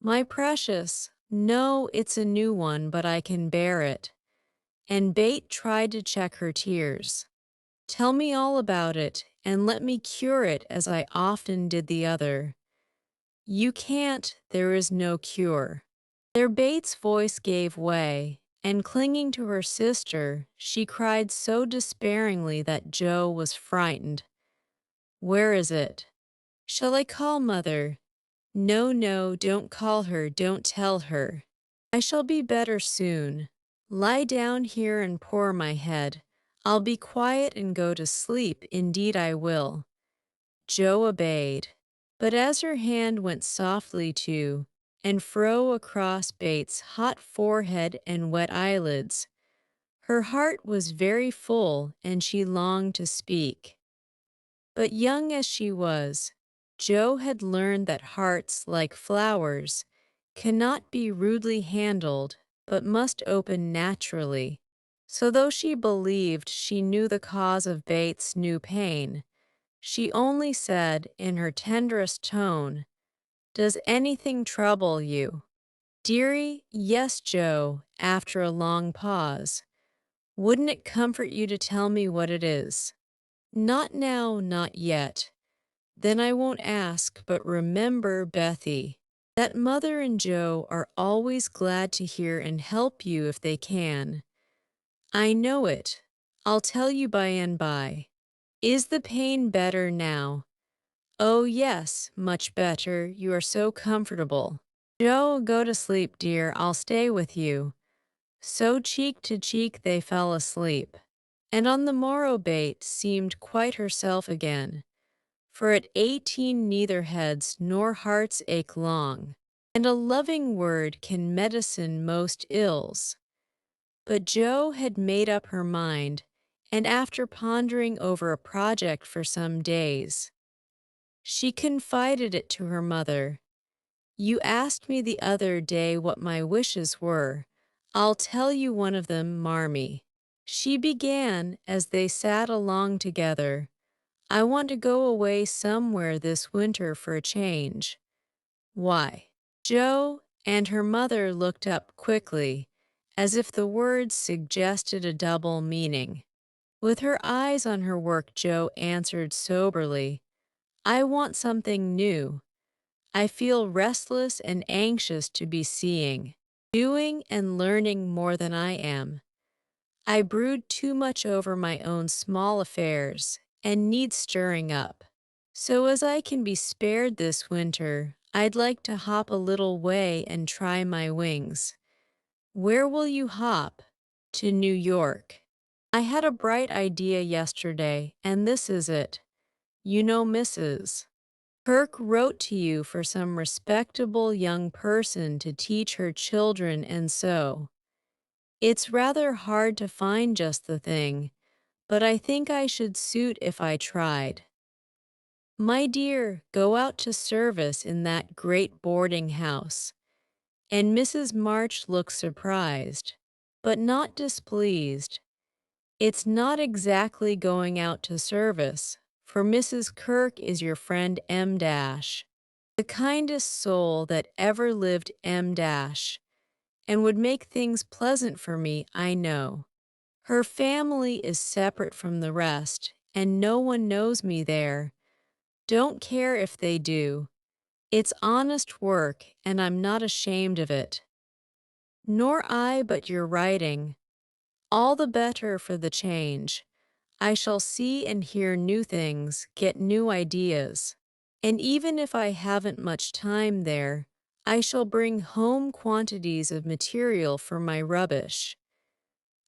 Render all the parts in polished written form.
My precious, no, it's a new one, but I can bear it. And Bate tried to check her tears. Tell me all about it, and let me cure it as I often did the other. You can't, there is no cure. Their Bates' voice gave way, and clinging to her sister, she cried so despairingly that Joe was frightened. Where is it? Shall I call Mother? No, no, don't call her, don't tell her. I shall be better soon. Lie down here and pour my head. I'll be quiet and go to sleep, indeed I will. Joe obeyed. But as her hand went softly to and fro across Bates' hot forehead and wet eyelids, her heart was very full and she longed to speak. But young as she was, Jo had learned that hearts, like flowers, cannot be rudely handled, but must open naturally. So though she believed she knew the cause of Bates' new pain, she only said in her tenderest tone, "Does anything trouble you?" "Dearie, yes, Joe," after a long pause. "Wouldn't it comfort you to tell me what it is?" "Not now, not yet." "Then I won't ask, but remember, Bethy, that Mother and Joe are always glad to hear and help you if they can." "I know it. I'll tell you by and by. Is the pain better now?" "Oh, yes, much better. You are so comfortable." "Joe, go to sleep, dear. I'll stay with you." So cheek to cheek they fell asleep. And on the morrow Bate seemed quite herself again. For at 18 neither heads nor hearts ache long, and a loving word can medicine most ills. But Jo had made up her mind, and after pondering over a project for some days, she confided it to her mother. "You asked me the other day what my wishes were. I'll tell you one of them, Marmee." She began as they sat along together. "I want to go away somewhere this winter for a change." "Why?" Jo and her mother looked up quickly, as if the words suggested a double meaning. With her eyes on her work, Jo answered soberly, "I want something new. I feel restless and anxious to be seeing, doing, and learning more than I am. I brood too much over my own small affairs and need stirring up. So as I can be spared this winter, I'd like to hop a little way and try my wings." "Where will you hop?" "To New York. I had a bright idea yesterday, and this is it. You know Mrs. Kirk wrote to you for some respectable young person to teach her children, and so it's rather hard to find just the thing, but I think I should suit if I tried. My dear, go out to service in that great boarding house." And Mrs. March looked surprised, but not displeased. "It's not exactly going out to service, for Mrs. Kirk is your friend M. The kindest soul that ever lived, M. And would make things pleasant for me, I know. Her family is separate from the rest, and no one knows me there. Don't care if they do. It's honest work, and I'm not ashamed of it." "Nor I, but your writing. All the better for the change. I shall see and hear new things, get new ideas. And even if I haven't much time there, I shall bring home quantities of material for my rubbish."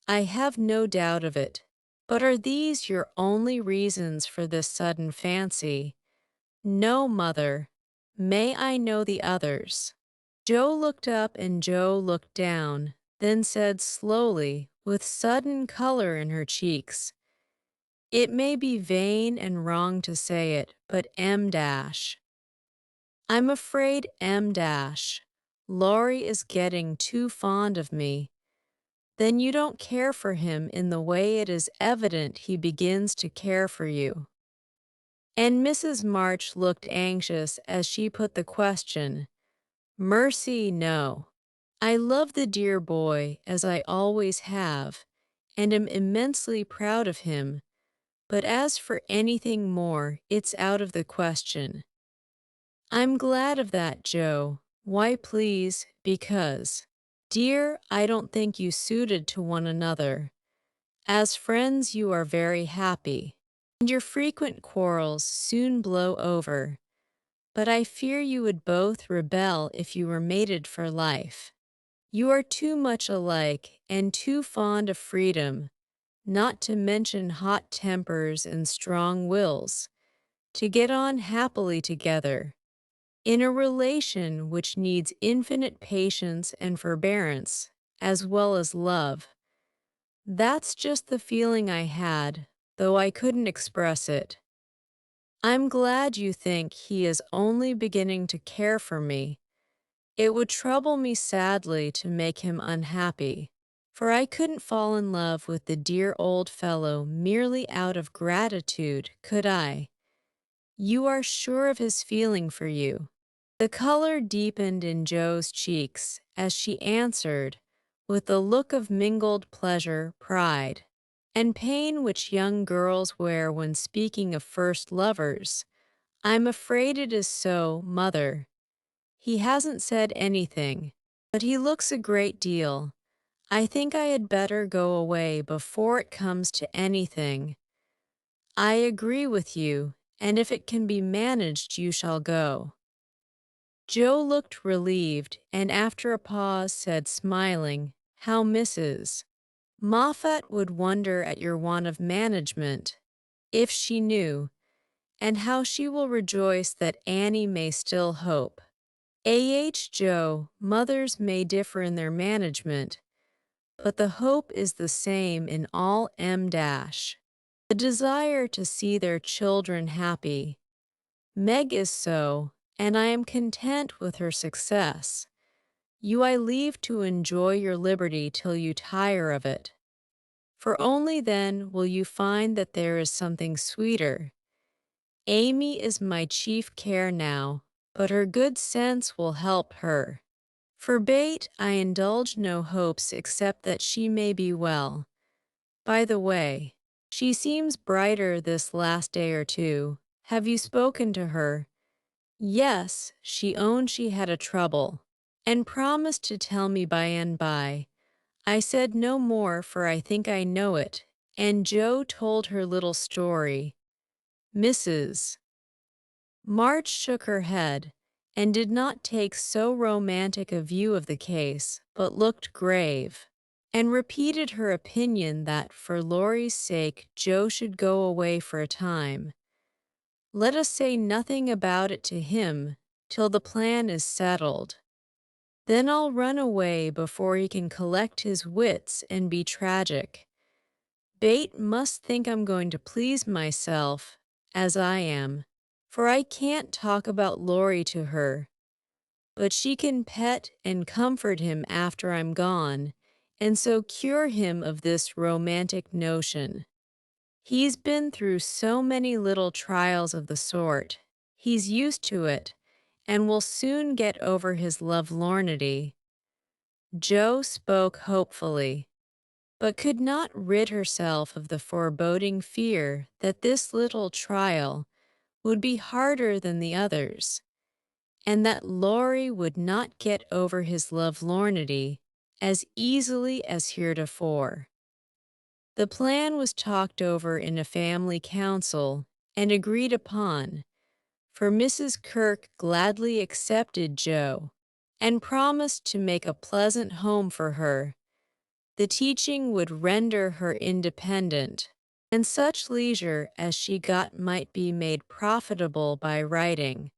"I have no doubt of it. But are these your only reasons for this sudden fancy?" "No, Mother. May I know the others?" Joe looked up and Joe looked down, then said slowly, with sudden color in her cheeks, "It may be vain and wrong to say it, but M I'm afraid M Laurie is getting too fond of me." "Then you don't care for him in the way it is evident he begins to care for you." And Mrs. March looked anxious as she put the question. Mercy, no. I love the dear boy, as I always have, and am immensely proud of him, but as for anything more, it's out of the question. I'm glad of that, Joe. Why, please, because, dear, I don't think you suited to one another. As friends, you are very happy, and your frequent quarrels soon blow over, but I fear you would both rebel if you were mated for life. You are too much alike and too fond of freedom, not to mention hot tempers and strong wills, to get on happily together. In a relation which needs infinite patience and forbearance, as well as love. That's just the feeling I had, though I couldn't express it. I'm glad you think he is only beginning to care for me. It would trouble me sadly to make him unhappy, for I couldn't fall in love with the dear old fellow merely out of gratitude, could I? You are sure of his feeling for you. The color deepened in Joe's cheeks as she answered, with a look of mingled pleasure, pride, and pain which young girls wear when speaking of first lovers. I'm afraid it is so, mother. He hasn't said anything, but he looks a great deal. I think I had better go away before it comes to anything. I agree with you, and if it can be managed, you shall go. Joe looked relieved, and after a pause said, smiling, "How Mrs. Moffat would wonder at your want of management, if she knew, and how she will rejoice that Annie may still hope. Joe, mothers may differ in their management, but the hope is the same in all the desire to see their children happy. Meg is so, and I am content with her success. You I leave to enjoy your liberty till you tire of it. For only then will you find that there is something sweeter. Amy is my chief care now, but her good sense will help her. For Bate, I indulge no hopes except that she may be well. By the way, she seems brighter this last day or two. Have you spoken to her? Yes, she owned she had a trouble, and promised to tell me by and by. I said no more, for I think I know it, and Joe told her little story. Mrs. March shook her head, and did not take so romantic a view of the case, but looked grave, and repeated her opinion that for Laurie's sake Joe should go away for a time. Let us say nothing about it to him till the plan is settled. Then I'll run away before he can collect his wits and be tragic. Bate must think I'm going to please myself, as I am, for I can't talk about Laurie to her. But she can pet and comfort him after I'm gone, and so cure him of this romantic notion. He's been through so many little trials of the sort. He's used to it, and will soon get over his lovelornity. Joe spoke hopefully, but could not rid herself of the foreboding fear that this little trial would be harder than the others, and that Laurie would not get over his lovelornity as easily as heretofore. The plan was talked over in a family council and agreed upon, for Mrs. Kirk gladly accepted Joe and promised to make a pleasant home for her. The teaching would render her independent, and such leisure as she got might be made profitable by writing,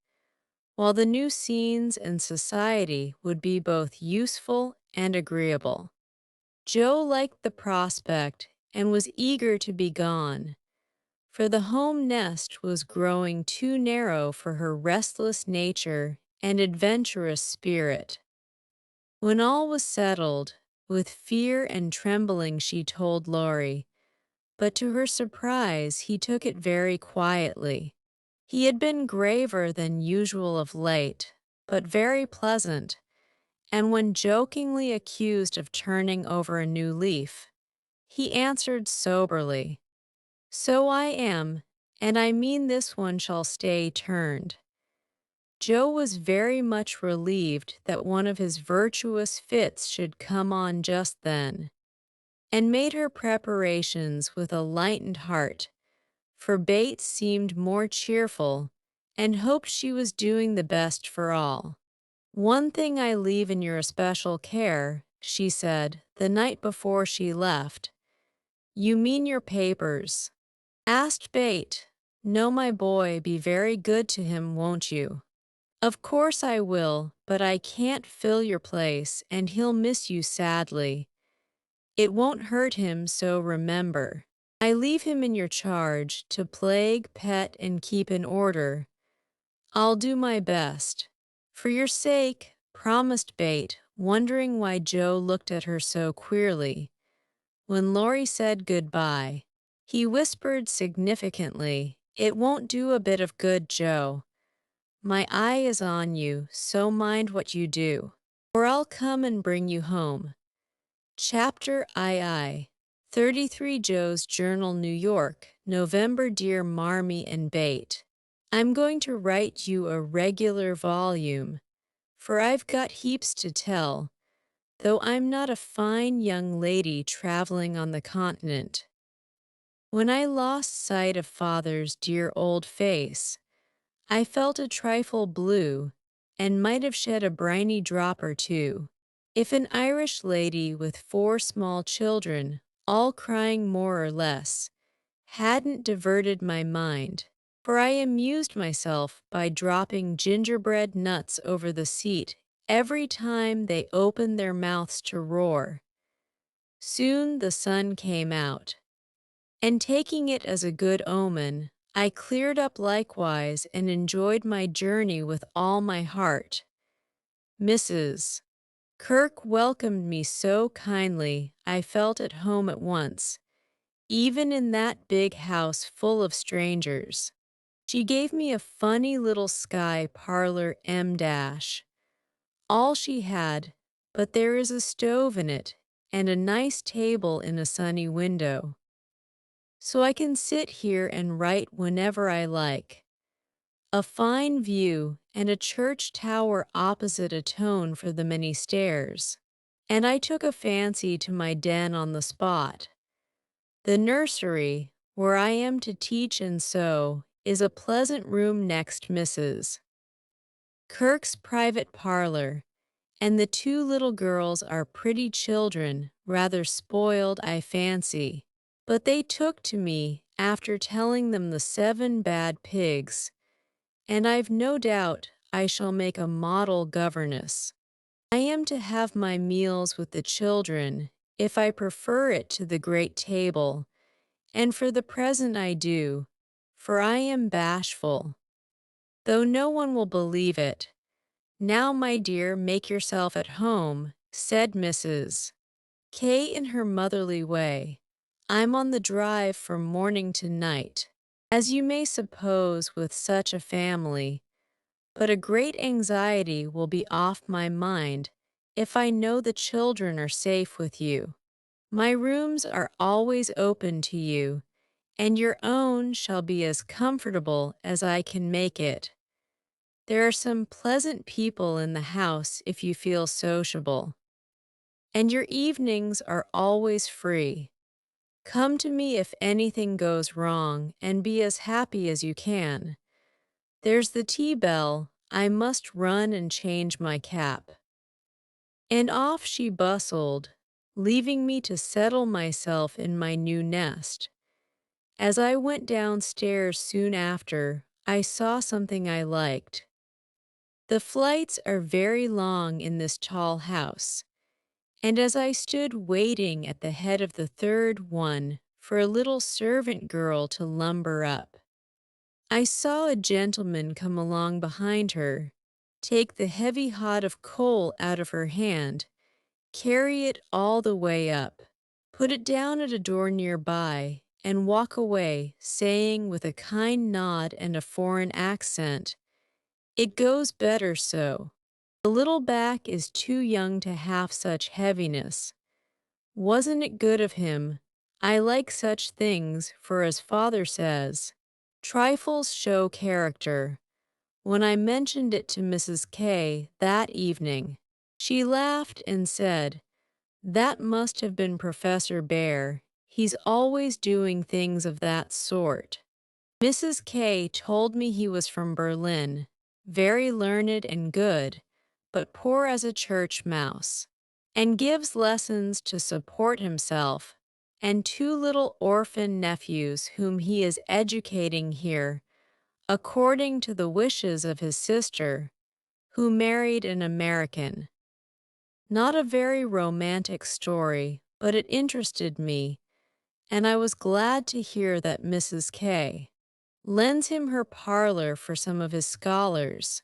while the new scenes and society would be both useful and agreeable. Joe liked the prospect and was eager to be gone, for the home nest was growing too narrow for her restless nature and adventurous spirit. When all was settled, with fear and trembling she told Laurie, but to her surprise he took it very quietly. He had been graver than usual of late, but very pleasant, and when jokingly accused of turning over a new leaf, he answered soberly, "So I am, and I mean this one shall stay turned." Joe was very much relieved that one of his virtuous fits should come on just then, and made her preparations with a lightened heart, for Bates seemed more cheerful and hoped she was doing the best for all. "One thing I leave in your especial care," she said, the night before she left. "You mean your papers?" Asked Bate. "No, my boy, be very good to him, won't you?" "Of course I will, but I can't fill your place, and he'll miss you sadly. It won't hurt him, so remember. I leave him in your charge, to plague, pet, and keep in order. I'll do my best. For your sake," promised Bate, wondering why Joe looked at her so queerly. When Laurie said goodbye, he whispered significantly, "It won't do a bit of good, Joe. My eye is on you, so mind what you do, or I'll come and bring you home." Chapter II. 33 Joe's Journal, New York, November. Dear Marmee and Bate, I'm going to write you a regular volume, for I've got heaps to tell, though I'm not a fine young lady traveling on the continent. When I lost sight of Father's dear old face, I felt a trifle blue, and might have shed a briny drop or two, if an Irish lady with 4 small children, all crying more or less, hadn't diverted my mind, for I amused myself by dropping gingerbread nuts over the seat every time they opened their mouths to roar. Soon the sun came out, and taking it as a good omen, I cleared up likewise and enjoyed my journey with all my heart. Mrs. Kirk welcomed me so kindly I felt at home at once, even in that big house full of strangers. She gave me a funny little sky parlor all she had, but there is a stove in it and a nice table in a sunny window, so I can sit here and write whenever I like. A fine view and a church tower opposite atone for the many stairs, and I took a fancy to my den on the spot. The nursery, where I am to teach and sew, is a pleasant room next Mrs. Kirk's private parlor, and the 2 little girls are pretty children, rather spoiled, I fancy. But they took to me after telling them the 7 bad pigs, and I've no doubt I shall make a model governess. I am to have my meals with the children, if I prefer it to the great table, and for the present I do, for I am bashful, though no one will believe it. "Now, my dear, make yourself at home," said Mrs. K in her motherly way. "I'm on the drive from morning to night, as you may suppose with such a family, but a great anxiety will be off my mind if I know the children are safe with you. My rooms are always open to you, and your own shall be as comfortable as I can make it. There are some pleasant people in the house if you feel sociable, and your evenings are always free. Come to me if anything goes wrong, and be as happy as you can. There's the tea bell. I must run and change my cap." And off she bustled, leaving me to settle myself in my new nest. As I went downstairs soon after, I saw something I liked. The flights are very long in this tall house, and as I stood waiting at the head of the 3rd one for a little servant girl to lumber up, I saw a gentleman come along behind her, take the heavy hod of coal out of her hand, carry it all the way up, put it down at a door nearby, and walk away, saying with a kind nod and a foreign accent, "It goes better so." The little back is too young to have such heaviness. Wasn't it good of him? I like such things, for as father says, trifles show character. When I mentioned it to Mrs. K that evening, she laughed and said, "That must have been Professor Bear. He's always doing things of that sort." Mrs. K told me he was from Berlin, very learned and good, but poor as a church mouse, and gives lessons to support himself and two little orphan nephews whom he is educating here, according to the wishes of his sister, who married an American. Not a very romantic story, but it interested me, and I was glad to hear that Mrs. K lends him her parlor for some of his scholars.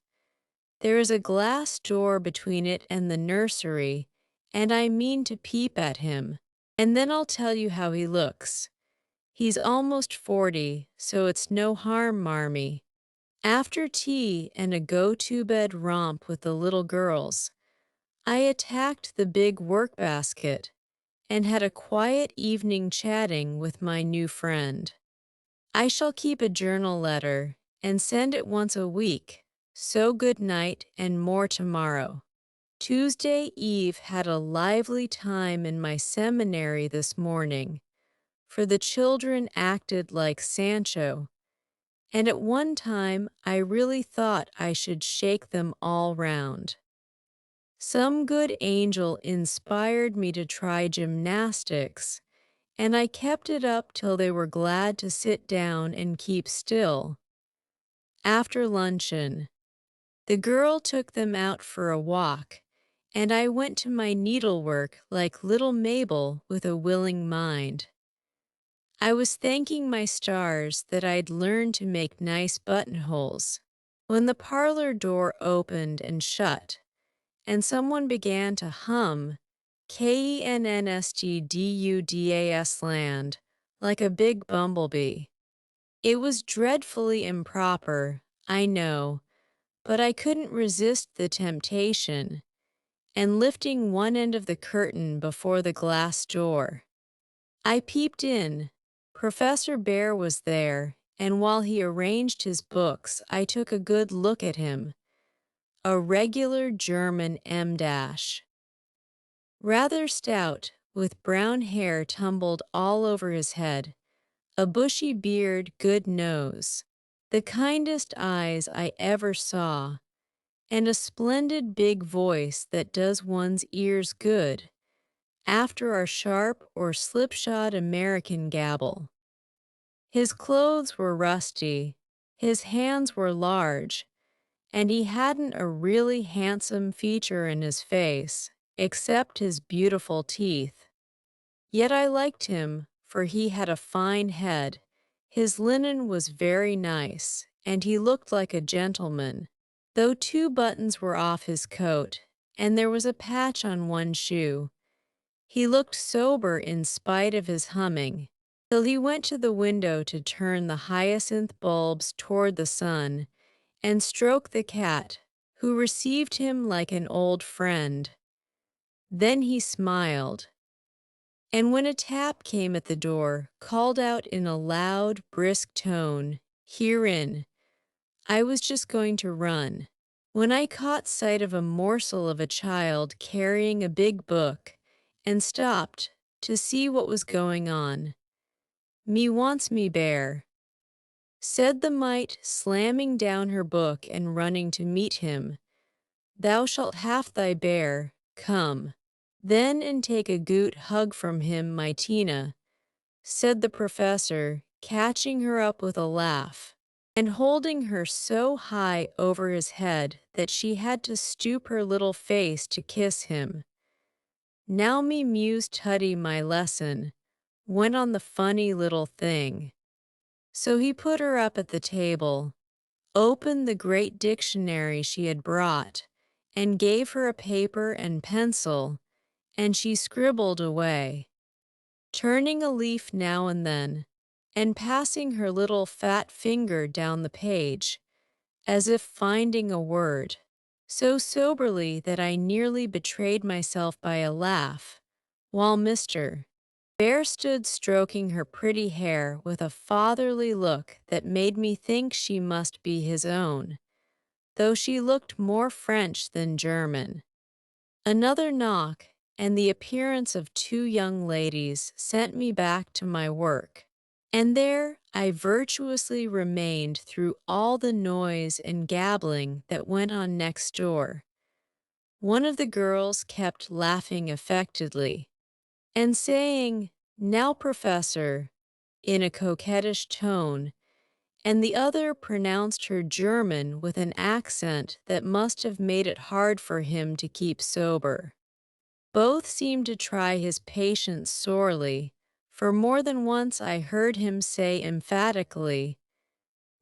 There is a glass door between it and the nursery, and I mean to peep at him, and then I'll tell you how he looks. He's almost 40, so it's no harm, Marmee. After tea and a go-to-bed romp with the little girls, I attacked the big work-basket and had a quiet evening chatting with my new friend. I shall keep a journal letter and send it once a week, so good night and more tomorrow. Tuesday Eve had a lively time in my seminary this morning, for the children acted like Sancho, and at one time I really thought I should shake them all round. Some good angel inspired me to try gymnastics, and I kept it up till they were glad to sit down and keep still. After luncheon, the girl took them out for a walk, and I went to my needlework like little Mabel with a willing mind. I was thanking my stars that I'd learned to make nice buttonholes, when the parlor door opened and shut, and someone began to hum Kennstdudas land like a big bumblebee. It was dreadfully improper, I know, but I couldn't resist the temptation, and lifting one end of the curtain before the glass door, I peeped in. Professor Bear was there, and while he arranged his books, I took a good look at him. A regular German M dash. Rather stout, with brown hair tumbled all over his head, a bushy beard, good nose, the kindest eyes I ever saw, and a splendid big voice that does one's ears good, after our sharp or slipshod American gabble. His clothes were rusty, his hands were large, and he hadn't a really handsome feature in his face, except his beautiful teeth. Yet I liked him, for he had a fine head, his linen was very nice, and he looked like a gentleman, though two buttons were off his coat, and there was a patch on one shoe. He looked sober in spite of his humming, till he went to the window to turn the hyacinth bulbs toward the sun and stroke the cat, who received him like an old friend. Then he smiled, and when a tap came at the door, called out in a loud, brisk tone, "Herein." I was just going to run, when I caught sight of a morsel of a child carrying a big book, and stopped to see what was going on. "Me wants me bear," said the mite, slamming down her book and running to meet him. "Thou shalt have thy bear, come." "Then and take a goot hug from him, my Tina," said the professor, catching her up with a laugh, and holding her so high over his head that she had to stoop her little face to kiss him. Now me muse Tuddy my lesson, went on the funny little thing. So he put her up at the table, opened the great dictionary she had brought, and gave her a paper and pencil, and she scribbled away, turning a leaf now and then, and passing her little fat finger down the page, as if finding a word. so soberly that I nearly betrayed myself by a laugh, while Mr. Bear stood stroking her pretty hair with a fatherly look that made me think she must be his own, though she looked more French than German. Another knock, and the appearance of two young ladies sent me back to my work. And there I virtuously remained through all the noise and gabbling that went on next door. One of the girls kept laughing affectedly, and saying, "Now, Professor," in a coquettish tone, and the other pronounced her German with an accent that must have made it hard for him to keep sober. Both seemed to try his patience sorely, for more than once I heard him say emphatically,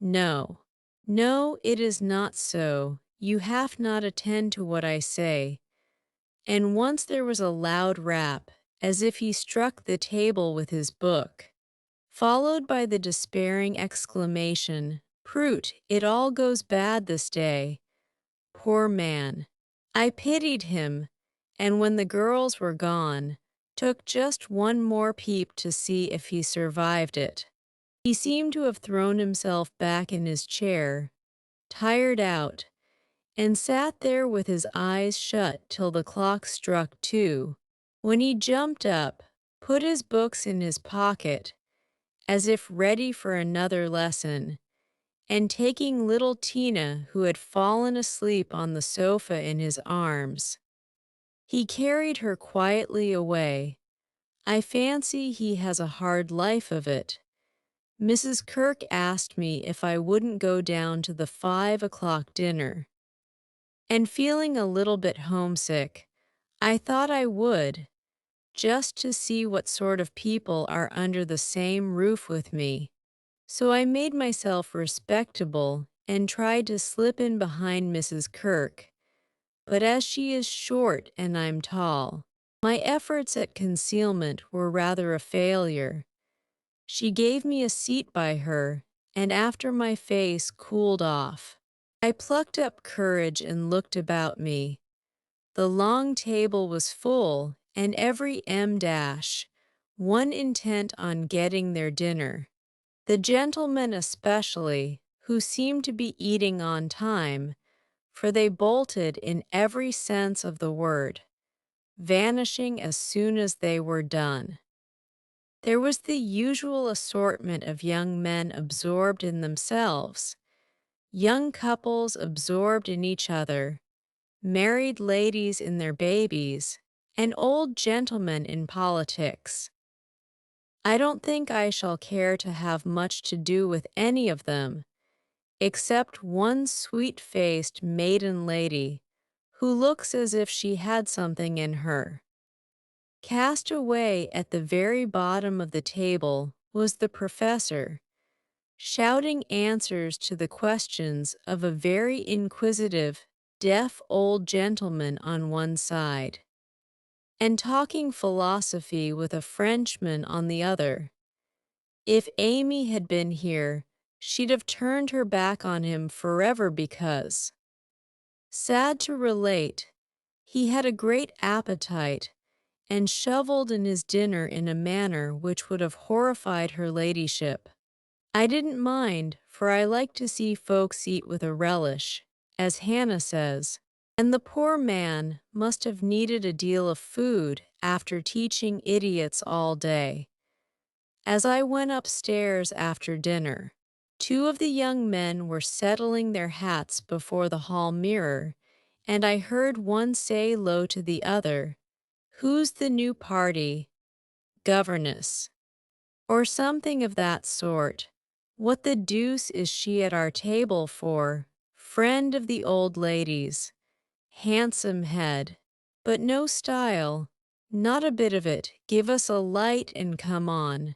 "No, no, it is not so. You have not attend to what I say." And once there was a loud rap, as if he struck the table with his book, followed by the despairing exclamation, "Prut, it all goes bad this day." Poor man. I pitied him, and when the girls were gone, took just one more peep to see if he survived it. He seemed to have thrown himself back in his chair, tired out, and sat there with his eyes shut till the clock struck 2, when he jumped up, put his books in his pocket, as if ready for another lesson, and taking little Tina, who had fallen asleep on the sofa, in his arms, he carried her quietly away. I fancy he has a hard life of it. Mrs. Kirk asked me if I wouldn't go down to the 5 o'clock dinner, and feeling a little bit homesick, I thought I would, just to see what sort of people are under the same roof with me. So I made myself respectable and tried to slip in behind Mrs. Kirk, but as she is short and I'm tall, my efforts at concealment were rather a failure. She gave me a seat by her, and after my face cooled off, I plucked up courage and looked about me. The long table was full, and every one intent on getting their dinner. The gentlemen especially, who seemed to be eating on time, for they bolted in every sense of the word, vanishing as soon as they were done. There was the usual assortment of young men absorbed in themselves, young couples absorbed in each other, married ladies in their babies, and old gentlemen in politics. I don't think I shall care to have much to do with any of them, except one sweet-faced maiden lady who looks as if she had something in her. Cast away at the very bottom of the table was the professor, shouting answers to the questions of a very inquisitive, deaf old gentleman on one side, and talking philosophy with a Frenchman on the other. If Amy had been here, she'd have turned her back on him forever because, sad to relate, he had a great appetite and shovelled in his dinner in a manner which would have horrified her ladyship. I didn't mind, for I like to see folks eat with a relish, as Hannah says, and the poor man must have needed a deal of food after teaching idiots all day. As I went upstairs after dinner, two of the young men were settling their hats before the hall mirror, and I heard one say low to the other, "Who's the new party? Governess," or something of that sort. "What the deuce is she at our table for? Friend of the old lady's. Handsome head, but no style. Not a bit of it. Give us a light and come on."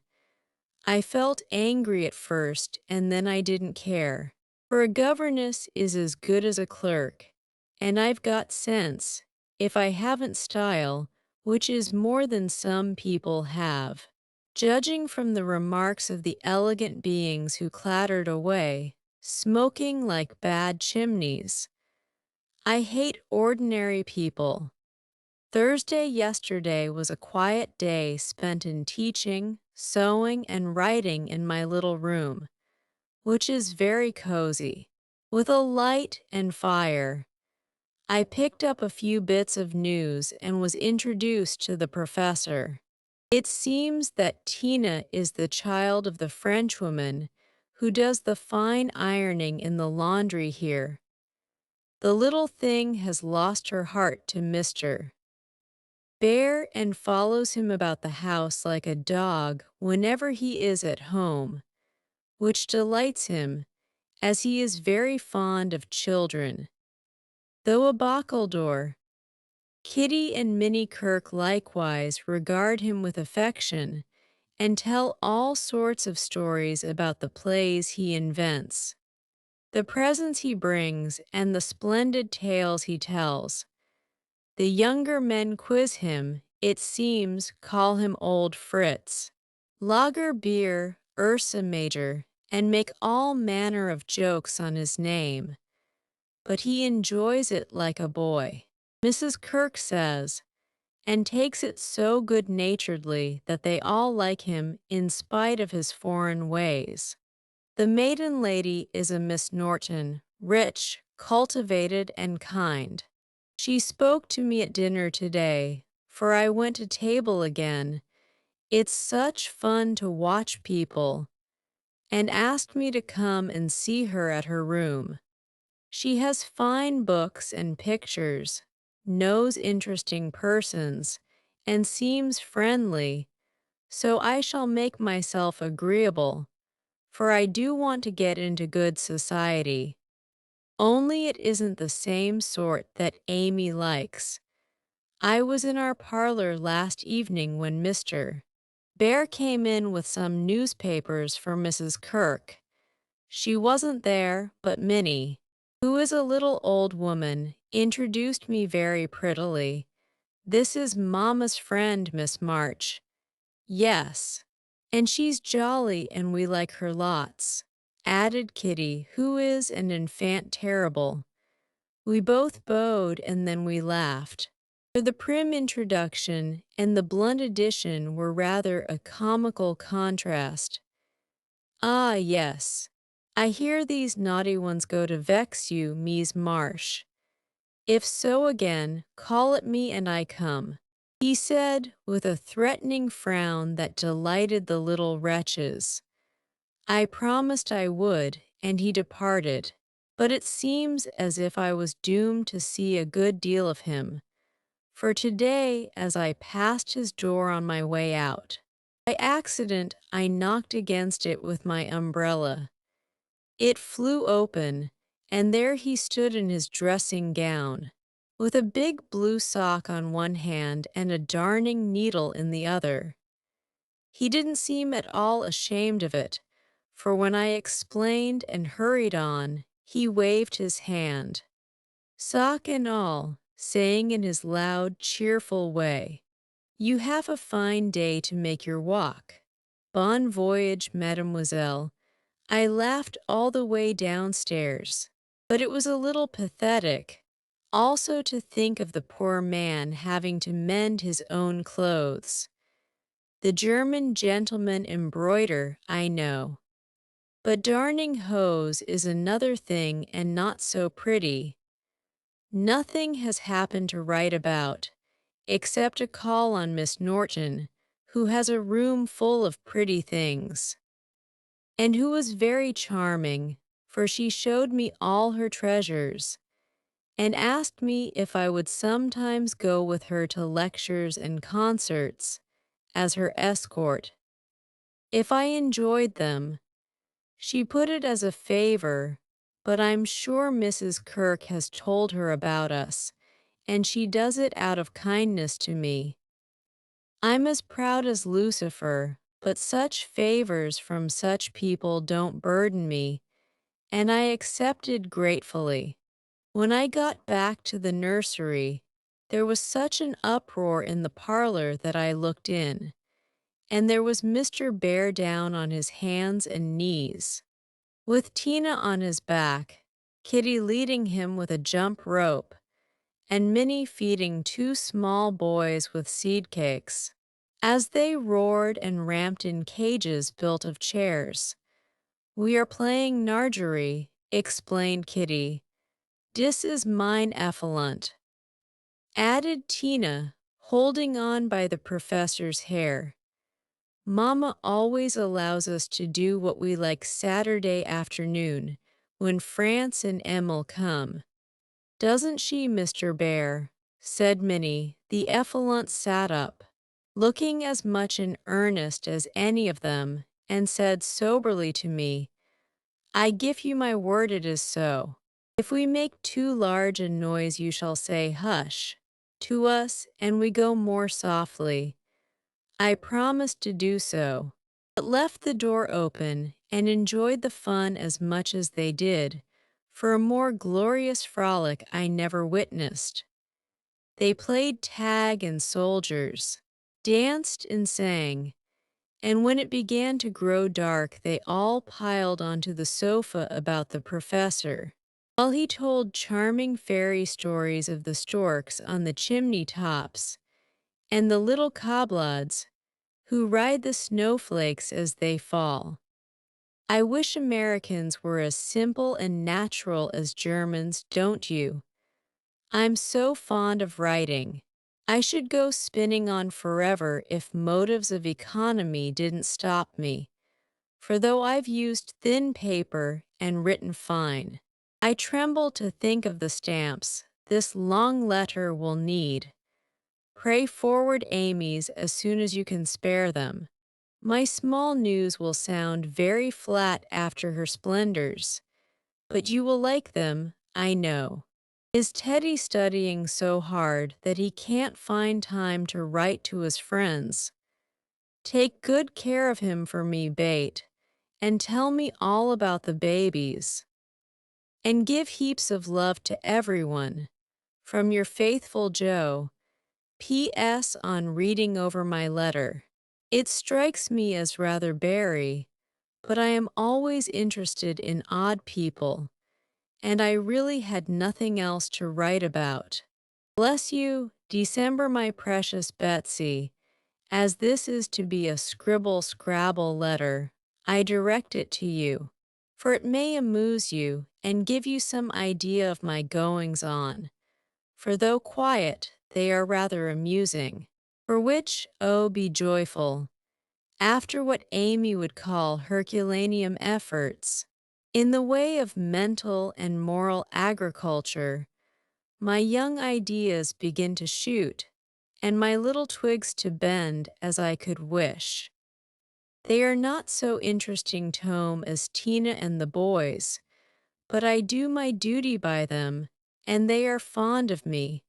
I felt angry at first, and then I didn't care, for a governess is as good as a clerk, and I've got sense, if I haven't style, which is more than some people have. Judging from the remarks of the elegant beings who clattered away, smoking like bad chimneys, I hate ordinary people. Thursday yesterday was a quiet day spent in teaching, sewing, and writing in my little room, which is very cozy. With a light and fire, I picked up a few bits of news and was introduced to the professor. It seems that Tina is the child of the Frenchwoman who does the fine ironing in the laundry here. The little thing has lost her heart to Mr. Bear and follows him about the house like a dog whenever he is at home, which delights him, as he is very fond of children. Though a Bockledore, Kitty and Minnie Kirk likewise regard him with affection and tell all sorts of stories about the plays he invents, the presents he brings, and the splendid tales he tells. The younger men quiz him, it seems, call him Old Fritz, Lager Beer, Ursa Major, and make all manner of jokes on his name, but he enjoys it like a boy, Mrs. Kirk says, and takes it so good-naturedly that they all like him in spite of his foreign ways. The maiden lady is a Miss Norton, rich, cultivated, and kind. She spoke to me at dinner today, for I went to table again. It's such fun to watch people, and asked me to come and see her at her room. She has fine books and pictures, knows interesting persons, and seems friendly, so I shall make myself agreeable, for I do want to get into good society. Only it isn't the same sort that Amy likes. I was in our parlor last evening when Mr. Bear came in with some newspapers for Mrs. Kirk. She wasn't there, but Minnie, who is a little old woman, introduced me very prettily. This is Mamma's friend, Miss March. Yes, and she's jolly and we like her lots, added Kitty, who is an enfant terrible. We both bowed and then we laughed. For the prim introduction and the blunt addition were rather a comical contrast. Ah, yes. I hear these naughty ones go to vex you, Mies Marsh. If so again, call at me and I come, he said with a threatening frown that delighted the little wretches. I promised I would, and he departed, but it seems as if I was doomed to see a good deal of him, for today, as I passed his door on my way out, by accident I knocked against it with my umbrella. It flew open, and there he stood in his dressing gown, with a big blue sock on one hand and a darning needle in the other. He didn't seem at all ashamed of it, for when I explained and hurried on, he waved his hand, sock and all, saying in his loud, cheerful way, "You have a fine day to make your walk. Bon voyage, mademoiselle." I laughed all the way downstairs, but it was a little pathetic, also to think of the poor man having to mend his own clothes. The German gentlemen embroider, I know, but darning hose is another thing and not so pretty. Nothing has happened to write about, except a call on Miss Norton, who has a room full of pretty things, and who was very charming, for she showed me all her treasures, and asked me if I would sometimes go with her to lectures and concerts, as her escort. If I enjoyed them, she put it as a favor, but I'm sure Mrs. Kirk has told her about us, and she does it out of kindness to me. I'm as proud as Lucifer, but such favors from such people don't burden me, and I accepted gratefully. When I got back to the nursery, there was such an uproar in the parlor that I looked in, and there was Mr. Bear down on his hands and knees, with Tina on his back, Kitty leading him with a jump rope, and Minnie feeding two small boys with seed cakes. As they roared and ramped in cages built of chairs. "We are playing Nargery," explained Kitty. "Dis is mine effluent," added Tina, holding on by the professor's hair. "Mama always allows us to do what we like Saturday afternoon, when France and Emil come. Doesn't she, Mr. Bear?" said Minnie. The effluent sat up, looking as much in earnest as any of them, and said soberly to me, "I give you my word it is so. If we make too large a noise you shall say, 'Hush,' to us, and we go more softly. I promised to do so, but left the door open and enjoyed the fun as much as they did, for a more glorious frolic I never witnessed. They played tag and soldiers, danced and sang, and when it began to grow dark they all piled onto the sofa about the professor, while he told charming fairy stories of the storks on the chimney tops and the little coblods who ride the snowflakes as they fall. I wish Americans were as simple and natural as Germans, don't you? I'm so fond of writing. I should go spinning on forever if motives of economy didn't stop me, for though I've used thin paper and written fine, I tremble to think of the stamps this long letter will need. Pray forward Amy's as soon as you can spare them. My small news will sound very flat after her splendors, but you will like them, I know. Is Teddy studying so hard that he can't find time to write to his friends? Take good care of him for me, Bate, and tell me all about the babies. And give heaps of love to everyone. From your faithful Joe. P.S. On reading over my letter. It strikes me as rather bary, but I am always interested in odd people, and I really had nothing else to write about. Bless you, December, my precious Betsy. As this is to be a scribble-scrabble letter, I direct it to you, for it may amuse you and give you some idea of my goings-on, for though quiet, they are rather amusing, for which, oh, be joyful, after what Amy would call Herculaneum efforts, in the way of mental and moral agriculture, my young ideas begin to shoot, and my little twigs to bend as I could wish. They are not so interesting tome as Tina and the boys, but I do my duty by them, and they are fond of me.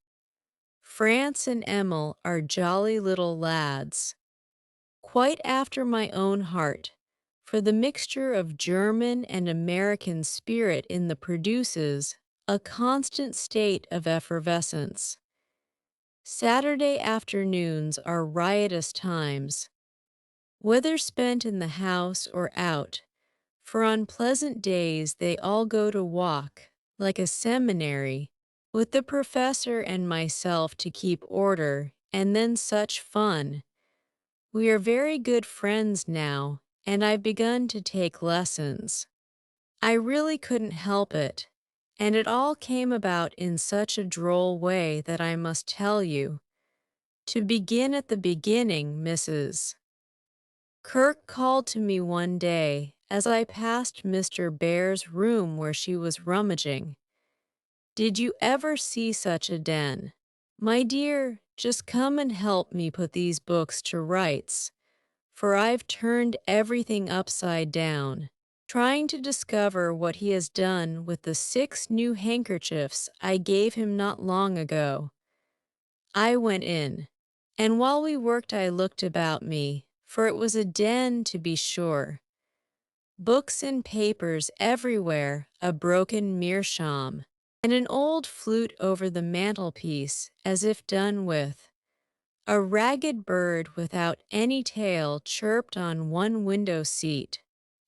France and Emil are jolly little lads, quite after my own heart, for the mixture of German and American spirit in the produces a constant state of effervescence. Saturday afternoons are riotous times, whether spent in the house or out, for on pleasant days they all go to walk, like a seminary, with the professor and myself to keep order, and then such fun. We are very good friends now, and I've begun to take lessons. I really couldn't help it, and it all came about in such a droll way that I must tell you. To begin at the beginning, Mrs. Kirk called to me one day as I passed Mr. Bear's room where she was rummaging. "Did you ever see such a den? My dear, just come and help me put these books to rights, for I've turned everything upside down, trying to discover what he has done with the 6 new handkerchiefs I gave him not long ago." I went in, and while we worked I looked about me, for it was a den to be sure. Books and papers everywhere, a broken meerschaum, and an old flute over the mantelpiece as if done with. A ragged bird without any tail chirped on one window seat,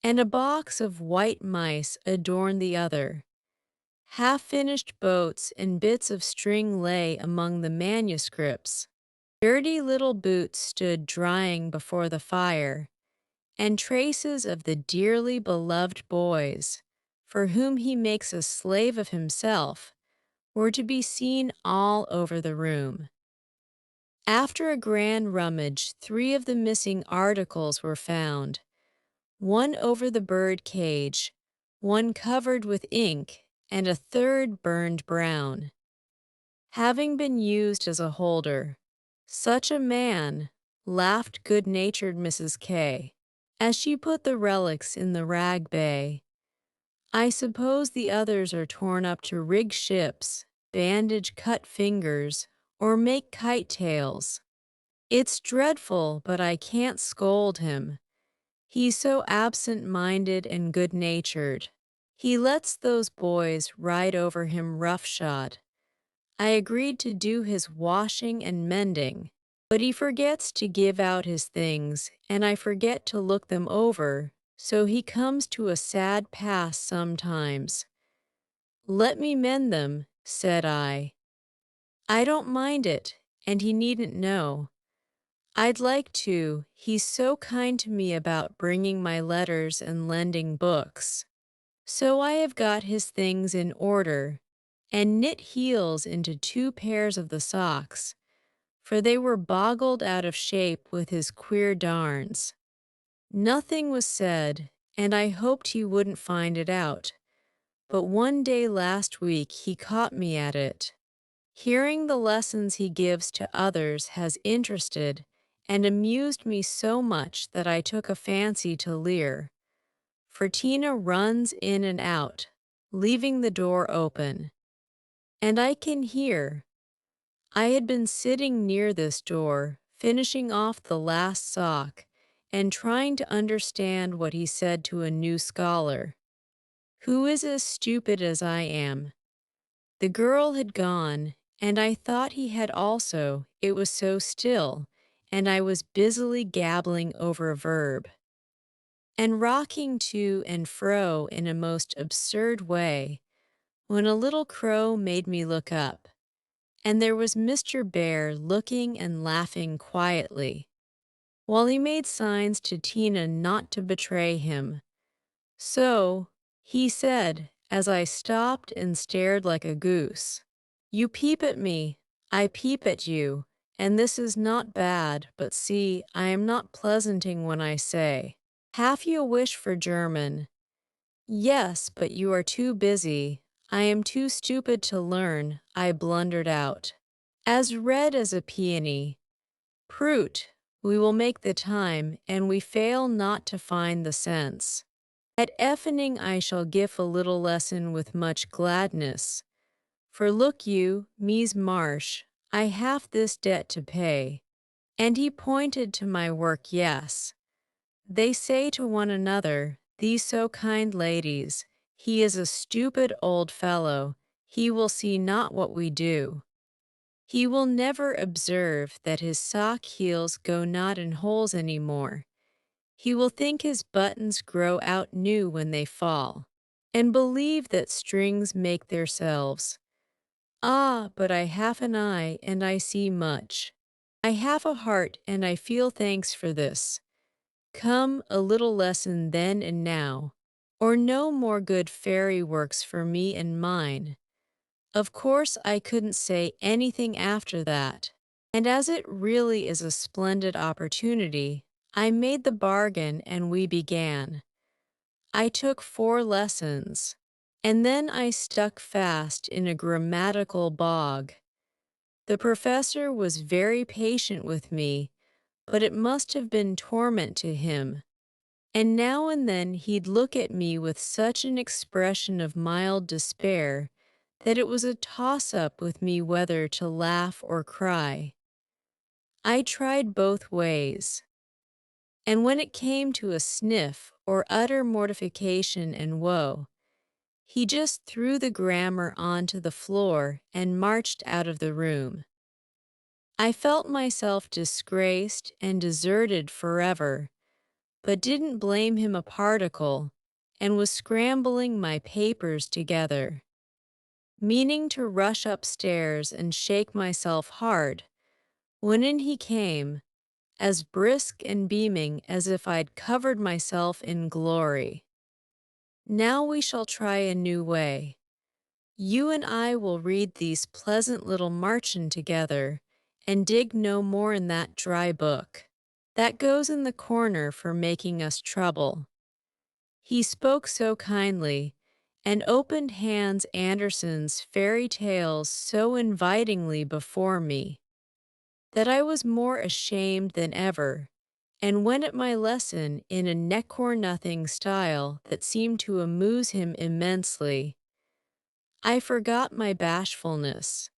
and a box of white mice adorned the other. Half-finished boats and bits of string lay among the manuscripts. Dirty little boots stood drying before the fire, and traces of the dearly beloved boys, for whom he makes a slave of himself, were to be seen all over the room. After a grand rummage, 3 of the missing articles were found, one over the bird cage, one covered with ink, and a third burned brown, having been used as a holder. Such a man, laughed good-natured Mrs. K, as she put the relics in the rag bay. I suppose the others are torn up to rig ships, bandage cut fingers, or make kite tails. It's dreadful, but I can't scold him. He's so absent-minded and good-natured. He lets those boys ride over him roughshod. I agreed to do his washing and mending, but he forgets to give out his things, and I forget to look them over, so he comes to a sad pass sometimes. "Let me mend them," said I. "I don't mind it, and he needn't know. I'd like to, he's so kind to me about bringing my letters and lending books. So I have got his things in order, and knit heels into 2 pairs of the socks, for they were boggled out of shape with his queer darns. Nothing was said, and I hoped he wouldn't find it out, but one day last week he caught me at it. Hearing the lessons he gives to others has interested and amused me so much that I took a fancy to Lear, for Tina runs in and out, leaving the door open, and I can hear. I had been sitting near this door, finishing off the last sock, and trying to understand what he said to a new scholar, who is as stupid as I am. The girl had gone, and I thought he had also, it was so still, and I was busily gabbling over a verb, and rocking to and fro in a most absurd way, when a little crow made me look up, and there was Mr. Bear looking and laughing quietly, while he made signs to Tina not to betray him. "So," he said, as I stopped and stared like a goose, "you peep at me, I peep at you, and this is not bad, but see, I am not pleasanting when I say, 'Have you a wish for German?' Yes, but you are too busy. I am too stupid to learn," I blundered out, as red as a peony. "Prut, we will make the time, and we fail not to find the sense. At effening I shall give a little lesson with much gladness. For look you, Mies Marsh, I have this debt to pay." And he pointed to my work. Yes. They say to one another, these so kind ladies, "He is a stupid old fellow, he will see not what we do. He will never observe that his sock heels go not in holes any more. He will think his buttons grow out new when they fall, and believe that strings make theirselves. Ah, but I have an eye, and I see much. I have a heart, and I feel thanks for this. Come, a little lesson then and now, or no more good fairy works for me and mine." Of course I couldn't say anything after that, and as it really is a splendid opportunity, I made the bargain and we began. I took 4 lessons, and then I stuck fast in a grammatical bog. The professor was very patient with me, but it must have been torment to him, and now and then he'd look at me with such an expression of mild despair that it was a toss-up with me whether to laugh or cry. I tried both ways, and when it came to a sniff or utter mortification and woe, he just threw the grammar onto the floor and marched out of the room. I felt myself disgraced and deserted forever, but didn't blame him a particle, and was scrambling my papers together. meaning to rush upstairs and shake myself hard, when in he came, as brisk and beaming as if I'd covered myself in glory. Now we shall try a new way. You and I will read these pleasant little Marchen together, and dig no more in that dry book. That goes in the corner for making us trouble. He spoke so kindly, and opened Hans Andersen's fairy tales so invitingly before me, that I was more ashamed than ever, and went at my lesson in a neck-or-nothing style that seemed to amuse him immensely. I forgot my bashfulness,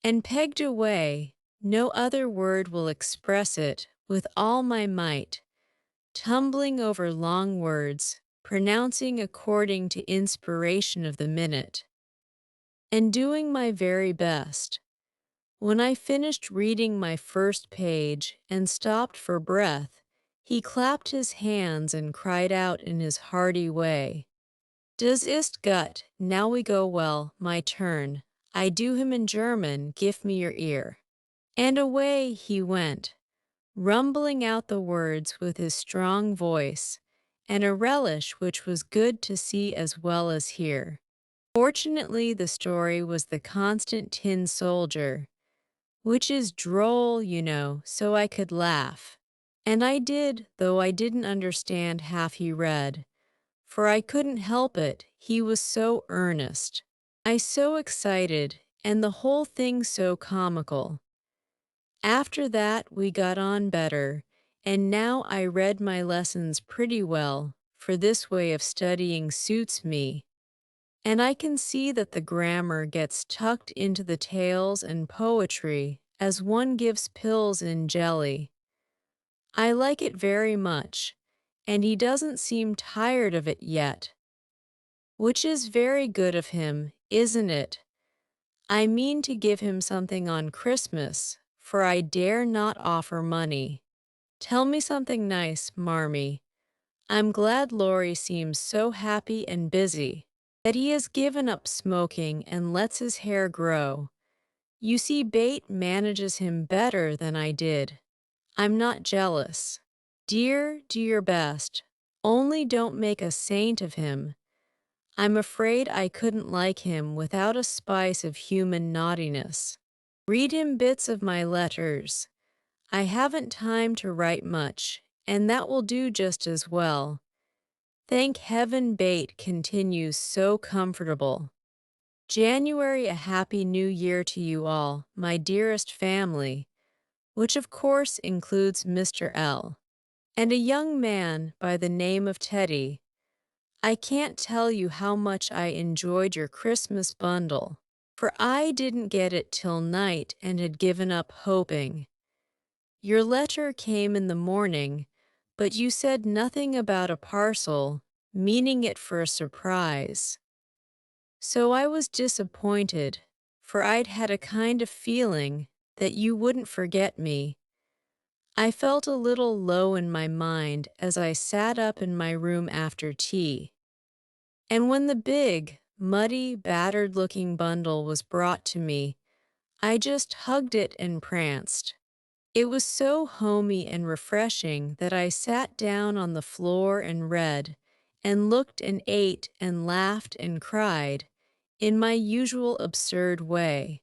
and pegged away, no other word will express it, with all my might, tumbling over long words, pronouncing according to inspiration of the minute, and doing my very best. When I finished reading my first page and stopped for breath, he clapped his hands and cried out in his hearty way, "Das ist gut, now we go well, my turn. I do him in German, give me your ear." And away he went, rumbling out the words with his strong voice, and a relish which was good to see as well as hear. Fortunately, the story was The Constant Tin Soldier, which is droll, you know, so I could laugh. And I did, though I didn't understand half he read, for I couldn't help it, he was so earnest. I so excited, and the whole thing so comical. After that we got on better, and now I read my lessons pretty well, for this way of studying suits me, and I can see that the grammar gets tucked into the tales and poetry as one gives pills in jelly. I like it very much, and he doesn't seem tired of it yet, which is very good of him, isn't it? I mean to give him something on Christmas, for I dare not offer money. Tell me something nice, Marmee. I'm glad Laurie seems so happy and busy, that he has given up smoking and lets his hair grow. You see, Bate manages him better than I did. I'm not jealous. Dear, do your best. Only don't make a saint of him. I'm afraid I couldn't like him without a spice of human naughtiness. Read him bits of my letters. I haven't time to write much, and that will do just as well. Thank heaven Bate continues so comfortable. January, a happy new year to you all, my dearest family, which of course includes Mr. L. and a young man by the name of Teddy. I can't tell you how much I enjoyed your Christmas bundle, for I didn't get it till night and had given up hoping. Your letter came in the morning, but you said nothing about a parcel, meaning it for a surprise. So I was disappointed, for I'd had a kind of feeling that you wouldn't forget me. I felt a little low in my mind as I sat up in my room after tea. And when the big, muddy, battered-looking bundle was brought to me, I just hugged it and pranced. It was so homey and refreshing that I sat down on the floor and read, and looked and ate and laughed and cried, in my usual absurd way.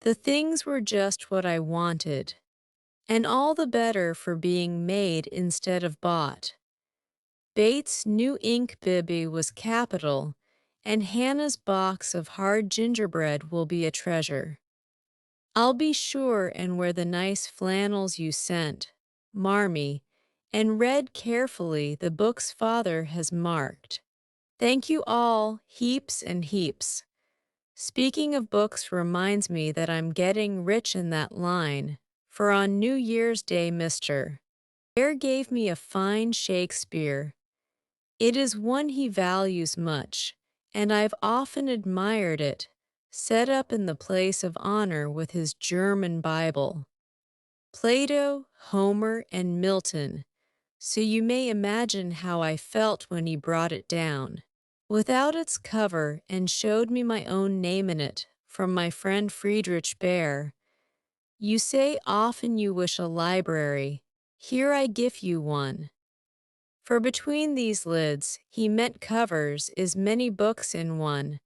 The things were just what I wanted, and all the better for being made instead of bought. Bates' new ink bibby was capital, and Hannah's box of hard gingerbread will be a treasure. I'll be sure and wear the nice flannels you sent, Marmee, and read carefully the books Father has marked. Thank you all, heaps and heaps. Speaking of books reminds me that I'm getting rich in that line, for on New Year's Day Mr. Bear gave me a fine Shakespeare. It is one he values much, and I've often admired it, set up in the place of honor with his German Bible. Plato, Homer, and Milton, so you may imagine how I felt when he brought it down. without its cover and showed me my own name in it from my friend Friedrich Bear. You say often you wish a library. Here I give you one. For between these lids, he meant covers, is many books in one.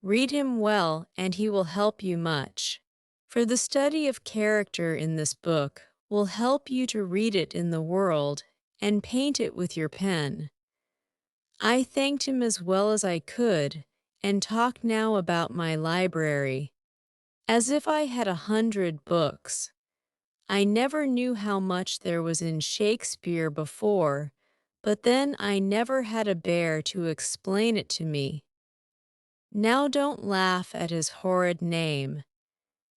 Read him well, and he will help you much. For the study of character in this book will help you to read it in the world and paint it with your pen. I thanked him as well as I could and talked now about my library, as if I had 100 books. I never knew how much there was in Shakespeare before, but then I never had a bear to explain it to me. Now don't laugh at his horrid name.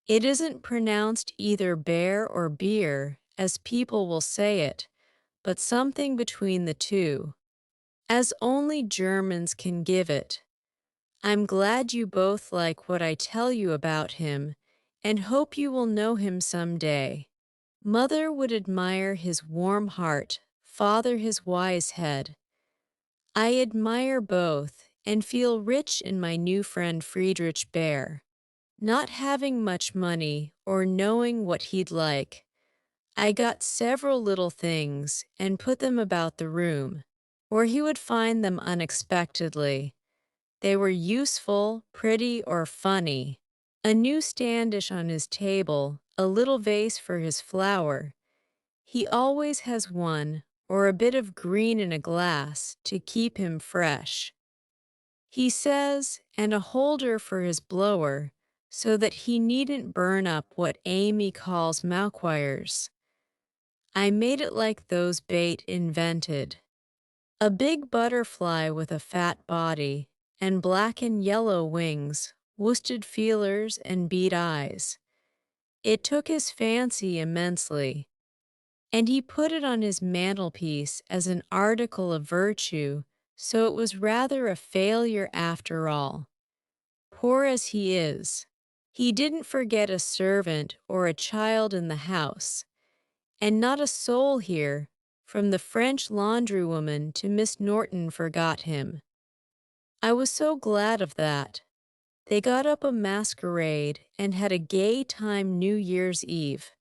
It isn't pronounced either bear or beer, as people will say it, but something between the two, as only Germans can give it. I'm glad you both like what I tell you about him, and hope you will know him some day. Mother would admire his warm heart, father his wise head. I admire both, and feel rich in my new friend Friedrich Bear. Not having much money or knowing what he'd like, I got several little things and put them about the room, where he would find them unexpectedly. They were useful, pretty, or funny. A new standish on his table, a little vase for his flower. He always has one, or a bit of green in a glass, to keep him fresh. He says, and a holder for his blower, so that he needn't burn up what Amy calls mouquires. I made it like those Bate invented. A big butterfly with a fat body, and black and yellow wings, worsted feelers, and bead eyes. It took his fancy immensely, and he put it on his mantelpiece as an article of virtue, so it was rather a failure after all. Poor as he is, he didn't forget a servant or a child in the house, and not a soul here, from the French laundrywoman to Miss Norton, forgot him. I was so glad of that. They got up a masquerade and had a gay time New Year's Eve.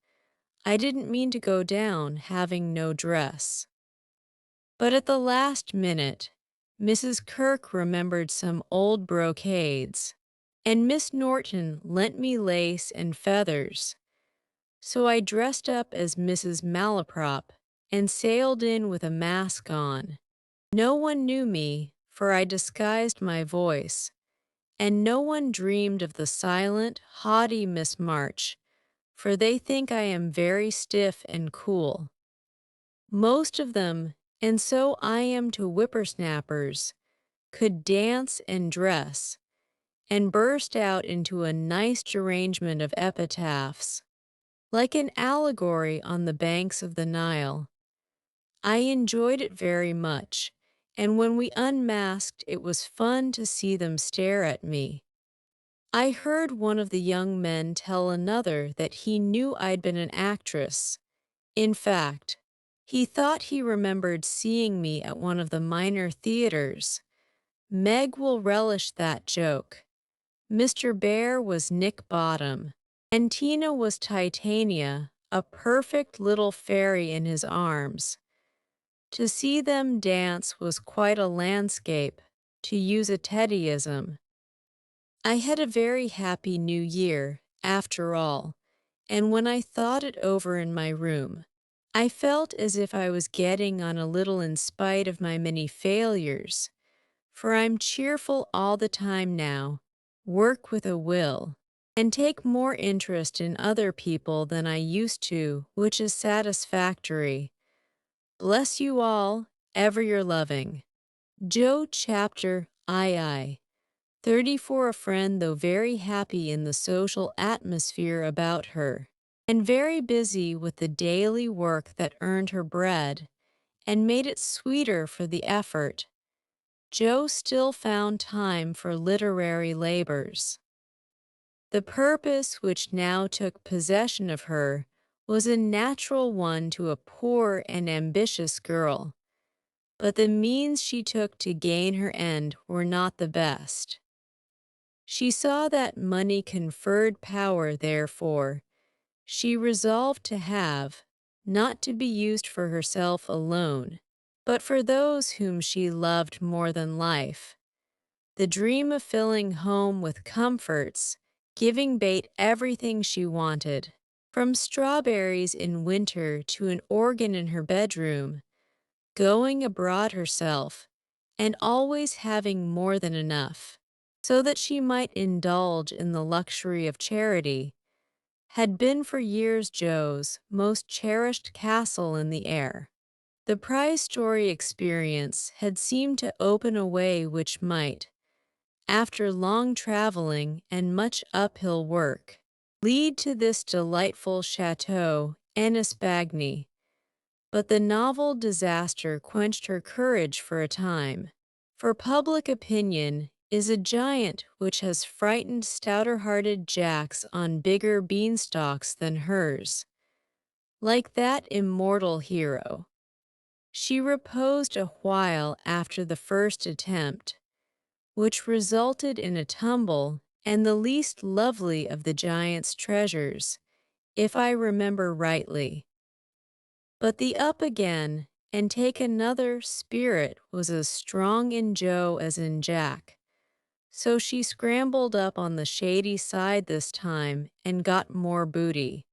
I didn't mean to go down, having no dress. But at the last minute, Mrs. Kirk remembered some old brocades, and Miss Norton lent me lace and feathers. So I dressed up as Mrs. Malaprop and sailed in with a mask on. No one knew me, for I disguised my voice, and no one dreamed of the silent, haughty Miss March, for they think I am very stiff and cool. Most of them, and so I am to whippersnappers, could dance and dress, and burst out into a nice derangement of epitaphs, like an allegory on the banks of the Nile. I enjoyed it very much, and when we unmasked it was fun to see them stare at me. I heard one of the young men tell another that he knew I'd been an actress. In fact, he thought he remembered seeing me at one of the minor theaters. Meg will relish that joke. Mr. Bear was Nick Bottom, and Tina was Titania, a perfect little fairy in his arms. To see them dance was quite a landscape, to use a Teddyism. I had a very happy New Year, after all, and when I thought it over in my room, I felt as if I was getting on a little in spite of my many failures, for I'm cheerful all the time now, work with a will, and take more interest in other people than I used to, which is satisfactory. Bless you all, ever your loving. Joe Chapter II. 34. A friend, though very happy in the social atmosphere about her, and very busy with the daily work that earned her bread and made it sweeter for the effort, Jo still found time for literary labors. The purpose which now took possession of her was a natural one to a poor and ambitious girl. but the means she took to gain her end were not the best. She saw that money conferred power, therefore, she resolved to have, not to be used for herself alone, but for those whom she loved more than life. The dream of filling home with comforts, giving Bate everything she wanted, from strawberries in winter to an organ in her bedroom, going abroad herself, and always having more than enough, so that she might indulge in the luxury of charity, had been for years Joe's most cherished castle in the air. The prize story experience had seemed to open a way which might, after long traveling and much uphill work, lead to this delightful chateau Ennisbagny. But the novel disaster quenched her courage for a time, for public opinion is a giant which has frightened stouter-hearted jacks on bigger beanstalks than hers. Like that immortal hero, she reposed a while after the first attempt, which resulted in a tumble and the least lovely of the giant's treasures, if I remember rightly. But the up again and take another spirit was as strong in Joe as in Jack, so she scrambled up on the shady side this time and got more booty,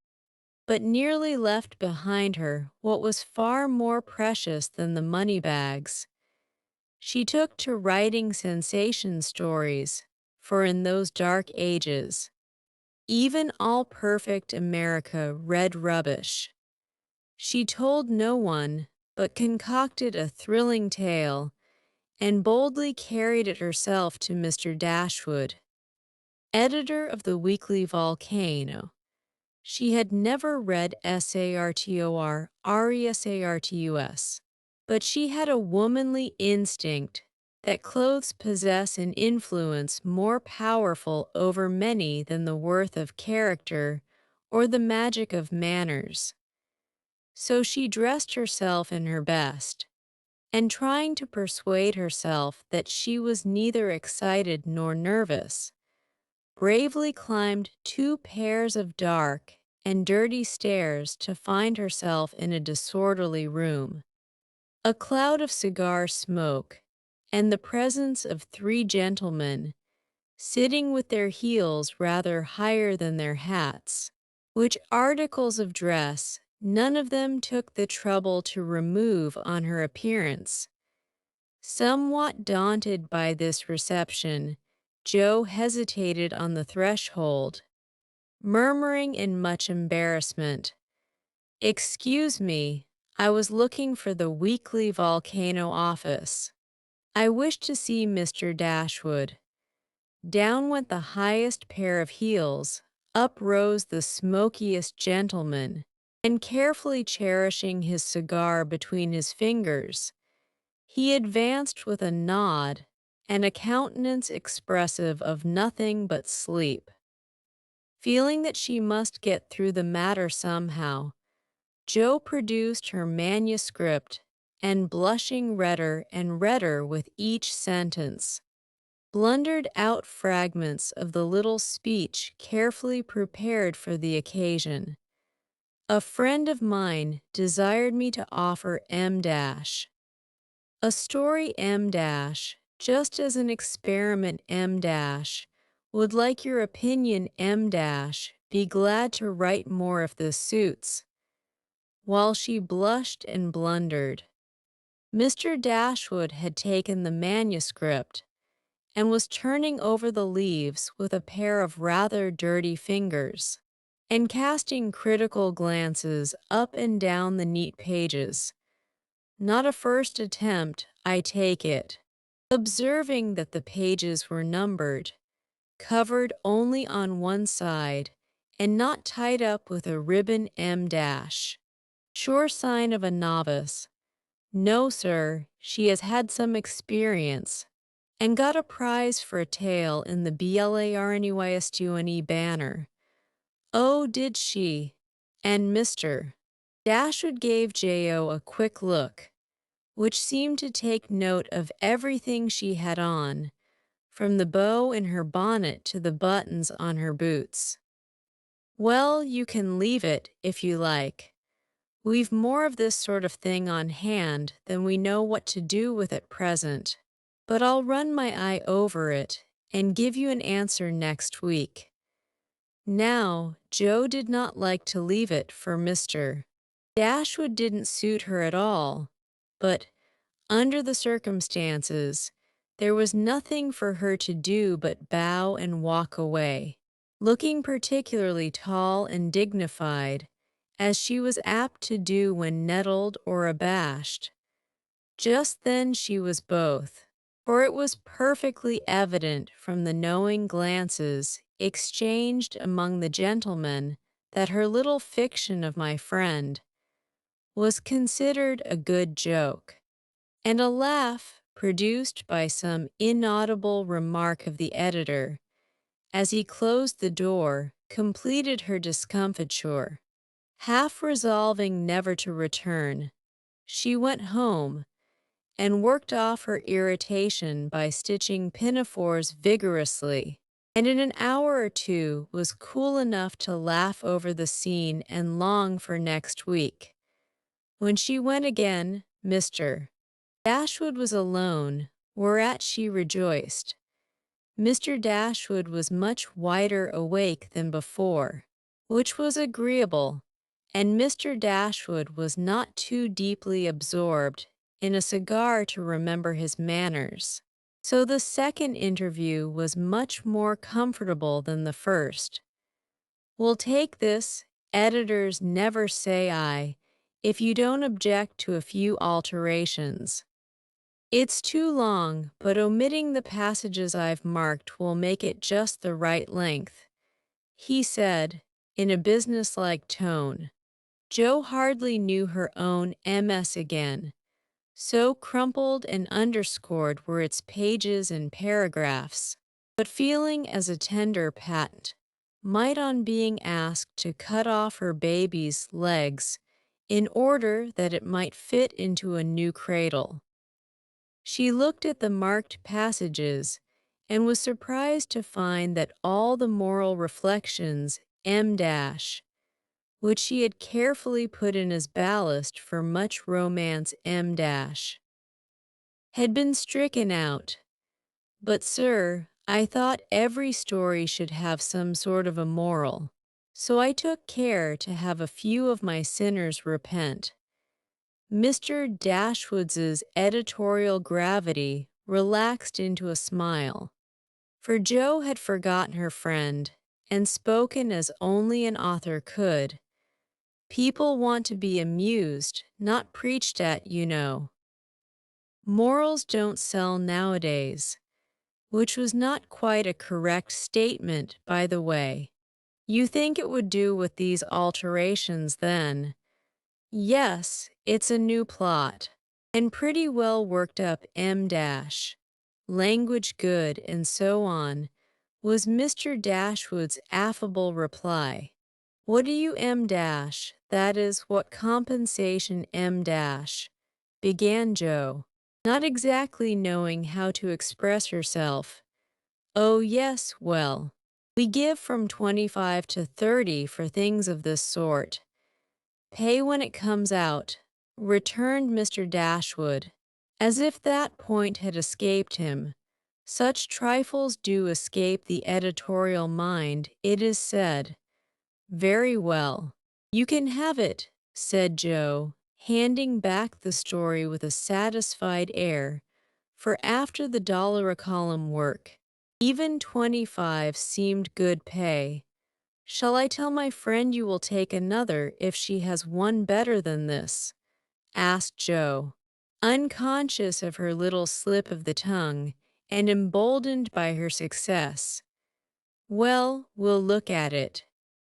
but nearly left behind her what was far more precious than the money bags. She took to writing sensation stories, for in those dark ages, even all-perfect America read rubbish. She told no one, but concocted a thrilling tale, and boldly carried it herself to Mr. Dashwood, editor of the Weekly Volcano. She had never read Sartor Resartus, but she had a womanly instinct that clothes possess an influence more powerful over many than the worth of character or the magic of manners. So she dressed herself in her best, and trying to persuade herself that she was neither excited nor nervous, bravely climbed 2 pairs of dark and dirty stairs to find herself in a disorderly room. A cloud of cigar smoke, and the presence of 3 gentlemen, sitting with their heels rather higher than their hats, which articles of dress none of them took the trouble to remove on her appearance. Somewhat daunted by this reception, Joe hesitated on the threshold, murmuring in much embarrassment, "Excuse me, I was looking for the Weekly Volcano office. I wish to see Mr. Dashwood." Down went the highest pair of heels, up rose the smokiest gentleman, and carefully cherishing his cigar between his fingers, he advanced with a nod and a countenance expressive of nothing but sleep. Feeling that she must get through the matter somehow, Jo produced her manuscript and, blushing redder and redder with each sentence, blundered out fragments of the little speech carefully prepared for the occasion. A friend of mine desired me to offer M dash. A story M dash, just as an experiment M dash, would like your opinion M dash, be glad to write more if this suits. While she blushed and blundered, Mr. Dashwood had taken the manuscript and was turning over the leaves with a pair of rather dirty fingers, and casting critical glances up and down the neat pages. Not a first attempt, I take it. Observing that the pages were numbered, covered only on one side, and not tied up with a ribbon M dash. Sure sign of a novice. No, sir, she has had some experience, and got a prize for a tale in the BLARNEYSTUNE banner. Oh, did she? And Mr. Dashwood gave J.O. a quick look, which seemed to take note of everything she had on, from the bow in her bonnet to the buttons on her boots. "Well, you can leave it if you like. We've more of this sort of thing on hand than we know what to do with at present, but I'll run my eye over it and give you an answer next week." Now, Joe did not like to leave it for Mr. Dashwood didn't suit her at all, but, under the circumstances, there was nothing for her to do but bow and walk away, looking particularly tall and dignified, as she was apt to do when nettled or abashed. Just then she was both, for it was perfectly evident from the knowing glances exchanged among the gentlemen that her little fiction of my friend was considered a good joke, and a laugh produced by some inaudible remark of the editor, as he closed the door, completed her discomfiture. Half resolving never to return, she went home and worked off her irritation by stitching pinafores vigorously, and in an hour or two was cool enough to laugh over the scene and long for next week. When she went again, Mr. Dashwood was alone, whereat she rejoiced. Mr. Dashwood was much wider awake than before, which was agreeable, and Mr. Dashwood was not too deeply absorbed in a cigar to remember his manners. So the second interview was much more comfortable than the first. "We'll take this, editors never say I, if you don't object to a few alterations. It's too long, but omitting the passages I've marked will make it just the right length," he said, in a businesslike tone. Jo hardly knew her own MS again, so crumpled and underscored were its pages and paragraphs, but feeling as a tender patent might on being asked to cut off her baby's legs in order that it might fit into a new cradle. She looked at the marked passages and was surprised to find that all the moral reflections M which she had carefully put in as ballast for much romance M had been stricken out. "But, sir, I thought every story should have some sort of a moral, so I took care to have a few of my sinners repent." Mr. Dashwood's editorial gravity relaxed into a smile, for Jo had forgotten her friend and spoken as only an author could. "People want to be amused, not preached at, you know. Morals don't sell nowadays," which was not quite a correct statement, by the way. "You think it would do with these alterations, then?" "Yes, it's a new plot, and pretty well worked up M language good, and so on," was Mr. Dashwood's affable reply. "What do you that is, what compensation M began Jo, not exactly knowing how to express herself. "Oh yes, well, we give from 25 to 30 for things of this sort. Pay when it comes out," returned Mr. Dashwood, as if that point had escaped him. Such trifles do escape the editorial mind, it is said. "Very well. You can have it," said Jo, handing back the story with a satisfied air, for after the dollar-a-column work, even 25 seemed good pay. "Shall I tell my friend you will take another if she has one better than this?" asked Jo, unconscious of her little slip of the tongue and emboldened by her success. "Well, we'll look at it.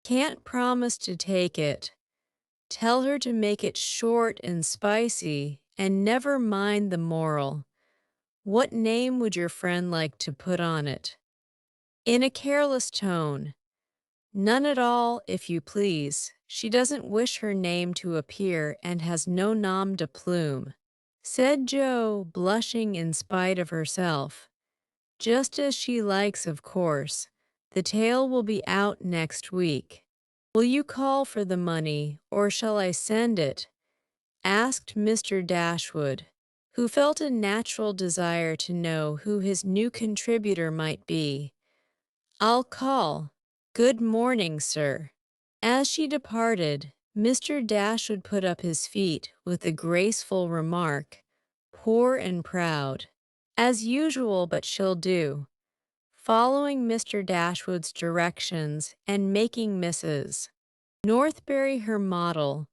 Can't promise to take it. Tell her to make it short and spicy, and never mind the moral. What name would your friend like to put on it?" In a careless tone. "None at all, if you please. She doesn't wish her name to appear and has no nom de plume." said Jo, blushing in spite of herself. Just as she likes, of course. The tale will be out next week. Will you call for the money, or shall I send it? Asked Mr. Dashwood, who felt a natural desire to know who his new contributor might be. I'll call. Good morning, sir. As she departed, Mr. Dashwood put up his feet with the graceful remark, poor and proud. As usual, but she'll do. Following Mr. Dashwood's directions and making Mrs. Northberry her model,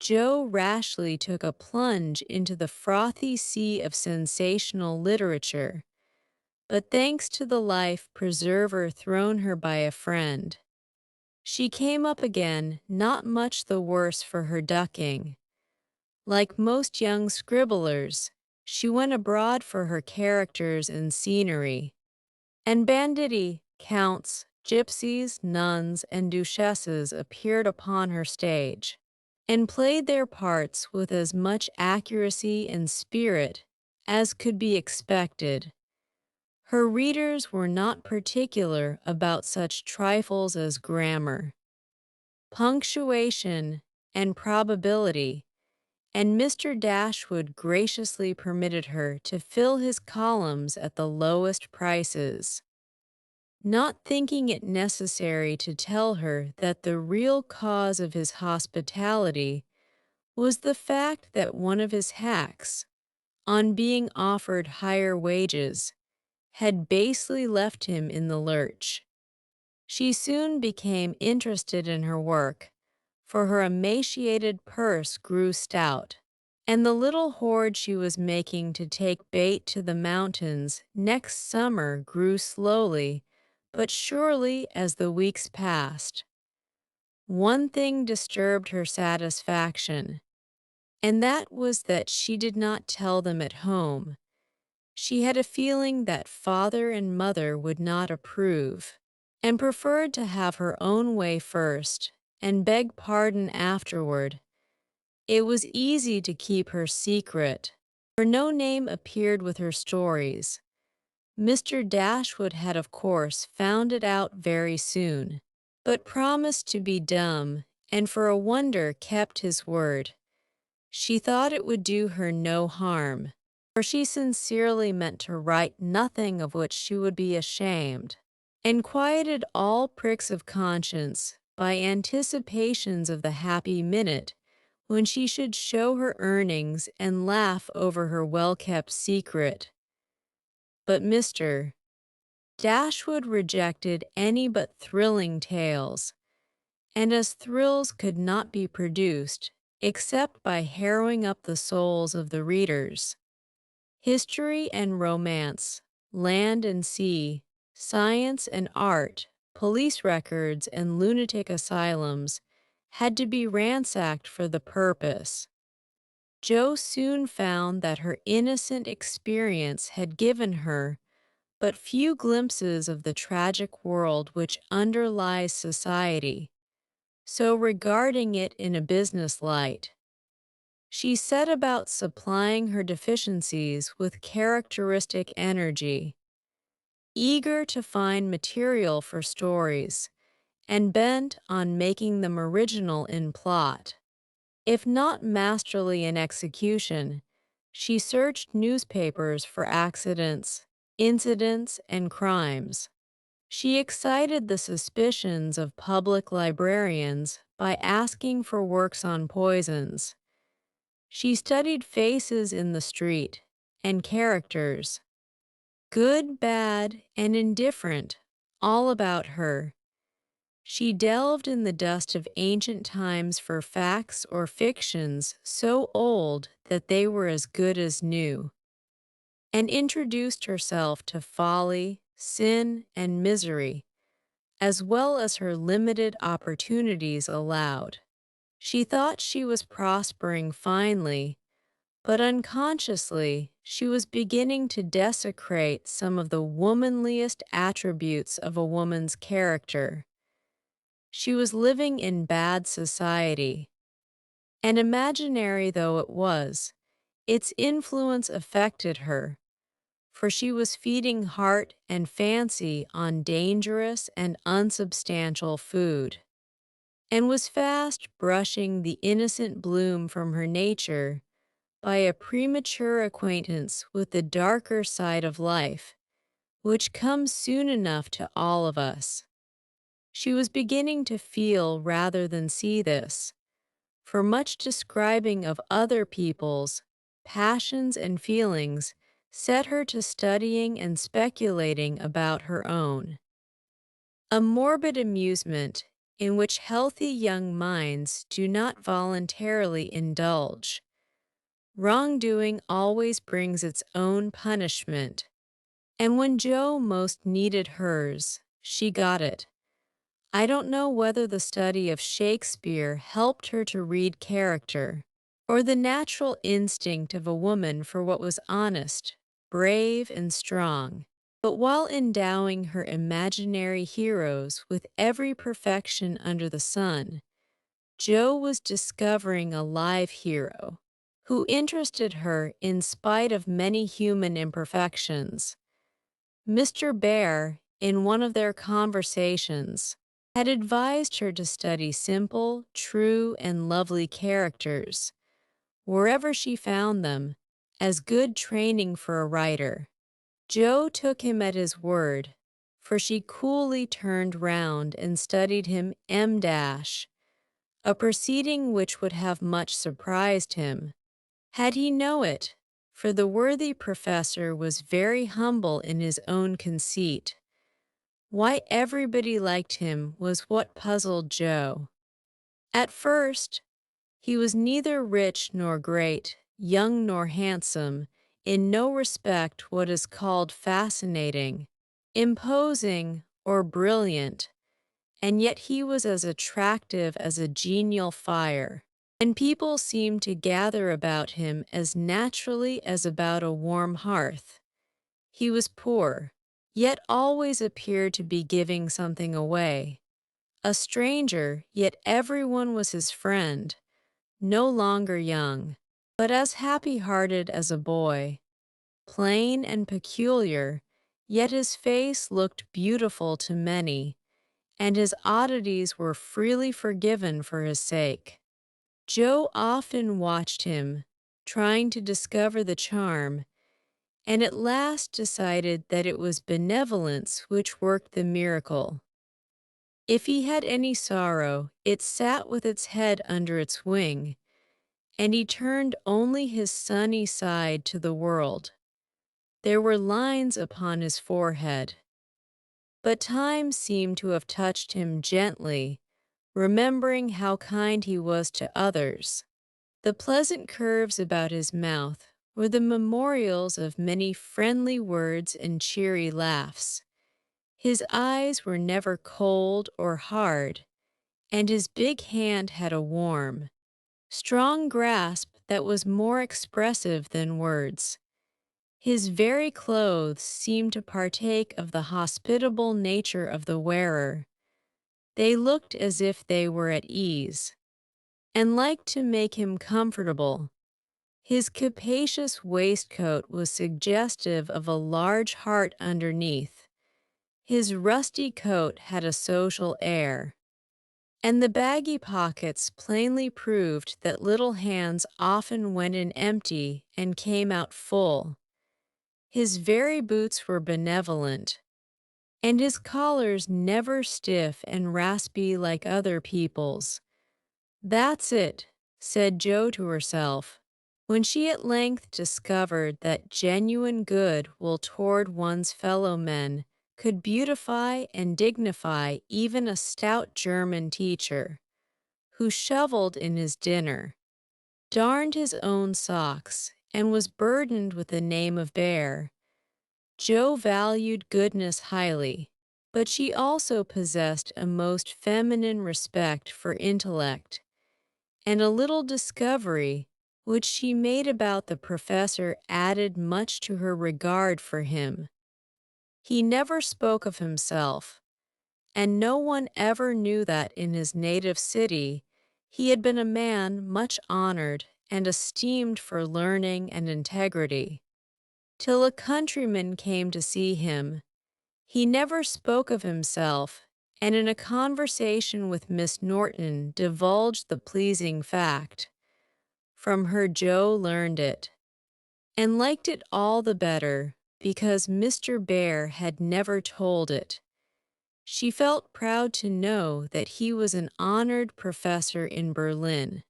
Jo rashly took a plunge into the frothy sea of sensational literature, but thanks to the life preserver thrown her by a friend, she came up again not much the worse for her ducking. Like most young scribblers, she went abroad for her characters and scenery, and banditti, counts, gypsies, nuns, and duchesses appeared upon her stage, and played their parts with as much accuracy and spirit as could be expected. Her readers were not particular about such trifles as grammar, punctuation, and probability, and Mr. Dashwood graciously permitted her to fill his columns at the lowest prices, not thinking it necessary to tell her that the real cause of his hospitality was the fact that one of his hacks, on being offered higher wages, had basely left him in the lurch. She soon became interested in her work, for her emaciated purse grew stout, and the little hoard she was making to take bait to the mountains next summer grew slowly but surely as the weeks passed. One thing disturbed her satisfaction, and that was that she did not tell them at home. She had a feeling that father and mother would not approve, and preferred to have her own way first and beg pardon afterward. It was easy to keep her secret, for no name appeared with her stories. Mr. Dashwood had of course found it out very soon, but promised to be dumb, and for a wonder kept his word. She thought it would do her no harm, for she sincerely meant to write nothing of which she would be ashamed, and quieted all pricks of conscience by anticipations of the happy minute when she should show her earnings and laugh over her well-kept secret. But Mr. Dashwood rejected any but thrilling tales, and as thrills could not be produced except by harrowing up the souls of the readers, history and romance, land and sea, science and art, police records and lunatic asylums had to be ransacked for the purpose. Jo soon found that her innocent experience had given her but few glimpses of the tragic world which underlies society, so regarding it in a business light, she set about supplying her deficiencies with characteristic energy, eager to find material for stories, and bent on making them original in plot. If not masterly in execution, she searched newspapers for accidents, incidents, and crimes. She excited the suspicions of public librarians by asking for works on poisons. She studied faces in the street and characters, good, bad, and indifferent, all about her. She delved in the dust of ancient times for facts or fictions so old that they were as good as new, and introduced herself to folly, sin, and misery, as well as her limited opportunities allowed. She thought she was prospering finely, but unconsciously she was beginning to desecrate some of the womanliest attributes of a woman's character. She was living in bad society, and imaginary though it was, Its influence affected her, for she was feeding heart and fancy on dangerous and unsubstantial food, and was fast brushing the innocent bloom from her nature by a premature acquaintance with the darker side of life, which comes soon enough to all of us. She was beginning to feel rather than see this, for much describing of other people's passions and feelings set her to studying and speculating about her own. A morbid amusement in which healthy young minds do not voluntarily indulge. Wrongdoing always brings its own punishment, and when Jo most needed hers, she got it. I don't know whether the study of Shakespeare helped her to read character, or the natural instinct of a woman for what was honest, brave, and strong. But while endowing her imaginary heroes with every perfection under the sun, Jo was discovering a live hero who interested her in spite of many human imperfections. Mr. Bear, in one of their conversations, had advised her to study simple, true, and lovely characters, wherever she found them, as good training for a writer. Jo took him at his word, for she coolly turned round and studied him a proceeding which would have much surprised him, had he know it, for the worthy professor was very humble in his own conceit. Why everybody liked him was what puzzled Jo. At first, he was neither rich nor great, young nor handsome, in no respect what is called fascinating, imposing, or brilliant, and yet he was as attractive as a genial fire, and people seemed to gather about him as naturally as about a warm hearth. He was poor, yet always appeared to be giving something away. A stranger, yet everyone was his friend, no longer young, but as happy-hearted as a boy. Plain and peculiar, yet his face looked beautiful to many, and his oddities were freely forgiven for his sake. Jo often watched him, trying to discover the charm, and at last decided that it was benevolence which worked the miracle. If he had any sorrow, it sat with its head under its wing, and he turned only his sunny side to the world. There were lines upon his forehead, but time seemed to have touched him gently, remembering how kind he was to others. The pleasant curves about his mouth were the memorials of many friendly words and cheery laughs. His eyes were never cold or hard, and his big hand had a warm, strong grasp that was more expressive than words. His very clothes seemed to partake of the hospitable nature of the wearer. They looked as if they were at ease, and liked to make him comfortable. His capacious waistcoat was suggestive of a large heart underneath. His rusty coat had a social air, and the baggy pockets plainly proved that little hands often went in empty and came out full. His very boots were benevolent, and his collars never stiff and raspy like other people's. "That's it," said Jo to herself, when she at length discovered that genuine good will toward one's fellow men could beautify and dignify even a stout German teacher, who shoveled in his dinner, darned his own socks, and was burdened with the name of Bear. Jo valued goodness highly, but she also possessed a most feminine respect for intellect, and a little discovery which she made about the professor added much to her regard for him. He never spoke of himself, and no one ever knew that in his native city he had been a man much honored and esteemed for learning and integrity. Till a countryman came to see him, he never spoke of himself, and in a conversation with Miss Norton divulged the pleasing fact. From her Joe learned it, and liked it all the better because Mr. Bear had never told it. She felt proud to know that he was an honored professor in Berlin,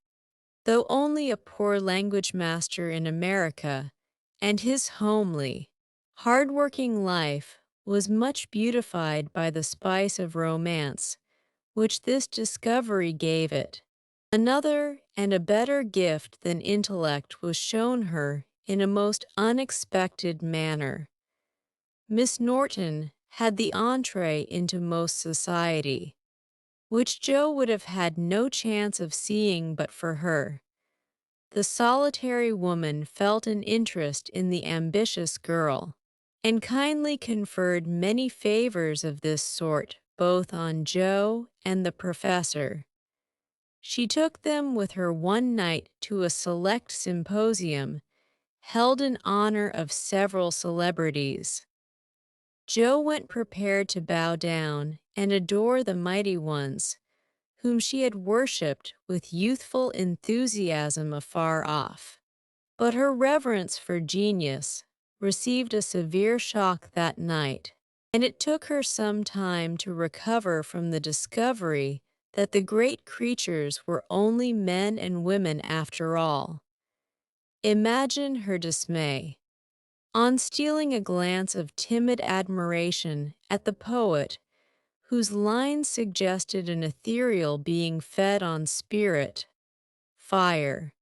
though only a poor language master in America, and his homely, hard-working life was much beautified by the spice of romance which this discovery gave it. Another and a better gift than intellect was shown her in a most unexpected manner. Miss Norton had the entree into most society, which Joe would have had no chance of seeing but for her. The solitary woman felt an interest in the ambitious girl, and kindly conferred many favors of this sort both on Joe and the professor. She took them with her one night to a select symposium held in honor of several celebrities. Joe went prepared to bow down and adore the mighty ones, whom she had worshipped with youthful enthusiasm afar off. But her reverence for genius received a severe shock that night, and it took her some time to recover from the discovery that the great creatures were only men and women after all. Imagine her dismay, on stealing a glance of timid admiration at the poet, whose lines suggested an ethereal being fed on spirit, fire,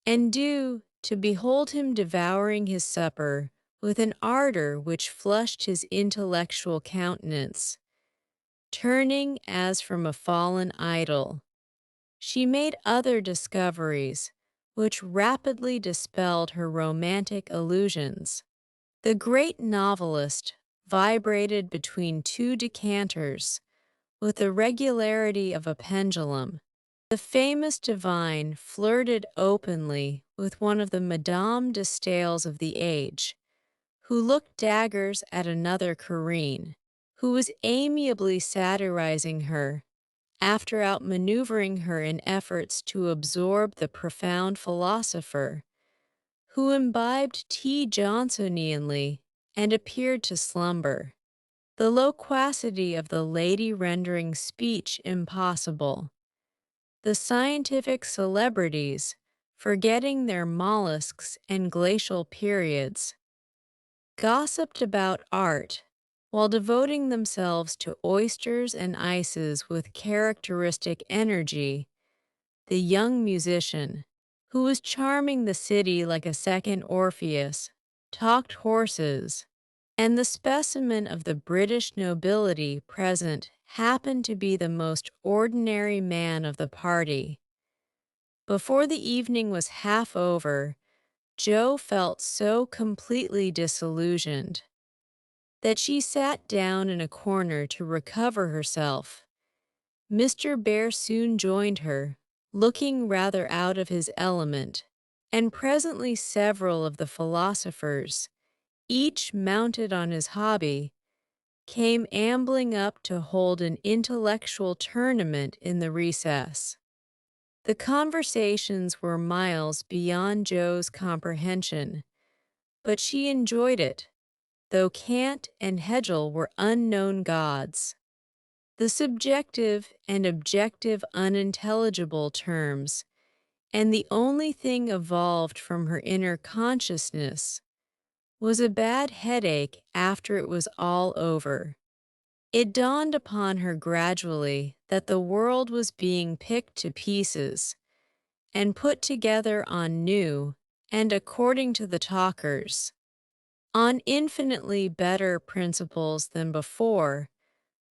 and dew, to behold him devouring his supper with an ardor which flushed his intellectual countenance, turning as from a fallen idol. She made other discoveries, which rapidly dispelled her romantic illusions. The great novelist vibrated between two decanters with the regularity of a pendulum. The famous divine flirted openly with one of the Madame de Staëls of the age, who looked daggers at another Corinne, who was amiably satirizing her, after outmaneuvering her in efforts to absorb the profound philosopher, who imbibed tea Johnsonianly and appeared to slumber. The loquacity of the lady rendering speech impossible. The scientific celebrities, forgetting their mollusks and glacial periods, gossiped about art while devoting themselves to oysters and ices with characteristic energy. The young musician, who was charming the city like a second Orpheus, talked horses, and the specimen of the British nobility present happened to be the most ordinary man of the party. Before the evening was half over, Joe felt so completely disillusioned that she sat down in a corner to recover herself. Mr. Bear soon joined her, looking rather out of his element, and presently several of the philosophers, each mounted on his hobby, came ambling up to hold an intellectual tournament in the recess. The conversations were miles beyond Joe's comprehension, but she enjoyed it, though Kant and Hegel were unknown gods. The subjective and objective unintelligible terms, and the only thing evolved from her inner consciousness was a bad headache after it was all over. It dawned upon her gradually that the world was being picked to pieces and put together on new, and according to the talkers, on infinitely better principles than before,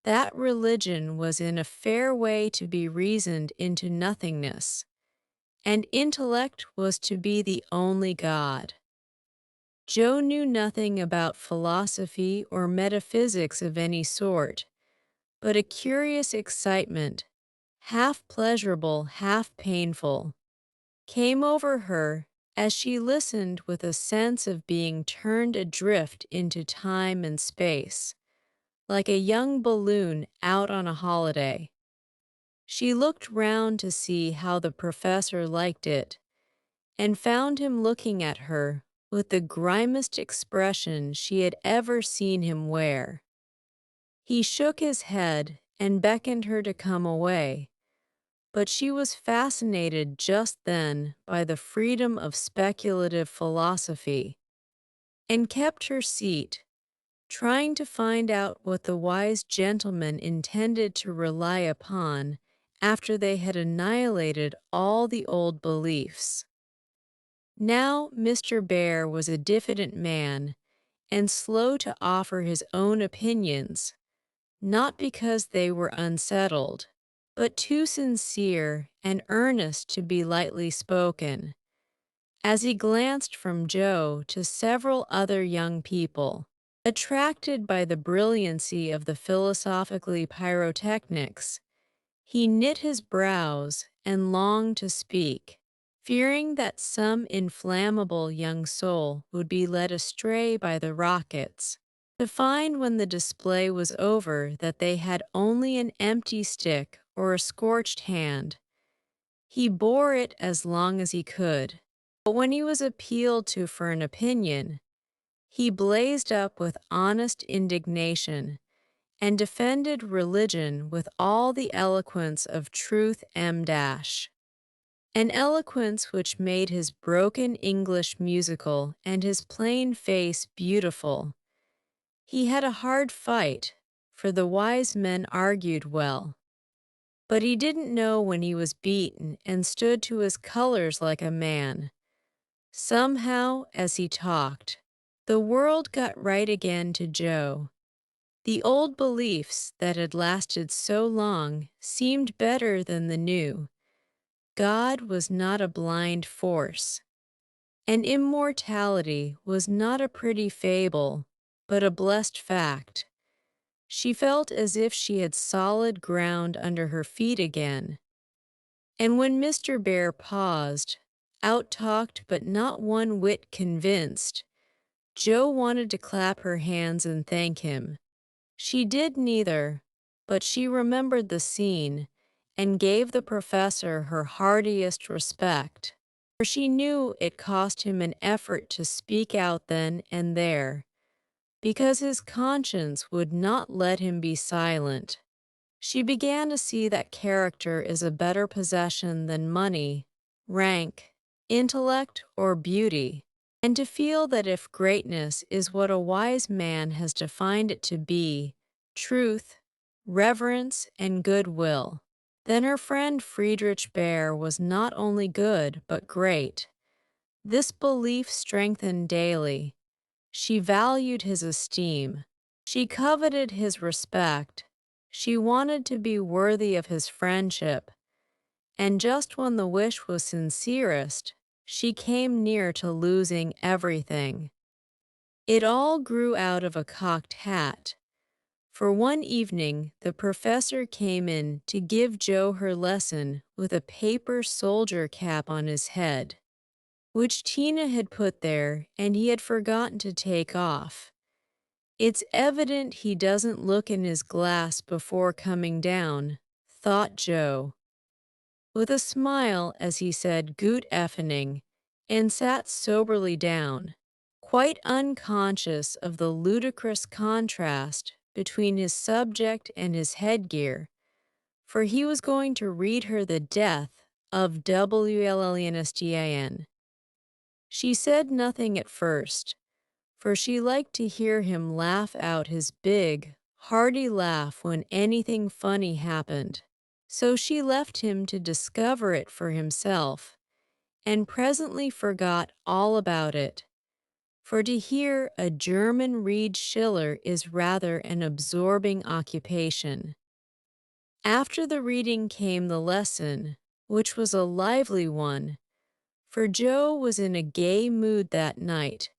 that religion was in a fair way to be reasoned into nothingness, and intellect was to be the only God. Joe knew nothing about philosophy or metaphysics of any sort, but a curious excitement, half pleasurable, half painful, came over her as she listened with a sense of being turned adrift into time and space, like a young balloon out on a holiday. She looked round to see how the professor liked it, and found him looking at her with the grimmest expression she had ever seen him wear. He shook his head and beckoned her to come away, but she was fascinated just then by the freedom of speculative philosophy, and kept her seat, trying to find out what the wise gentleman intended to rely upon after they had annihilated all the old beliefs. Now Mr. Bear was a diffident man and slow to offer his own opinions, not because they were unsettled, but too sincere and earnest to be lightly spoken. As he glanced from Joe to several other young people, attracted by the brilliancy of the philosophically pyrotechnics, he knit his brows and longed to speak, fearing that some inflammable young soul would be led astray by the rockets, to find when the display was over that they had only an empty stick or a scorched hand. He bore it as long as he could, but when he was appealed to for an opinion, he blazed up with honest indignation and defended religion with all the eloquence of truth an eloquence which made his broken English musical and his plain face beautiful. He had a hard fight, for the wise men argued well, but he didn't know when he was beaten and stood to his colors like a man. Somehow, as he talked, the world got right again to Joe. The old beliefs that had lasted so long seemed better than the new. God was not a blind force, and immortality was not a pretty fable, but a blessed fact. She felt as if she had solid ground under her feet again. And when Mr. Bear paused, out-talked but not one whit convinced, Joe wanted to clap her hands and thank him. She did neither, but she remembered the scene and gave the professor her heartiest respect, for she knew it cost him an effort to speak out then and there, because his conscience would not let him be silent. She began to see that character is a better possession than money, rank, intellect, or beauty, and to feel that if greatness is what a wise man has defined it to be, truth, reverence, and goodwill, then her friend Friedrich Baer was not only good but great. This belief strengthened daily. She valued his esteem. She coveted his respect. She wanted to be worthy of his friendship. And just when the wish was sincerest, she came near to losing everything. It all grew out of a cocked hat. For one evening, the professor came in to give Jo her lesson with a paper soldier cap on his head, which Tina had put there and he had forgotten to take off. It's evident he doesn't look in his glass before coming down, thought Jo, with a smile as he said "Gut Effening," and sat soberly down, quite unconscious of the ludicrous contrast between his subject and his headgear, for he was going to read her the death of WLLENSTIN. She said nothing at first, for she liked to hear him laugh out his big, hearty laugh when anything funny happened. So she left him to discover it for himself, and presently forgot all about it. For to hear a German read Schiller is rather an absorbing occupation. After the reading came the lesson, which was a lively one, for Jo was in a gay mood that night,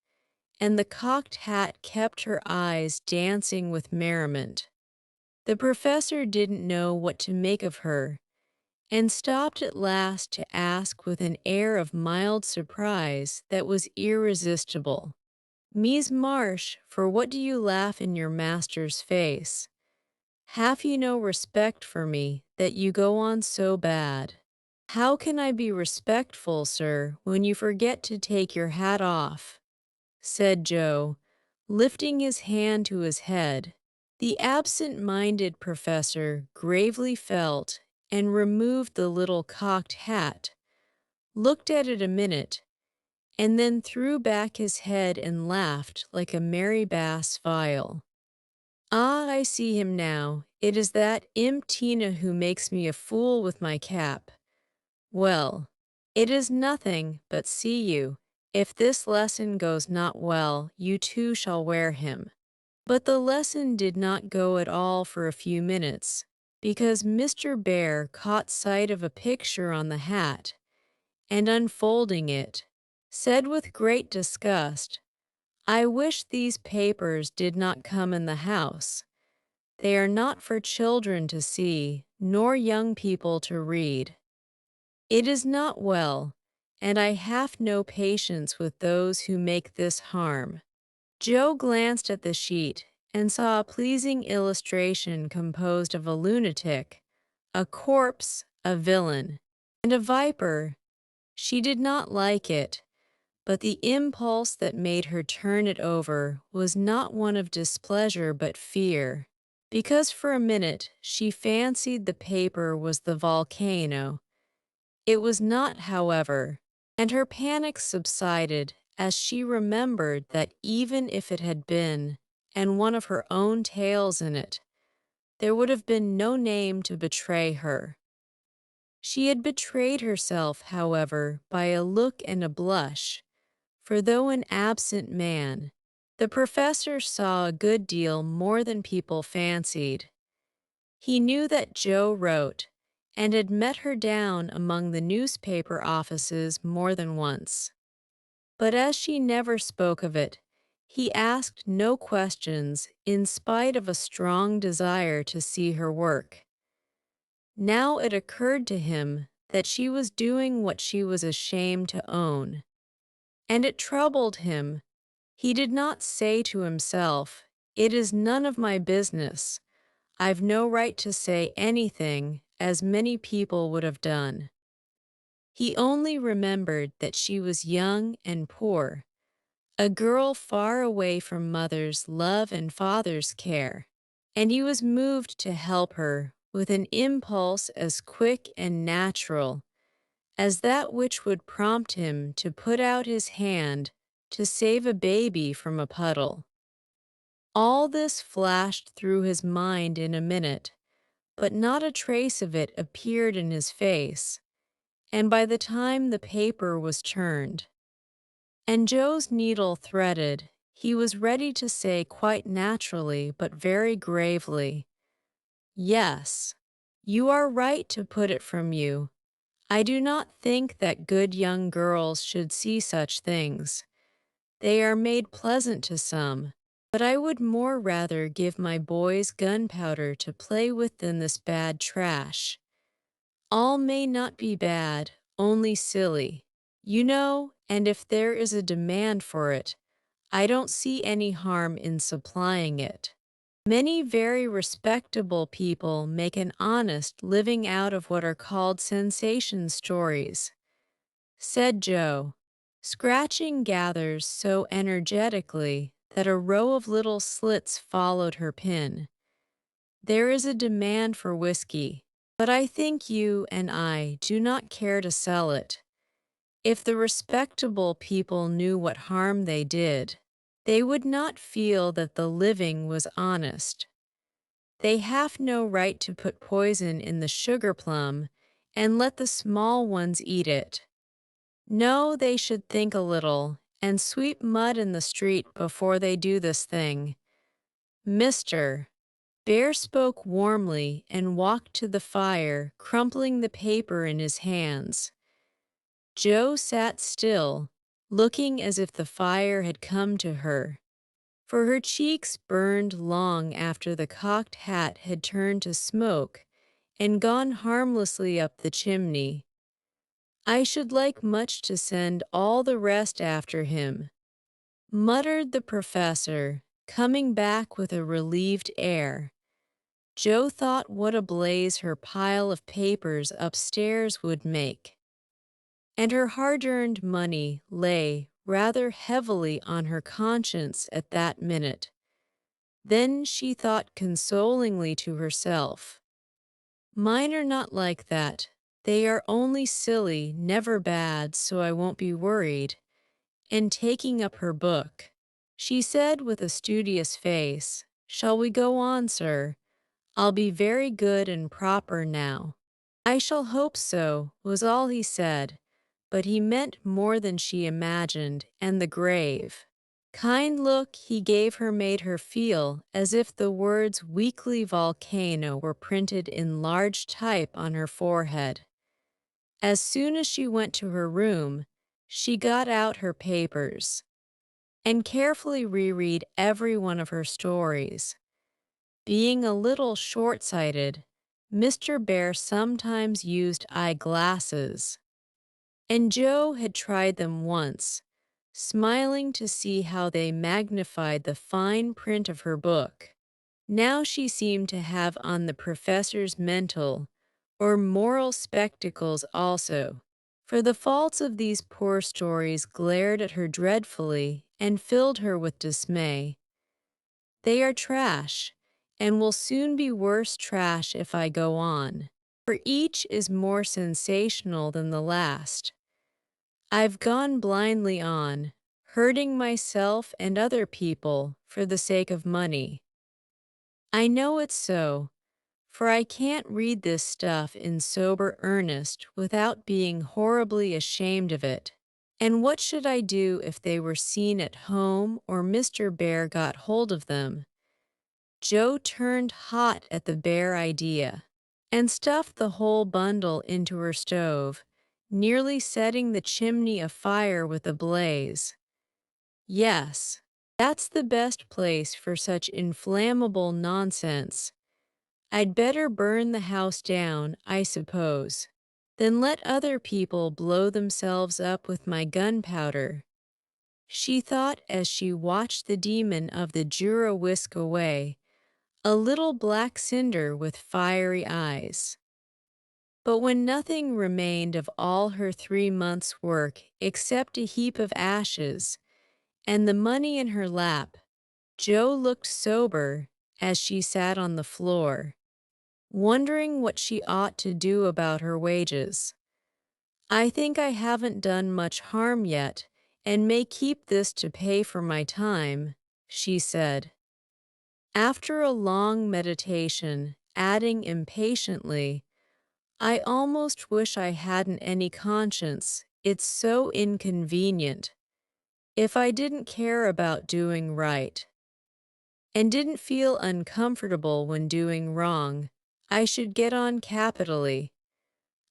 and the cocked hat kept her eyes dancing with merriment. The professor didn't know what to make of her, and stopped at last to ask with an air of mild surprise that was irresistible. Mies Marsh, for what do you laugh in your master's face? Have you no respect for me, that you go on so bad? How can I be respectful, sir, when you forget to take your hat off? Said Joe, lifting his hand to his head. The absent-minded professor gravely felt and removed the little cocked hat, looked at it a minute, and then threw back his head and laughed like a merry bass viol. Ah, I see him now. It is that imp Tina who makes me a fool with my cap. Well, it is nothing, but see you. If this lesson goes not well, you too shall wear him. But the lesson did not go at all for a few minutes, because Mr. Bear caught sight of a picture on the hat, and unfolding it, said with great disgust, I wish these papers did not come in the house. They are not for children to see, nor young people to read. It is not well, and I have no patience with those who make this harm. Joe glanced at the sheet and saw a pleasing illustration composed of a lunatic, a corpse, a villain, and a viper. She did not like it, but the impulse that made her turn it over was not one of displeasure but fear, because for a minute she fancied the paper was the volcano. It was not, however, and her panic subsided as she remembered that even if it had been, and one of her own tales in it, there would have been no name to betray her. She had betrayed herself, however, by a look and a blush, for though an absent man, the professor saw a good deal more than people fancied. He knew that Joe wrote, and had met her down among the newspaper offices more than once. But as she never spoke of it, he asked no questions in spite of a strong desire to see her work. Now it occurred to him that she was doing what she was ashamed to own, and it troubled him. He did not say to himself, it is none of my business. I've no right to say anything, as many people would have done. He only remembered that she was young and poor, a girl far away from mother's love and father's care, and he was moved to help her with an impulse as quick and natural as that which would prompt him to put out his hand to save a baby from a puddle. All this flashed through his mind in a minute, but not a trace of it appeared in his face, and by the time the paper was turned, and Joe's needle threaded, he was ready to say quite naturally but very gravely, yes, you are right to put it from you. I do not think that good young girls should see such things. They are made pleasant to some, but I would more rather give my boys gunpowder to play with than this bad trash. All may not be bad, only silly, you know, and if there is a demand for it, I don't see any harm in supplying it. Many very respectable people make an honest living out of what are called sensation stories, said Joe, scratching gathers so energetically that a row of little slits followed her pin. There is a demand for whiskey, but I think you and I do not care to sell it. If the respectable people knew what harm they did, they would not feel that the living was honest. They have no right to put poison in the sugar plum and let the small ones eat it. No, they should think a little and sweep mud in the street before they do this thing. Mr. Bear spoke warmly and walked to the fire, crumpling the paper in his hands. Joe sat still, looking as if the fire had come to her, for her cheeks burned long after the cocked hat had turned to smoke and gone harmlessly up the chimney. I should like much to send all the rest after him, muttered the professor, coming back with a relieved air. Joe thought what a blaze her pile of papers upstairs would make, and her hard-earned money lay rather heavily on her conscience at that minute. Then she thought consolingly to herself, "Mine are not like that. They are only silly, never bad, so I won't be worried." And taking up her book, she said with a studious face, "Shall we go on, sir? I'll be very good and proper now." "I shall hope so," was all he said, but he meant more than she imagined, and the grave, kind look he gave her made her feel as if the words "weekly volcano" were printed in large type on her forehead. As soon as she went to her room, she got out her papers and carefully reread every one of her stories. Being a little short-sighted, Mr. Bear sometimes used eyeglasses, and Joe had tried them once, smiling to see how they magnified the fine print of her book. Now she seemed to have on the professor's mental or moral spectacles also, for the faults of these poor stories glared at her dreadfully and filled her with dismay. "They are trash, and will soon be worse trash if I go on, for each is more sensational than the last. I've gone blindly on, hurting myself and other people for the sake of money. I know it's so, for I can't read this stuff in sober earnest without being horribly ashamed of it. And what should I do if they were seen at home or Mr. Bear got hold of them?" Joe turned hot at the bare idea, and stuffed the whole bundle into her stove, nearly setting the chimney afire with a blaze. "Yes, that's the best place for such inflammable nonsense. I'd better burn the house down, I suppose, than let other people blow themselves up with my gunpowder," she thought as she watched the demon of the Jura whisk away, a little black cinder with fiery eyes. But when nothing remained of all her 3 months' work except a heap of ashes and the money in her lap, Joe looked sober as she sat on the floor, wondering what she ought to do about her wages. "I think I haven't done much harm yet, and may keep this to pay for my time," she said. After a long meditation, adding impatiently, "I almost wish I hadn't any conscience, it's so inconvenient. If I didn't care about doing right, and didn't feel uncomfortable when doing wrong, I should get on capitally.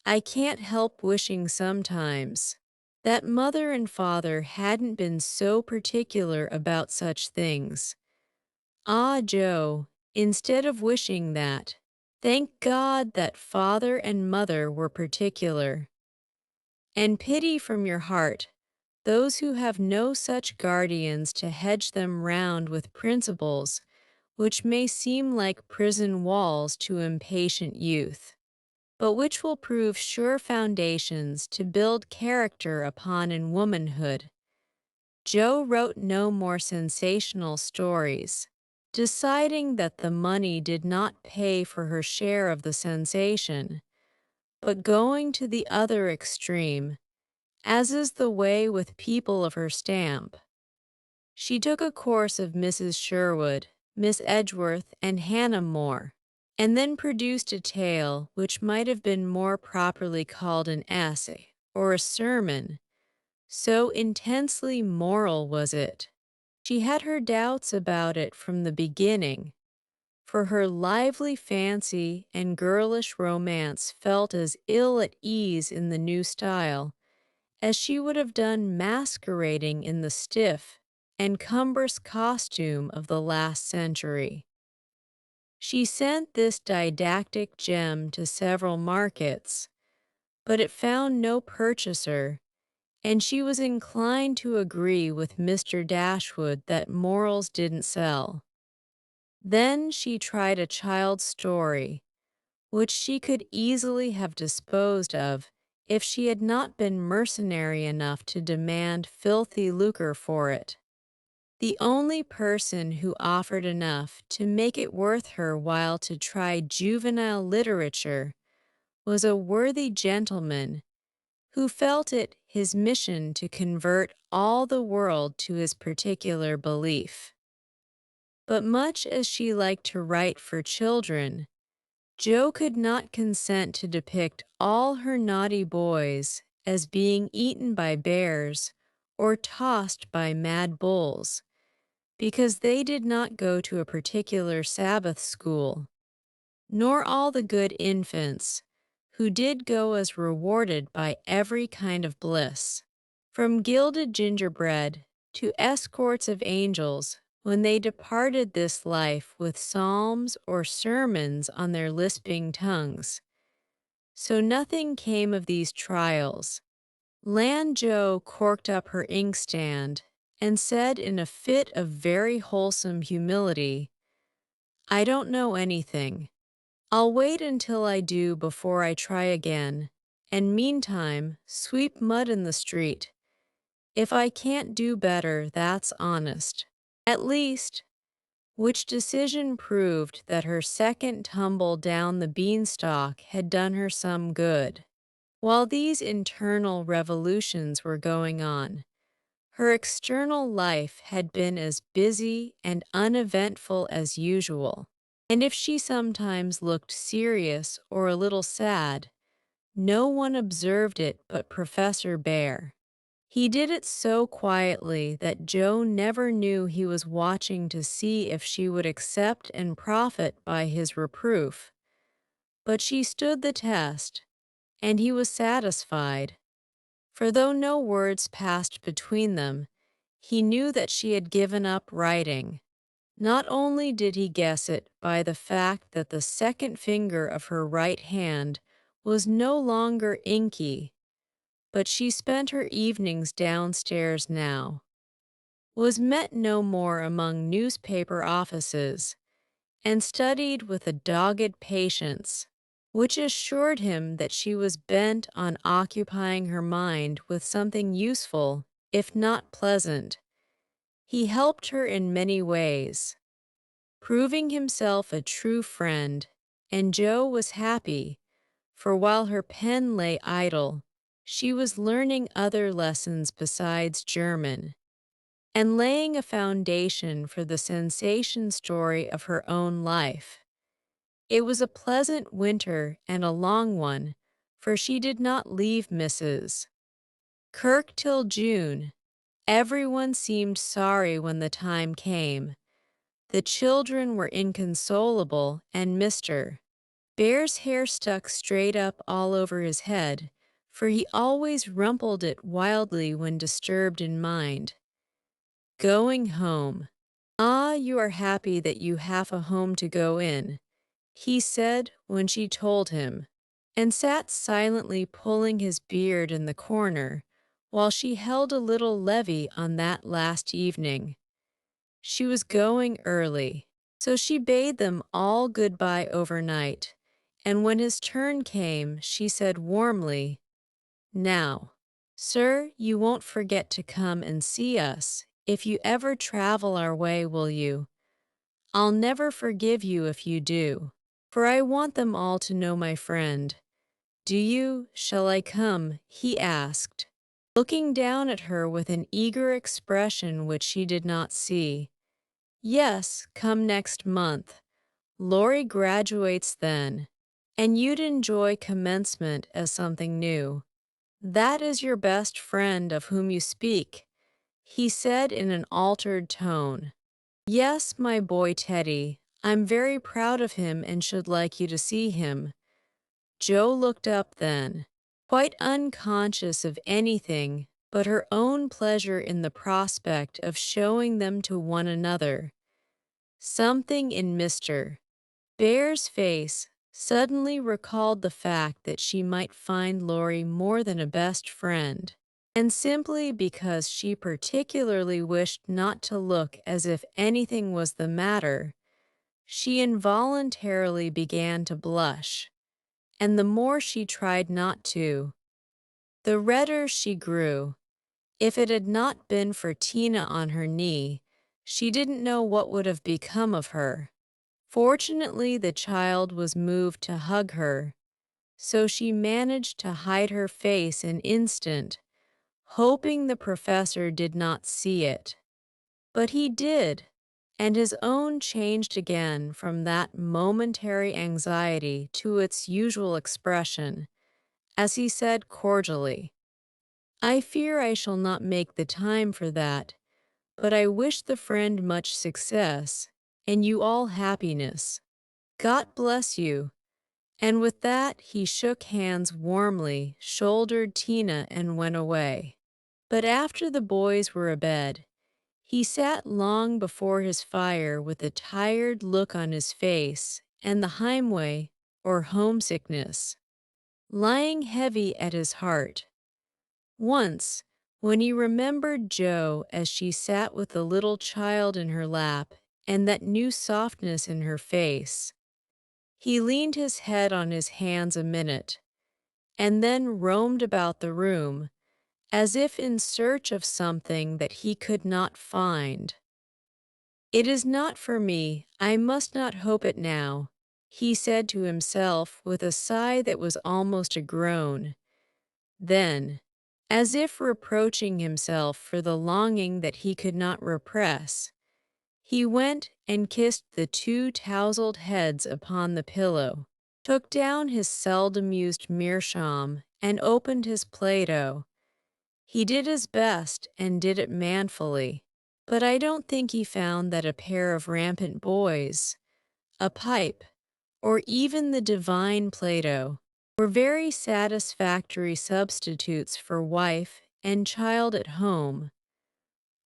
I can't help wishing sometimes that mother and father hadn't been so particular about such things." Ah, Joe, instead of wishing that, thank God that father and mother were particular. And pity from your heart those who have no such guardians to hedge them round with principles which may seem like prison walls to impatient youth, but which will prove sure foundations to build character upon in womanhood. Joe wrote no more sensational stories, deciding that the money did not pay for her share of the sensation, but going to the other extreme, as is the way with people of her stamp. She took a course of Mrs. Sherwood, Miss Edgeworth, and Hannah More, and then produced a tale which might have been more properly called an essay or a sermon, so intensely moral was it. She had her doubts about it from the beginning, for her lively fancy and girlish romance felt as ill at ease in the new style as she would have done masquerading in the stiff and cumbrous costume of the last century. She sent this didactic gem to several markets, but it found no purchaser, and she was inclined to agree with Mr. Dashwood that morals didn't sell. Then she tried a child's story, which she could easily have disposed of if she had not been mercenary enough to demand filthy lucre for it. The only person who offered enough to make it worth her while to try juvenile literature was a worthy gentleman who felt it his mission to convert all the world to his particular belief. But much as she liked to write for children, Jo could not consent to depict all her naughty boys as being eaten by bears or tossed by mad bulls, because they did not go to a particular Sabbath school, nor all the good infants, who did go as rewarded by every kind of bliss, from gilded gingerbread to escorts of angels when they departed this life with psalms or sermons on their lisping tongues. So nothing came of these trials. Lan Jo corked up her inkstand and said in a fit of very wholesome humility, "I don't know anything. I'll wait until I do before I try again, and meantime sweep mud in the street. If I can't do better, that's honest. At least," which decision proved that her second tumble down the beanstalk had done her some good. While these internal revolutions were going on, her external life had been as busy and uneventful as usual, and if she sometimes looked serious or a little sad, no one observed it but Professor Bear. He did it so quietly that Jo never knew he was watching to see if she would accept and profit by his reproof. But she stood the test, and he was satisfied, for though no words passed between them, he knew that she had given up writing. Not only did he guess it by the fact that the second finger of her right hand was no longer inky, but she spent her evenings downstairs now, was met no more among newspaper offices, and studied with a dogged patience, which assured him that she was bent on occupying her mind with something useful, if not pleasant. He helped her in many ways, proving himself a true friend, and Jo was happy, for while her pen lay idle, she was learning other lessons besides German, and laying a foundation for the sensation story of her own life. It was a pleasant winter and a long one, for she did not leave Mrs. Kirk till June. Everyone seemed sorry when the time came. The children were inconsolable, and Mr. Bear's hair stuck straight up all over his head, for he always rumpled it wildly when disturbed in mind. Going home. "Ah, you are happy that you have a home to go in," he said when she told him, and sat silently pulling his beard in the corner while she held a little levee on that last evening. She was going early, so she bade them all good-bye overnight, and when his turn came, she said warmly, "Now, sir, you won't forget to come and see us if you ever travel our way, will you? I'll never forgive you if you do, for I want them all to know my friend. Do you? Shall I come?" he asked, looking down at her with an eager expression which she did not see. "Yes, come next month. Laurie graduates then, and you'd enjoy commencement as something new. That is your best friend of whom you speak," he said in an altered tone. "Yes, my boy Teddy. I'm very proud of him and should like you to see him." Jo looked up then, quite unconscious of anything but her own pleasure in the prospect of showing them to one another. Something in Mr. Bear's face suddenly recalled the fact that she might find Lori more than a best friend, and simply because she particularly wished not to look as if anything was the matter, she involuntarily began to blush, and the more she tried not to, the redder she grew. If it had not been for Tina on her knee, she didn't know what would have become of her. Fortunately, the child was moved to hug her, so she managed to hide her face an instant, hoping the professor did not see it. But he did, and his own changed again from that momentary anxiety to its usual expression, as he said cordially, "I fear I shall not make the time for that, but I wish the friend much success, and you all happiness. God bless you." And with that, he shook hands warmly, shouldered Tina, and went away. But after the boys were abed, he sat long before his fire with a tired look on his face and the heimweh, or homesickness, lying heavy at his heart. Once, when he remembered Jo as she sat with the little child in her lap and that new softness in her face, he leaned his head on his hands a minute, and then roamed about the room, as if in search of something that he could not find. "It is not for me, I must not hope it now," he said to himself with a sigh that was almost a groan. Then, as if reproaching himself for the longing that he could not repress, he went and kissed the two tousled heads upon the pillow, took down his seldom used meerschaum, and opened his Plato. He did his best and did it manfully, but I don't think he found that a pair of rampant boys, a pipe, or even the divine Plato were very satisfactory substitutes for wife and child at home.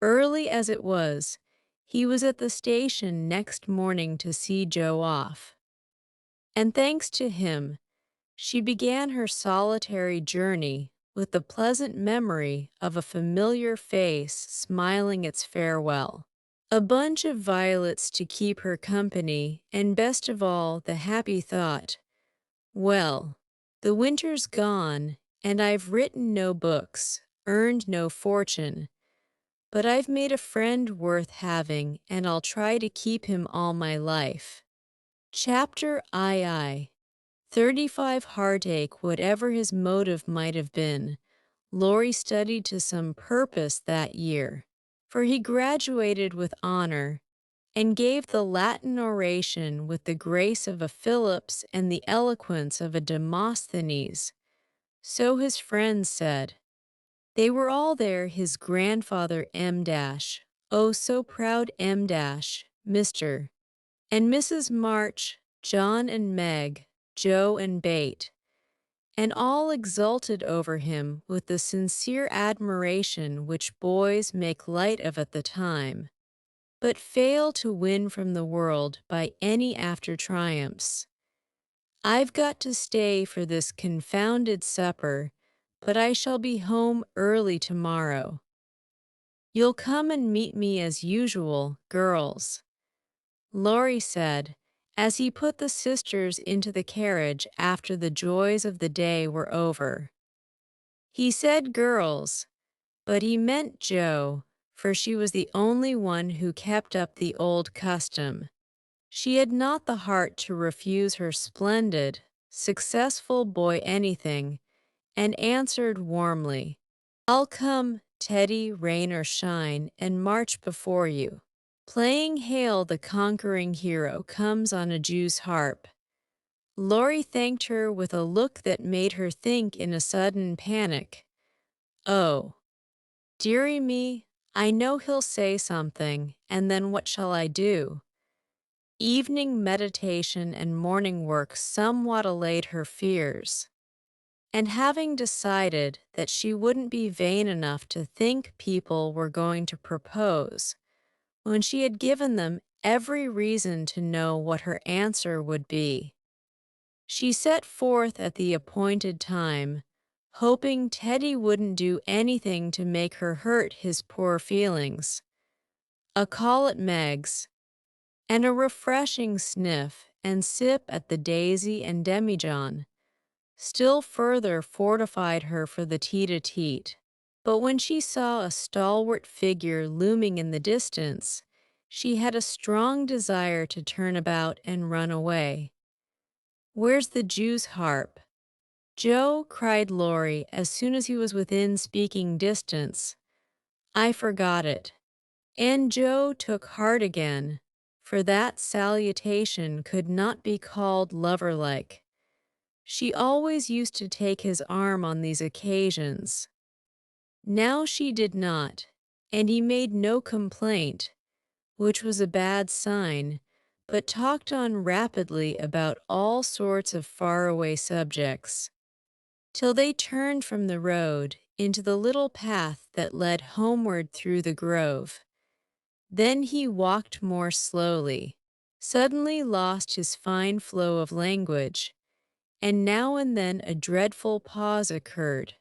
Early as it was, he was at the station next morning to see Jo off. And thanks to him, she began her solitary journey with the pleasant memory of a familiar face smiling its farewell. A bunch of violets to keep her company, and best of all, the happy thought, well, the winter's gone, and I've written no books, earned no fortune, but I've made a friend worth having, and I'll try to keep him all my life. Chapter II. 35 Heartache. Whatever his motive might have been, Lori studied to some purpose that year, for he graduated with honor and gave the Latin oration with the grace of a Phillips and the eloquence of a Demosthenes. So his friends said. They were all there, his grandfather M. Oh, so proud M. Mr. and Mrs. March, John and Meg, Jo and Bate, and all exulted over him with the sincere admiration which boys make light of at the time, but fail to win from the world by any after triumphs. "I've got to stay for this confounded supper, but I shall be home early tomorrow. You'll come and meet me as usual, girls," Lori said, as he put the sisters into the carriage after the joys of the day were over. He said girls, but he meant Jo, for she was the only one who kept up the old custom. She had not the heart to refuse her splendid, successful boy anything, and answered warmly, "I'll come, Teddy, rain or shine, and march before you." Playing Hail the Conquering Hero comes on a Jew's harp. Lori thanked her with a look that made her think in a sudden panic, "Oh, dearie me, I know he'll say something, and then what shall I do?" Evening meditation and morning work somewhat allayed her fears, and having decided that she wouldn't be vain enough to think people were going to propose, when she had given them every reason to know what her answer would be. She set forth at the appointed time, hoping Teddy wouldn't do anything to make her hurt his poor feelings. A call at Meg's, and a refreshing sniff and sip at the Daisy and Demijohn still further fortified her for the tete-a-tete. But when she saw a stalwart figure looming in the distance, she had a strong desire to turn about and run away. "Where's the Jew's harp?" "Joe," cried Laurie as soon as he was within speaking distance, "I forgot it." And Joe took heart again, for that salutation could not be called lover-like. She always used to take his arm on these occasions. Now she did not, and he made no complaint, which was a bad sign, but talked on rapidly about all sorts of faraway subjects, till they turned from the road into the little path that led homeward through the grove. Then he walked more slowly, suddenly lost his fine flow of language, and now and then a dreadful pause occurred,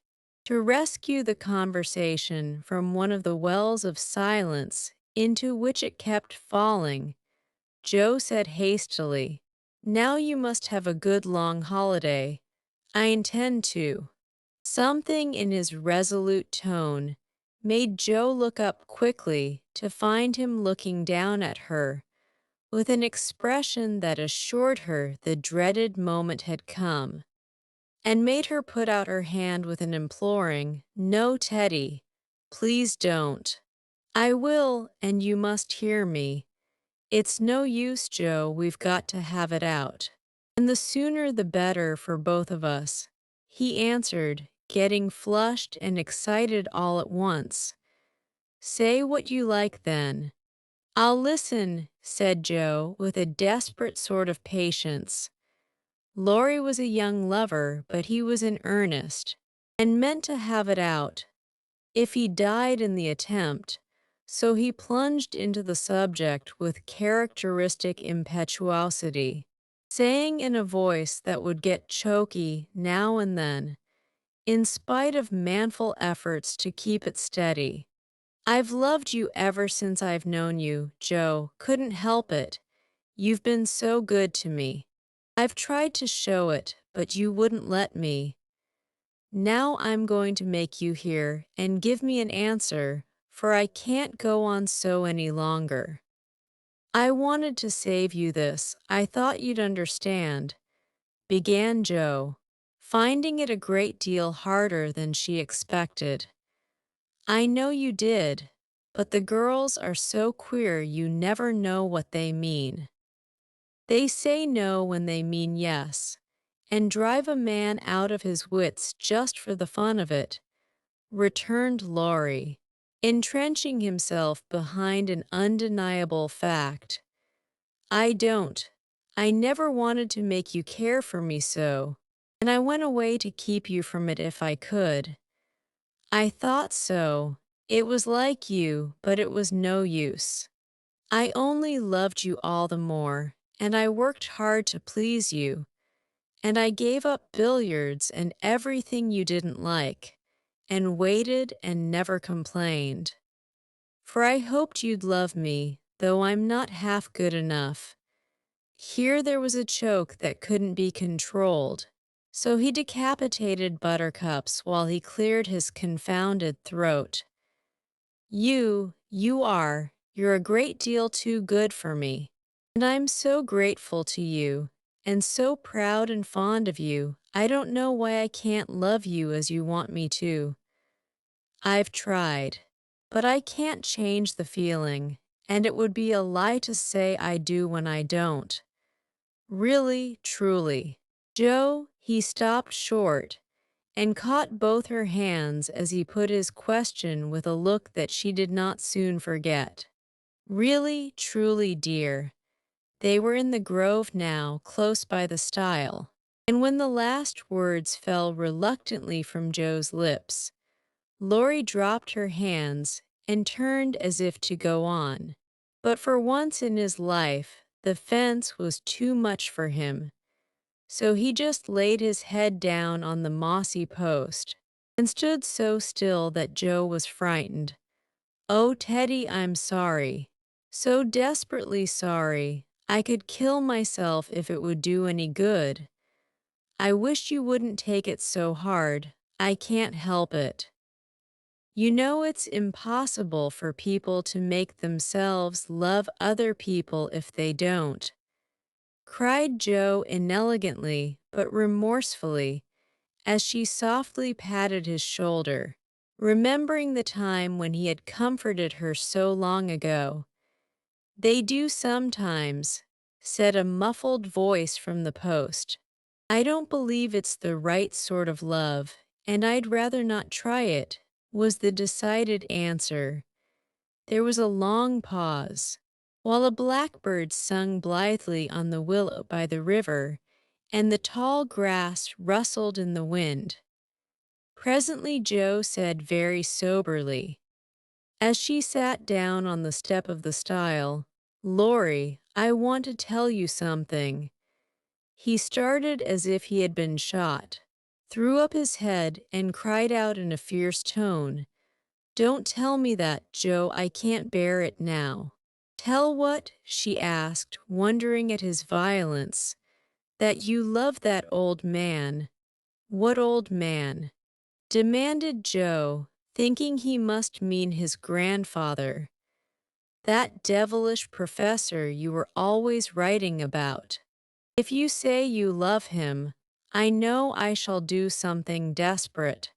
to rescue the conversation from one of the wells of silence into which it kept falling. Joe said hastily, "Now you must have a good long holiday." "I intend to." Something in his resolute tone made Joe look up quickly to find him looking down at her with an expression that assured her the dreaded moment had come, and made her put out her hand with an imploring, "No, Teddy, please don't." "I will, and you must hear me. It's no use, Joe, we've got to have it out. And the sooner the better for both of us," he answered, getting flushed and excited all at once. "Say what you like then." "I'll listen," said Joe with a desperate sort of patience. Laurie was a young lover, but he was in earnest, and meant to have it out, if he died in the attempt, so he plunged into the subject with characteristic impetuosity, saying in a voice that would get choky now and then, in spite of manful efforts to keep it steady, "I've loved you ever since I've known you, Joe, couldn't help it. You've been so good to me. I've tried to show it, but you wouldn't let me. Now I'm going to make you hear and give me an answer, for I can't go on so any longer. I wanted to save you this, I thought you'd understand," began Joe, finding it a great deal harder than she expected. "I know you did, but the girls are so queer you never know what they mean. They say no when they mean yes, and drive a man out of his wits just for the fun of it," returned Laurie, entrenching himself behind an undeniable fact. "I don't. I never wanted to make you care for me so, and I went away to keep you from it if I could. I thought so. It was like you, but it was no use. I only loved you all the more, and I worked hard to please you, and I gave up billiards and everything you didn't like, and waited and never complained. For I hoped you'd love me, though I'm not half good enough." Here there was a choke that couldn't be controlled, so he decapitated Buttercups while he cleared his confounded throat. You're a great deal too good for me, and I'm so grateful to you, and so proud and fond of you, I don't know why I can't love you as you want me to. I've tried, but I can't change the feeling, and it would be a lie to say I do when I don't. Really, truly." Joe, he stopped short, and caught both her hands as he put his question with a look that she did not soon forget. "Really, truly, dear." They were in the grove now, close by the stile, and when the last words fell reluctantly from Joe's lips, Laurie dropped her hands and turned as if to go on. But for once in his life, the fence was too much for him, so he just laid his head down on the mossy post and stood so still that Joe was frightened. "Oh, Teddy, I'm sorry. So desperately sorry. I could kill myself if it would do any good. I wish you wouldn't take it so hard. I can't help it. You know it's impossible for people to make themselves love other people if they don't," cried Joe inelegantly but remorsefully as she softly patted his shoulder, remembering the time when he had comforted her so long ago. "They do sometimes," said a muffled voice from the post. "I don't believe it's the right sort of love, and I'd rather not try it," was the decided answer. There was a long pause, while a blackbird sung blithely on the willow by the river, and the tall grass rustled in the wind. Presently Joe said very soberly, as she sat down on the step of the stile, "Laurie, I want to tell you something." He started as if he had been shot, threw up his head, and cried out in a fierce tone, "Don't tell me that, Joe, I can't bear it now." "Tell what?" she asked, wondering at his violence. "That you love that old man." "What old man?" demanded Joe, thinking he must mean his grandfather. "That devilish professor you were always writing about. If you say you love him, I know I shall do something desperate."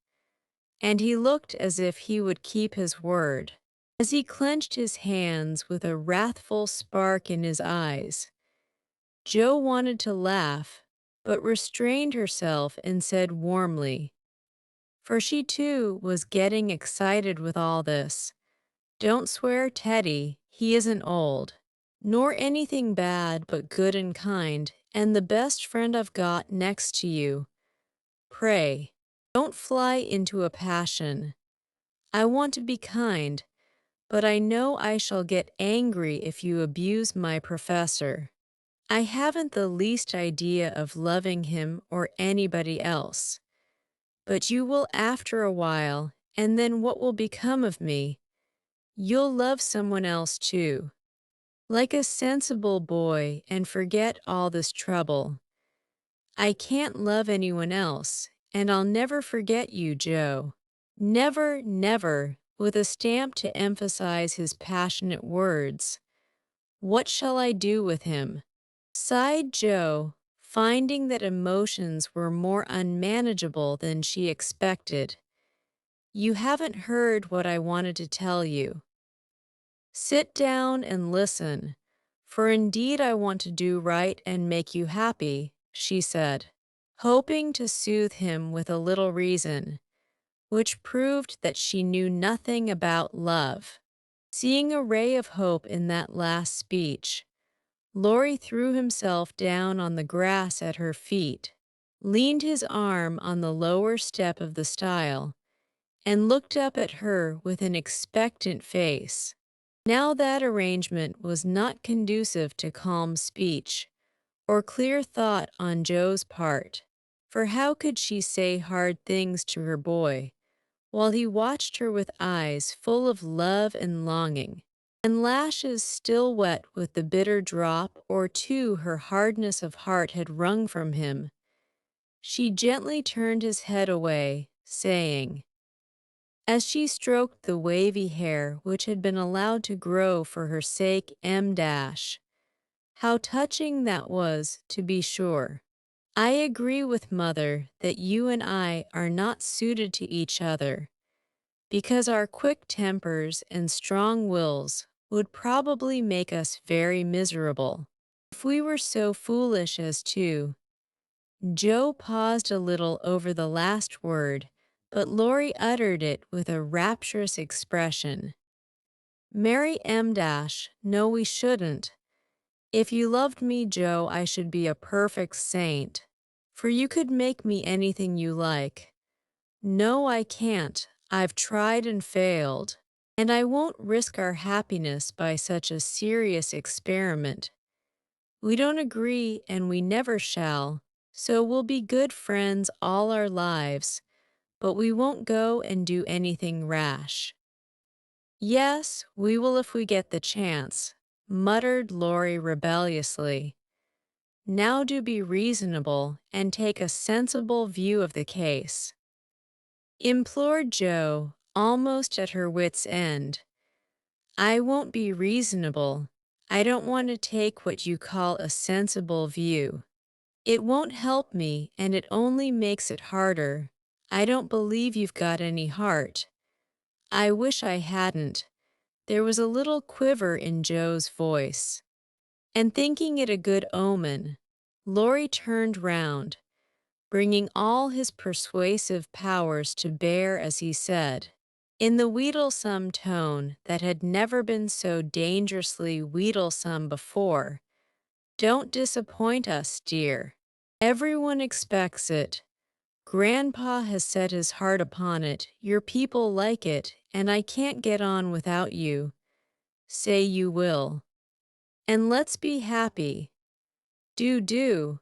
And he looked as if he would keep his word, as he clenched his hands with a wrathful spark in his eyes. Joe wanted to laugh, but restrained herself and said warmly, for she too was getting excited with all this, "Don't swear, Teddy, he isn't old, nor anything bad but good and kind, and the best friend I've got next to you. Pray, don't fly into a passion. I want to be kind, but I know I shall get angry if you abuse my professor. I haven't the least idea of loving him or anybody else. But you will after a while, and then what will become of me? You'll love someone else too, like a sensible boy, and forget all this trouble. I can't love anyone else, and I'll never forget you, Joe. Never, never," with a stamp to emphasize his passionate words. "What shall I do with him?" sighed Joe, finding that emotions were more unmanageable than she expected. "You haven't heard what I wanted to tell you. Sit down and listen, for indeed I want to do right and make you happy," she said, hoping to soothe him with a little reason, which proved that she knew nothing about love. Seeing a ray of hope in that last speech, Laurie threw himself down on the grass at her feet, leaned his arm on the lower step of the stile, and looked up at her with an expectant face. Now that arrangement was not conducive to calm speech or clear thought on Joe's part, for how could she say hard things to her boy while he watched her with eyes full of love and longing, and lashes still wet with the bitter drop or two her hardness of heart had wrung from him? She gently turned his head away, saying, as she stroked the wavy hair which had been allowed to grow for her sake, "How touching that was, to be sure. I agree with Mother that you and I are not suited to each other, because our quick tempers and strong wills would probably make us very miserable. If we were so foolish as to—" Joe paused a little over the last word, but Laurie uttered it with a rapturous expression. "Mary M. No, we shouldn't. If you loved me, Joe, I should be a perfect saint, for you could make me anything you like. No, I can't. I've tried and failed." and I won't risk our happiness by such a serious experiment. We don't agree, and we never shall, so we'll be good friends all our lives, but we won't go and do anything rash. Yes, we will if we get the chance, muttered Laurie rebelliously. Now do be reasonable and take a sensible view of the case, implored Jo, almost at her wits' end. I won't be reasonable. I don't want to take what you call a sensible view. It won't help me, and it only makes it harder. I don't believe you've got any heart. I wish I hadn't. There was a little quiver in Jo's voice. And thinking it a good omen, Laurie turned round, bringing all his persuasive powers to bear as he said, in the wheedlesome tone that had never been so dangerously wheedlesome before, "Don't disappoint us, dear. Everyone expects it. Grandpa has set his heart upon it, your people like it, and I can't get on without you. Say you will. And let's be happy. Do.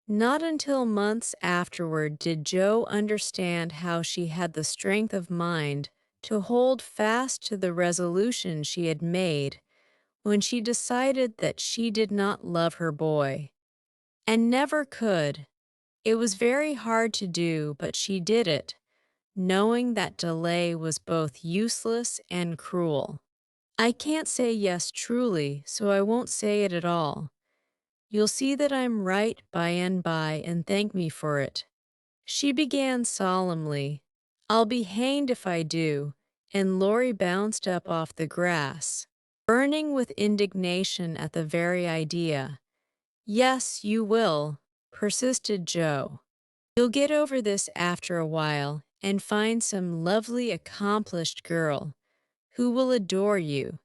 Not until months afterward did Jo understand how she had the strength of mind to hold fast to the resolution she had made when she decided that she did not love her boy, and never could. It was very hard to do, but she did it, knowing that delay was both useless and cruel. I can't say yes truly, so I won't say it at all. You'll see that I'm right by and by and thank me for it. She began solemnly. I'll be hanged if I do, and Laurie bounced up off the grass, burning with indignation at the very idea. Yes, you will, persisted Jo. You'll get over this after a while and find some lovely accomplished girl who will adore you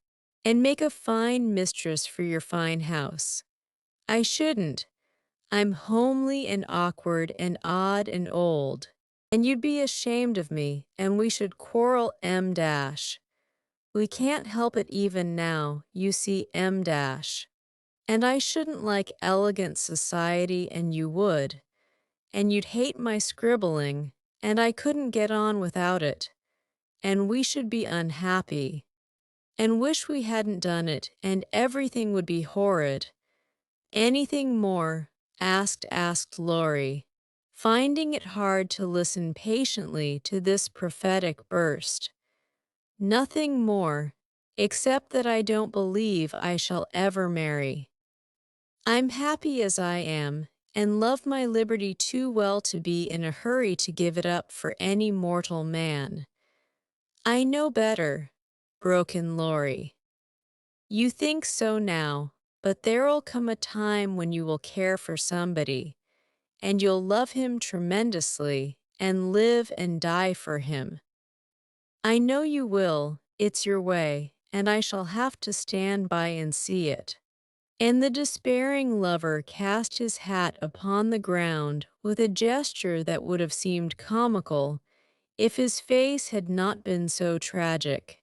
and make a fine mistress for your fine house. I shouldn't. I'm homely and awkward and odd and old, and you'd be ashamed of me, and we should quarrel M dash. We can't help it even now, you see M dash. And I shouldn't like elegant society, and you would. And you'd hate my scribbling, and I couldn't get on without it. And we should be unhappy, and wish we hadn't done it, and everything would be horrid. Anything more? asked Laurie, finding it hard to listen patiently to this prophetic burst. Nothing more, except that I don't believe I shall ever marry. I'm happy as I am, and love my liberty too well to be in a hurry to give it up for any mortal man. I know better, broke in Laurie. You think so now, but there'll come a time when you will care for somebody, and you'll love him tremendously, and live and die for him. I know you will, it's your way, and I shall have to stand by and see it. And the despairing lover cast his hat upon the ground with a gesture that would have seemed comical if his face had not been so tragic.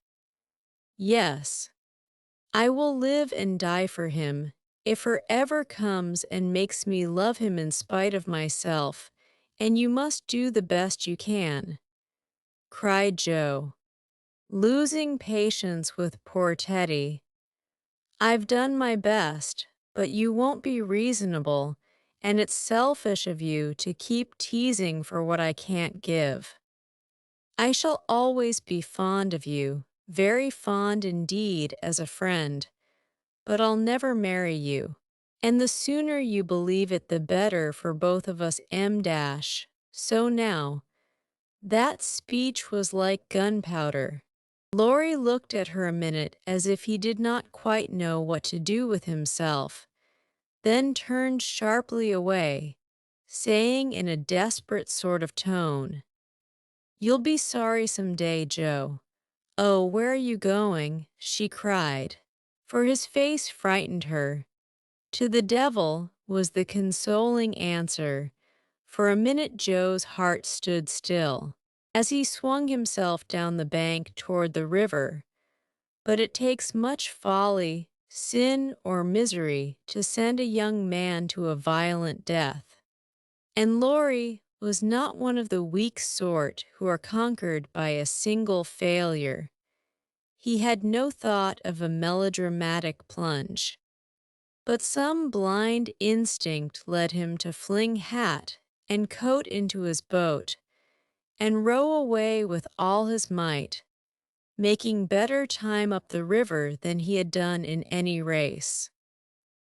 Yes, I will live and die for him, if her ever comes and makes me love him in spite of myself, and you must do the best you can, cried Jo, losing patience with poor Teddy. I've done my best, but you won't be reasonable, and it's selfish of you to keep teasing for what I can't give. I shall always be fond of you, very fond indeed as a friend, but I'll never marry you. And the sooner you believe it the better for both of us M dash. So now, that speech was like gunpowder. Laurie looked at her a minute as if he did not quite know what to do with himself, then turned sharply away, saying in a desperate sort of tone, You'll be sorry some day, Jo. Oh, where are you going? She cried, for his face frightened her. To the devil, was the consoling answer. For a minute Jo's heart stood still, as he swung himself down the bank toward the river, but it takes much folly, sin, or misery to send a young man to a violent death. And Laurie was not one of the weak sort who are conquered by a single failure. He had no thought of a melodramatic plunge, but some blind instinct led him to fling hat and coat into his boat and row away with all his might, making better time up the river than he had done in any race.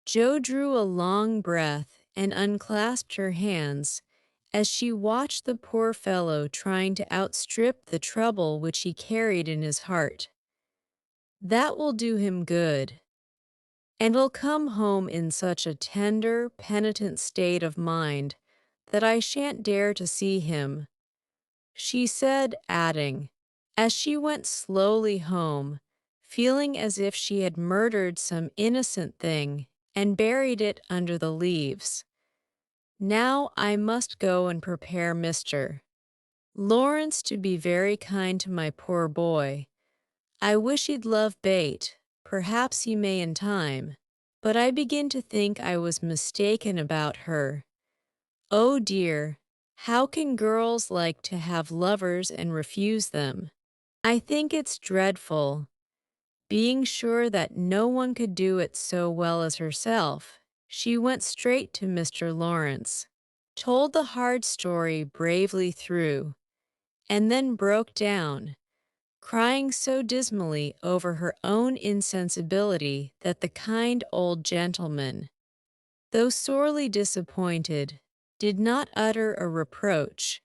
Joe drew a long breath and unclasped her hands as she watched the poor fellow trying to outstrip the trouble which he carried in his heart. That will do him good, and he'll come home in such a tender, penitent state of mind that I shan't dare to see him, she said, adding, as she went slowly home, feeling as if she had murdered some innocent thing and buried it under the leaves. Now I must go and prepare Mr. Lawrence to be very kind to my poor boy. I wish he'd love bait, perhaps he may in time, but I begin to think I was mistaken about her. Oh dear, how can girls like to have lovers and refuse them? I think it's dreadful. Being sure that no one could do it so well as herself, she went straight to Mr. Lawrence, told the hard story bravely through, and then broke down, crying so dismally over her own insensibility that the kind old gentleman, though sorely disappointed, did not utter a reproach.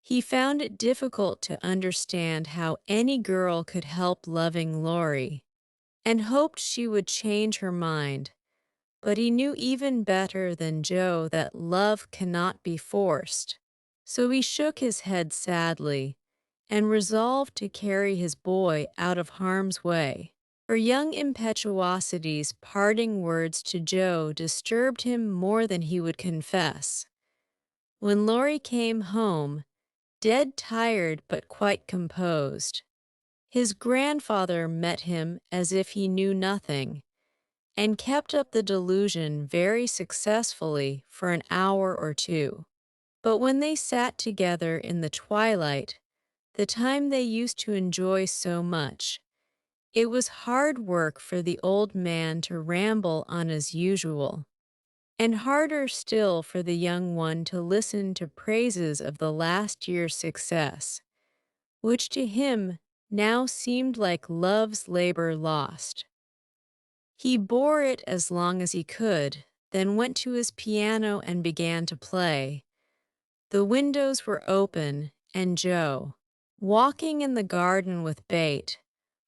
He found it difficult to understand how any girl could help loving Laurie, and hoped she would change her mind, but he knew even better than Joe that love cannot be forced. So he shook his head sadly, and resolved to carry his boy out of harm's way. Her young impetuosity's parting words to Joe disturbed him more than he would confess. When Laurie came home, dead tired but quite composed, his grandfather met him as if he knew nothing, and kept up the delusion very successfully for an hour or two. But when they sat together in the twilight, the time they used to enjoy so much, it was hard work for the old man to ramble on as usual, and harder still for the young one to listen to praises of the last year's success, which to him now seemed like love's labor lost. He bore it as long as he could, then went to his piano and began to play. The windows were open, and Joe, walking in the garden with Bate,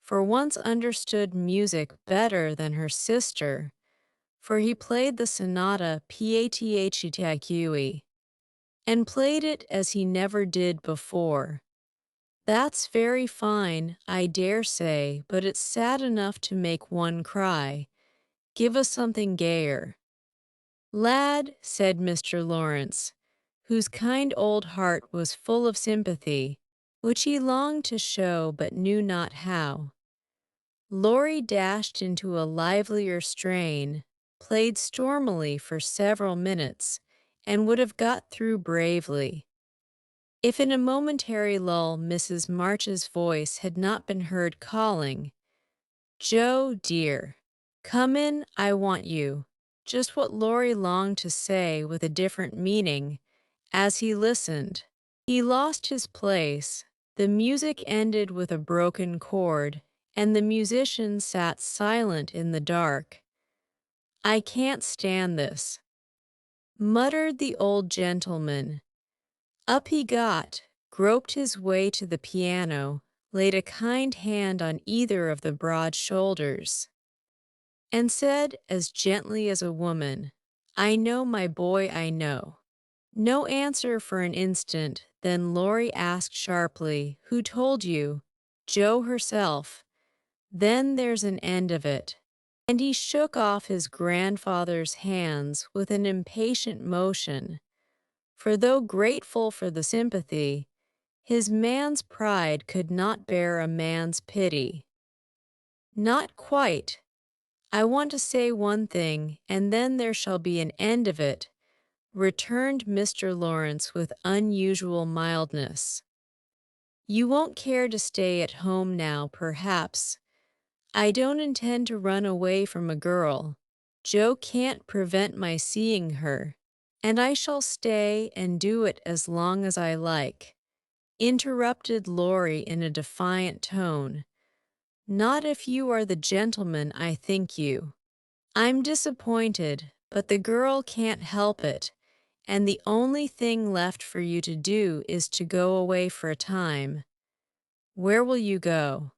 for once understood music better than her sister, for he played the sonata Pietiacque, and played it as he never did before. That's very fine, I dare say, but it's sad enough to make one cry. Give us something gayer. Lad, said Mr. Lawrence, whose kind old heart was full of sympathy, which he longed to show but knew not how. Laurie dashed into a livelier strain, played stormily for several minutes, and would have got through bravely, if in a momentary lull Mrs. March's voice had not been heard calling, "Joe, dear, come in, I want you," just what Laurie longed to say with a different meaning. As he listened, he lost his place, the music ended with a broken chord, and the musician sat silent in the dark. "I can't stand this," muttered the old gentleman. Up he got, groped his way to the piano, laid a kind hand on either of the broad shoulders, and said as gently as a woman, "I know, my boy, I know." No answer for an instant, then Laurie asked sharply, "Who told you?" "Joe herself." "Then there's an end of it." And he shook off his grandfather's hands with an impatient motion, for though grateful for the sympathy, his man's pride could not bear a man's pity. Not quite. I want to say one thing, and then there shall be an end of it, returned Mr. Lawrence with unusual mildness. You won't care to stay at home now, perhaps. I don't intend to run away from a girl. Joe can't prevent my seeing her, and I shall stay and do it as long as I like, interrupted Laurie in a defiant tone. Not if you are the gentleman I think you. I'm disappointed, but the girl can't help it, and the only thing left for you to do is to go away for a time. Where will you go?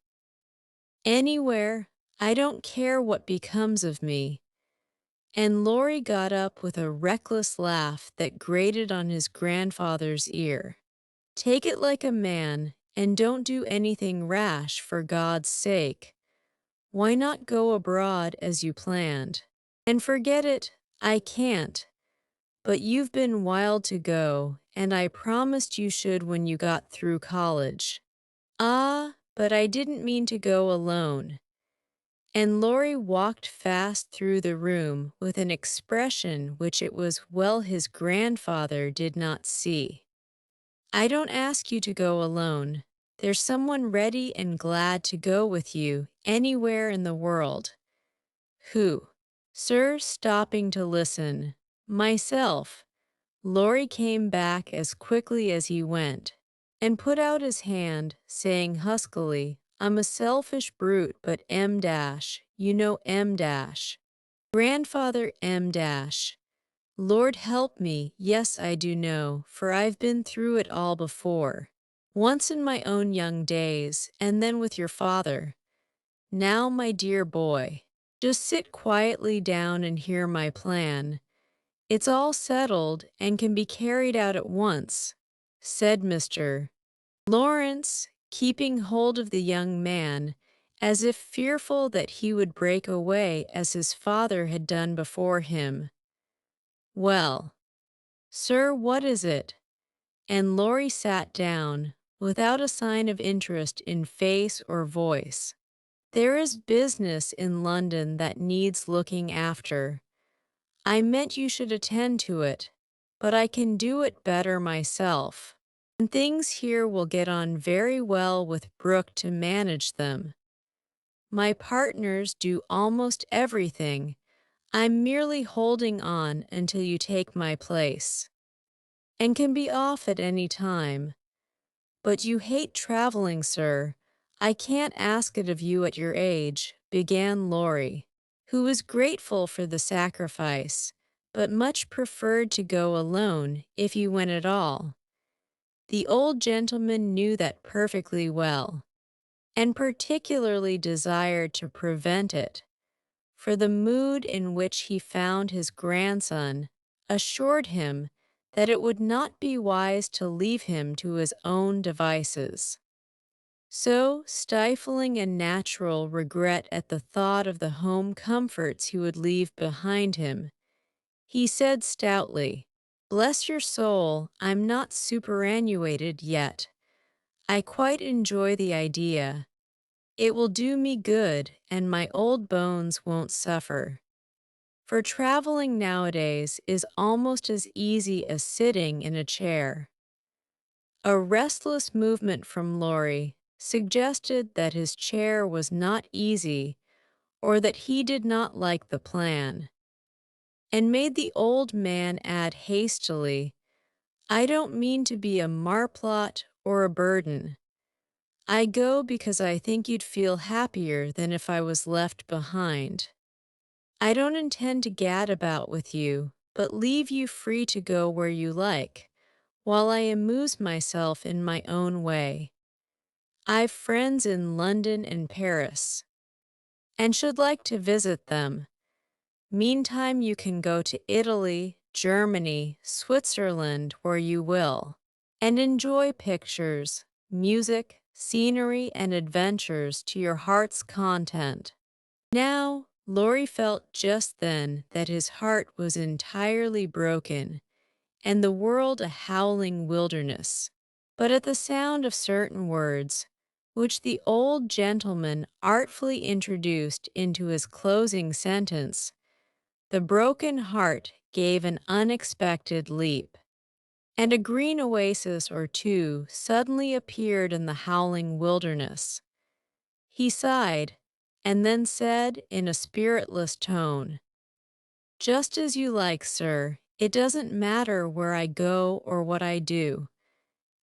Anywhere. I don't care what becomes of me. And Laurie got up with a reckless laugh that grated on his grandfather's ear. Take it like a man, and don't do anything rash for God's sake. Why not go abroad as you planned? And forget it, I can't. But you've been wild to go, and I promised you should when you got through college. Ah, but I didn't mean to go alone. And Laurie walked fast through the room with an expression which it was well his grandfather did not see. I don't ask you to go alone. There's someone ready and glad to go with you anywhere in the world. Who? Sir, stopping to listen. Myself. Laurie came back as quickly as he went, and put out his hand, saying huskily, I'm a selfish brute, but M dash, you know M dash. Grandfather M dash. Lord help me, yes I do know, for I've been through it all before. Once in my own young days, and then with your father. Now, my dear boy, just sit quietly down and hear my plan. It's all settled and can be carried out at once, said Mr. Lawrence, keeping hold of the young man, as if fearful that he would break away as his father had done before him. Well, sir, what is it? And Laurie sat down, without a sign of interest in face or voice. There is business in London that needs looking after. I meant you should attend to it, but I can do it better myself. And things here will get on very well with Brooke to manage them. My partners do almost everything. I'm merely holding on until you take my place, and can be off at any time. But you hate traveling, sir. I can't ask it of you at your age, began Laurie, who was grateful for the sacrifice, but much preferred to go alone if he went at all. The old gentleman knew that perfectly well, and particularly desired to prevent it, for the mood in which he found his grandson assured him that it would not be wise to leave him to his own devices. So, stifling a natural regret at the thought of the home comforts he would leave behind him, he said stoutly, Bless your soul, I'm not superannuated yet. I quite enjoy the idea. It will do me good, and my old bones won't suffer. For traveling nowadays is almost as easy as sitting in a chair. A restless movement from Laurie suggested that his chair was not easy or that he did not like the plan, and made the old man add hastily, I don't mean to be a marplot or a burden. I go because I think you'd feel happier than if I was left behind. I don't intend to gad about with you, but leave you free to go where you like, while I amuse myself in my own way. I've friends in London and Paris, and should like to visit them. Meantime, you can go to Italy, Germany, Switzerland, where you will, and enjoy pictures, music, scenery, and adventures to your heart's content. Now, Laurie felt just then that his heart was entirely broken, and the world a howling wilderness. But at the sound of certain words, which the old gentleman artfully introduced into his closing sentence, the broken heart gave an unexpected leap, and a green oasis or two suddenly appeared in the howling wilderness. He sighed, and then said in a spiritless tone, "Just as you like, sir. It doesn't matter where I go or what I do.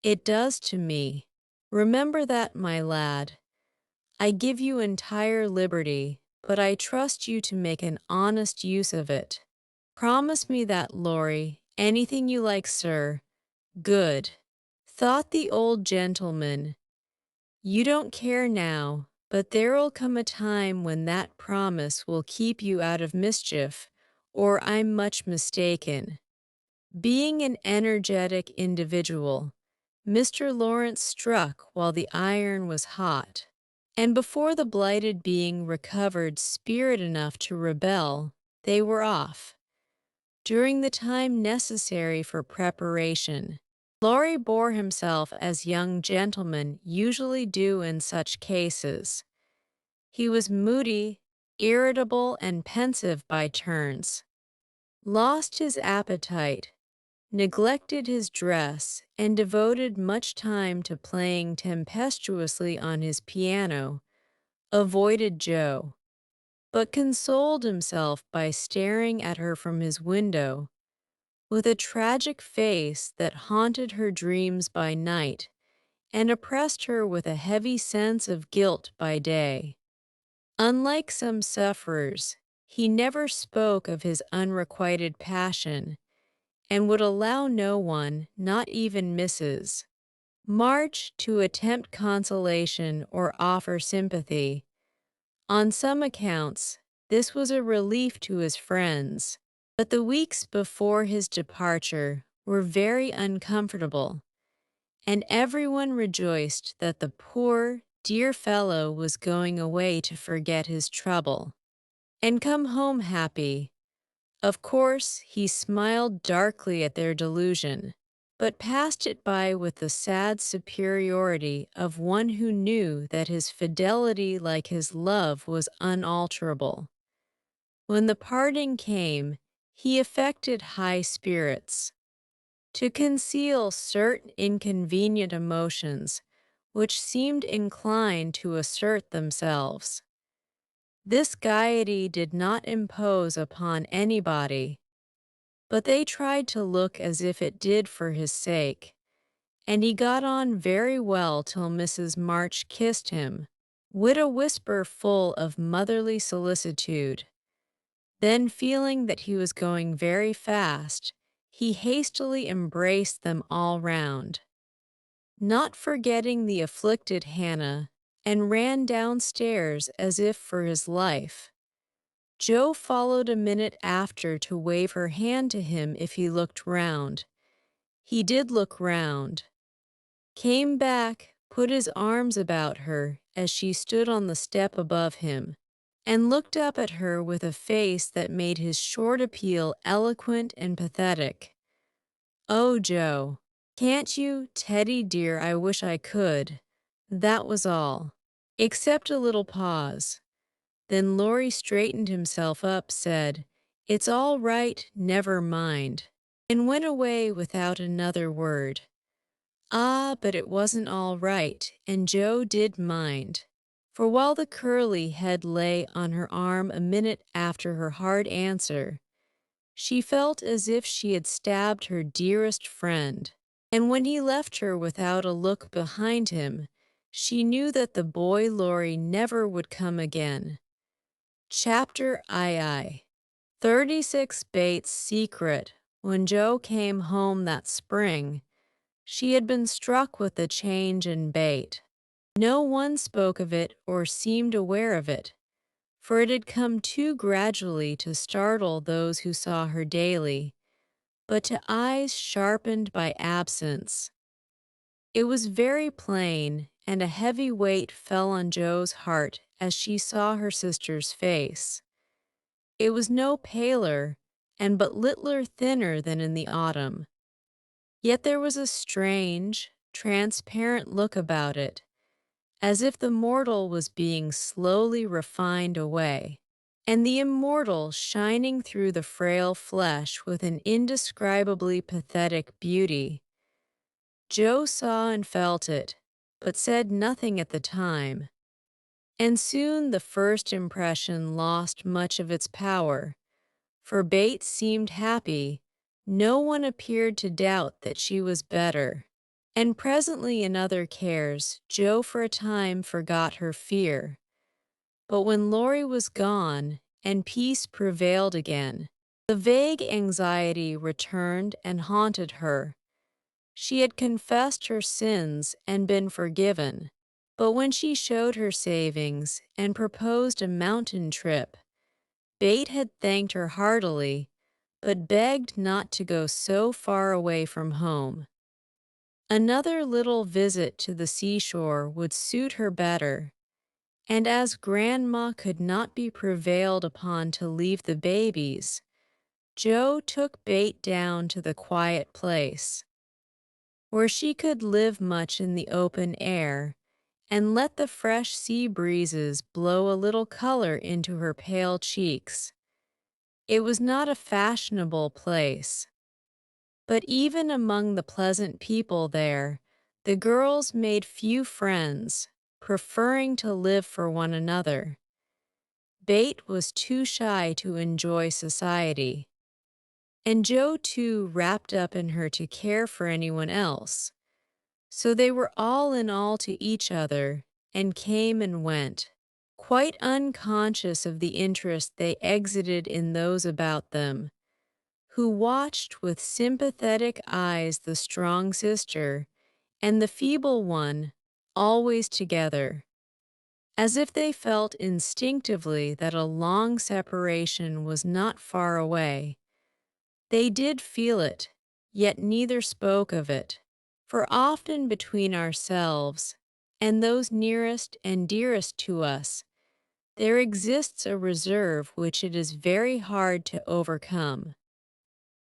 It does to me. Remember that, my lad. I give you entire liberty, but I trust you to make an honest use of it. Promise me that, Laurie. Anything you like, sir. Good," thought the old gentleman. "You don't care now, but there'll come a time when that promise will keep you out of mischief, or I'm much mistaken." Being an energetic individual, Mr. Lawrence struck while the iron was hot, and before the blighted being recovered spirit enough to rebel, they were off. During the time necessary for preparation, Laurie bore himself as young gentlemen usually do in such cases. He was moody, irritable, and pensive by turns, lost his appetite, neglected his dress, and devoted much time to playing tempestuously on his piano, avoided Jo, but consoled himself by staring at her from his window, with a tragic face that haunted her dreams by night and oppressed her with a heavy sense of guilt by day. Unlike some sufferers, he never spoke of his unrequited passion, and would allow no one, not even Mrs. March, to attempt consolation or offer sympathy. On some accounts, this was a relief to his friends, but the weeks before his departure were very uncomfortable, and everyone rejoiced that the poor, dear fellow was going away to forget his trouble and come home happy. Of course, he smiled darkly at their delusion, but passed it by with the sad superiority of one who knew that his fidelity, like his love, was unalterable. When the parting came, he affected high spirits, to conceal certain inconvenient emotions which seemed inclined to assert themselves. This gaiety did not impose upon anybody, but they tried to look as if it did for his sake, and he got on very well till Mrs. March kissed him, with a whisper full of motherly solicitude. Then, feeling that he was going very fast, he hastily embraced them all round, not forgetting the afflicted Hannah, and ran downstairs as if for his life. Jo followed a minute after to wave her hand to him if he looked round. He did look round, came back, put his arms about her as she stood on the step above him, and looked up at her with a face that made his short appeal eloquent and pathetic. "Oh, Jo, can't you, Teddy dear, I wish I could." That was all, except a little pause. Then Laurie straightened himself up, said, "It's all right, never mind," and went away without another word. Ah, but it wasn't all right, and Jo did mind. For while the curly head lay on her arm a minute after her hard answer, she felt as if she had stabbed her dearest friend. And when he left her without a look behind him, she knew that the boy Laurie never would come again. Chapter II. 36 Bates' secret. When Jo came home that spring, she had been struck with the change in Bate. No one spoke of it or seemed aware of it, for it had come too gradually to startle those who saw her daily, but to eyes sharpened by absence. It was very plain, and a heavy weight fell on Jo's heart as she saw her sister's face. It was no paler, and but littler thinner than in the autumn. Yet there was a strange, transparent look about it, as if the mortal was being slowly refined away, and the immortal shining through the frail flesh with an indescribably pathetic beauty. Joe saw and felt it, but said nothing at the time, and soon the first impression lost much of its power, for Bates seemed happy. No one appeared to doubt that she was better. And presently in other cares, Joe for a time forgot her fear. But when Laurie was gone, and peace prevailed again, the vague anxiety returned and haunted her. She had confessed her sins and been forgiven, but when she showed her savings and proposed a mountain trip, Bate had thanked her heartily, but begged not to go so far away from home. Another little visit to the seashore would suit her better, and as Grandma could not be prevailed upon to leave the babies, Joe took Bate down to the quiet place, where she could live much in the open air and let the fresh sea breezes blow a little color into her pale cheeks. It was not a fashionable place, but even among the pleasant people there, the girls made few friends, preferring to live for one another. Bate was too shy to enjoy society, and Joe too wrapped up in her to care for anyone else. So they were all in all to each other, and came and went, quite unconscious of the interest they exhibited in those about them, who watched with sympathetic eyes the strong sister and the feeble one, always together, as if they felt instinctively that a long separation was not far away. They did feel it, yet neither spoke of it, for often between ourselves and those nearest and dearest to us, there exists a reserve which it is very hard to overcome.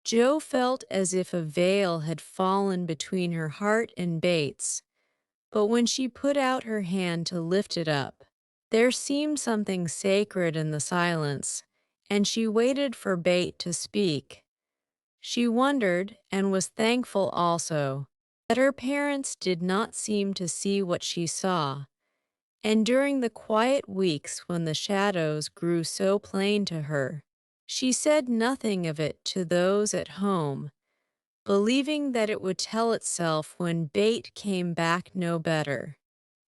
Joe felt as if a veil had fallen between her heart and Bates, but when she put out her hand to lift it up, there seemed something sacred in the silence, and she waited for Bate to speak. She wondered, and was thankful also, that her parents did not seem to see what she saw, and during the quiet weeks when the shadows grew so plain to her, she said nothing of it to those at home, believing that it would tell itself when Bate came back no better.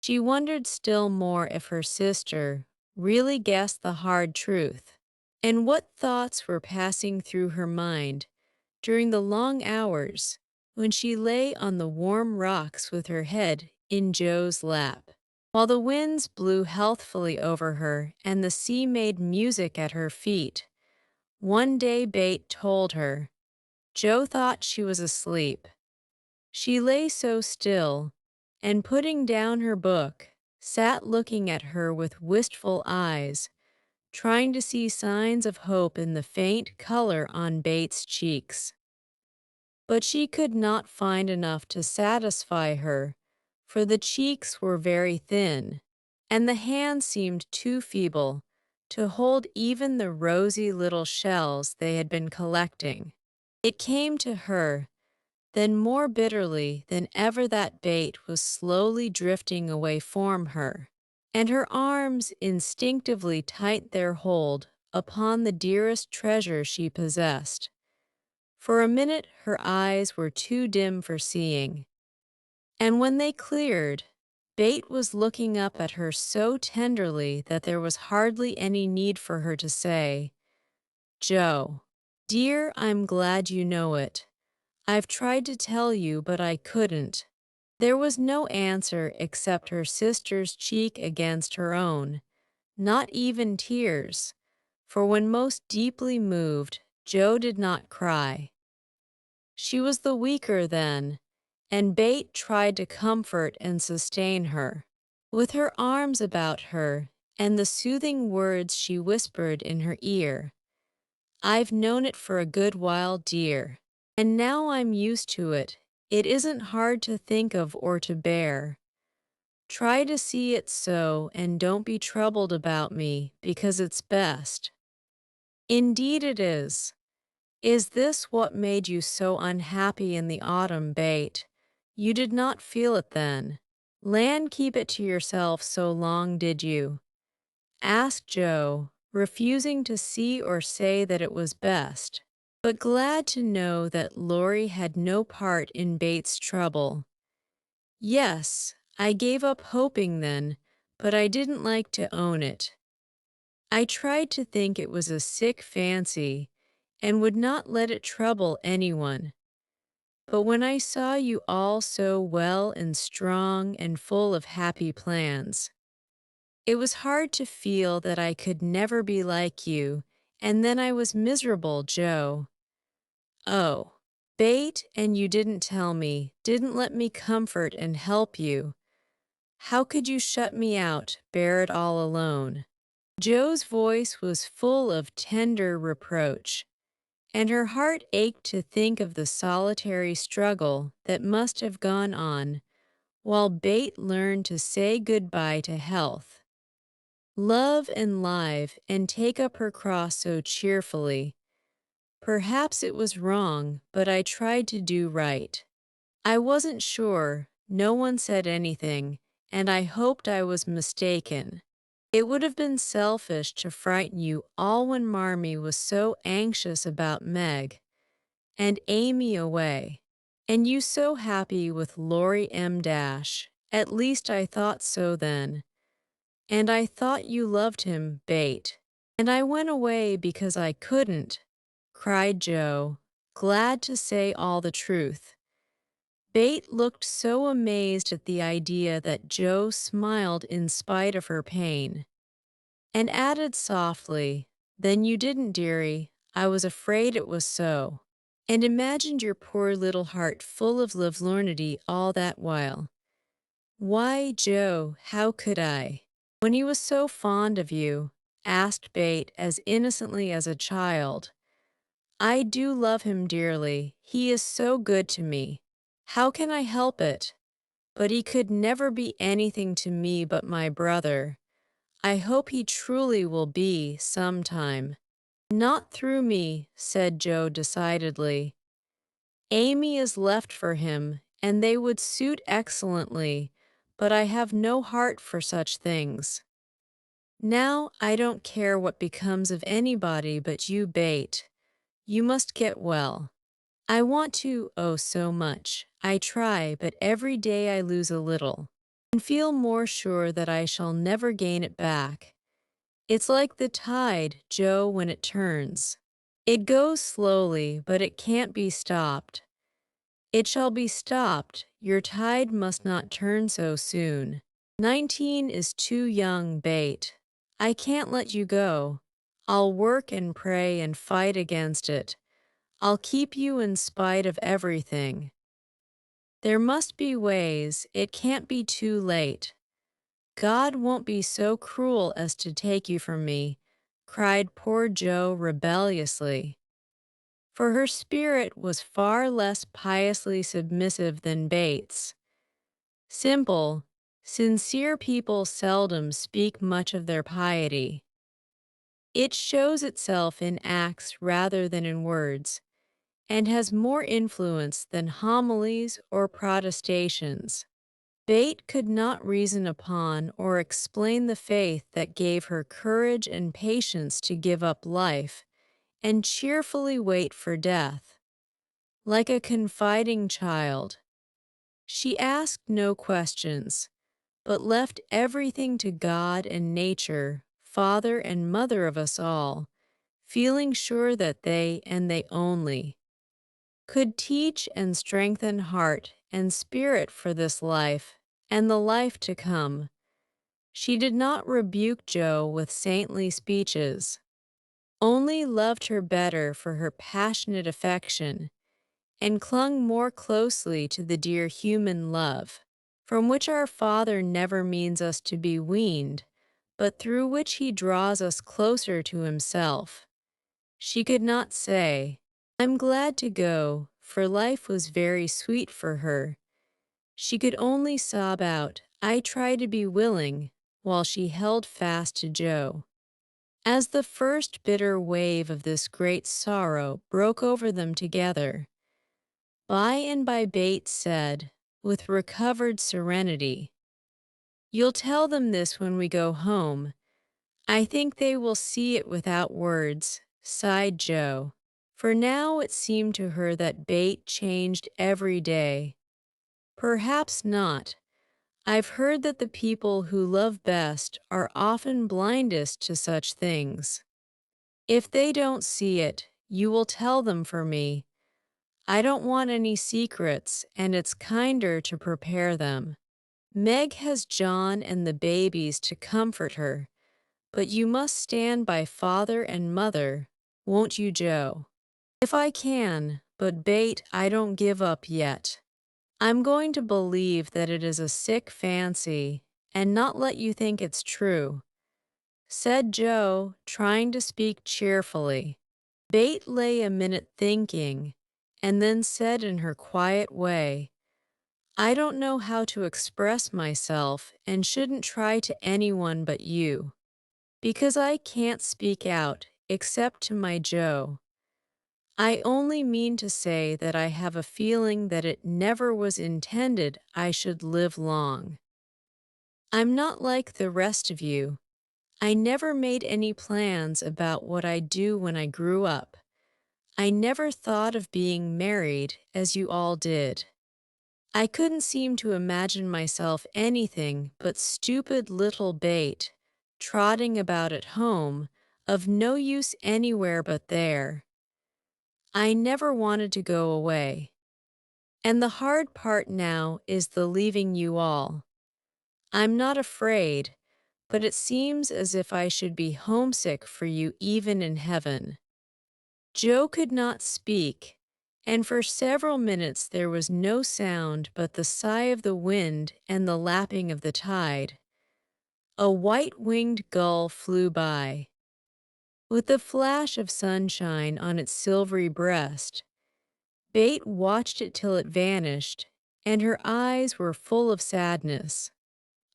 She wondered still more if her sister really guessed the hard truth, and what thoughts were passing through her mind during the long hours when she lay on the warm rocks with her head in Joe's lap, while the winds blew healthfully over her and the sea made music at her feet. One day Bate told her, Joe thought she was asleep. She lay so still, and putting down her book, sat looking at her with wistful eyes, trying to see signs of hope in the faint color on Bates' cheeks. But she could not find enough to satisfy her, for the cheeks were very thin, and the hands seemed too feeble to hold even the rosy little shells they had been collecting. It came to her, then more bitterly than ever, that Bate was slowly drifting away from her, and her arms instinctively tightened their hold upon the dearest treasure she possessed. For a minute her eyes were too dim for seeing, and when they cleared, Bate was looking up at her so tenderly that there was hardly any need for her to say, Joe, dear, I'm glad you know it. I've tried to tell you, but I couldn't. There was no answer except her sister's cheek against her own, not even tears, for when most deeply moved, Joe did not cry. She was the weaker then, and Bate tried to comfort and sustain her, with her arms about her and the soothing words she whispered in her ear. I've known it for a good while, dear, and now I'm used to it. It isn't hard to think of or to bear. Try to see it so and don't be troubled about me, because it's best. Indeed it is. Is this what made you so unhappy in the autumn, Bate? You did not feel it then. Land, keep it to yourself so long, did you? Asked Joe, refusing to see or say that it was best, but glad to know that Laurie had no part in Bates' trouble. Yes, I gave up hoping then, but I didn't like to own it. I tried to think it was a sick fancy and would not let it trouble anyone. But when I saw you all so well and strong and full of happy plans, it was hard to feel that I could never be like you, and then I was miserable, Joe. Oh, Bate, and you didn't tell me, didn't let me comfort and help you. How could you shut me out, bear it all alone? Joe's voice was full of tender reproach, and her heart ached to think of the solitary struggle that must have gone on while Bate learned to say goodbye to health, love, and life, and take up her cross so cheerfully. Perhaps it was wrong, but I tried to do right. I wasn't sure, no one said anything, and I hoped I was mistaken. It would have been selfish to frighten you all when Marmee was so anxious about Meg and Amy away, and you so happy with Laurie M. At least I thought so then, and I thought you loved him, Bate. And I went away because I couldn't, cried Joe, glad to say all the truth. Bate looked so amazed at the idea that Joe smiled in spite of her pain, and added softly, "Then you didn't, dearie. I was afraid it was so, and imagined your poor little heart full of lovelornity all that while. Why, Joe, how could I? When he was so fond of you," asked Bate as innocently as a child. "I do love him dearly. He is so good to me. How can I help it? But he could never be anything to me but my brother. I hope he truly will be, sometime." "Not through me," said Joe decidedly. "Amy is left for him, and they would suit excellently, but I have no heart for such things. Now I don't care what becomes of anybody but you, Bate. You must get well. I want to, oh so much. I try, but every day I lose a little, and feel more sure that I shall never gain it back. It's like the tide, Joe, when it turns. It goes slowly, but it can't be stopped. It shall be stopped. Your tide must not turn so soon. 19 is too young, Bate. I can't let you go. I'll work and pray and fight against it. I'll keep you in spite of everything. There must be ways. It can't be too late. God won't be so cruel as to take you from me," cried poor Joe rebelliously, for her spirit was far less piously submissive than Bates'. Simple, sincere people seldom speak much of their piety. It shows itself in acts rather than in words, and has more influence than homilies or protestations. Bate could not reason upon or explain the faith that gave her courage and patience to give up life and cheerfully wait for death. Like a confiding child, she asked no questions, but left everything to God and nature, Father and Mother of us all, feeling sure that they, and they only, could teach and strengthen heart and spirit for this life and the life to come. She did not rebuke Joe with saintly speeches, only loved her better for her passionate affection, and clung more closely to the dear human love, from which our Father never means us to be weaned, but through which he draws us closer to himself. She could not say, "I'm glad to go," for life was very sweet for her. She could only sob out, I tried to be willing, while she held fast to Joe. As the first bitter wave of this great sorrow broke over them together, by and by Bates said, with recovered serenity, "You'll tell them this when we go home. I think they will see it without words," sighed Joe. For now it seemed to her that Bate changed every day. Perhaps not. I've heard that the people who love best are often blindest to such things. If they don't see it, you will tell them for me. I don't want any secrets, and it's kinder to prepare them. Meg has John and the babies to comfort her, but you must stand by father and mother, won't you, Joe? If I can, but Bate, I don't give up yet. I'm going to believe that it is a sick fancy and not let you think it's true," said Joe, trying to speak cheerfully. Bate lay a minute thinking, and then said in her quiet way, "I don't know how to express myself and shouldn't try to anyone but you, because I can't speak out except to my Joe. I only mean to say that I have a feeling that it never was intended I should live long. I'm not like the rest of you. I never made any plans about what I'd do when I grew up. I never thought of being married as you all did. I couldn't seem to imagine myself anything but stupid little Bate, trotting about at home, of no use anywhere but there. I never wanted to go away. And the hard part now is the leaving you all. I'm not afraid, but it seems as if I should be homesick for you even in heaven." Joe could not speak, and for several minutes there was no sound but the sigh of the wind and the lapping of the tide. A white-winged gull flew by, with a flash of sunshine on its silvery breast. Bate watched it till it vanished, and her eyes were full of sadness.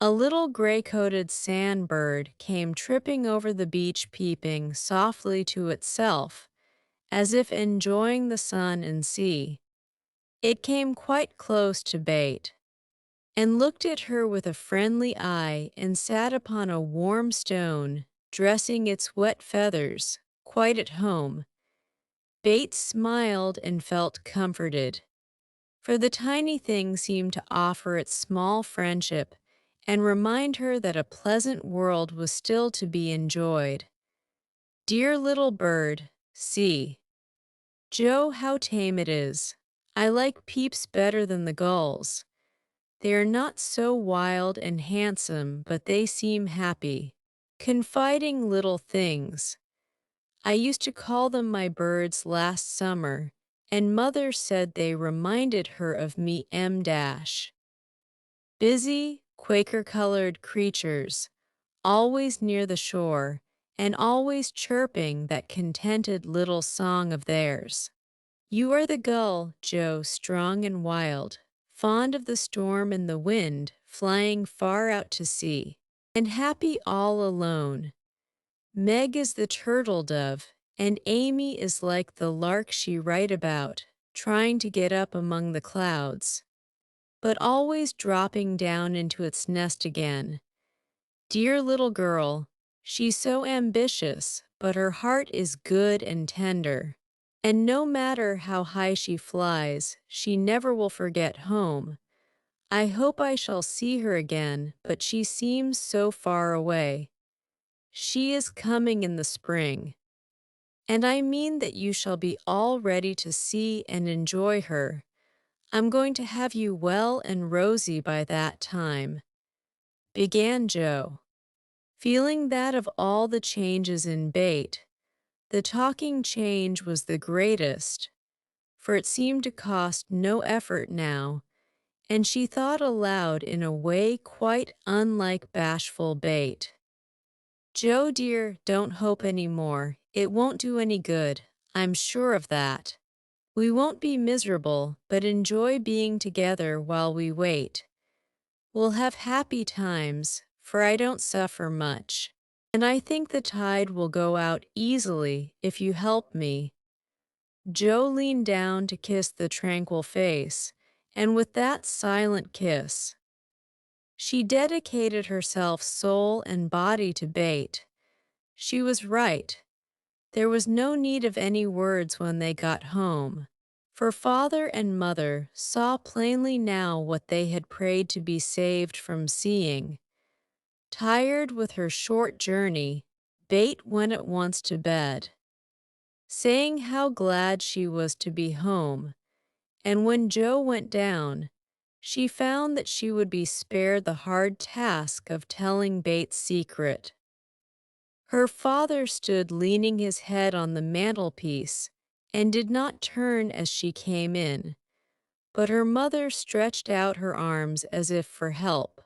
A little gray-coated sandbird came tripping over the beach, peeping softly to itself, as if enjoying the sun and sea. It came quite close to Bate, and looked at her with a friendly eye and sat upon a warm stone, dressing its wet feathers, quite at home. Bate smiled and felt comforted, for the tiny thing seemed to offer its small friendship and remind her that a pleasant world was still to be enjoyed. "Dear little bird, see, Joe, how tame it is. I like Peeps better than the gulls. They are not so wild and handsome, but they seem happy. Confiding little things. I used to call them my birds last summer, and Mother said they reminded her of me. Busy, Quaker-colored creatures, always near the shore, and always chirping that contented little song of theirs. You are the gull, Joe, strong and wild, fond of the storm and the wind, flying far out to sea, and happy all alone. Meg is the turtle dove, and Amy is like the lark she write about, trying to get up among the clouds, but always dropping down into its nest again. Dear little girl, she's so ambitious, but her heart is good and tender. And no matter how high she flies, she never will forget home. I hope I shall see her again, but she seems so far away. She is coming in the spring. And I mean that you shall be all ready to see and enjoy her. I'm going to have you well and rosy by that time," began Joe, feeling that of all the changes in Bate, the talking change was the greatest, for it seemed to cost no effort now, and she thought aloud in a way quite unlike bashful Bate. "Joe dear, don't hope any more. It won't do any good. I'm sure of that. We won't be miserable, but enjoy being together while we wait. We'll have happy times, for I don't suffer much. And I think the tide will go out easily if you help me." Joe leaned down to kiss the tranquil face, and with that silent kiss, she dedicated herself soul and body to Bate. She was right. There was no need of any words when they got home, for father and mother saw plainly now what they had prayed to be saved from seeing. Tired with her short journey, Bate went at once to bed, saying how glad she was to be home, and when Joe went down, she found that she would be spared the hard task of telling Bate's secret. Her father stood leaning his head on the mantelpiece and did not turn as she came in, but her mother stretched out her arms as if for help,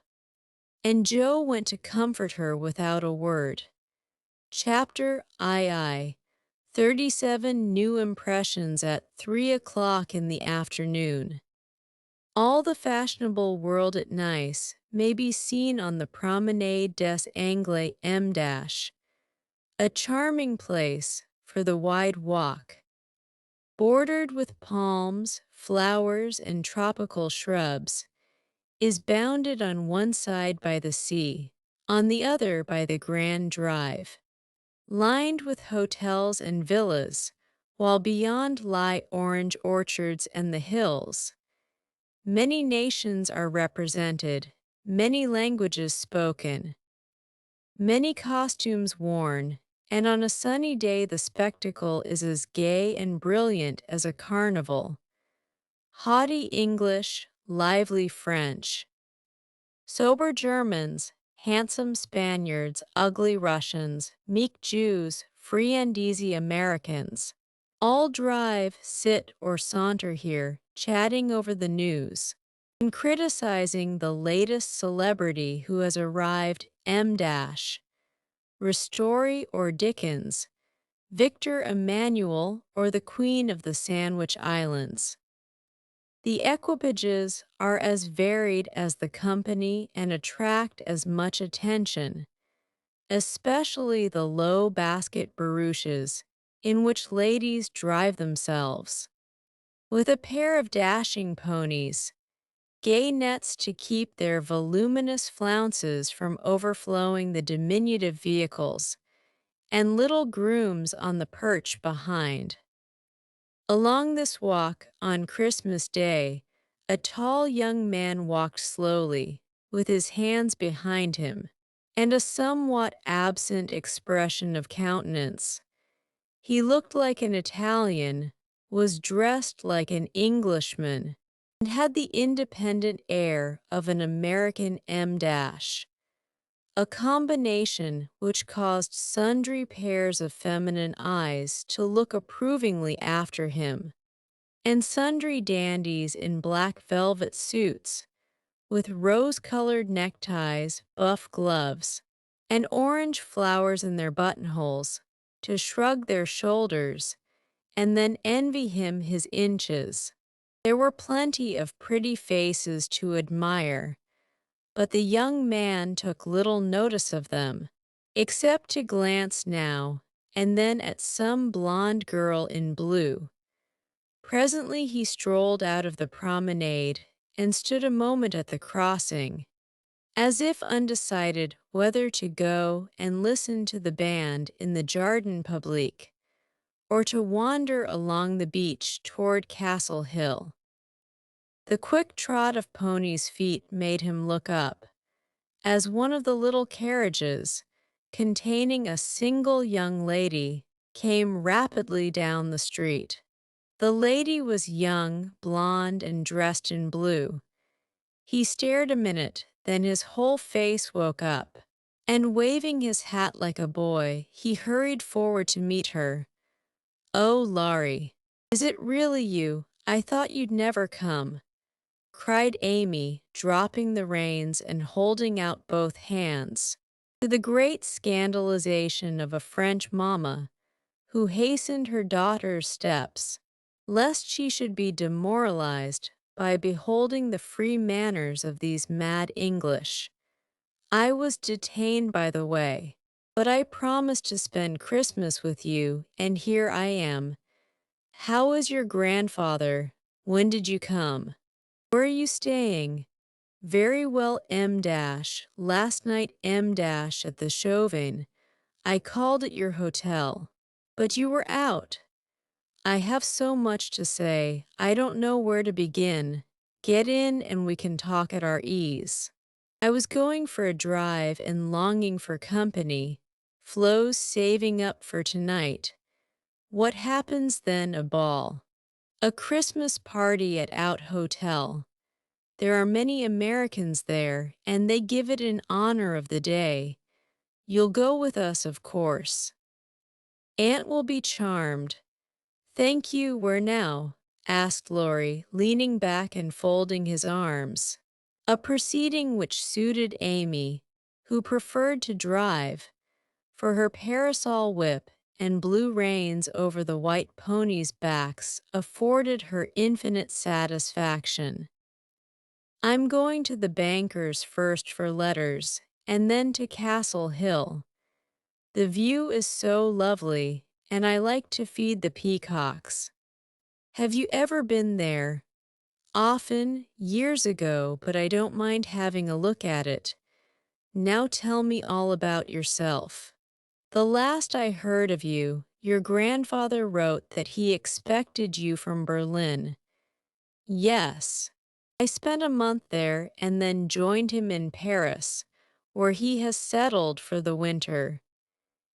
and Joe went to comfort her without a word. Chapter II 37 New Impressions at 3 o'clock in the afternoon. All the fashionable world at Nice may be seen on the Promenade des Anglais M-, a charming place for the wide walk, bordered with palms, flowers, and tropical shrubs, is bounded on one side by the sea, on the other by the Grand Drive, lined with hotels and villas, while beyond lie orange orchards and the hills. Many nations are represented, many languages spoken, many costumes worn, and on a sunny day the spectacle is as gay and brilliant as a carnival. Haughty English, lively French, sober Germans, handsome Spaniards, ugly Russians, meek Jews, free and easy Americans. All drive, sit, or saunter here, chatting over the news and criticizing the latest celebrity who has arrived M-, Ristori or Dickens, Victor Emmanuel or the Queen of the Sandwich Islands. The equipages are as varied as the company and attract as much attention, especially the low basket barouches in which ladies drive themselves, with a pair of dashing ponies, gay nets to keep their voluminous flounces from overflowing the diminutive vehicles, and little grooms on the perch behind. Along this walk, on Christmas Day, a tall young man walked slowly, with his hands behind him, and a somewhat absent expression of countenance. He looked like an Italian, was dressed like an Englishman, and had the independent air of an American M-, a combination which caused sundry pairs of feminine eyes to look approvingly after him, and sundry dandies in black velvet suits, with rose-colored neckties, buff gloves, and orange flowers in their buttonholes, to shrug their shoulders and then envy him his inches. There were plenty of pretty faces to admire, but the young man took little notice of them, except to glance now and then at some blonde girl in blue. Presently he strolled out of the promenade and stood a moment at the crossing, as if undecided whether to go and listen to the band in the Jardin Public or to wander along the beach toward Castle Hill. The quick trot of ponies' feet made him look up, as one of the little carriages, containing a single young lady, came rapidly down the street. The lady was young, blonde, and dressed in blue. He stared a minute, then his whole face woke up, and waving his hat like a boy, he hurried forward to meet her. "Oh, Laurie, is it really you? I thought you'd never come," cried Amy, dropping the reins and holding out both hands, to the great scandalization of a French mamma, who hastened her daughter's steps, lest she should be demoralized by beholding the free manners of these mad English. I was detained by the way, but I promised to spend Christmas with you, and here I am. How is your grandfather? When did you come? Where are you staying? Very well, M dash. Last night, M dash at the Chauvin. I called at your hotel, but you were out. I have so much to say, I don't know where to begin. Get in and we can talk at our ease. I was going for a drive and longing for company. Flo's saving up for tonight. What happens then? A ball. A Christmas party at Out Hotel. There are many Americans there, and they give it in honor of the day. You'll go with us, of course. Aunt will be charmed. Thank you. Where now? Asked Laurie, leaning back and folding his arms. A proceeding which suited Amy, who preferred to drive, for her parasol whip and blue reins over the white ponies' backs afforded her infinite satisfaction. I'm going to the banker's first for letters, and then to Castle Hill. The view is so lovely, and I like to feed the peacocks. Have you ever been there? Often, years ago, but I don't mind having a look at it. Now tell me all about yourself. The last I heard of you, your grandfather wrote that he expected you from Berlin. Yes. I spent a month there and then joined him in Paris, where he has settled for the winter.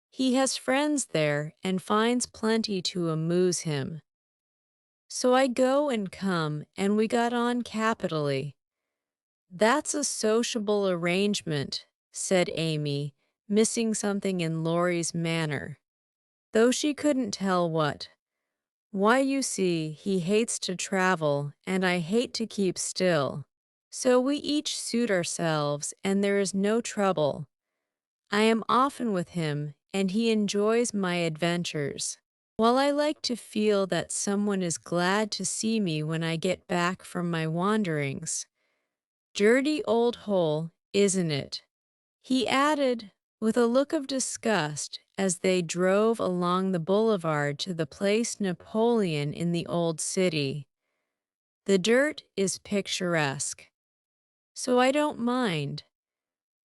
He has friends there and finds plenty to amuse him. So I go and come, and we got on capitally. That's a sociable arrangement, said Amy, missing something in Laurie's manner, though she couldn't tell what. Why, you see, he hates to travel, and I hate to keep still. So we each suit ourselves, and there is no trouble. I am often with him, and he enjoys my adventures. While I like to feel that someone is glad to see me when I get back from my wanderings. Dirty old hole, isn't it? He added, with a look of disgust, as they drove along the boulevard to the place Napoleon in the old city. The dirt is picturesque, so I don't mind.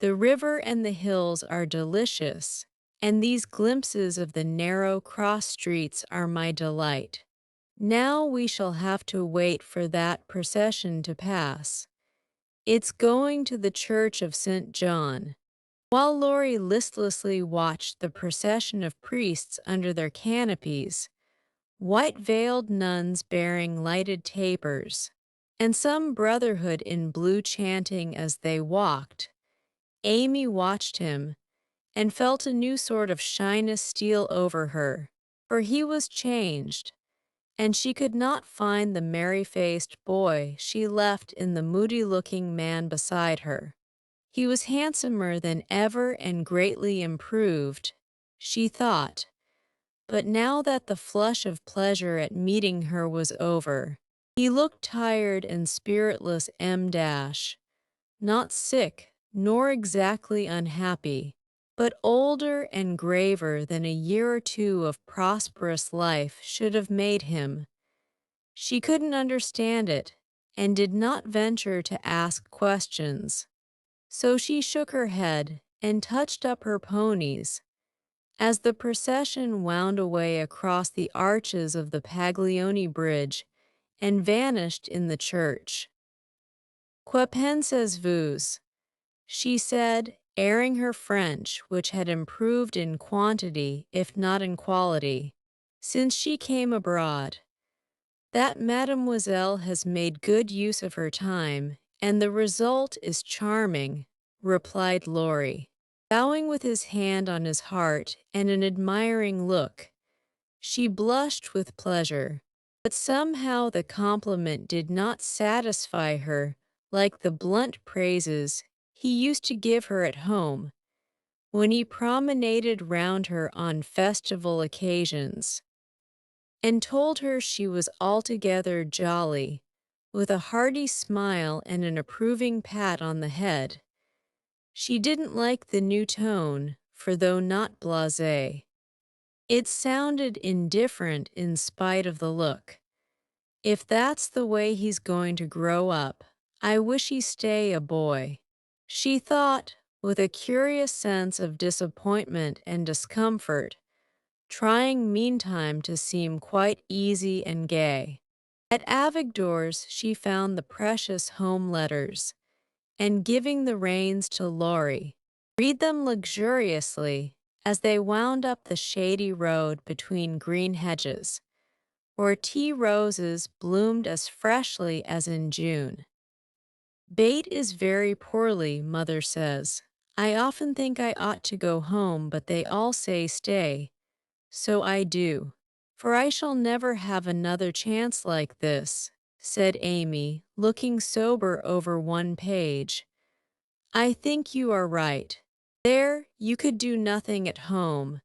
The river and the hills are delicious, and these glimpses of the narrow cross streets are my delight. Now we shall have to wait for that procession to pass. It's going to the church of St. John. While Laurie listlessly watched the procession of priests under their canopies, white-veiled nuns bearing lighted tapers, and some brotherhood in blue chanting as they walked, Amy watched him and felt a new sort of shyness steal over her, for he was changed, and she could not find the merry-faced boy she left in the moody-looking man beside her. He was handsomer than ever and greatly improved, she thought, but now that the flush of pleasure at meeting her was over, he looked tired and spiritless. Not sick, nor exactly unhappy, but older and graver than a year or two of prosperous life should have made him. She couldn't understand it, and did not venture to ask questions. So she shook her head and touched up her ponies. As the procession wound away across the arches of the Paglioni Bridge and vanished in the church. Que pensez-vous? She said, airing her French, which had improved in quantity, if not in quality, since she came abroad. That mademoiselle has made good use of her time, and the result is charming, replied Laurie, bowing with his hand on his heart and an admiring look. She blushed with pleasure, but somehow the compliment did not satisfy her like the blunt praises he used to give her at home, when he promenaded round her on festival occasions, and told her she was altogether jolly, with a hearty smile and an approving pat on the head. She didn't like the new tone, for though not blasé, it sounded indifferent in spite of the look. If that's the way he's going to grow up, I wish he stay a boy, she thought, with a curious sense of disappointment and discomfort, trying meantime to seem quite easy and gay. At Avigdor's she found the precious home letters, and giving the reins to Laurie, read them luxuriously as they wound up the shady road between green hedges, where tea roses bloomed as freshly as in June. Bate is very poorly, Mother says. I often think I ought to go home, but they all say stay, so I do. For I shall never have another chance like this, said Amy, looking sober over one page. I think you are right. There, you could do nothing at home,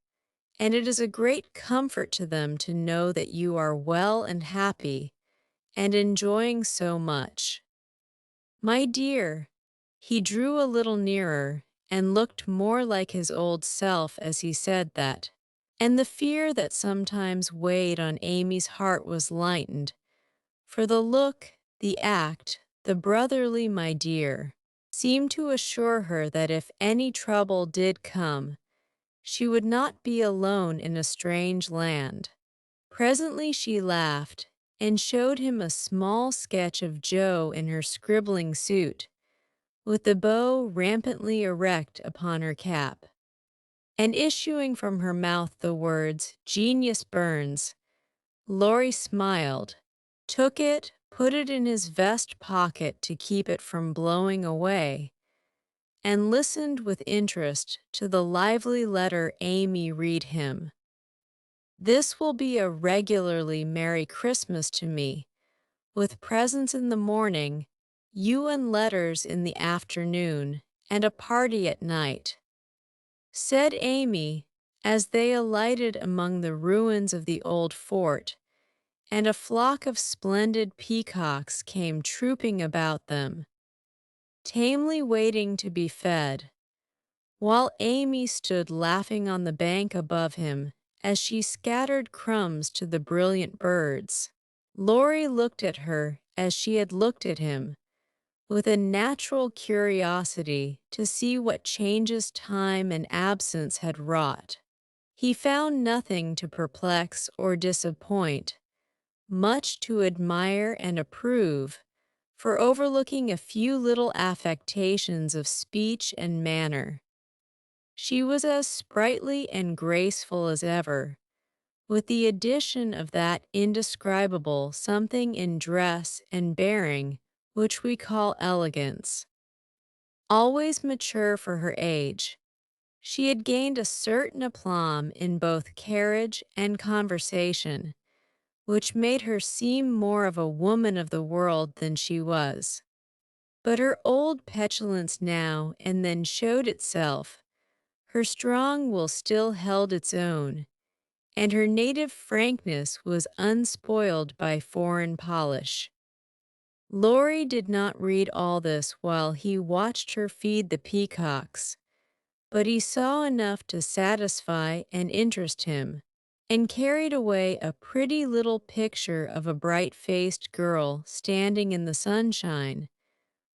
and it is a great comfort to them to know that you are well and happy, and enjoying so much. My dear, he drew a little nearer, and looked more like his old self as he said that, and the fear that sometimes weighed on Amy's heart was lightened, for the look, the act, the brotherly "my dear," seemed to assure her that if any trouble did come, she would not be alone in a strange land. Presently she laughed, and showed him a small sketch of Jo in her scribbling suit, with the bow rampantly erect upon her cap, and issuing from her mouth the words, "Genius burns." Laurie smiled, took it, put it in his vest pocket to keep it from blowing away, and listened with interest to the lively letter Amy read him. This will be a regularly Merry Christmas to me, with presents in the morning, you and letters in the afternoon, and a party at night, said Amy, as they alighted among the ruins of the old fort, and a flock of splendid peacocks came trooping about them, tamely waiting to be fed, while Amy stood laughing on the bank above him as she scattered crumbs to the brilliant birds. Laurie looked at her as she had looked at him, with a natural curiosity to see what changes time and absence had wrought. He found nothing to perplex or disappoint, much to admire and approve, for overlooking a few little affectations of speech and manner. She was as sprightly and graceful as ever, with the addition of that indescribable something in dress and bearing which we call elegance. Always mature for her age, she had gained a certain aplomb in both carriage and conversation, which made her seem more of a woman of the world than she was. But her old petulance now and then showed itself, her strong will still held its own, and her native frankness was unspoiled by foreign polish. Laurie did not read all this while he watched her feed the peacocks, but he saw enough to satisfy and interest him, and carried away a pretty little picture of a bright-faced girl standing in the sunshine,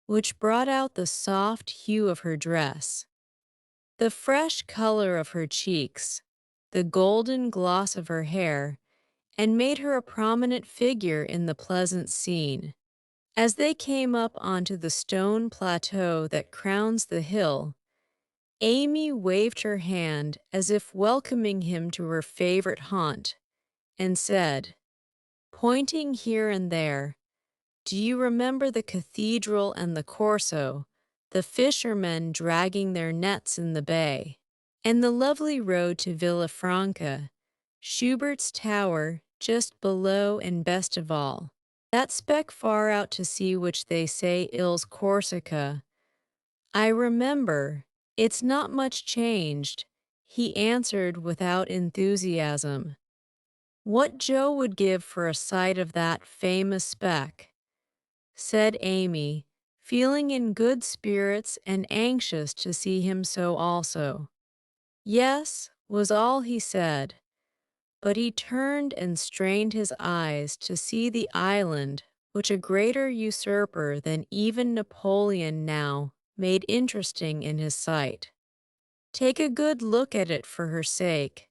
which brought out the soft hue of her dress, the fresh color of her cheeks, the golden gloss of her hair, and made her a prominent figure in the pleasant scene. As they came up onto the stone plateau that crowns the hill, Amy waved her hand as if welcoming him to her favorite haunt, and said, pointing here and there, "Do you remember the cathedral and the Corso, the fishermen dragging their nets in the bay, and the lovely road to Villafranca, Schubert's tower just below, and best of all, that speck far out to sea which they say is Corsica?" "I remember. It's not much changed," he answered without enthusiasm. What Jo would give for a sight of that famous speck. said Amy, feeling in good spirits and anxious to see him so also. Yes, was all he said, but he turned and strained his eyes to see the island which a greater usurper than even Napoleon now made interesting in his sight. Take a good look at it for her sake,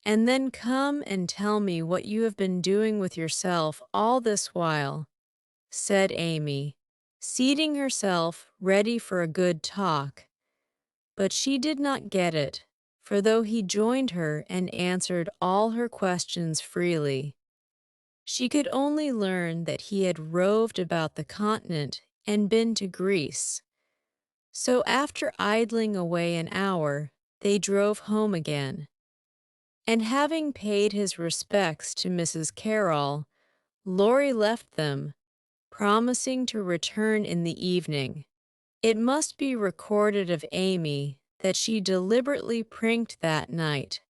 and then come and tell me what you have been doing with yourself all this while, said Amy, seating herself ready for a good talk. But she did not get it, for though he joined her and answered all her questions freely, she could only learn that he had roved about the continent and been to Greece. So after idling away an hour, they drove home again. And having paid his respects to Mrs. Carroll, Laurie left them, promising to return in the evening. It must be recorded of Amy that she deliberately prinked that night.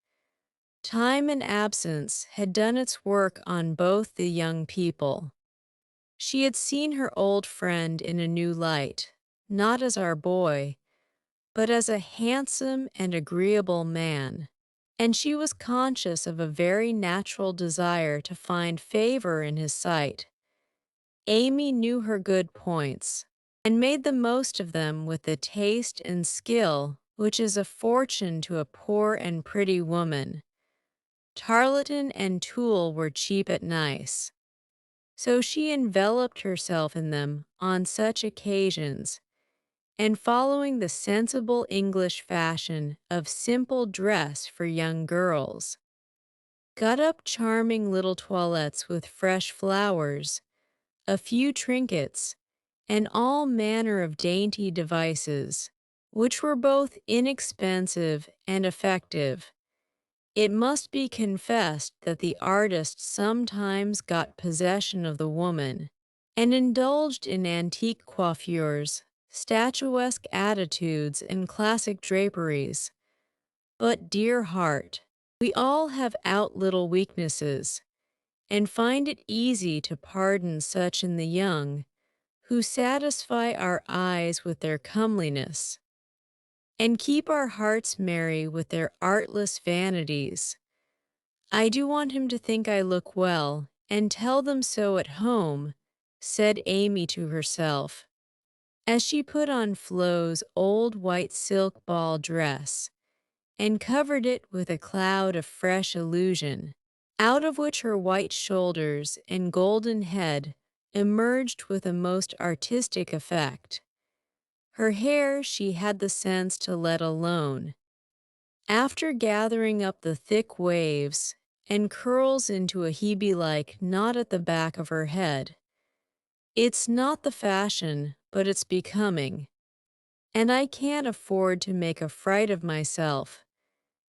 Time and absence had done its work on both the young people. She had seen her old friend in a new light, not as our boy, but as a handsome and agreeable man, and she was conscious of a very natural desire to find favor in his sight. Amy knew her good points, and made the most of them with the taste and skill which is a fortune to a poor and pretty woman. Tarleton and tulle were cheap at Nice, so she enveloped herself in them on such occasions, and following the sensible English fashion of simple dress for young girls, got up charming little toilettes with fresh flowers, a few trinkets, and all manner of dainty devices, which were both inexpensive and effective. It must be confessed that the artist sometimes got possession of the woman, and indulged in antique coiffures, statuesque attitudes, and classic draperies. But, dear heart, we all have out little weaknesses, and find it easy to pardon such in the young, who satisfy our eyes with their comeliness, and keep our hearts merry with their artless vanities. I do want him to think I look well, and tell them so at home, said Amy to herself, as she put on Flo's old white silk ball dress, and covered it with a cloud of fresh illusion, out of which her white shoulders and golden head emerged with a most artistic effect. Her hair she had the sense to let alone, after gathering up the thick waves and curls into a Hebe-like knot at the back of her head. It's not the fashion, but it's becoming, and I can't afford to make a fright of myself,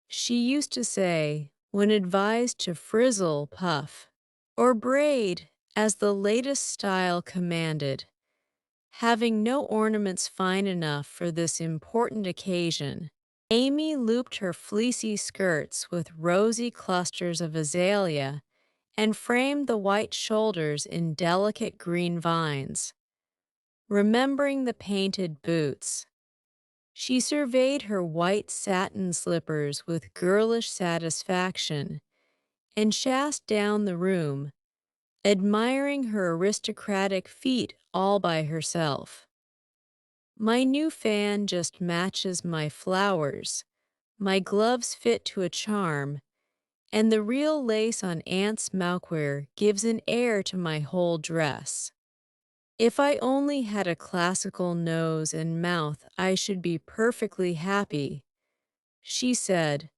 she used to say when advised to frizzle puff, or braid as the latest style commanded. Having no ornaments fine enough for this important occasion, Amy looped her fleecy skirts with rosy clusters of azalea and framed the white shoulders in delicate green vines. Remembering the painted boots, she surveyed her white satin slippers with girlish satisfaction and chassed down the room, admiring her aristocratic feet all by herself. My new fan just matches my flowers, my gloves fit to a charm, and the real lace on Aunt's mouquer gives an air to my whole dress. If I only had a classical nose and mouth, I should be perfectly happy, she said,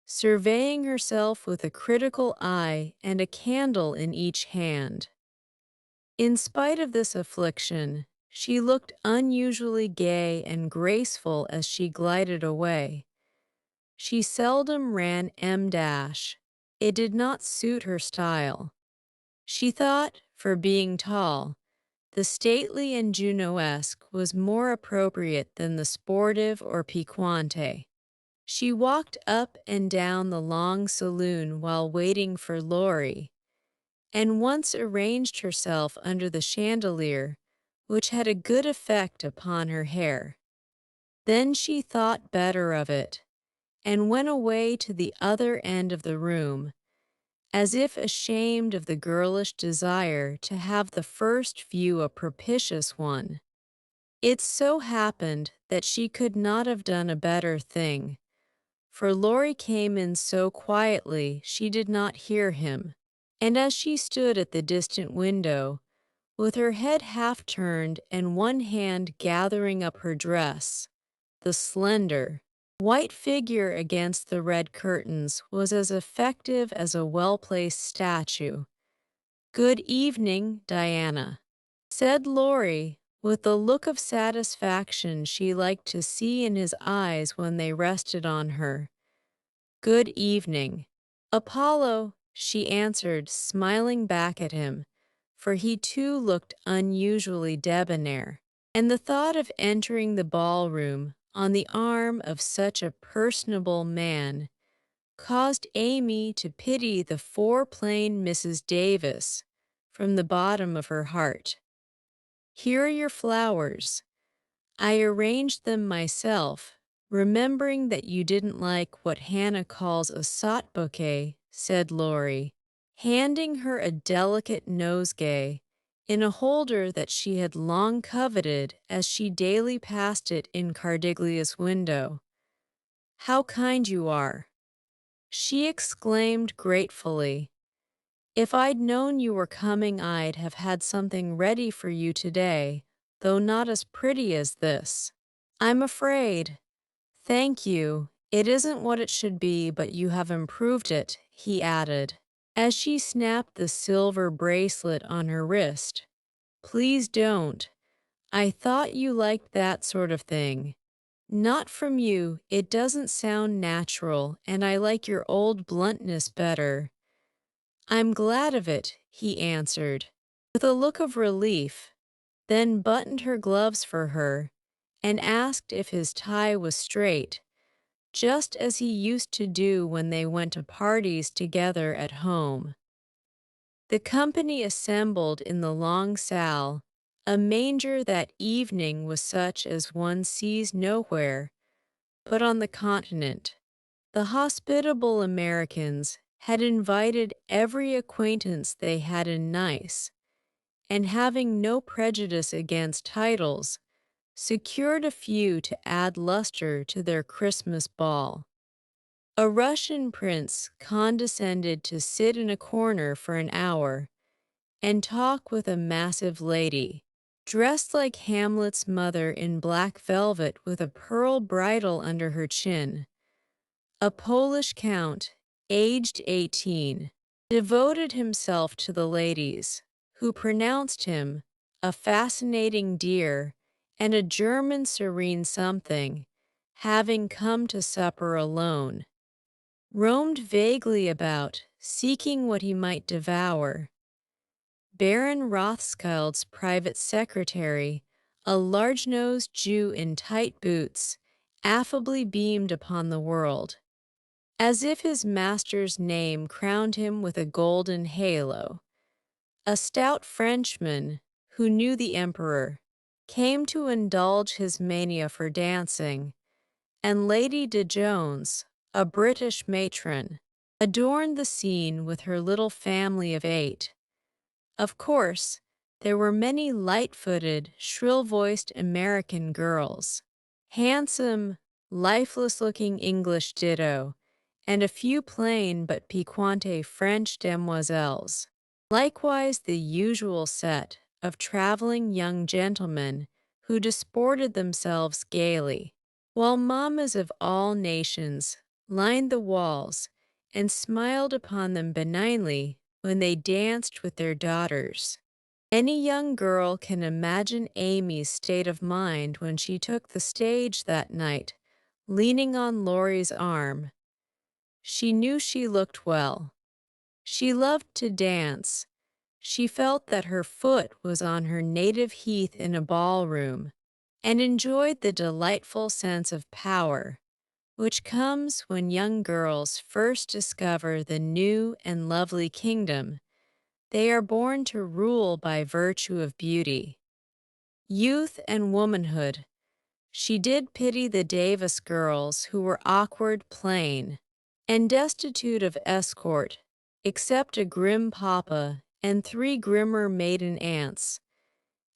surveying herself with a critical eye and a candle in each hand. In spite of this affliction, she looked unusually gay and graceful as she glided away. She seldom ran em dash. It did not suit her style. She thought, for being tall, the stately and Juno-esque was more appropriate than the sportive or piquante. She walked up and down the long saloon while waiting for Laurie, and once arranged herself under the chandelier which had a good effect upon her hair. Then she thought better of it, and went away to the other end of the room, as if ashamed of the girlish desire to have the first view a propitious one. It so happened that she could not have done a better thing, for Laurie came in so quietly she did not hear him, and as she stood at the distant window, with her head half turned and one hand gathering up her dress, the slender, white figure against the red curtains was as effective as a well-placed statue. "Good evening, Diana," said Laurie, with the look of satisfaction she liked to see in his eyes when they rested on her. "Good evening, Apollo," she answered, smiling back at him, for he too looked unusually debonair, and the thought of entering the ballroom on the arm of such a personable man caused Amy to pity the foreplain Mrs. Davis from the bottom of her heart. "Here are your flowers. I arranged them myself, remembering that you didn't like what Hannah calls a sot bouquet," said Laurie, handing her a delicate nosegay in a holder that she had long coveted as she daily passed it in Cardiglia's window. "How kind you are," she exclaimed gratefully. "If I'd known you were coming, I'd have had something ready for you today, though not as pretty as this. I'm afraid. Thank you. It isn't what it should be, but you have improved it," he added, as she snapped the silver bracelet on her wrist. "Please don't. I thought you liked that sort of thing. Not from you, it doesn't sound natural, and I like your old bluntness better." "I'm glad of it," he answered, with a look of relief, then buttoned her gloves for her, and asked if his tie was straight, just as he used to do when they went to parties together at home. The company assembled in the long salle. A manger that evening was such as one sees nowhere but on the continent. The hospitable Americans had invited every acquaintance they had in Nice, and having no prejudice against titles, secured a few to add luster to their Christmas ball. A Russian prince condescended to sit in a corner for an hour and talk with a massive lady, dressed like Hamlet's mother in black velvet with a pearl bridle under her chin. A Polish count, aged 18, devoted himself to the ladies, who pronounced him a fascinating dear and a German serene something, having come to supper alone. Roamed vaguely about, seeking what he might devour. Baron Rothschild's private secretary, a large-nosed Jew in tight boots, affably beamed upon the world, as if his master's name crowned him with a golden halo. A stout Frenchman, who knew the emperor, came to indulge his mania for dancing, and Lady de Jones, a British matron, adorned the scene with her little family of 8. Of course, there were many light-footed, shrill-voiced American girls, handsome, lifeless-looking English ditto, and a few plain but piquante French demoiselles. Likewise the usual set of traveling young gentlemen who disported themselves gaily, while mammas of all nations lined the walls and smiled upon them benignly when they danced with their daughters. Any young girl can imagine Amy's state of mind when she took the stage that night, leaning on Laurie's arm. She knew she looked well. She loved to dance. She felt that her foot was on her native heath in a ballroom, and enjoyed the delightful sense of power which comes when young girls first discover the new and lovely kingdom they are born to rule by virtue of beauty. youth and womanhood. She did pity the Davis girls who were awkward, plain, and destitute of escort, except a grim papa and three grimmer maiden aunts,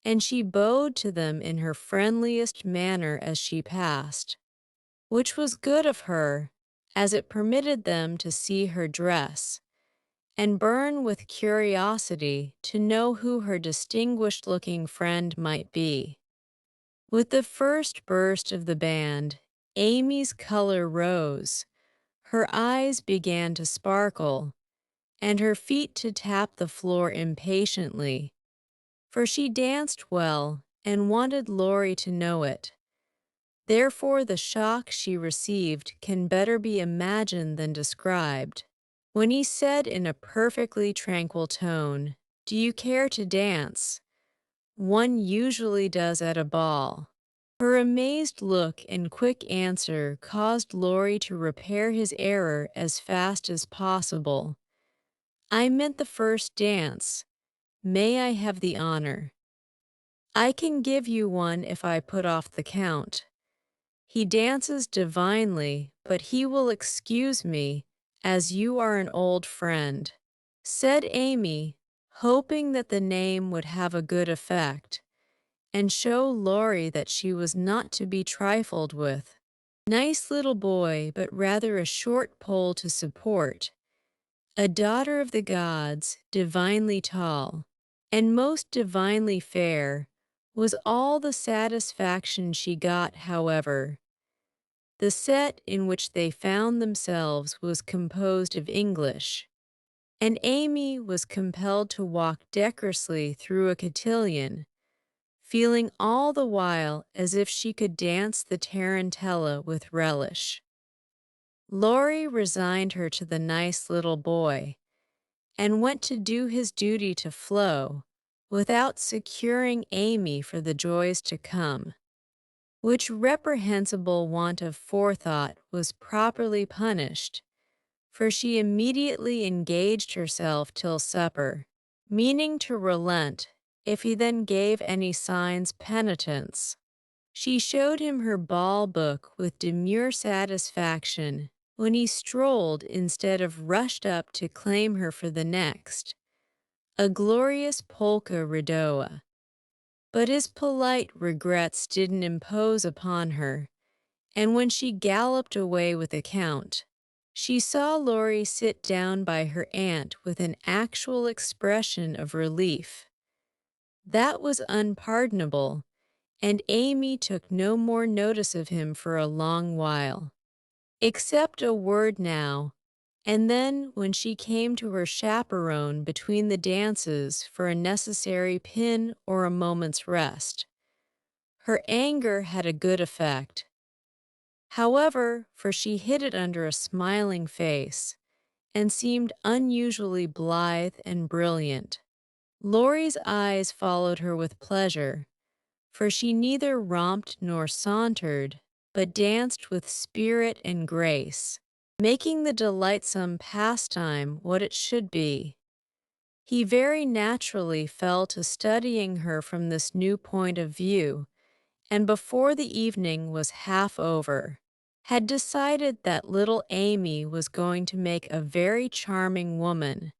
and she bowed to them in her friendliest manner as she passed, which was good of her, as it permitted them to see her dress, and burn with curiosity to know who her distinguished-looking friend might be. With the first burst of the band, Amy's color rose, her eyes began to sparkle, and her feet to tap the floor impatiently, for she danced well and wanted Laurie to know it. Therefore the shock she received can better be imagined than described. When he said in a perfectly tranquil tone, "Do you care to dance?" one usually does at a ball. Her amazed look and quick answer caused Laurie to repair his error as fast as possible. "I meant the first dance. May I have the honor?" "I can give you one if I put off the count. He dances divinely, but he will excuse me, as you are an old friend," said Amy, hoping that the name would have a good effect, and show Laurie that she was not to be trifled with. Nice little boy, but rather a short pole to support. A daughter of the gods, divinely tall, and most divinely fair, was all the satisfaction she got, however. The set in which they found themselves was composed of English, and Amy was compelled to walk decorously through a cotillion, feeling all the while as if she could dance the tarantella with relish. Laurie resigned her to the nice little boy, and went to do his duty to Flo, without securing Amy for the joys to come, which reprehensible want of forethought was properly punished, for she immediately engaged herself till supper, meaning to relent if he then gave any signs penitence. She showed him her ball book with demure satisfaction when he strolled instead of rushed up to claim her for the next, a glorious polka redowa. But his polite regrets didn't impose upon her, and when she galloped away with the Count, she saw Laurie sit down by her aunt with an actual expression of relief. That was unpardonable, and Amy took no more notice of him for a long while, except a word now, and then when she came to her chaperone between the dances for a necessary pin or a moment's rest. Her anger had a good effect, however, for she hid it under a smiling face, and seemed unusually blithe and brilliant. Laurie's eyes followed her with pleasure, for she neither romped nor sauntered, but danced with spirit and grace, making the delightsome pastime what it should be. He very naturally fell to studying her from this new point of view, and before the evening was half over, had decided that little Amy was going to make a very charming woman.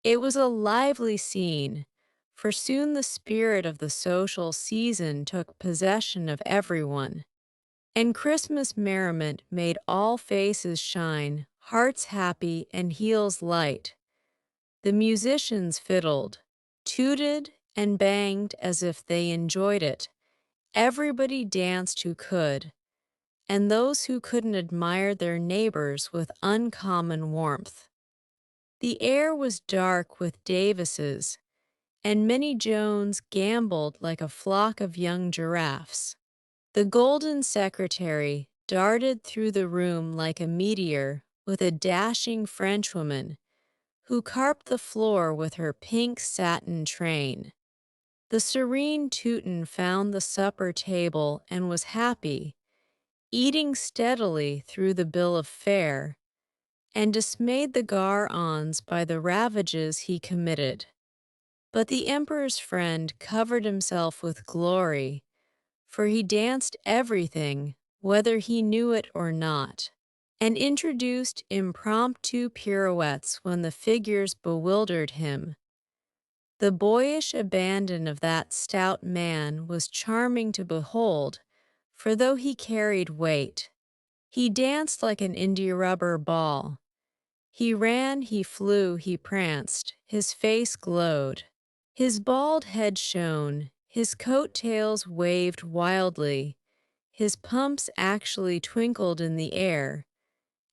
It was a lively scene, for soon the spirit of the social season took possession of everyone, and Christmas merriment made all faces shine, hearts happy, and heels light. The musicians fiddled, tooted, and banged as if they enjoyed it. Everybody danced who could, and those who couldn't admired their neighbors with uncommon warmth. The air was dark with Davises, and Minnie Jones gamboled like a flock of young giraffes. The golden secretary darted through the room like a meteor with a dashing Frenchwoman who carped the floor with her pink satin train. The serene Teuton found the supper table and was happy, eating steadily through the bill of fare, and dismayed the Gar-ons by the ravages he committed. But the emperor's friend covered himself with glory, for he danced everything, whether he knew it or not, and introduced impromptu pirouettes when the figures bewildered him. The boyish abandon of that stout man was charming to behold, for though he carried weight, he danced like an india-rubber ball. He ran, he flew, he pranced, his face glowed. His bald head shone, his coat tails waved wildly, his pumps actually twinkled in the air,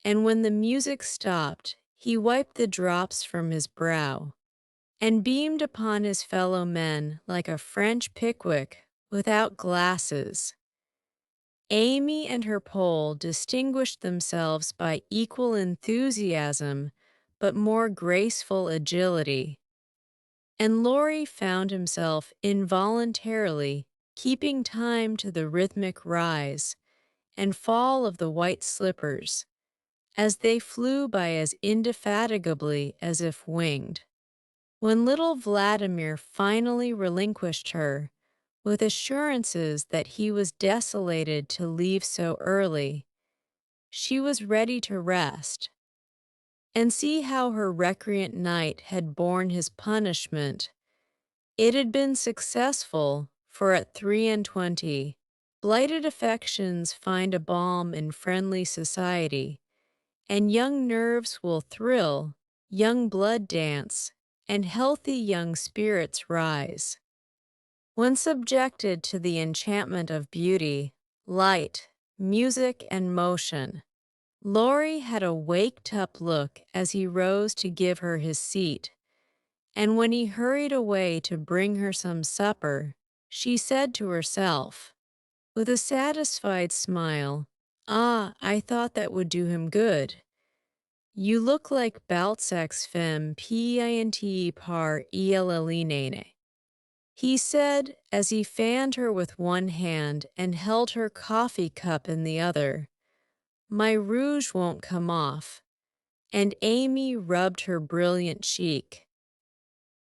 and when the music stopped, he wiped the drops from his brow and beamed upon his fellow men like a French Pickwick without glasses. Amy and her pole distinguished themselves by equal enthusiasm but more graceful agility, and Laurie found himself involuntarily keeping time to the rhythmic rise and fall of the white slippers as they flew by as indefatigably as if winged. When little Vladimir finally relinquished her, with assurances that he was desolated to leave so early, she was ready to rest, and see how her recreant knight had borne his punishment. It had been successful, for at 23, blighted affections find a balm in friendly society, and young nerves will thrill, young blood dance, and healthy young spirits rise. When subjected to the enchantment of beauty, light, music, and motion, Laurie had a waked-up look as he rose to give her his seat, and when he hurried away to bring her some supper, she said to herself, with a satisfied smile, "Ah, I thought that would do him good. You look like Balzac's femme pint par elleline," he said as he fanned her with one hand and held her coffee cup in the other. "My rouge won't come off," and Amy rubbed her brilliant cheek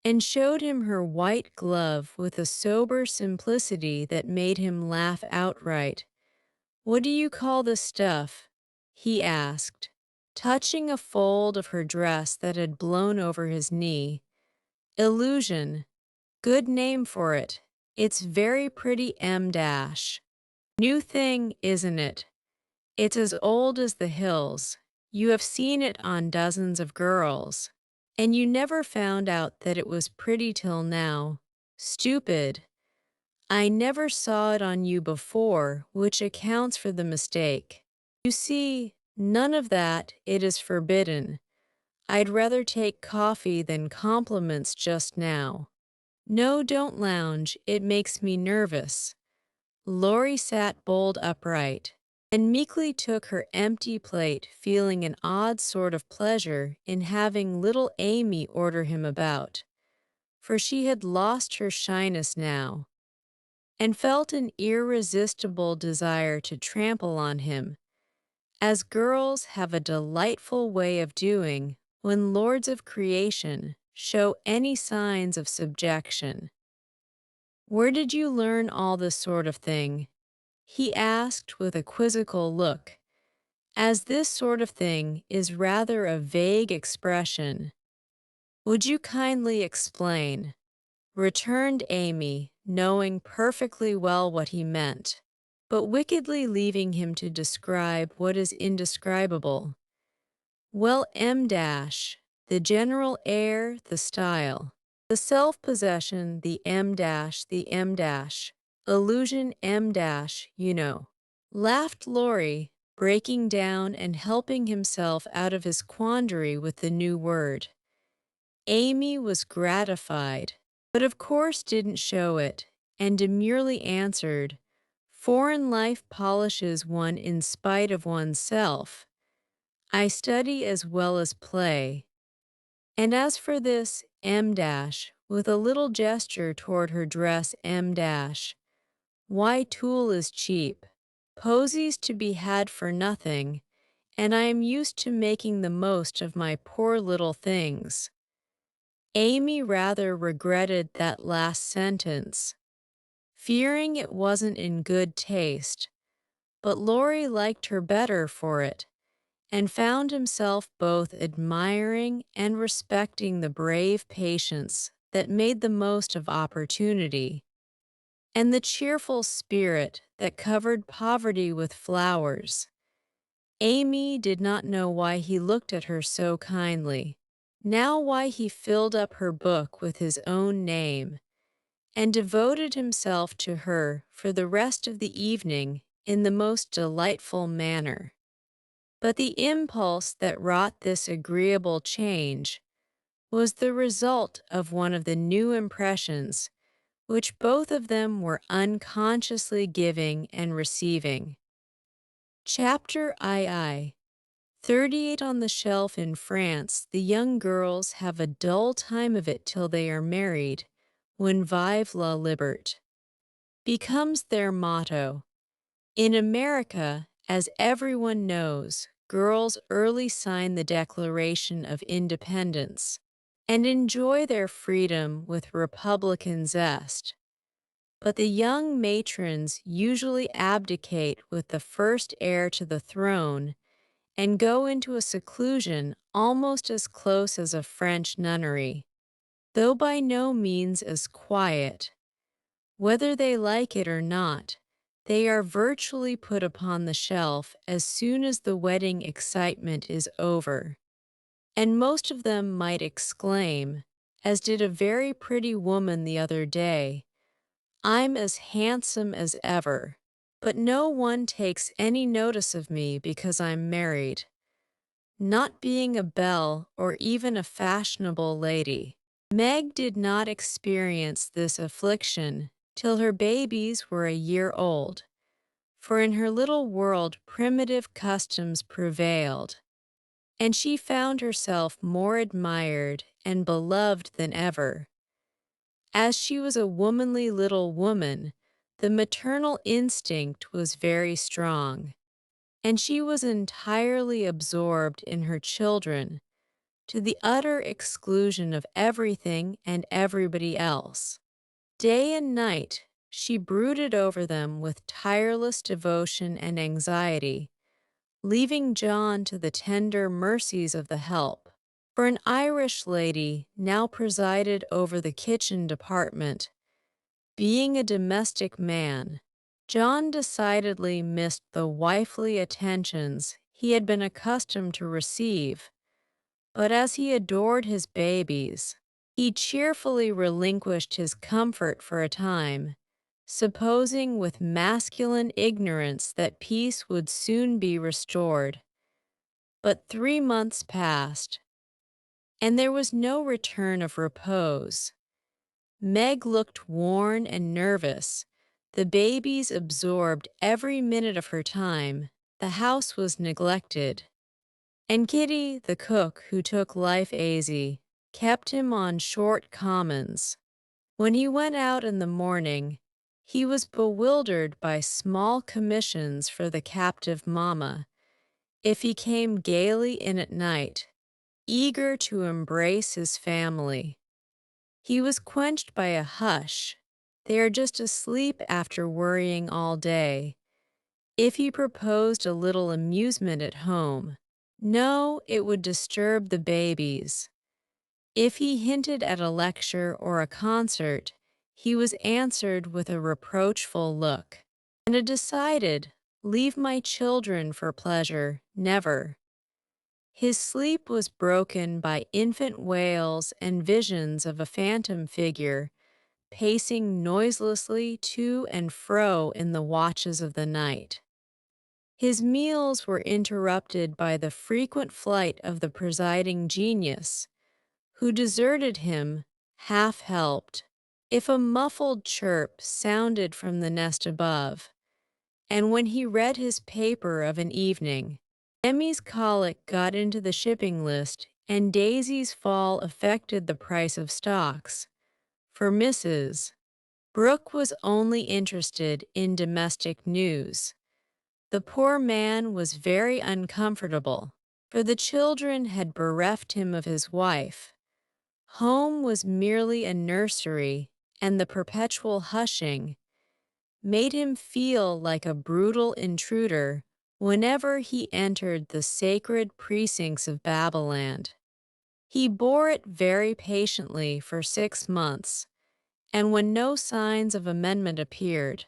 and showed him her white glove with a sober simplicity that made him laugh outright. "What do you call the stuff?" he asked, touching a fold of her dress that had blown over his knee. "Illusion. Good name for it. It's very pretty M dash. New thing, isn't it? It's as old as the hills. You have seen it on dozens of girls. And you never found out that it was pretty till now. Stupid. I never saw it on you before, which accounts for the mistake. You see, none of that, it is forbidden. I'd rather take coffee than compliments just now." "No, don't lounge, it makes me nervous." Laurie sat bolt upright and meekly took her empty plate, feeling an odd sort of pleasure in having little Amy order him about, for she had lost her shyness now, and felt an irresistible desire to trample on him, as girls have a delightful way of doing when lords of creation show any signs of subjection. "Where did you learn all this sort of thing?" he asked with a quizzical look, as this sort of thing is rather a vague expression. "Would you kindly explain?" returned Amy, knowing perfectly well what he meant, but wickedly leaving him to describe what is indescribable. "Well, M dash, the general air, the style, the self-possession, the M dash, the M dash, illusion M dash, you know," laughed Laurie, breaking down and helping himself out of his quandary with the new word. Amy was gratified, but of course didn't show it, and demurely answered, "Foreign life polishes one in spite of oneself. I study as well as play. And as for this M dash, with a little gesture toward her dress M dash, why tulle is cheap, posies to be had for nothing, and I am used to making the most of my poor little things." Amy rather regretted that last sentence, fearing it wasn't in good taste, but Laurie liked her better for it, and found himself both admiring and respecting the brave patience that made the most of opportunity, and the cheerful spirit that covered poverty with flowers. Amy did not know why he looked at her so kindly, now why he filled up her book with his own name, and devoted himself to her for the rest of the evening in the most delightful manner. But the impulse that wrought this agreeable change was the result of one of the new impressions which both of them were unconsciously giving and receiving. Chapter II. 38 on the shelf in France, the young girls have a dull time of it till they are married, when Vive la Liberté becomes their motto. In America, as everyone knows, girls early sign the Declaration of Independence and enjoy their freedom with Republican zest. But the young matrons usually abdicate with the first heir to the throne and go into a seclusion almost as close as a French nunnery, though by no means as quiet. Whether they like it or not, they are virtually put upon the shelf as soon as the wedding excitement is over. And most of them might exclaim, as did a very pretty woman the other day, "I'm as handsome as ever, but no one takes any notice of me because I'm married." Not being a belle or even a fashionable lady, Meg did not experience this affliction till her babies were a year old, for in her little world primitive customs prevailed, and she found herself more admired and beloved than ever. As she was a womanly little woman, the maternal instinct was very strong, and she was entirely absorbed in her children, to the utter exclusion of everything and everybody else. Day and night, she brooded over them with tireless devotion and anxiety, leaving John to the tender mercies of the help. For an Irish lady now presided over the kitchen department. Being a domestic man, John decidedly missed the wifely attentions he had been accustomed to receive, but as he adored his babies, he cheerfully relinquished his comfort for a time, supposing with masculine ignorance that peace would soon be restored. But 3 months passed, and there was no return of repose. Meg looked worn and nervous. The babies absorbed every minute of her time. The house was neglected. And Kitty, the cook who took life easy, kept him on short commons. When he went out in the morning, he was bewildered by small commissions for the captive mamma. If he came gaily in at night, eager to embrace his family, he was quenched by a hush. They are just asleep after worrying all day. If he proposed a little amusement at home, no, it would disturb the babies. If he hinted at a lecture or a concert, he was answered with a reproachful look, and a decided, "Leave my children for pleasure, never." His sleep was broken by infant wails and visions of a phantom figure pacing noiselessly to and fro in the watches of the night. His meals were interrupted by the frequent flight of the presiding genius, who deserted him, half-helped, if a muffled chirp sounded from the nest above, and when he read his paper of an evening, Emmy's colic got into the shipping list and Daisy's fall affected the price of stocks. For Mrs. Brooke was only interested in domestic news. The poor man was very uncomfortable, for the children had bereft him of his wife, Home was merely a nursery, and the perpetual hushing made him feel like a brutal intruder whenever he entered the sacred precincts of Babyland. He bore it very patiently for 6 months, and when no signs of amendment appeared,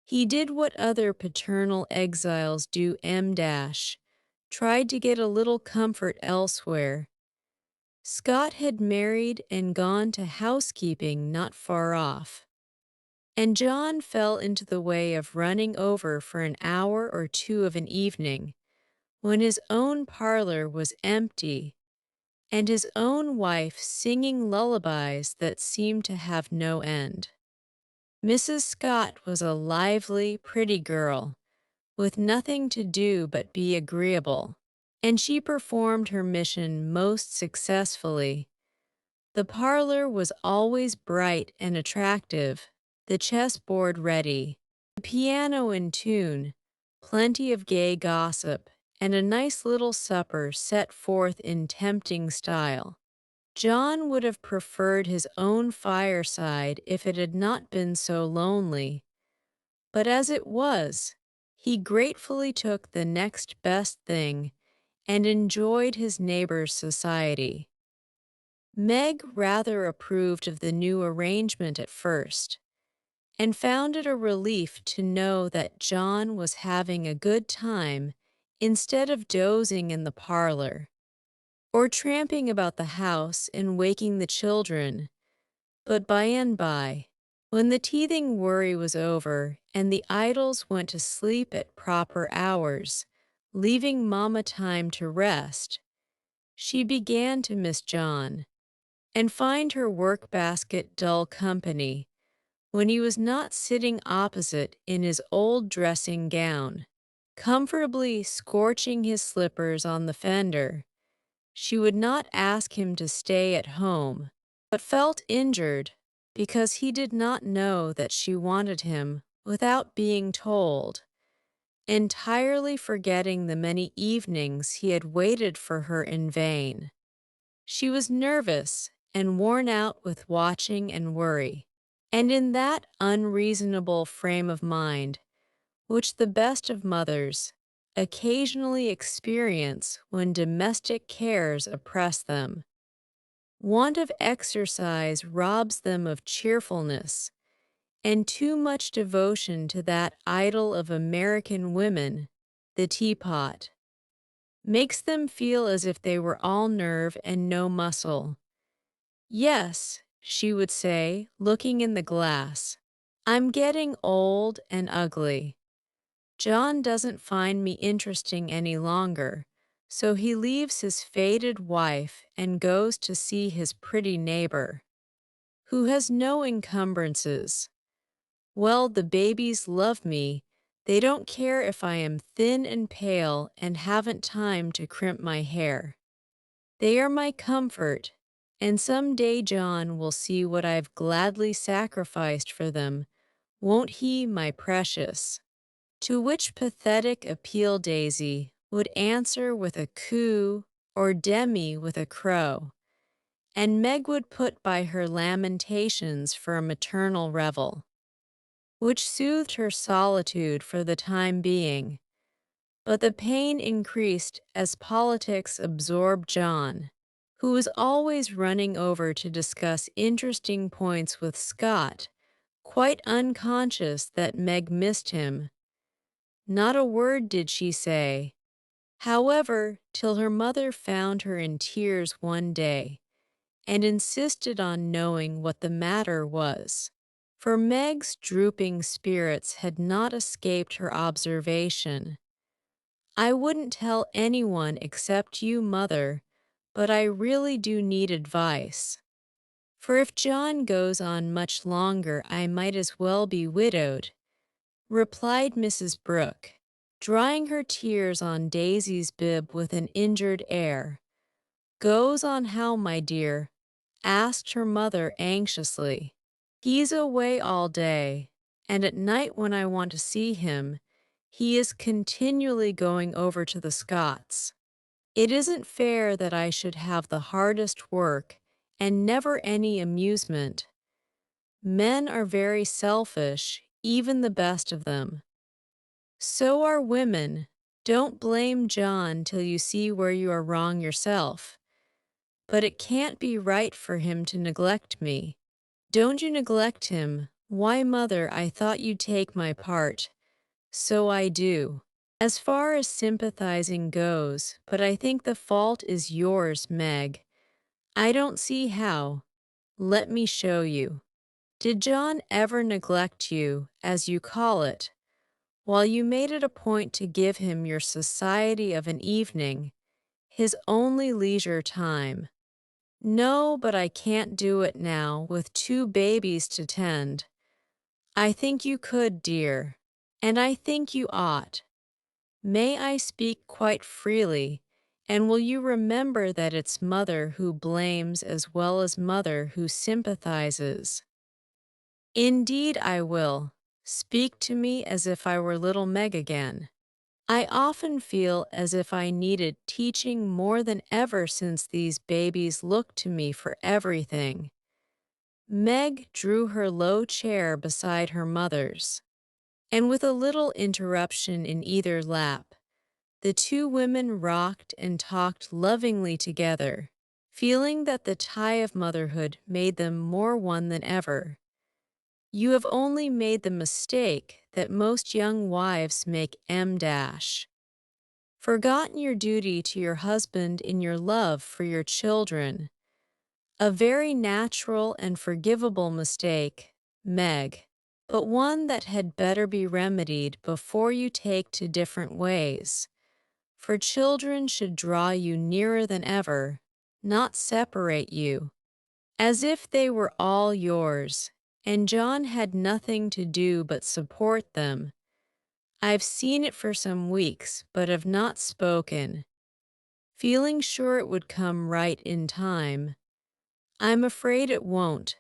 he did what other paternal exiles do tried to get a little comfort elsewhere. Scott had married and gone to housekeeping not far off, and John fell into the way of running over for an hour or two of an evening when his own parlor was empty and his own wife singing lullabies that seemed to have no end. Mrs. Scott was a lively, pretty girl, with nothing to do but be agreeable, and she performed her mission most successfully. The parlor was always bright and attractive, the chessboard ready, the piano in tune, plenty of gay gossip, and a nice little supper set forth in tempting style. John would have preferred his own fireside if it had not been so lonely, but as it was, he gratefully took the next best thing and enjoyed his neighbor's society. Meg rather approved of the new arrangement at first, and found it a relief to know that John was having a good time instead of dozing in the parlor, or tramping about the house and waking the children. But by and by, when the teething worry was over and the idols went to sleep at proper hours, leaving Mama time to rest, she began to miss John and find her work basket dull company when he was not sitting opposite in his old dressing gown, comfortably scorching his slippers on the fender. She would not ask him to stay at home, but felt injured because he did not know that she wanted him without being told, entirely forgetting the many evenings he had waited for her in vain. She was nervous and worn out with watching and worry, and in that unreasonable frame of mind which the best of mothers occasionally experience when domestic cares oppress them. Want of exercise robs them of cheerfulness, and too much devotion to that idol of American women, the teapot, makes them feel as if they were all nerve and no muscle. Yes, she would say, looking in the glass, I'm getting old and ugly. John doesn't find me interesting any longer, so he leaves his faded wife and goes to see his pretty neighbor, who has no encumbrances. Well, the babies love me. They don't care if I am thin and pale and haven't time to crimp my hair. They are my comfort, and some day John will see what I've gladly sacrificed for them, won't he, my precious? To which pathetic appeal Daisy would answer with a coo or Demi with a crow, and Meg would put by her lamentations for a maternal revel, which soothed her solitude for the time being, but the pain increased as politics absorbed John, who was always running over to discuss interesting points with Scott, quite unconscious that Meg missed him. Not a word did she say, however, till her mother found her in tears one day and insisted on knowing what the matter was. For Meg's drooping spirits had not escaped her observation. I wouldn't tell anyone except you, Mother, but I really do need advice. For if John goes on much longer, I might as well be widowed, replied Mrs. Brooke, drying her tears on Daisy's bib with an injured air. Goes on how, my dear? Asked her mother anxiously. He's away all day, and at night when I want to see him, he is continually going over to the Scots. It isn't fair that I should have the hardest work and never any amusement. Men are very selfish, even the best of them. So are women. Don't blame John till you see where you are wrong yourself. But it can't be right for him to neglect me. Don't you neglect him. Why, mother, I thought you'd take my part. So I do. As far as sympathizing goes, but I think the fault is yours, Meg. I don't see how. Let me show you. Did John ever neglect you, as you call it, while you made it a point to give him your society of an evening, his only leisure time? No, but I can't do it now with two babies to tend. I think you could, dear, and I think you ought. May I speak quite freely, and will you remember that it's mother who blames as well as mother who sympathizes? Indeed I will. Speak to me as if I were little Meg again. I often feel as if I needed teaching more than ever since these babies look to me for everything. Meg drew her low chair beside her mother's, and with a little interruption in either lap, the two women rocked and talked lovingly together, feeling that the tie of motherhood made them more one than ever. You have only made the mistake that most young wives make forgotten your duty to your husband in your love for your children. A very natural and forgivable mistake, Meg, but one that had better be remedied before you take to different ways. For children should draw you nearer than ever, not separate you, as if they were all yours, and John had nothing to do but support them. I've seen it for some weeks, but have not spoken, feeling sure it would come right in time. I'm afraid it won't.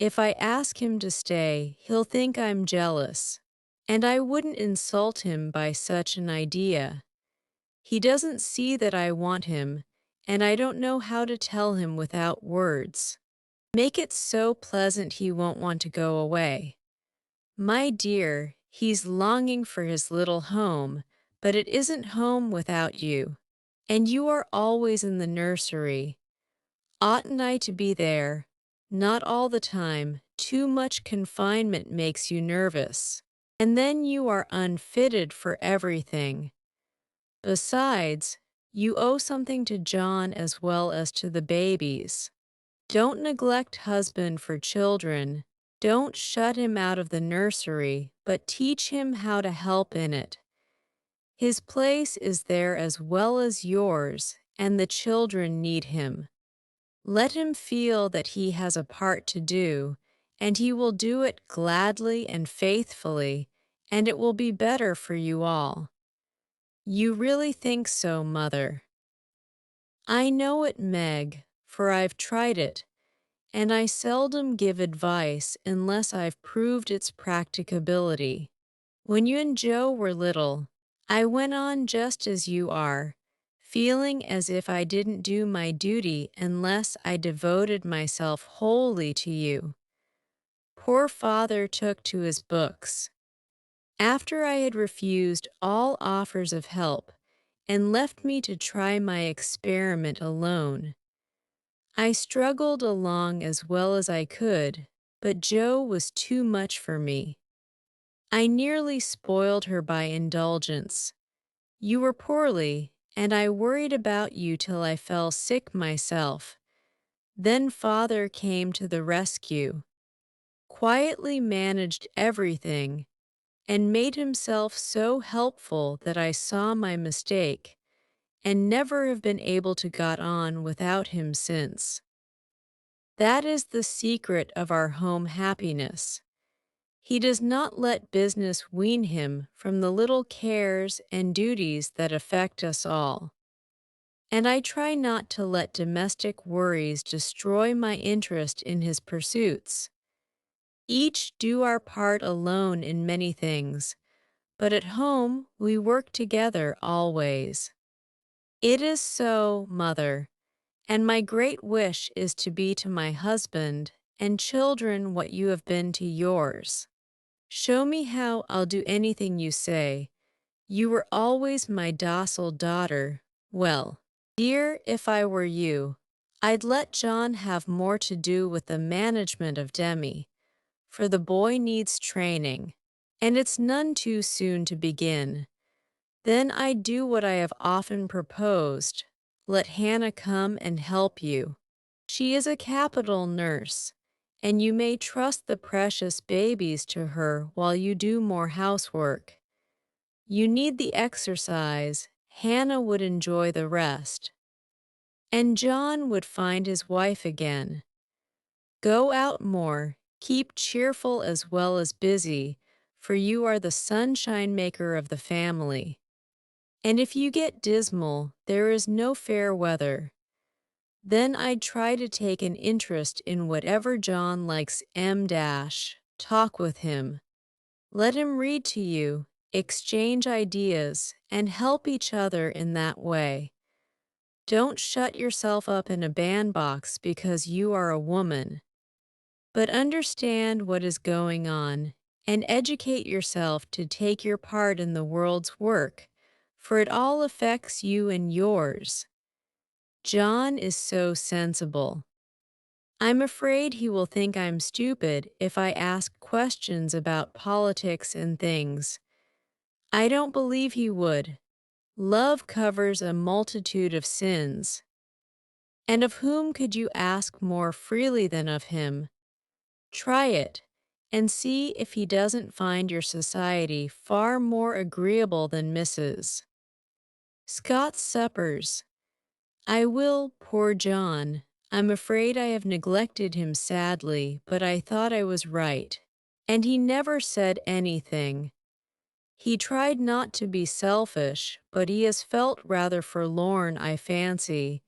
If I ask him to stay, he'll think I'm jealous, and I wouldn't insult him by such an idea. He doesn't see that I want him, and I don't know how to tell him without words. Make it so pleasant he won't want to go away. My dear, he's longing for his little home, but it isn't home without you. And you are always in the nursery. Oughtn't I to be there? Not all the time. Too much confinement makes you nervous. And then you are unfitted for everything. Besides, you owe something to John as well as to the babies. Don't neglect husband for children. Don't shut him out of the nursery, but teach him how to help in it. His place is there as well as yours, and the children need him. Let him feel that he has a part to do, and he will do it gladly and faithfully, and it will be better for you all. You really think so, Mother? I know it, Meg, for I've tried it, and I seldom give advice unless I've proved its practicability. When you and Joe were little, I went on just as you are, feeling as if I didn't do my duty unless I devoted myself wholly to you. Poor father took to his books. After I had refused all offers of help and left me to try my experiment alone, I struggled along as well as I could, but Joe was too much for me. I nearly spoiled her by indulgence. You were poorly, and I worried about you till I fell sick myself. Then father came to the rescue, quietly managed everything, and made himself so helpful that I saw my mistake, and never have been able to get on without him since. That is the secret of our home happiness. He does not let business wean him from the little cares and duties that affect us all. And I try not to let domestic worries destroy my interest in his pursuits. Each do our part alone in many things, but at home we work together always. It is so, Mother, And my great wish is to be to my husband and children what you have been to yours. Show me how, I'll do anything you say. You were always my docile daughter. Well, dear, if I were you, I'd let John have more to do with the management of Demi, for the boy needs training, and it's none too soon to begin. Then I'd do what I have often proposed. Let Hannah come and help you. She is a capital nurse, and you may trust the precious babies to her while you do more housework. You need the exercise. Hannah would enjoy the rest. And John would find his wife again. Go out more, keep cheerful as well as busy, for you are the sunshine maker of the family. And if you get dismal, there is no fair weather. Then I'd try to take an interest in whatever John likes. Talk with him. Let him read to you, exchange ideas, and help each other in that way. Don't shut yourself up in a bandbox because you are a woman, but understand what is going on and educate yourself to take your part in the world's work, for it all affects you and yours. John is so sensible. I'm afraid he will think I'm stupid if I ask questions about politics and things. I don't believe he would. Love covers a multitude of sins. And of whom could you ask more freely than of him? Try it, and see if he doesn't find your society far more agreeable than Mrs. Scott's suppers. I will, poor John. I'm afraid I have neglected him sadly, but I thought I was right. And he never said anything. He tried not to be selfish, but he has felt rather forlorn, I fancy.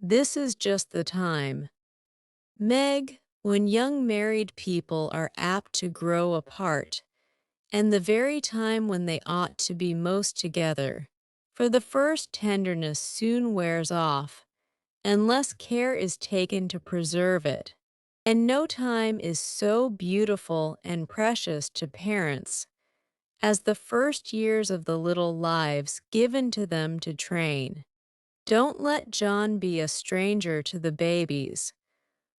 This is just the time. Meg, when young married people are apt to grow apart, and the very time when they ought to be most together, for the first tenderness soon wears off, unless care is taken to preserve it. And no time is so beautiful and precious to parents as the first years of the little lives given to them to train. Don't let John be a stranger to the babies,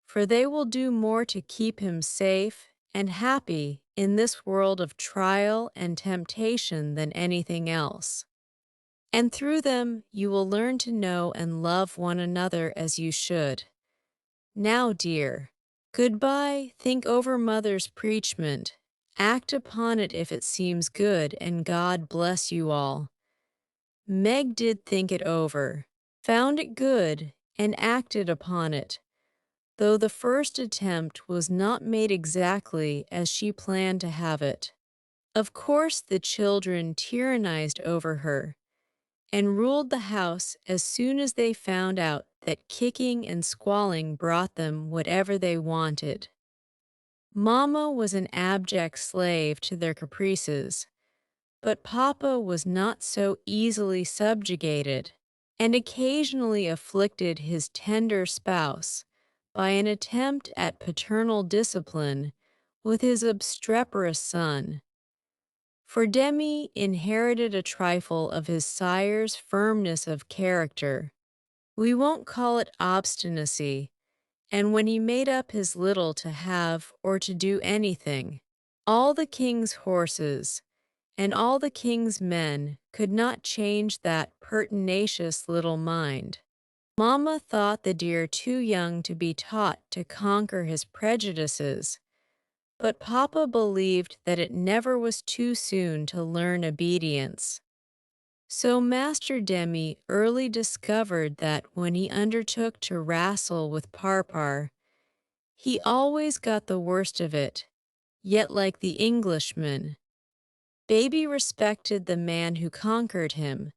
for they will do more to keep him safe and happy in this world of trial and temptation than anything else. And through them you will learn to know and love one another as you should. Now, dear, goodbye. Think over Mother's preachment. Act upon it if it seems good, and God bless you all. Meg did think it over, found it good, and acted upon it, though the first attempt was not made exactly as she planned to have it. Of course, the children tyrannized over her and ruled the house as soon as they found out that kicking and squalling brought them whatever they wanted. Mama was an abject slave to their caprices, but Papa was not so easily subjugated, and occasionally afflicted his tender spouse by an attempt at paternal discipline with his obstreperous son. For Demi inherited a trifle of his sire's firmness of character. We won't call it obstinacy, and when he made up his little to have or to do anything, all the king's horses and all the king's men could not change that pertinacious little mind. Mamma thought the dear too young to be taught to conquer his prejudices, but Papa believed that it never was too soon to learn obedience. So Master Demi early discovered that when he undertook to wrestle with Parpar, he always got the worst of it, yet like the Englishman, Baby respected the man who conquered him,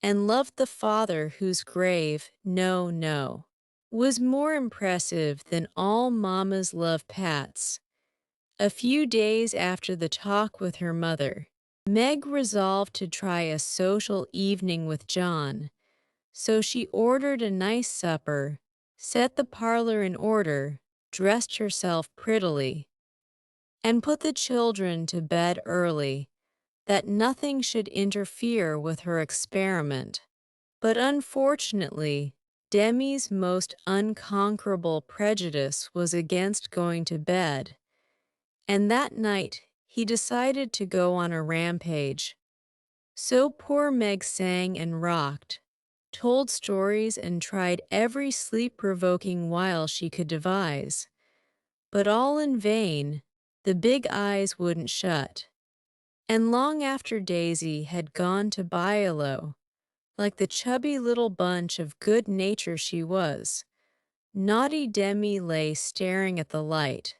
and loved the father whose grave, no, was more impressive than all Mamma's love pats. A few days after the talk with her mother, Meg resolved to try a social evening with John, so she ordered a nice supper, set the parlor in order, dressed herself prettily, and put the children to bed early, that nothing should interfere with her experiment. But unfortunately, Demi's most unconquerable prejudice was against going to bed, and that night he decided to go on a rampage. So poor Meg sang and rocked, told stories, and tried every sleep-provoking wile she could devise. But all in vain, the big eyes wouldn't shut. And long after Daisy had gone to Biolo, like the chubby little bunch of good nature she was, naughty Demi lay staring at the light,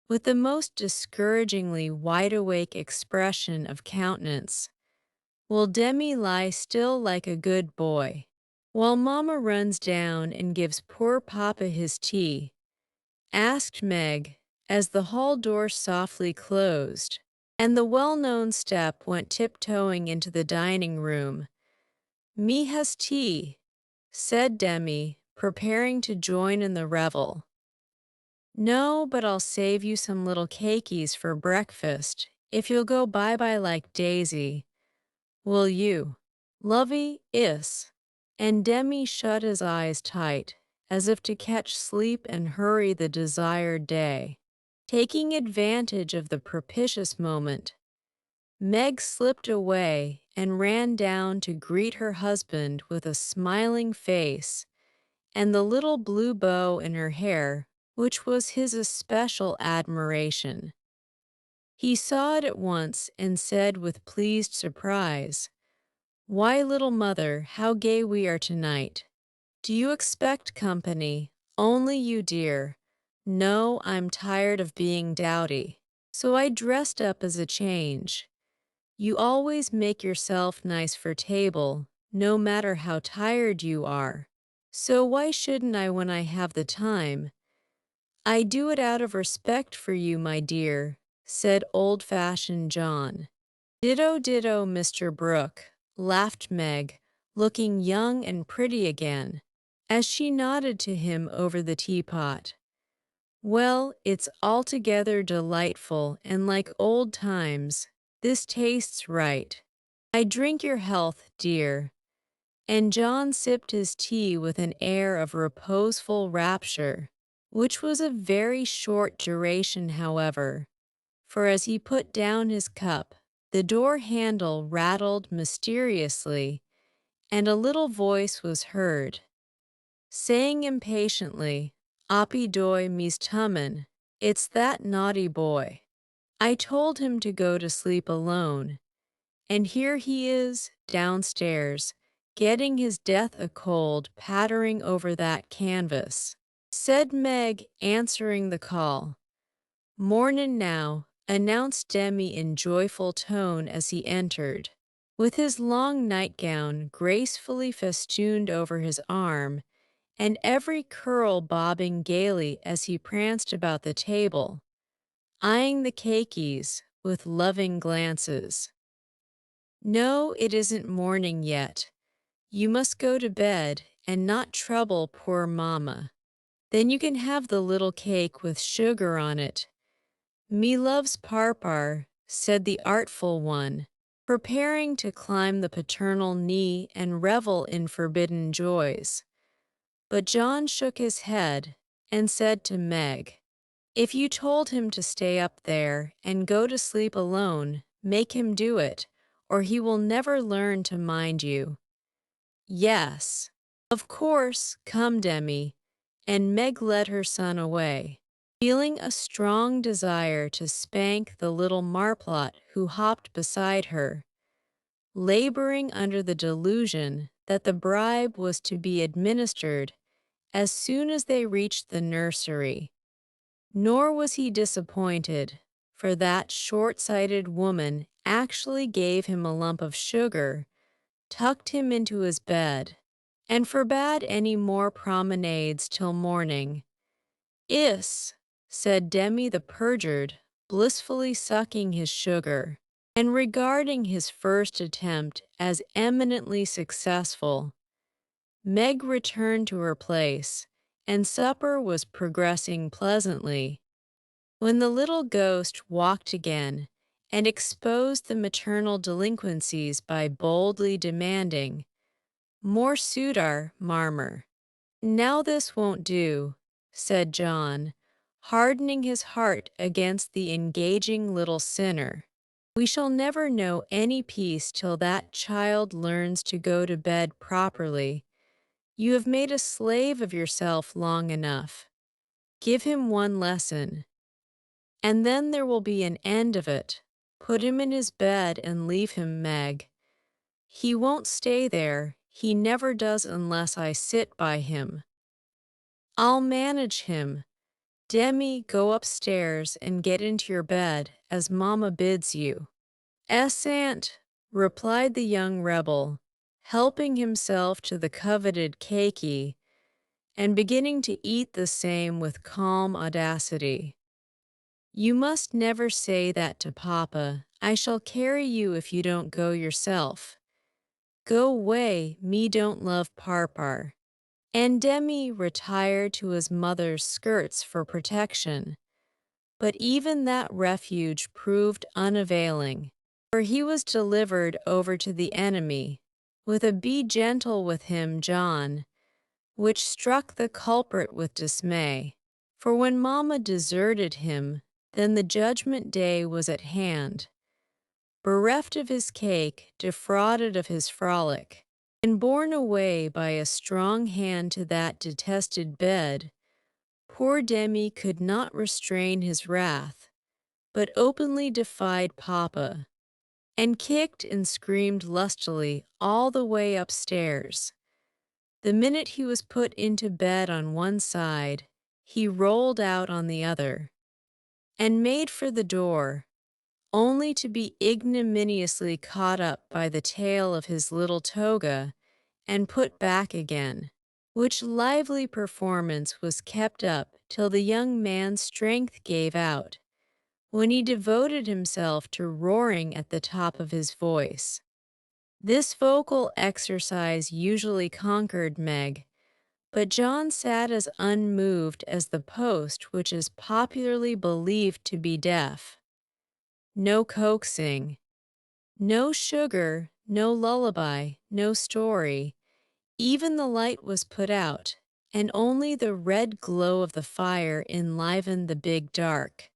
with the most discouragingly wide-awake expression of countenance. Will Demi lie still like a good boy, while Mamma runs down and gives poor Papa his tea? Asked Meg, as the hall door softly closed, and the well-known step went tiptoeing into the dining room. "Me has tea," said Demi, preparing to join in the revel. "No, but I'll save you some little cakeys for breakfast, if you'll go bye-bye like Daisy. Will you? Lovey, is." And Demi shut his eyes tight, as if to catch sleep and hurry the desired day. Taking advantage of the propitious moment, Meg slipped away and ran down to greet her husband with a smiling face and the little blue bow in her hair, which was his especial admiration. He saw it at once and said with pleased surprise, "Why, little mother, how gay we are tonight. Do you expect company? Only you, dear. No, I'm tired of being dowdy, so I dressed up as a change. You always make yourself nice for table, no matter how tired you are. So why shouldn't I when I have the time? I do it out of respect for you, my dear," said old-fashioned John. "Ditto, ditto, Mr. Brooke," laughed Meg, looking young and pretty again, as she nodded to him over the teapot. "Well, it's altogether delightful and like old times. This tastes right. I drink your health, dear." And John sipped his tea with an air of reposeful rapture, which was of very short duration, however, for as he put down his cup, the door handle rattled mysteriously, and a little voice was heard, saying impatiently, "Oppie doy me's tummin', it's that naughty boy. I told him to go to sleep alone, and here he is, downstairs, getting his death a cold pattering over that canvas," said Meg, answering the call. "Mornin' now," announced Demi in joyful tone as he entered, with his long nightgown gracefully festooned over his arm, and every curl bobbing gaily as he pranced about the table, eyeing the cakeys with loving glances. "No, it isn't morning yet. You must go to bed and not trouble poor Mamma. Then you can have the little cake with sugar on it. Me loves parpar," said the artful one, preparing to climb the paternal knee and revel in forbidden joys. But John shook his head and said to Meg, "If you told him to stay up there and go to sleep alone, make him do it, or he will never learn to mind you." "Yes, of course, come, Demi," and Meg led her son away, feeling a strong desire to spank the little marplot who hopped beside her, laboring under the delusion that the bribe was to be administered as soon as they reached the nursery. Nor was he disappointed, for that short-sighted woman actually gave him a lump of sugar, tucked him into his bed, and forbade any more promenades till morning. "Is," said Demi the perjured, blissfully sucking his sugar, and regarding his first attempt as eminently successful. Meg returned to her place, and supper was progressing pleasantly, when the little ghost walked again and exposed the maternal delinquencies by boldly demanding, "More Sudar, Marmor." "Now this won't do," said John, hardening his heart against the engaging little sinner. "We shall never know any peace till that child learns to go to bed properly. You have made a slave of yourself long enough. Give him one lesson, and then there will be an end of it. Put him in his bed and leave him, Meg. He won't stay there. He never does unless I sit by him. I'll manage him. Demi, go upstairs and get into your bed, as Mamma bids you." "'Es, aunt," replied the young rebel, helping himself to the coveted cakey, and beginning to eat the same with calm audacity. "You must never say that to Papa. I shall carry you if you don't go yourself. Go away, me don't love Parpar." And Demi retired to his mother's skirts for protection. But even that refuge proved unavailing, for he was delivered over to the enemy, with a "Be gentle with him, John," which struck the culprit with dismay. For when Mamma deserted him, then the judgment day was at hand. Bereft of his cake, defrauded of his frolic, and borne away by a strong hand to that detested bed, poor Demi could not restrain his wrath, but openly defied Papa, and kicked and screamed lustily all the way upstairs. The minute he was put into bed on one side, he rolled out on the other, and made for the door, only to be ignominiously caught up by the tail of his little toga and put back again, which lively performance was kept up till the young man's strength gave out, when he devoted himself to roaring at the top of his voice. This vocal exercise usually conquered Meg, but John sat as unmoved as the post which is popularly believed to be deaf. No coaxing, no sugar, no lullaby, no story. Even the light was put out, and only the red glow of the fire enlivened the big dark,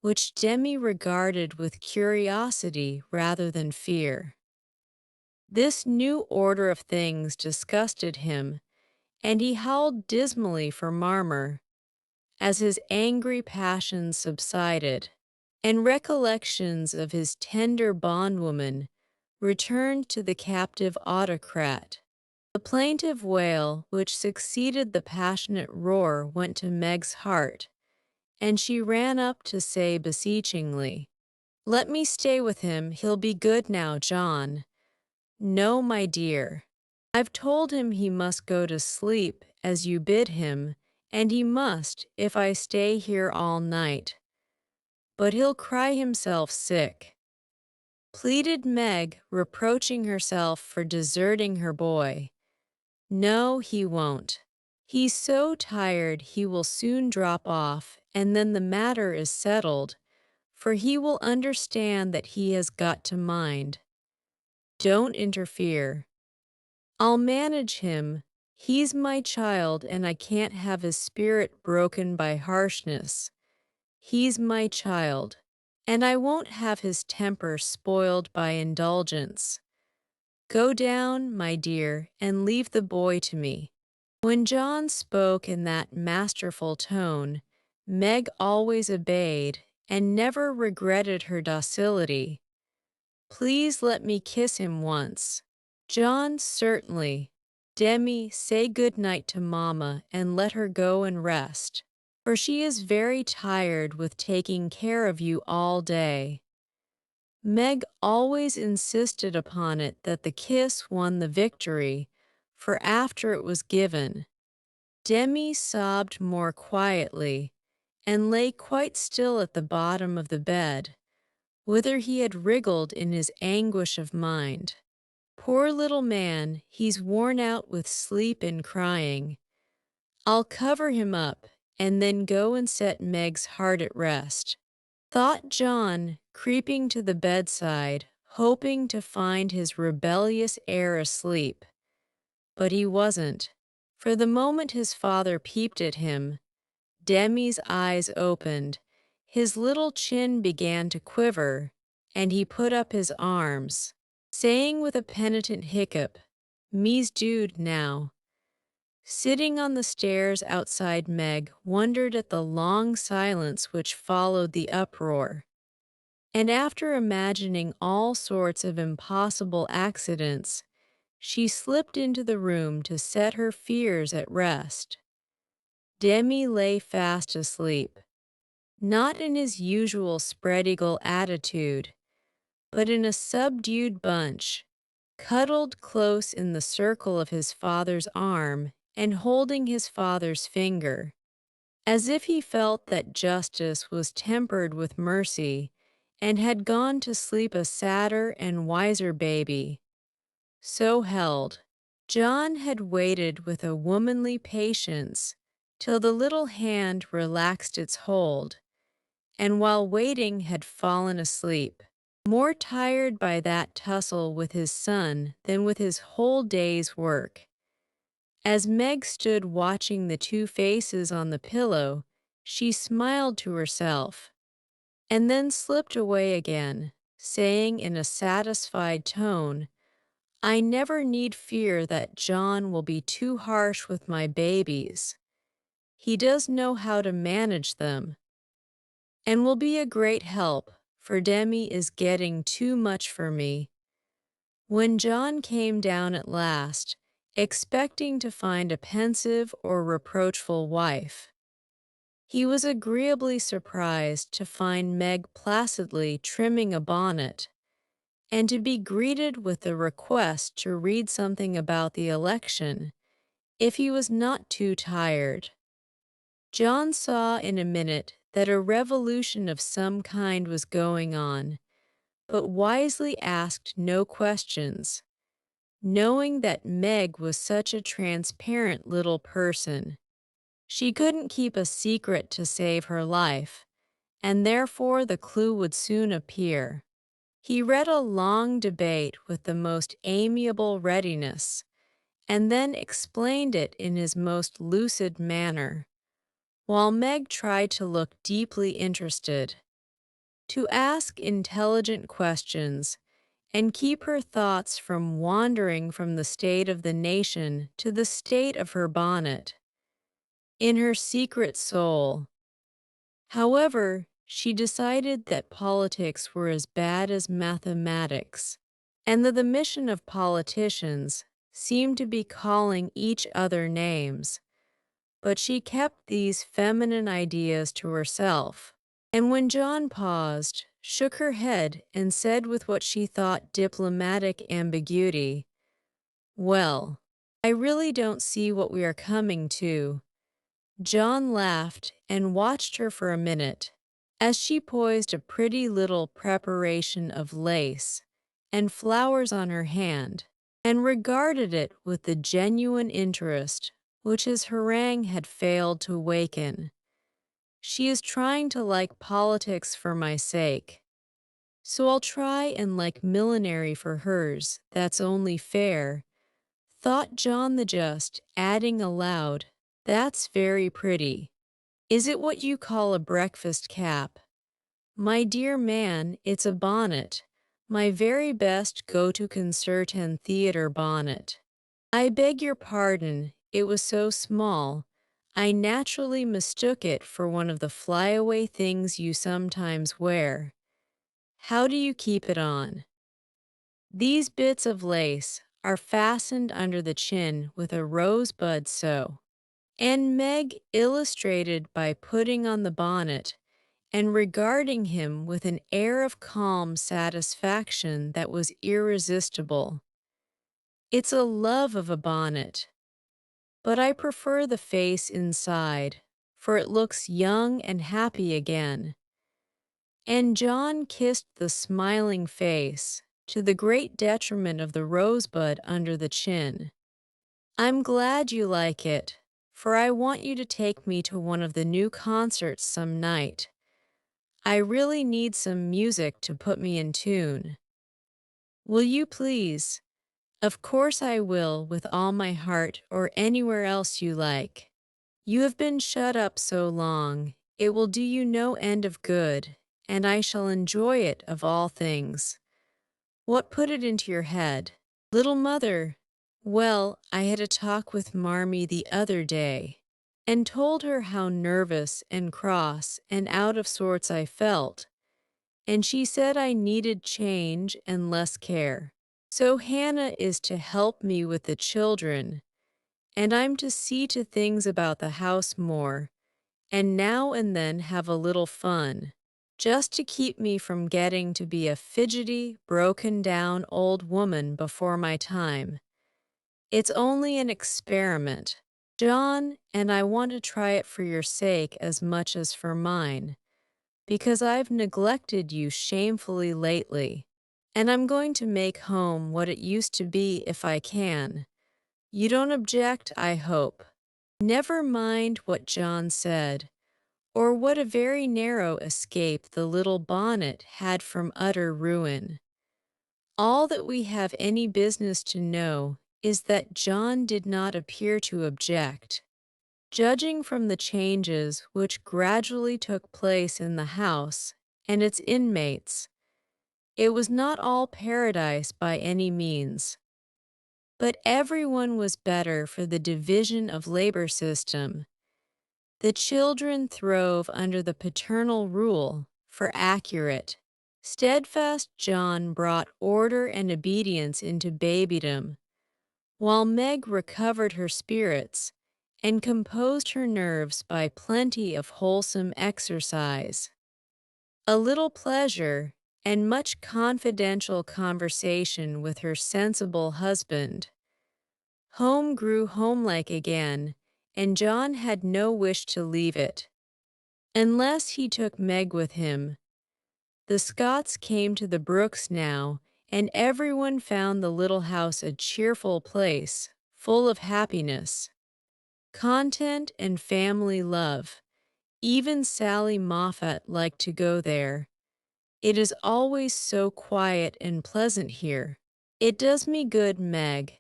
which Demi regarded with curiosity rather than fear. This new order of things disgusted him, and he howled dismally for Marmor, as his angry passions subsided, and recollections of his tender bondwoman returned to the captive autocrat. The plaintive wail which succeeded the passionate roar went to Meg's heart, and she ran up to say beseechingly, "Let me stay with him, he'll be good now, John." "No, my dear. I've told him he must go to sleep as you bid him, and he must if I stay here all night. But he'll cry himself sick," pleaded Meg, reproaching herself for deserting her boy. "No, he won't. He's so tired he will soon drop off, and then the matter is settled, for he will understand that he has got to mind. Don't interfere. I'll manage him. He's my child, and I can't have his spirit broken by harshness. He's my child, and I won't have his temper spoiled by indulgence. Go down, my dear, and leave the boy to me." When John spoke in that masterful tone, Meg always obeyed and never regretted her docility. "Please let me kiss him once." "John, certainly. Demi, say good night to Mamma and let her go and rest, for she is very tired with taking care of you all day." Meg always insisted upon it that the kiss won the victory, for after it was given, Demi sobbed more quietly and lay quite still at the bottom of the bed, whither he had wriggled in his anguish of mind. "Poor little man, he's worn out with sleep and crying. I'll cover him up and then go and set Meg's heart at rest, thought John, creeping to the bedside, hoping to find his rebellious heir asleep. But he wasn't. For the moment his father peeped at him, Demi's eyes opened, his little chin began to quiver, and he put up his arms, saying with a penitent hiccup, "Me's dude now." Sitting on the stairs outside, Meg wondered at the long silence which followed the uproar, and after imagining all sorts of impossible accidents, she slipped into the room to set her fears at rest. Demi lay fast asleep, not in his usual spread eagle attitude, but in a subdued bunch, cuddled close in the circle of his father's arm and holding his father's finger, as if he felt that justice was tempered with mercy and had gone to sleep a sadder and wiser baby. So held, John had waited with a womanly patience till the little hand relaxed its hold, and while waiting had fallen asleep, more tired by that tussle with his son than with his whole day's work. As Meg stood watching the two faces on the pillow, she smiled to herself, and then slipped away again, saying in a satisfied tone, "I never need fear that John will be too harsh with my babies. He does know how to manage them, and will be a great help, for Demi is getting too much for me." When John came down at last, expecting to find a pensive or reproachful wife, he was agreeably surprised to find Meg placidly trimming a bonnet, and to be greeted with the request to read something about the election, if he was not too tired. John saw in a minute that a revolution of some kind was going on, but wisely asked no questions, knowing that Meg was such a transparent little person. She couldn't keep a secret to save her life, and therefore the clue would soon appear. He read a long debate with the most amiable readiness, and then explained it in his most lucid manner, while Meg tried to look deeply interested, to ask intelligent questions, and keep her thoughts from wandering from the state of the nation to the state of her bonnet. In her secret soul, however, she decided that politics were as bad as mathematics, and that the mission of politicians seemed to be calling each other names, but she kept these feminine ideas to herself, and when John paused, shook her head and said with what she thought diplomatic ambiguity, "Well, I really don't see what we are coming to." John laughed and watched her for a minute, as she poised a pretty little preparation of lace and flowers on her hand, and regarded it with the genuine interest which his harangue had failed to awaken. "She is trying to like politics for my sake, so I'll try and like millinery for hers, that's only fair," thought John the Just, adding aloud, "That's very pretty. Is it what you call a breakfast cap?" "My dear man, it's a bonnet, my very best go-to-concert and theater bonnet." "I beg your pardon, it was so small. I naturally mistook it for one of the flyaway things you sometimes wear. How do you keep it on?" "These bits of lace are fastened under the chin with a rosebud so." And Meg illustrated by putting on the bonnet and regarding him with an air of calm satisfaction that was irresistible. "It's a love of a bonnet, but I prefer the face inside, for it looks young and happy again." And John kissed the smiling face, to the great detriment of the rosebud under the chin. "I'm glad you like it, for I want you to take me to one of the new concerts some night. I really need some music to put me in tune. Will you please? Of course I will, with all my heart, or anywhere else you like. You have been shut up so long, it will do you no end of good, and I shall enjoy it of all things. What put it into your head? Little mother. Well, I had a talk with Marmee the other day, and told her how nervous and cross and out of sorts I felt, and she said I needed change and less care. So Hannah is to help me with the children, and I'm to see to things about the house more, and now and then have a little fun, just to keep me from getting to be a fidgety, broken-down old woman before my time. It's only an experiment, John, and I want to try it for your sake as much as for mine, because I've neglected you shamefully lately, and I'm going to make home what it used to be if I can. You don't object, I hope. Never mind what John said, or what a very narrow escape the little bonnet had from utter ruin. All that we have any business to know is that John did not appear to object. Judging from the changes which gradually took place in the house and its inmates, it was not all paradise by any means. But everyone was better for the division of labor system. The children throve under the paternal rule, for accurate, steadfast John brought order and obedience into babydom, while Meg recovered her spirits and composed her nerves by plenty of wholesome exercise. A little pleasure and much confidential conversation with her sensible husband. Home grew homelike again, and John had no wish to leave it, unless he took Meg with him. The Scots came to the Brooks now, and everyone found the little house a cheerful place, full of happiness, content, and family love. Even Sally Moffat liked to go there. It is always so quiet and pleasant here. It does me good, Meg,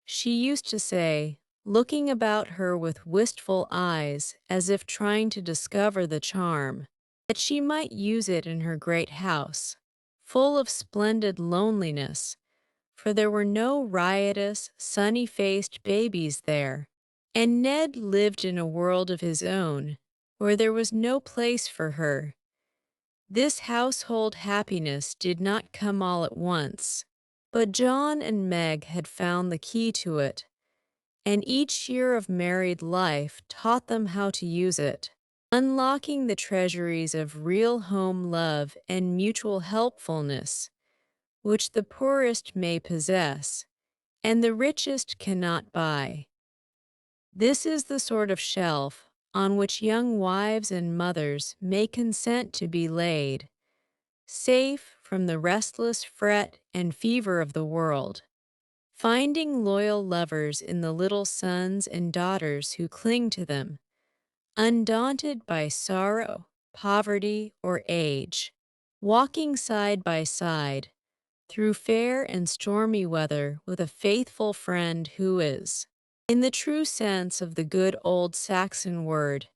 she used to say, looking about her with wistful eyes as if trying to discover the charm, that she might use it in her great house, full of splendid loneliness, for there were no riotous, sunny-faced babies there, and Ned lived in a world of his own, where there was no place for her. This household happiness did not come all at once, but John and Meg had found the key to it, and each year of married life taught them how to use it, unlocking the treasuries of real home love and mutual helpfulness, which the poorest may possess, and the richest cannot buy. This is the sort of shelf on which young wives and mothers may consent to be laid, safe from the restless fret and fever of the world, finding loyal lovers in the little sons and daughters who cling to them, undaunted by sorrow, poverty, or age, walking side by side through fair and stormy weather with a faithful friend who is, in the true sense of the good old Saxon word,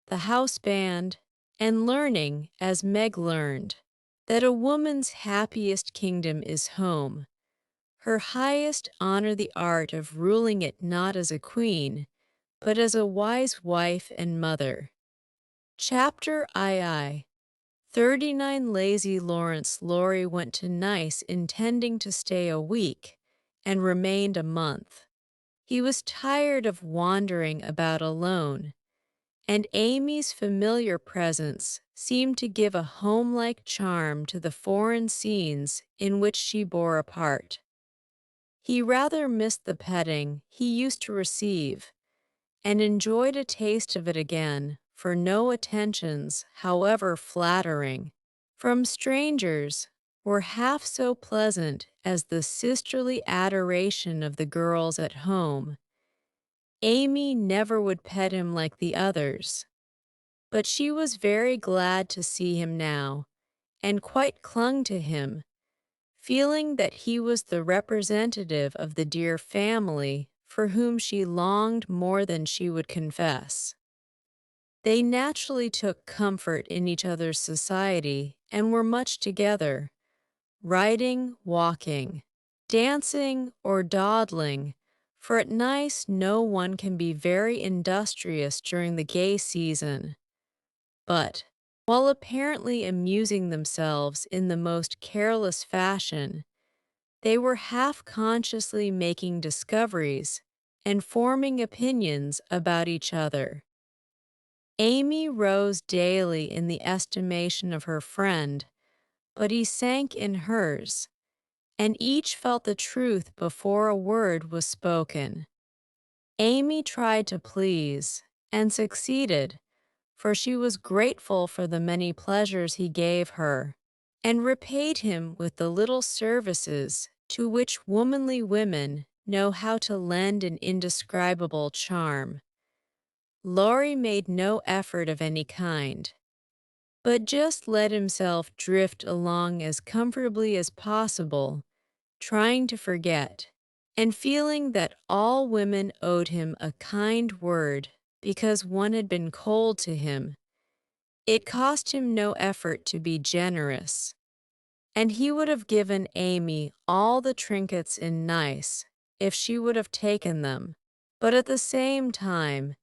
the house band, and learning, as Meg learned, that a woman's happiest kingdom is home. Her highest honor the art of ruling it not as a queen, but as a wise wife and mother. Chapter II. 39 Lazy Lawrence Laurie went to Nice intending to stay a week, and remained a month. He was tired of wandering about alone, and Amy's familiar presence seemed to give a home-like charm to the foreign scenes in which she bore a part. He rather missed the petting he used to receive, and enjoyed a taste of it again, for no attentions, however flattering, from strangers were half so pleasant as the sisterly adoration of the girls at home. Amy never would pet him like the others, but she was very glad to see him now, and quite clung to him, feeling that he was the representative of the dear family for whom she longed more than she would confess. They naturally took comfort in each other's society and were much together, riding, walking, dancing, or dawdling, for at nice no one can be very industrious during the gay season. But, while apparently amusing themselves in the most careless fashion, they were half-consciously making discoveries and forming opinions about each other. Amy rose daily in the estimation of her friend, but he sank in hers, and each felt the truth before a word was spoken. Amy tried to please, and succeeded, for she was grateful for the many pleasures he gave her, and repaid him with the little services to which womanly women know how to lend an indescribable charm. Laurie made no effort of any kind, but just let himself drift along as comfortably as possible, trying to forget, and feeling that all women owed him a kind word because one had been cold to him. It cost him no effort to be generous, and he would have given Amy all the trinkets in Nice if she would have taken them, but at the same time,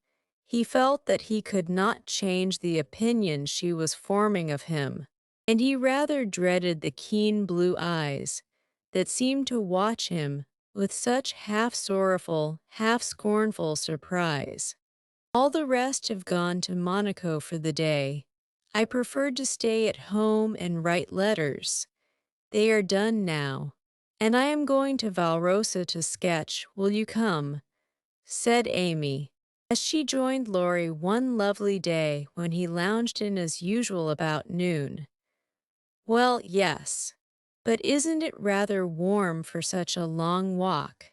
he felt that he could not change the opinion she was forming of him, and he rather dreaded the keen blue eyes that seemed to watch him with such half-sorrowful, half-scornful surprise. All the rest have gone to Monaco for the day. I preferred to stay at home and write letters. They are done now, and I am going to Valrosa to sketch. Will you come?" said Amy, as she joined Laurie one lovely day when he lounged in as usual about noon. "Well, yes, but isn't it rather warm for such a long walk?"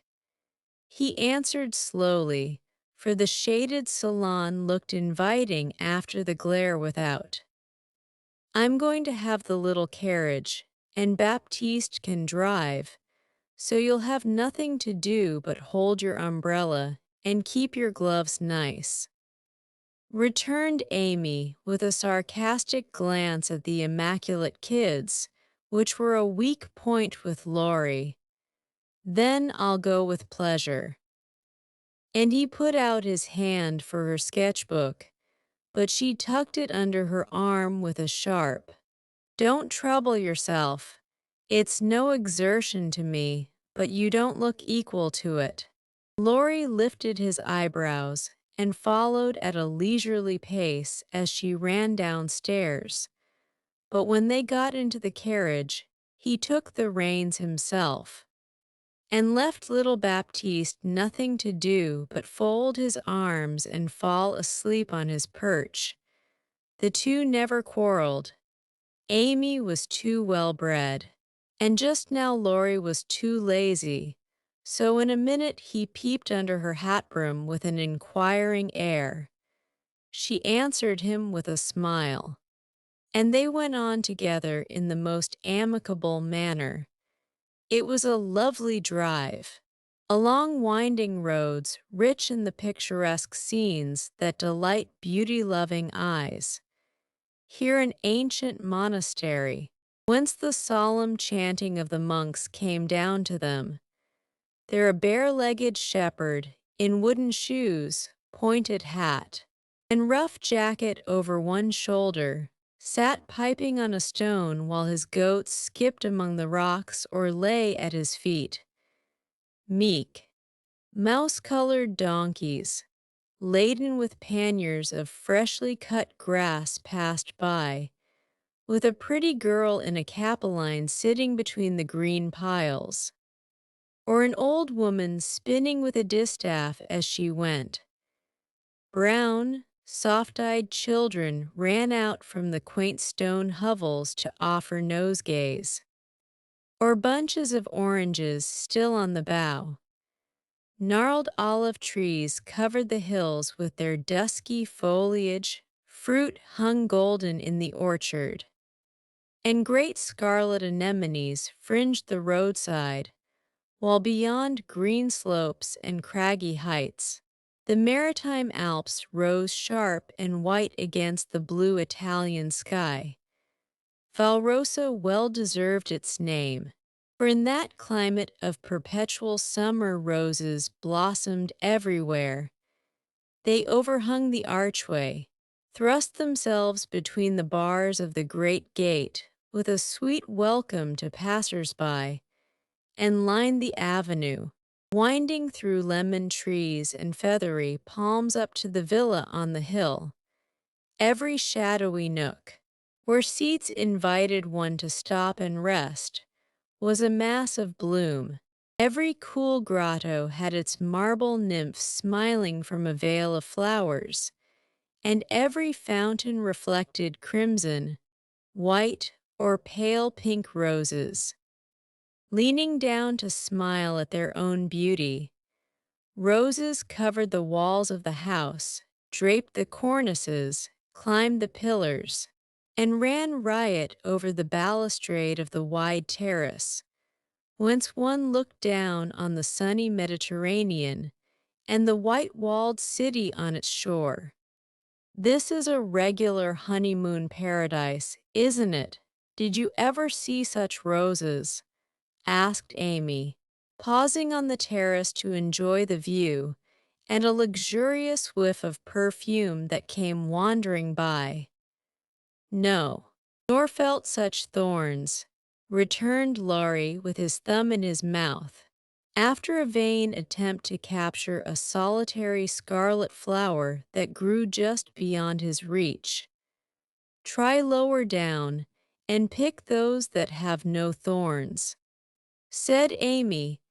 He answered slowly, for the shaded salon looked inviting after the glare without. "I'm going to have the little carriage, and Baptiste can drive, so you'll have nothing to do but hold your umbrella and keep your gloves nice," returned Amy with a sarcastic glance at the immaculate kids, which were a weak point with Laurie. "Then I'll go with pleasure." And he put out his hand for her sketchbook, but she tucked it under her arm with a sharp, "Don't trouble yourself. It's no exertion to me, but you don't look equal to it." Laurie lifted his eyebrows and followed at a leisurely pace as she ran downstairs, but when they got into the carriage, he took the reins himself, and left little Baptiste nothing to do but fold his arms and fall asleep on his perch. The two never quarreled. Amy was too well-bred, and just now Laurie was too lazy, so in a minute he peeped under her hat-brim with an inquiring air. She answered him with a smile, and they went on together in the most amicable manner. It was a lovely drive, along winding roads rich in the picturesque scenes that delight beauty-loving eyes. Here an ancient monastery, whence the solemn chanting of the monks came down to them. There a bare-legged shepherd, in wooden shoes, pointed hat, and rough jacket over one shoulder, sat piping on a stone while his goats skipped among the rocks or lay at his feet. Meek, mouse-colored donkeys, laden with panniers of freshly cut grass, passed by, with a pretty girl in a capeline sitting between the green piles, or an old woman spinning with a distaff as she went. Brown, soft-eyed children ran out from the quaint stone hovels to offer nosegays, or bunches of oranges still on the bough. Gnarled olive trees covered the hills with their dusky foliage, fruit hung golden in the orchard, and great scarlet anemones fringed the roadside, while beyond green slopes and craggy heights, the maritime Alps rose sharp and white against the blue Italian sky. Valrosa well deserved its name, for in that climate of perpetual summer roses blossomed everywhere. They overhung the archway, thrust themselves between the bars of the great gate with a sweet welcome to passers-by, and lined the avenue, winding through lemon trees and feathery palms up to the villa on the hill. Every shadowy nook, where seats invited one to stop and rest, was a mass of bloom. Every cool grotto had its marble nymph smiling from a veil of flowers, and every fountain reflected crimson, white, or pale pink roses. Leaning down to smile at their own beauty, roses covered the walls of the house, draped the cornices, climbed the pillars, and ran riot over the balustrade of the wide terrace, whence one looked down on the sunny Mediterranean and the white-walled city on its shore. This is a regular honeymoon paradise, isn't it? Did you ever see such roses? Asked Amy, pausing on the terrace to enjoy the view and a luxurious whiff of perfume that came wandering by. No, nor felt such thorns, returned Laurie with his thumb in his mouth, after a vain attempt to capture a solitary scarlet flower that grew just beyond his reach. Try lower down, and pick those that have no thorns, said Amy,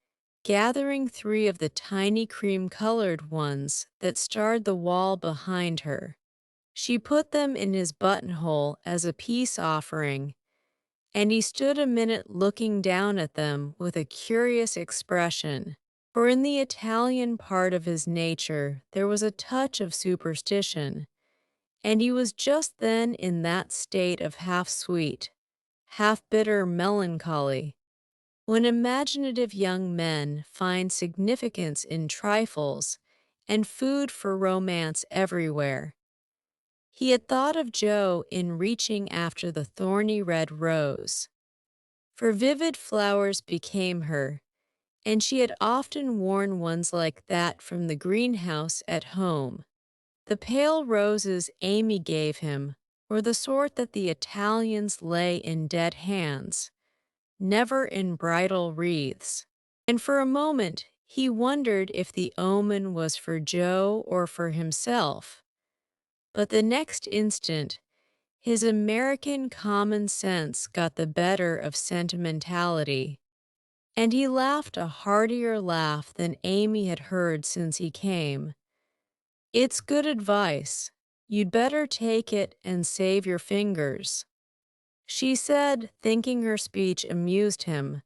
gathering 3 of the tiny cream-colored ones that starred the wall behind her. She put them in his buttonhole as a peace offering, and he stood a minute looking down at them with a curious expression, for in the Italian part of his nature there was a touch of superstition, and he was just then in that state of half-sweet, half-bitter melancholy, when imaginative young men find significance in trifles and food for romance everywhere. He had thought of Joe in reaching after the thorny red rose, for vivid flowers became her, and she had often worn ones like that from the greenhouse at home. The pale roses Amy gave him were the sort that the Italians lay in dead hands, never in bridal wreaths, and for a moment he wondered if the omen was for Joe or for himself. But the next instant, his American common sense got the better of sentimentality, and he laughed a heartier laugh than Amy had heard since he came. It's good advice. You'd better take it and save your fingers, she said, thinking her speech amused him.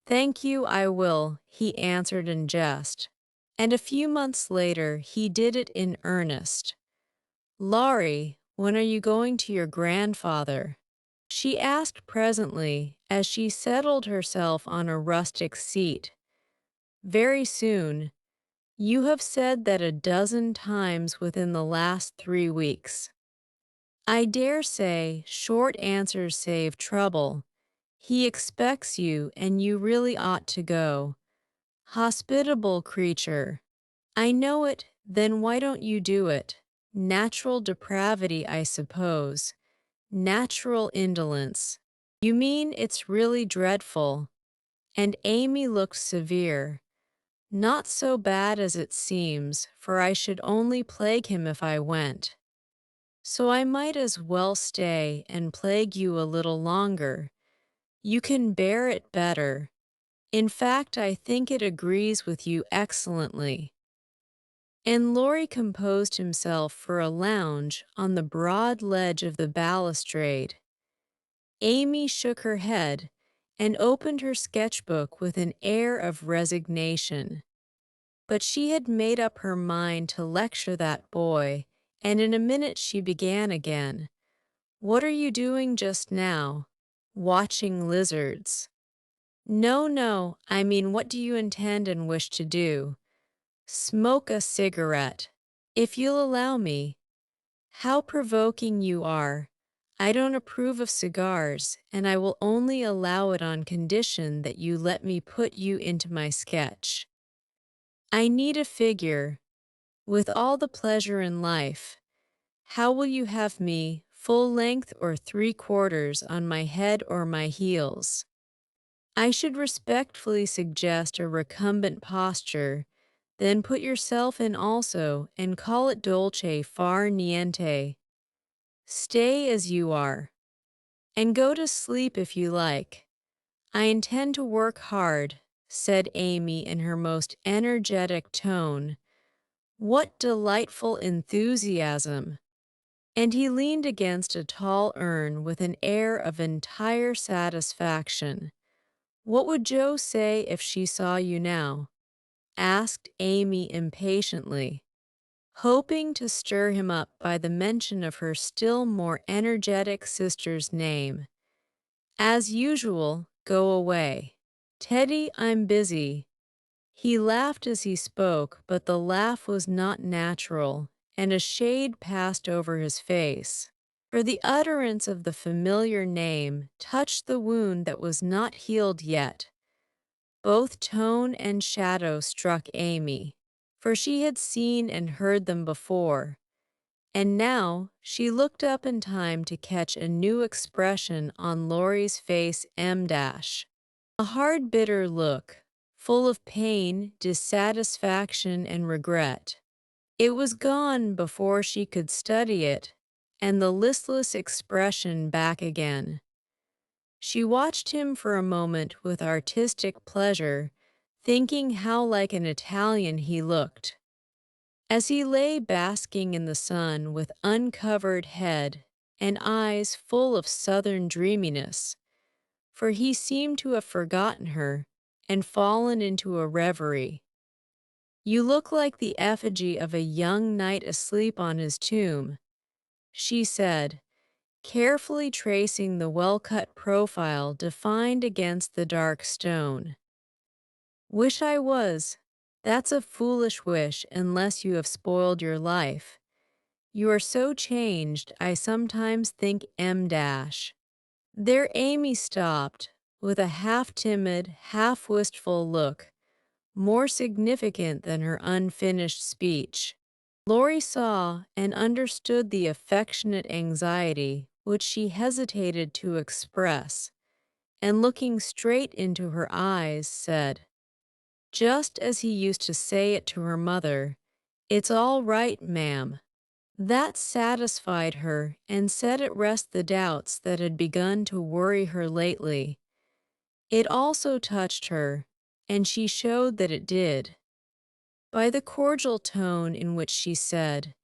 Thank you, I will, he answered in jest, and a few months later he did it in earnest. Laurie, when are you going to your grandfather? She asked presently as she settled herself on a rustic seat. Very soon. You have said that a dozen times within the last 3 weeks. I dare say short answers save trouble. He expects you, and you really ought to go. Hospitable creature. I know it, then why don't you do it? Natural depravity, I suppose. Natural indolence. You mean it's really dreadful. And Amy looked severe. Not so bad as it seems, for I should only plague him if I went. So I might as well stay and plague you a little longer. You can bear it better. In fact, I think it agrees with you excellently. And Laurie composed himself for a lounge on the broad ledge of the balustrade. Amy shook her head and opened her sketchbook with an air of resignation. But she had made up her mind to lecture that boy, and in a minute she began again. What are you doing just now? Watching lizards. No, no, I mean, what do you intend and wish to do? Smoke a cigarette. If you'll allow me. How provoking you are. I don't approve of cigars, and I will only allow it on condition that you let me put you into my sketch. I need a figure. With all the pleasure in life. How will you have me, full length or three-quarters on my head or my heels? I should respectfully suggest a recumbent posture, then put yourself in also and call it dolce far niente. Stay as you are, and go to sleep if you like. I intend to work hard, said Amy in her most energetic tone. What delightful enthusiasm! And he leaned against a tall urn with an air of entire satisfaction. What would Jo say if she saw you now? Asked Amy impatiently, hoping to stir him up by the mention of her still more energetic sister's name. As usual, go away. Teddy, I'm busy. He laughed as he spoke, but the laugh was not natural, and a shade passed over his face. For the utterance of the familiar name touched the wound that was not healed yet. Both tone and shadow struck Amy, for she had seen and heard them before, and now she looked up in time to catch a new expression on Laurie's face. A hard, bitter look, full of pain, dissatisfaction, and regret. It was gone before she could study it, and the listless expression back again. She watched him for a moment with artistic pleasure, thinking how like an Italian he looked. As he lay basking in the sun with uncovered head and eyes full of southern dreaminess, for he seemed to have forgotten her and fallen into a reverie. You look like the effigy of a young knight asleep on his tomb, she said, carefully tracing the well-cut profile defined against the dark stone. Wish I was. That's a foolish wish unless you have spoiled your life. You are so changed, I sometimes think There Amy stopped, with a half-timid, half-wistful look, more significant than her unfinished speech. Laurie saw and understood the affectionate anxiety which she hesitated to express, and looking straight into her eyes, said, just as he used to say it to her mother, "It's all right, ma'am." That satisfied her and set at rest the doubts that had begun to worry her lately. It also touched her, and she showed that it did, by the cordial tone in which she said,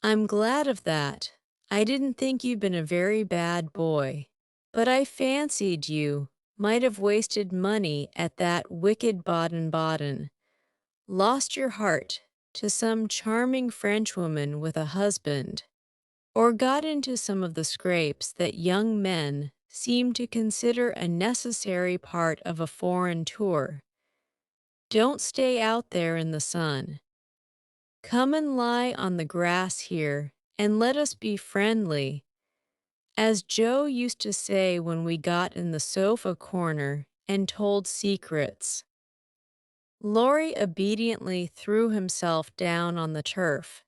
I'm glad of that. I didn't think you'd been a very bad boy, but I fancied you might have wasted money at that wicked Baden-Baden, lost your heart to some charming Frenchwoman with a husband, or got into some of the scrapes that young men seem to consider a necessary part of a foreign tour. Don't stay out there in the sun. Come and lie on the grass here, and let us be friendly, as Jo used to say when we got in the sofa corner and told secrets. Laurie obediently threw himself down on the turf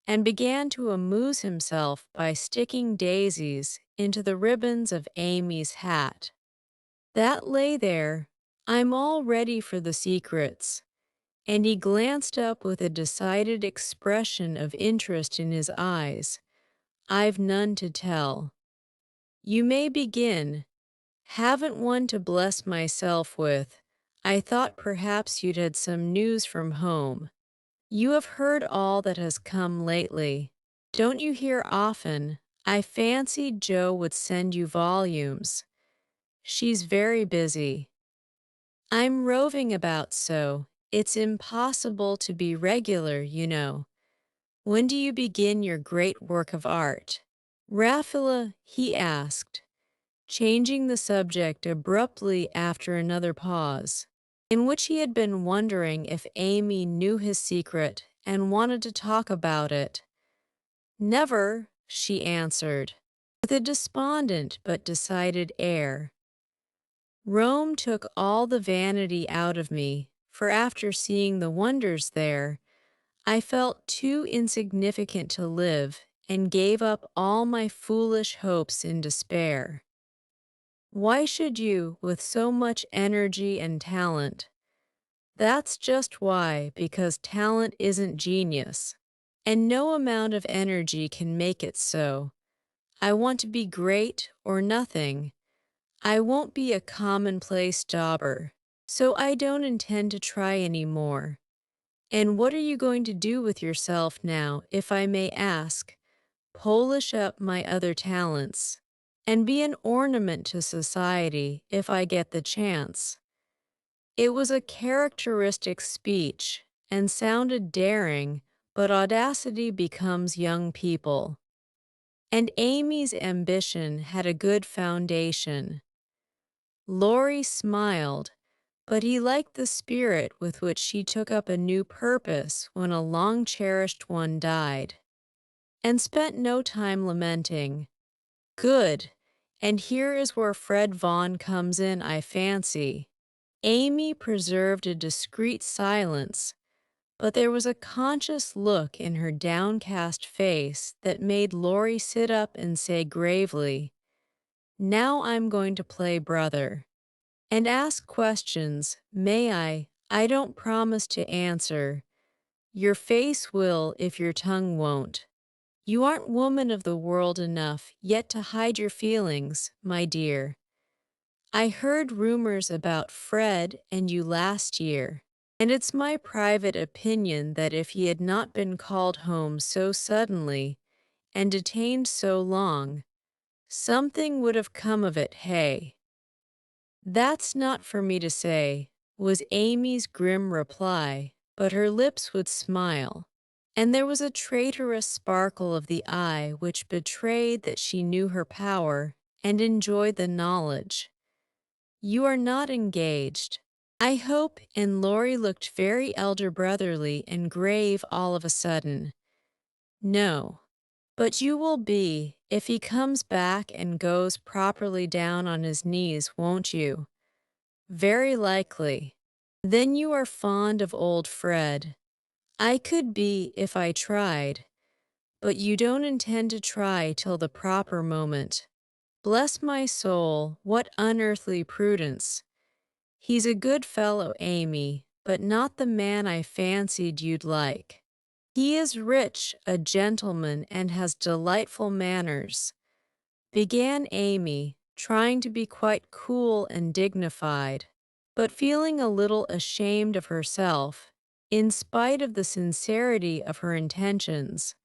and began to amuse himself by sticking daisies into the ribbons of Amy's hat. That lay there. I'm all ready for the secrets. And he glanced up with a decided expression of interest in his eyes. I've none to tell. You may begin. Haven't one to bless myself with. I thought perhaps you'd had some news from home. You have heard all that has come lately. Don't you hear often? I fancied Jo would send you volumes. She's very busy. I'm roving about so, It's impossible to be regular, When do you begin your great work of art? Raffala, he asked, changing the subject abruptly after another pause, in which he had been wondering if Amy knew his secret and wanted to talk about it. Never, she answered, with a despondent but decided air. Rome took all the vanity out of me, for after seeing the wonders there, I felt too insignificant to live and gave up all my foolish hopes in despair. Why should you, with so much energy and talent? That's just why, because talent isn't genius, and no amount of energy can make it so. I want to be great or nothing. I won't be a commonplace dauber, so I don't intend to try any more. And what are you going to do with yourself now, if I may ask? Polish up my other talents, and be an ornament to society if I get the chance. It was a characteristic speech, and sounded daring, but audacity becomes young people. And Amy's ambition had a good foundation. Laurie smiled, but he liked the spirit with which she took up a new purpose when a long-cherished one died, and spent no time lamenting. Good, and here is where Fred Vaughn comes in, I fancy. Amy preserved a discreet silence, but there was a conscious look in her downcast face that made Laurie sit up and say gravely, "Now I'm going to play brother. And ask questions, may I? I don't promise to answer. Your face will if your tongue won't. You aren't woman of the world enough yet to hide your feelings, my dear. I heard rumors about Fred and you last year, and it's my private opinion that if he had not been called home so suddenly and detained so long, something would have come of it, hey?" "That's not for me to say," was Amy's grim reply, but her lips would smile, and there was a traitorous sparkle of the eye which betrayed that she knew her power and enjoyed the knowledge. "You are not engaged, I hope," and Laurie looked very elder brotherly and grave all of a sudden. "No. But you will be, if he comes back and goes properly down on his knees, won't you?" "Very likely." "Then you are fond of old Fred." "I could be if I tried, but you don't intend to try till the proper moment." "Bless my soul, what unearthly prudence!" "He's a good fellow, Amy, but not the man I fancied you'd like. He is rich, a gentleman, and has delightful manners," began Amy, trying to be quite cool and dignified, but feeling a little ashamed of herself, in spite of the sincerity of her intentions.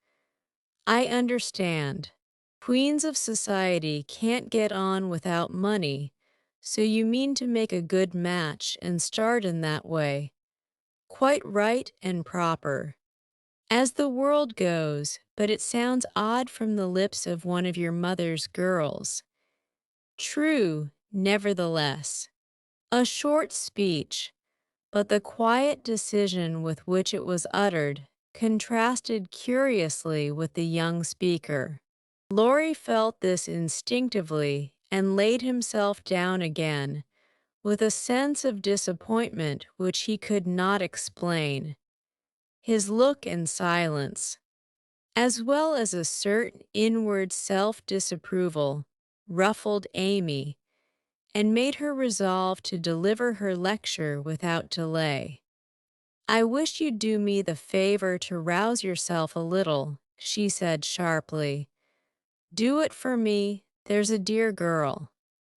"I understand. Queens of society can't get on without money, so you mean to make a good match and start in that way. Quite right and proper. As the world goes, but it sounds odd from the lips of one of your mother's girls." "True, nevertheless." A short speech, but the quiet decision with which it was uttered contrasted curiously with the young speaker. Laurie felt this instinctively and laid himself down again, with a sense of disappointment which he could not explain. His look and silence, as well as a certain inward self-disapproval, ruffled Amy, and made her resolve to deliver her lecture without delay. "I wish you'd do me the favor to rouse yourself a little," she said sharply. "Do it for me, there's a dear girl."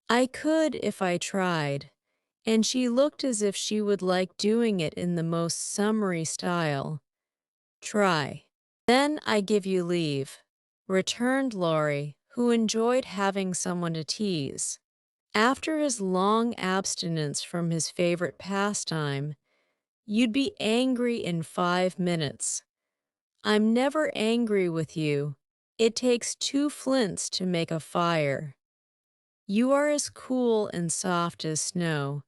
"I could if I tried," and she looked as if she would like doing it in the most summary style. "Try. Then I give you leave," returned Laurie, who enjoyed having someone to tease. After his long abstinence from his favorite pastime, You'd be angry in 5 minutes. I'm never angry with you. It takes two flints to make a fire. You are as cool and soft as snow.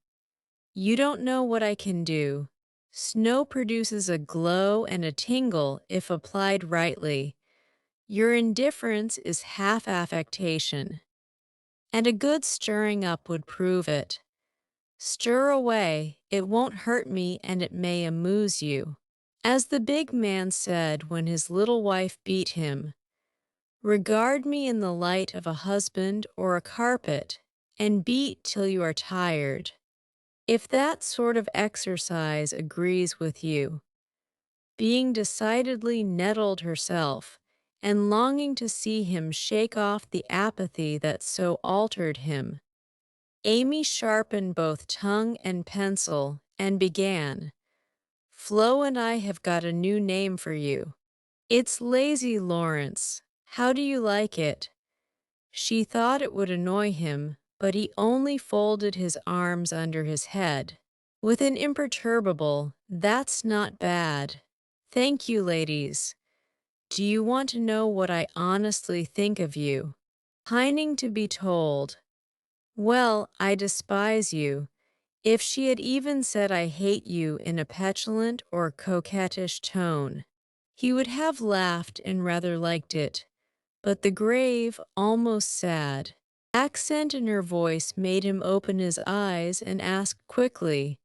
You don't know what I can do. Snow produces a glow and a tingle if applied rightly. Your indifference is half affectation, and a good stirring up would prove it. Stir away, it won't hurt me and it may amuse you. As the big man said when his little wife beat him, regard me in the light of a husband or a carpet, and beat till you are tired. If that sort of exercise agrees with you, being decidedly nettled herself, and longing to see him shake off the apathy that so altered him, Amy sharpened both tongue and pencil and began, Flo and I have got a new name for you. It's Lazy Lawrence. How do you like it? She thought it would annoy him, but he only folded his arms under his head. With an imperturbable, that's not bad. Thank you, ladies. Do you want to know what I honestly think of you? Pining to be told. Well, I despise you. If she had even said I hate you in a petulant or coquettish tone, he would have laughed and rather liked it. But the grave, almost sad accent in her voice made him open his eyes and ask quickly,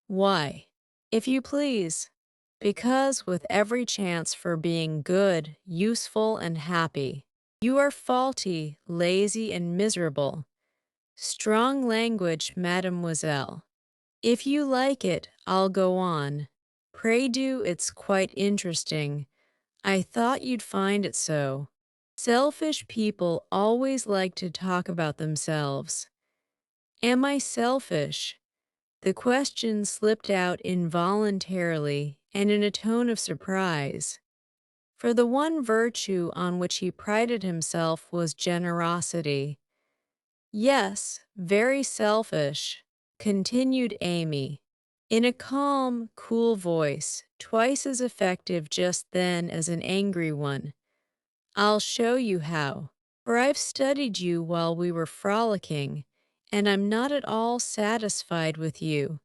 Why? If you please. Because with every chance for being good, useful, and happy, you are faulty, lazy, and miserable. Strong language, mademoiselle. If you like it, I'll go on. Pray do, it's quite interesting. I thought you'd find it so. Selfish people always like to talk about themselves. Am I selfish? The question slipped out involuntarily and in a tone of surprise. For the one virtue on which he prided himself was generosity. Yes, very selfish, continued Amy, in a calm, cool voice, twice as effective just then as an angry one. I'll show you how, for I've studied you while we were frolicking, and I'm not at all satisfied with you.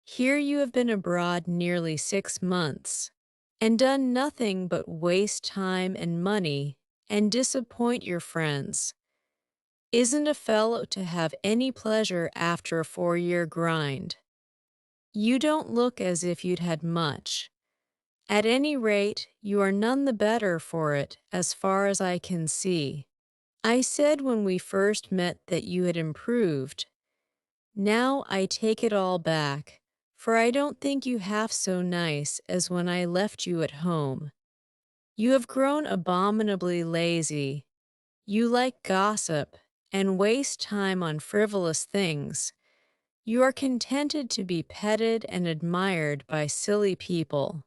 Here you have been abroad nearly 6 months, and done nothing but waste time and money and disappoint your friends. Isn't a fellow to have any pleasure after a 4-year grind? You don't look as if you'd had much. At any rate, you are none the better for it, as far as I can see. I said when we first met that you had improved. Now I take it all back, for I don't think you half so nice as when I left you at home. You have grown abominably lazy. You like gossip, and waste time on frivolous things. You are contented to be petted and admired by silly people,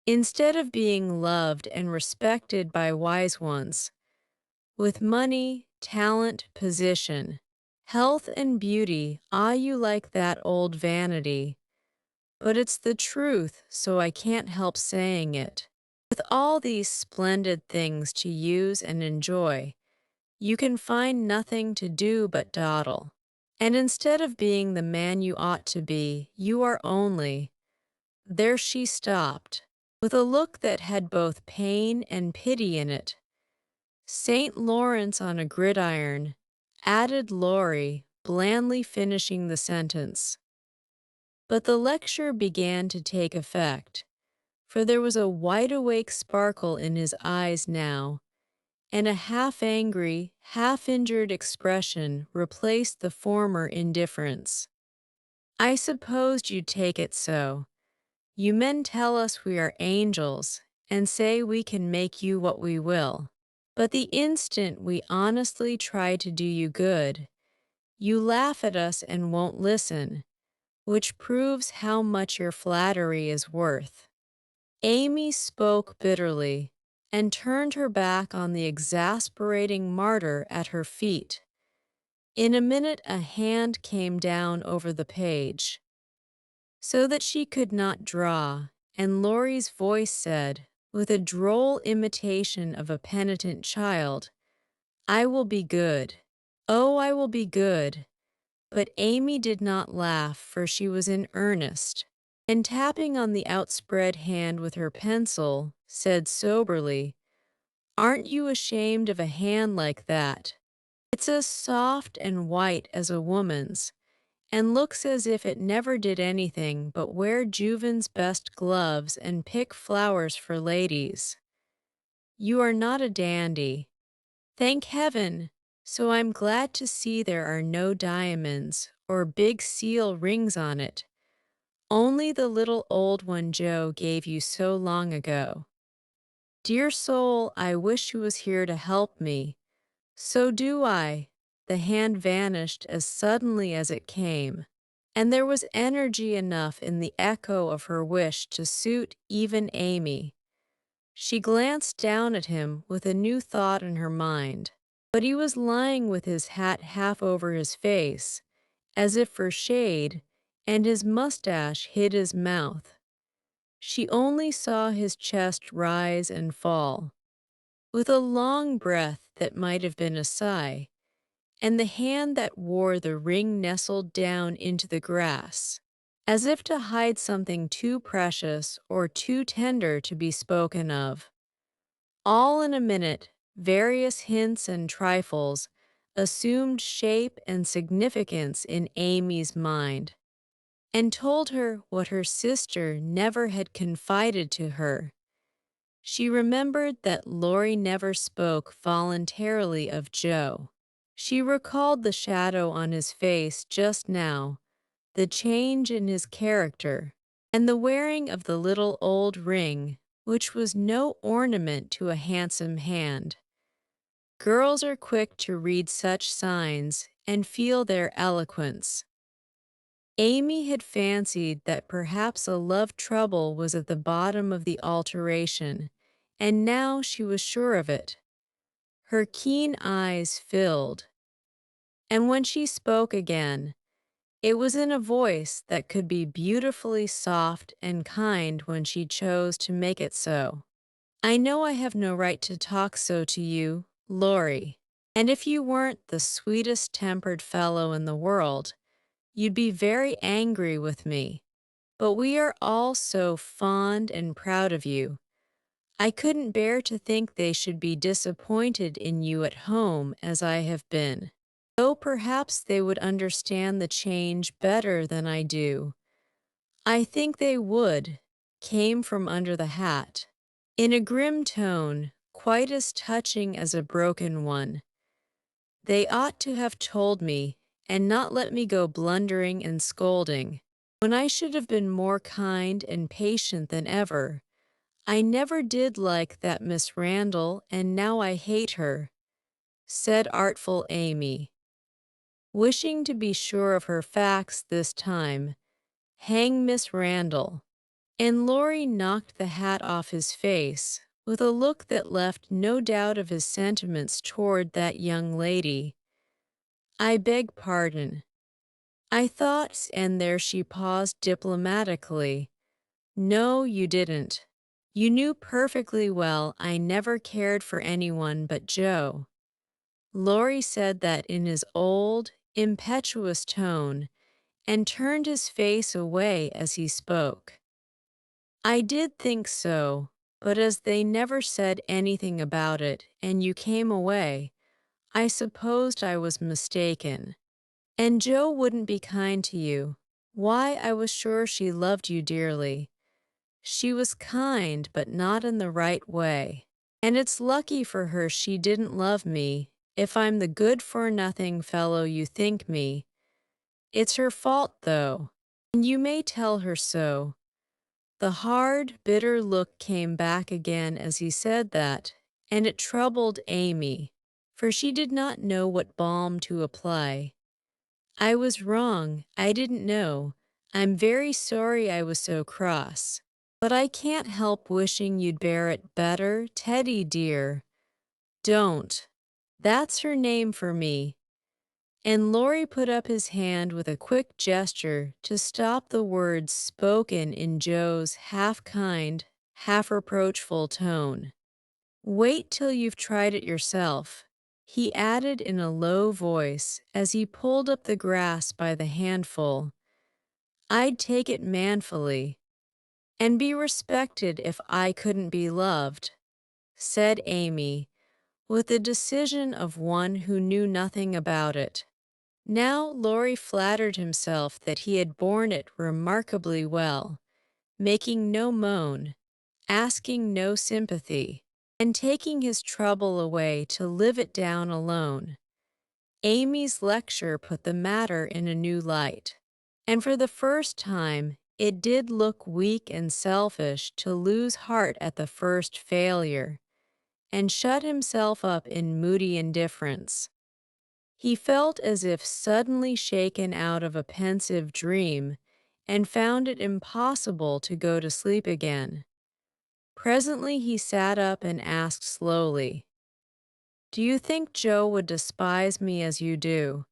instead of being loved and respected by wise ones. With money, talent, position, health, and beauty, you like that old vanity. But it's the truth, so I can't help saying it. With all these splendid things to use and enjoy, you can find nothing to do but dawdle. And instead of being the man you ought to be, you are only. There she stopped, with a look that had both pain and pity in it. St. Lawrence on a gridiron, added Laurie, blandly finishing the sentence. But the lecture began to take effect, for there was a wide-awake sparkle in his eyes now, and a half-angry, half-injured expression replaced the former indifference. I supposed you'd take it so. You men tell us we are angels, and say we can make you what we will. But the instant we honestly try to do you good, you laugh at us and won't listen, which proves how much your flattery is worth. Amy spoke bitterly, and turned her back on the exasperating martyr at her feet. In a minute a hand came down over the page. so that she could not draw, and Laurie's voice said, with a droll imitation of a penitent child, "I will be good. Oh, I will be good." But Amy did not laugh, for she was in earnest, and tapping on the outspread hand with her pencil, said soberly, "Aren't you ashamed of a hand like that? It's as soft and white as a woman's, and looks as if it never did anything but wear Juven's best gloves and pick flowers for ladies. You are not a dandy. Thank heaven! So I'm glad to see there are no diamonds or big seal rings on it, only the little old one Joe gave you so long ago. Dear soul, I wish she was here to help me. So do I." The hand vanished as suddenly as it came, and there was energy enough in the echo of her wish to suit even Amy. She glanced down at him with a new thought in her mind, but he was lying with his hat half over his face, as if for shade, and his mustache hid his mouth. She only saw his chest rise and fall, with a long breath that might have been a sigh, and the hand that wore the ring nestled down into the grass, as if to hide something too precious or too tender to be spoken of. All in a minute, various hints and trifles assumed shape and significance in Amy's mind, and told her what her sister never had confided to her. She remembered that Laurie never spoke voluntarily of Joe. She recalled the shadow on his face just now, the change in his character, and the wearing of the little old ring, which was no ornament to a handsome hand. Girls are quick to read such signs and feel their eloquence. Amy had fancied that perhaps a love trouble was at the bottom of the alteration, and now she was sure of it. Her keen eyes filled, and when she spoke again, it was in a voice that could be beautifully soft and kind when she chose to make it so. "I know I have no right to talk so to you, Laurie, and if you weren't the sweetest-tempered fellow in the world, you'd be very angry with me. But we are all so fond and proud of you. I couldn't bear to think they should be disappointed in you at home as I have been, though perhaps they would understand the change better than I do. I think they would," came from under the hat, in a grim tone, quite as touching as a broken one. "They ought to have told me, and not let me go blundering and scolding, when I should have been more kind and patient than ever. I never did like that Miss Randall, and now I hate her," said artful Amy, wishing to be sure of her facts this time. "Hang Miss Randall." And Laurie knocked the hat off his face, with a look that left no doubt of his sentiments toward that young lady. "I beg pardon. I thought," and there she paused diplomatically. "No, you didn't. You knew perfectly well I never cared for anyone but Joe." Laurie said that in his old, impetuous tone, and turned his face away as he spoke. "I did think so, but as they never said anything about it and you came away, I supposed I was mistaken. And Joe wouldn't be kind to you. Why, I was sure she loved you dearly. She was kind, but not in the right way. And it's lucky for her she didn't love me, if I'm the good-for-nothing fellow you think me. It's her fault, though, and you may tell her so." The hard, bitter look came back again as he said that, and it troubled Amy, for she did not know what balm to apply. "I was wrong. I didn't know. I'm very sorry I was so cross. But I can't help wishing you'd bear it better, Teddy dear." "Don't. That's her name for me. And Laurie put up his hand with a quick gesture to stop the words spoken in Joe's half-kind, half-reproachful tone. "Wait till you've tried it yourself," he added in a low voice as he pulled up the grass by the handful. "I'd take it manfully, and be respected if I couldn't be loved," said Amy, with the decision of one who knew nothing about it. Now Laurie flattered himself that he had borne it remarkably well, making no moan, asking no sympathy, and taking his trouble away to live it down alone. Amy's lecture put the matter in a new light, and for the first time it did look weak and selfish to lose heart at the first failure, and shut himself up in moody indifference. He felt as if suddenly shaken out of a pensive dream and found it impossible to go to sleep again. Presently he sat up and asked slowly, "Do you think Joe would despise me as you do?"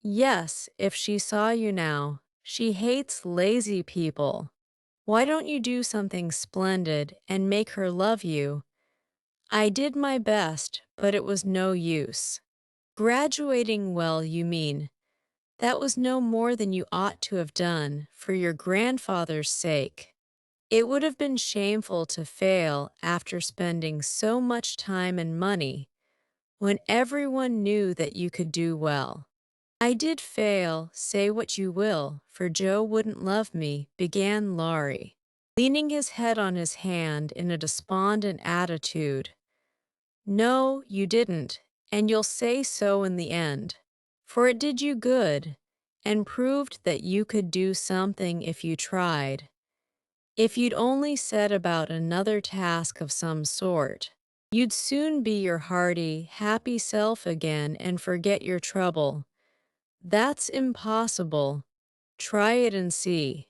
"Yes, if she saw you now. She hates lazy people. Why don't you do something splendid and make her love you?" "I did my best, but it was no use." "Graduating well, you mean. That was no more than you ought to have done, for your grandfather's sake. It would have been shameful to fail after spending so much time and money, when everyone knew that you could do well." "I did fail, say what you will, for Joe wouldn't love me," began Laurie, leaning his head on his hand in a despondent attitude. "No, you didn't, and you'll say so in the end, for it did you good, and proved that you could do something if you tried. If you'd only set about another task of some sort, you'd soon be your hearty, happy self again and forget your trouble. That's impossible. Try it and see.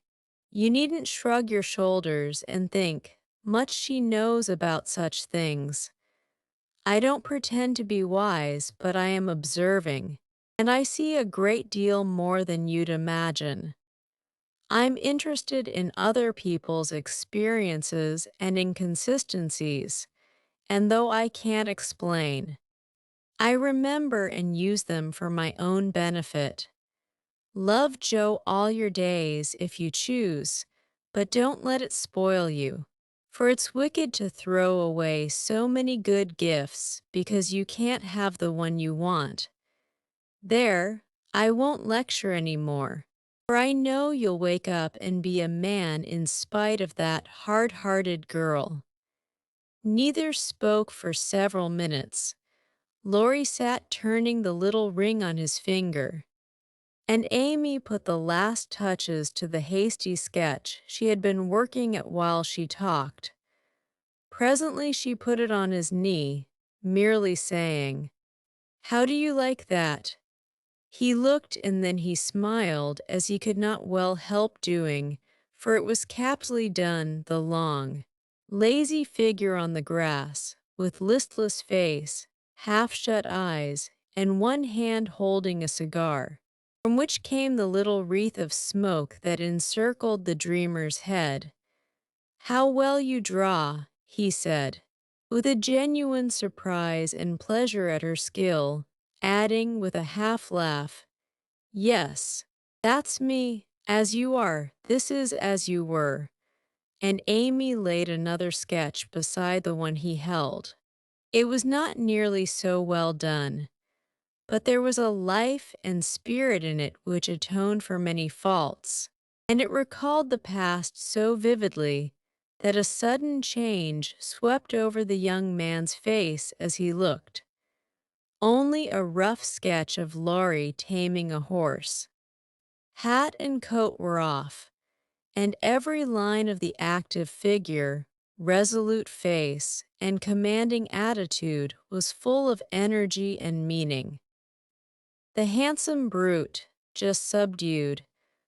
You needn't shrug your shoulders and think, much she knows about such things. I don't pretend to be wise, but I am observing, and I see a great deal more than you'd imagine. I'm interested in other people's experiences and inconsistencies, and though I can't explain, I remember and use them for my own benefit. Love Joe all your days if you choose, but don't let it spoil you. For it's wicked to throw away so many good gifts because you can't have the one you want. There, I won't lecture any more, for I know you'll wake up and be a man in spite of that hard-hearted girl." Neither spoke for several minutes. Laurie sat turning the little ring on his finger, and Amy put the last touches to the hasty sketch she had been working at while she talked. Presently she put it on his knee, merely saying, "How do you like that?" He looked and then he smiled, as he could not well help doing, for it was capitally done, the long, lazy figure on the grass, with listless face, half-shut eyes, and one hand holding a cigar, from which came the little wreath of smoke that encircled the dreamer's head. "How well you draw," he said, with a genuine surprise and pleasure at her skill, adding with a half-laugh, "Yes, that's me, as you are, this is as you were." And Amy laid another sketch beside the one he held. It was not nearly so well done, but there was a life and spirit in it which atoned for many faults, and it recalled the past so vividly that a sudden change swept over the young man's face as he looked. Only a rough sketch of Laurie taming a horse. Hat and coat were off, and every line of the active figure, resolute face, and commanding attitude was full of energy and meaning. The handsome brute, just subdued,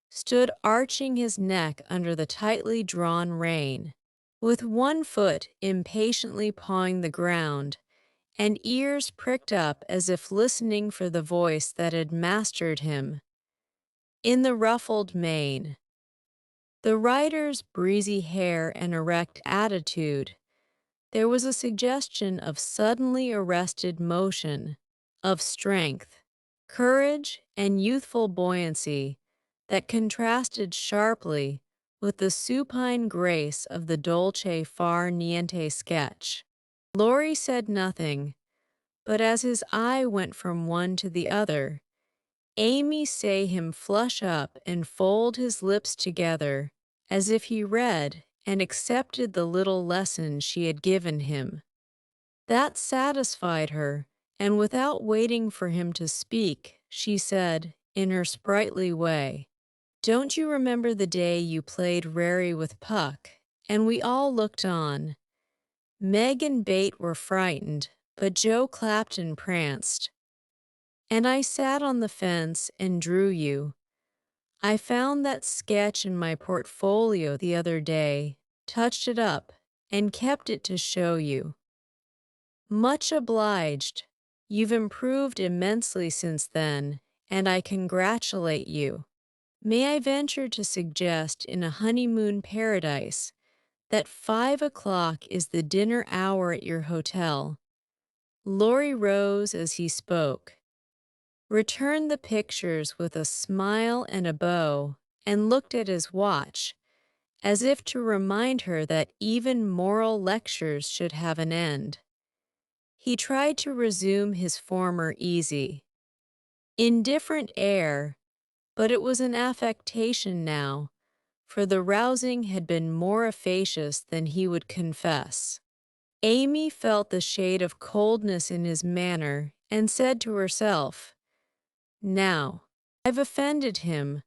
stood arching his neck under the tightly drawn rein, with one foot impatiently pawing the ground, and ears pricked up as if listening for the voice that had mastered him. In the ruffled mane, the rider's breezy hair and erect attitude, there was a suggestion of suddenly arrested motion, of strength, courage, and youthful buoyancy that contrasted sharply with the supine grace of the dolce far niente sketch. Laurie said nothing, but as his eye went from one to the other, Amy saw him flush up and fold his lips together as if he read and accepted the little lesson she had given him. That satisfied her, and without waiting for him to speak, she said, in her sprightly way, "Don't you remember the day you played Rary with Puck, and we all looked on? Meg and Bate were frightened, but Joe clapped and pranced. And I sat on the fence and drew you. I found that sketch in my portfolio the other day, touched it up, and kept it to show you. Much obliged. You've improved immensely since then, and I congratulate you. May I venture to suggest in a honeymoon paradise that 5 o'clock is the dinner hour at your hotel?" Laurie rose as he spoke, returned the pictures with a smile and a bow, and looked at his watch, as if to remind her that even moral lectures should have an end. He tried to resume his former easy, indifferent air, but it was an affectation now, for the rousing had been more efficacious than he would confess. Amy felt the shade of coldness in his manner and said to herself, "Now, I've offended him.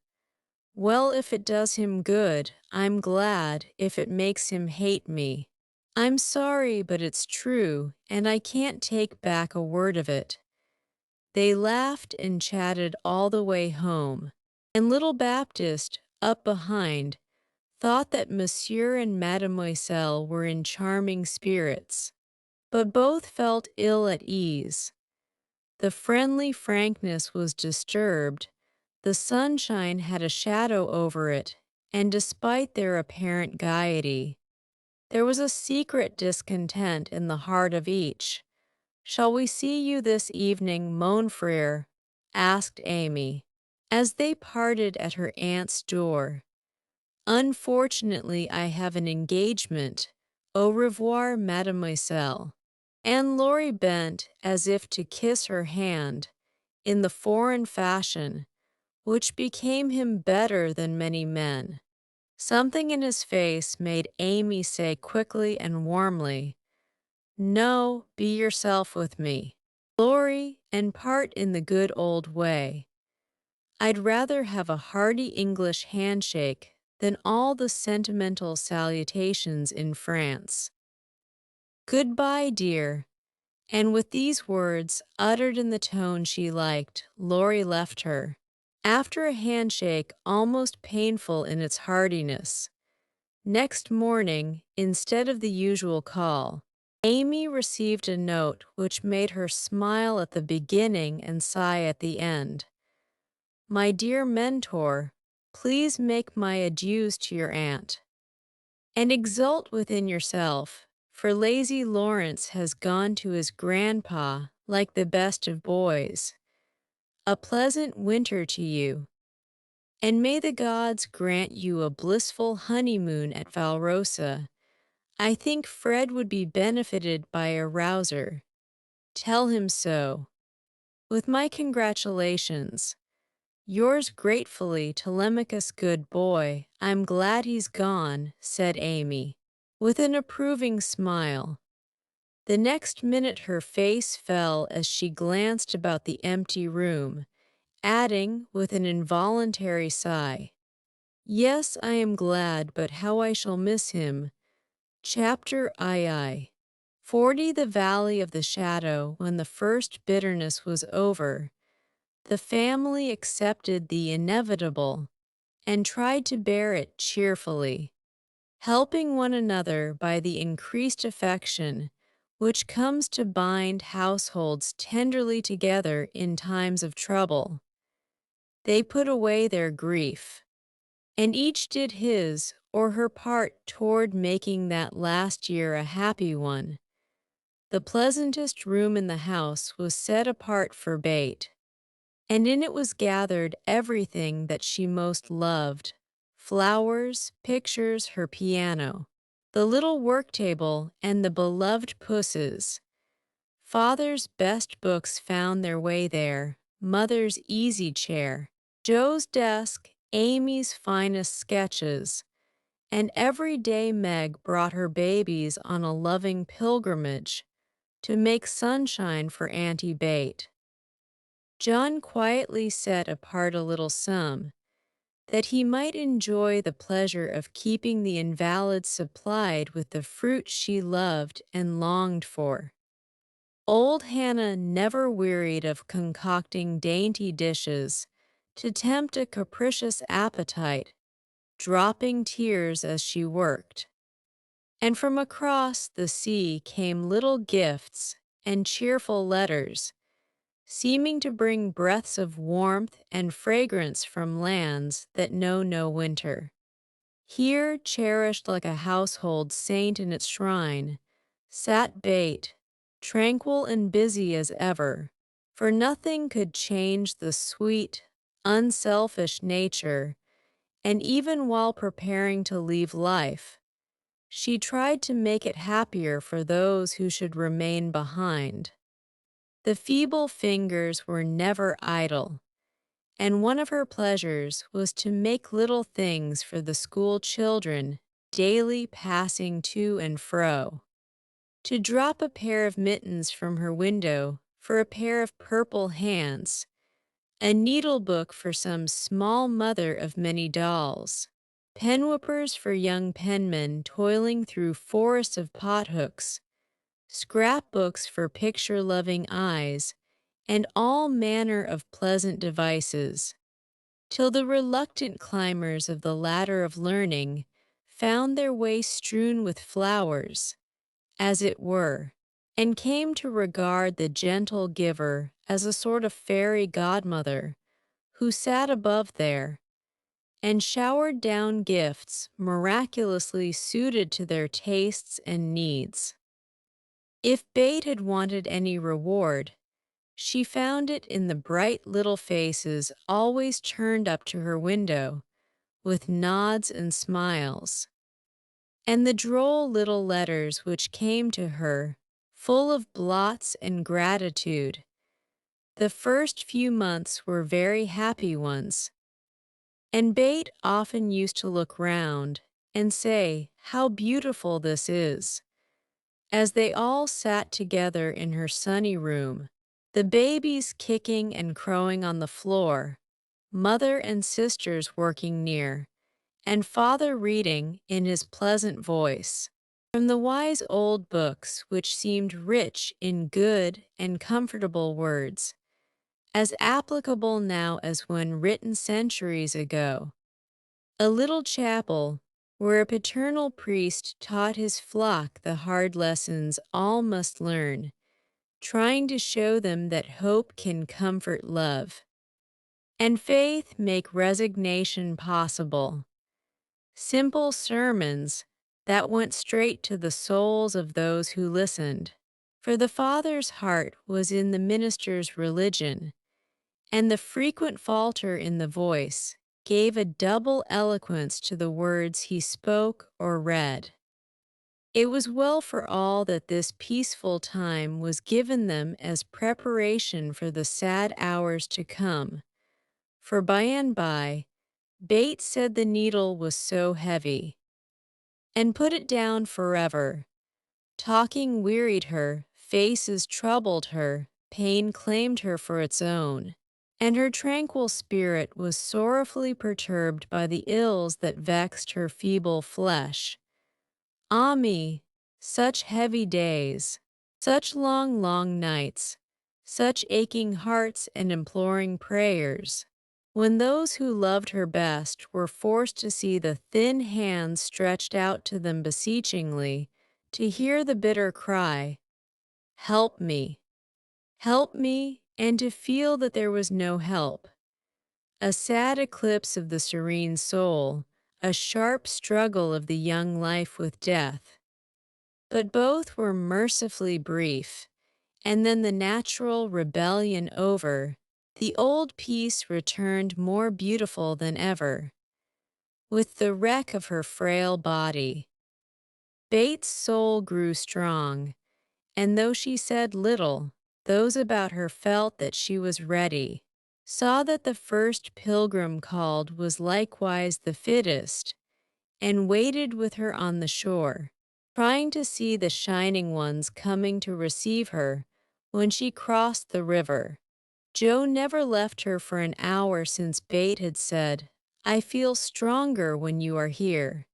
Well, if it does him good, I'm glad if it makes him hate me. I'm sorry, but it's true, and I can't take back a word of it." They laughed and chatted all the way home, and little Baptiste, up behind, thought that Monsieur and Mademoiselle were in charming spirits. But both felt ill at ease. The friendly frankness was disturbed, the sunshine had a shadow over it, and despite their apparent gaiety, there was a secret discontent in the heart of each. "Shall we see you this evening, mon frere?" asked Amy, as they parted at her aunt's door. "Unfortunately, I have an engagement. Au revoir, mademoiselle." And Laurie bent as if to kiss her hand, in the foreign fashion, which became him better than many men. Something in his face made Amy say quickly and warmly, "No, be yourself with me, Laurie, and part in the good old way. I'd rather have a hearty English handshake than all the sentimental salutations in France. Goodbye, dear." And with these words, uttered in the tone she liked, Laurie left her. After a handshake almost painful in its heartiness, next morning, instead of the usual call, Amy received a note which made her smile at the beginning and sigh at the end. "My dear mentor, please make my adieus to your aunt. And exult within yourself, for lazy Lawrence has gone to his grandpa like the best of boys. A pleasant winter to you, and may the gods grant you a blissful honeymoon at Valrosa. I think Fred would be benefited by a rouser. Tell him so. With my congratulations. Yours gratefully, Telemachus, good boy. I'm glad he's gone," said Amy, with an approving smile. The next minute her face fell as she glanced about the empty room, adding, with an involuntary sigh, "Yes, I am glad, but how I shall miss him." Chapter II. 40. The Valley of the Shadow. When the first bitterness was over, the family accepted the inevitable and tried to bear it cheerfully, helping one another by the increased affection which comes to bind households tenderly together in times of trouble. They put away their grief, and each did his or her part toward making that last year a happy one. The pleasantest room in the house was set apart for Bate, and in it was gathered everything that she most loved: flowers, pictures, her piano, the little work table, and the beloved pusses. Father's best books found their way there, Mother's easy chair, Joe's desk, Amy's finest sketches, and every day Meg brought her babies on a loving pilgrimage to make sunshine for Auntie Bate. John quietly set apart a little sum, that he might enjoy the pleasure of keeping the invalid supplied with the fruit she loved and longed for. Old Hannah never wearied of concocting dainty dishes to tempt a capricious appetite, dropping tears as she worked. And from across the sea came little gifts and cheerful letters, seeming to bring breaths of warmth and fragrance from lands that know no winter. Here, cherished like a household saint in its shrine, sat Bate, tranquil and busy as ever, for nothing could change the sweet, unselfish nature, and even while preparing to leave life, she tried to make it happier for those who should remain behind. The feeble fingers were never idle, and one of her pleasures was to make little things for the school children daily passing to and fro. To drop a pair of mittens from her window for a pair of purple hands, a needlebook for some small mother of many dolls, pen whippers for young penmen toiling through forests of pothooks, scrapbooks for picture-loving eyes, and all manner of pleasant devices, till the reluctant climbers of the ladder of learning found their way strewn with flowers, as it were, and came to regard the gentle giver as a sort of fairy godmother who sat above there and showered down gifts miraculously suited to their tastes and needs. If Bate had wanted any reward, she found it in the bright little faces always turned up to her window, with nods and smiles, and the droll little letters which came to her, full of blots and gratitude. The first few months were very happy ones, and Bate often used to look round and say, "How beautiful this is," as they all sat together in her sunny room, the babies kicking and crowing on the floor, mother and sisters working near, and father reading in his pleasant voice from the wise old books which seemed rich in good and comfortable words, as applicable now as when written centuries ago. A little chapel where a paternal priest taught his flock the hard lessons all must learn, trying to show them that hope can comfort love, and faith make resignation possible. Simple sermons that went straight to the souls of those who listened, for the Father's heart was in the minister's religion, and the frequent falter in the voice gave a double eloquence to the words he spoke or read. It was well for all that this peaceful time was given them as preparation for the sad hours to come, for by and by, Bates said the needle was so heavy, and put it down forever. Talking wearied her, faces troubled her, pain claimed her for its own, and her tranquil spirit was sorrowfully perturbed by the ills that vexed her feeble flesh. Ah me, such heavy days, such long, long nights, such aching hearts and imploring prayers, when those who loved her best were forced to see the thin hands stretched out to them beseechingly, to hear the bitter cry, help me, help me, and to feel that there was no help. A sad eclipse of the serene soul, a sharp struggle of the young life with death. But both were mercifully brief, and then the natural rebellion over, the old peace returned more beautiful than ever. With the wreck of her frail body, Bates' soul grew strong, and though she said little, those about her felt that she was ready, saw that the first pilgrim called was likewise the fittest, and waited with her on the shore, trying to see the shining ones coming to receive her when she crossed the river. Joe never left her for an hour since Bate had said, "I feel stronger when you are here."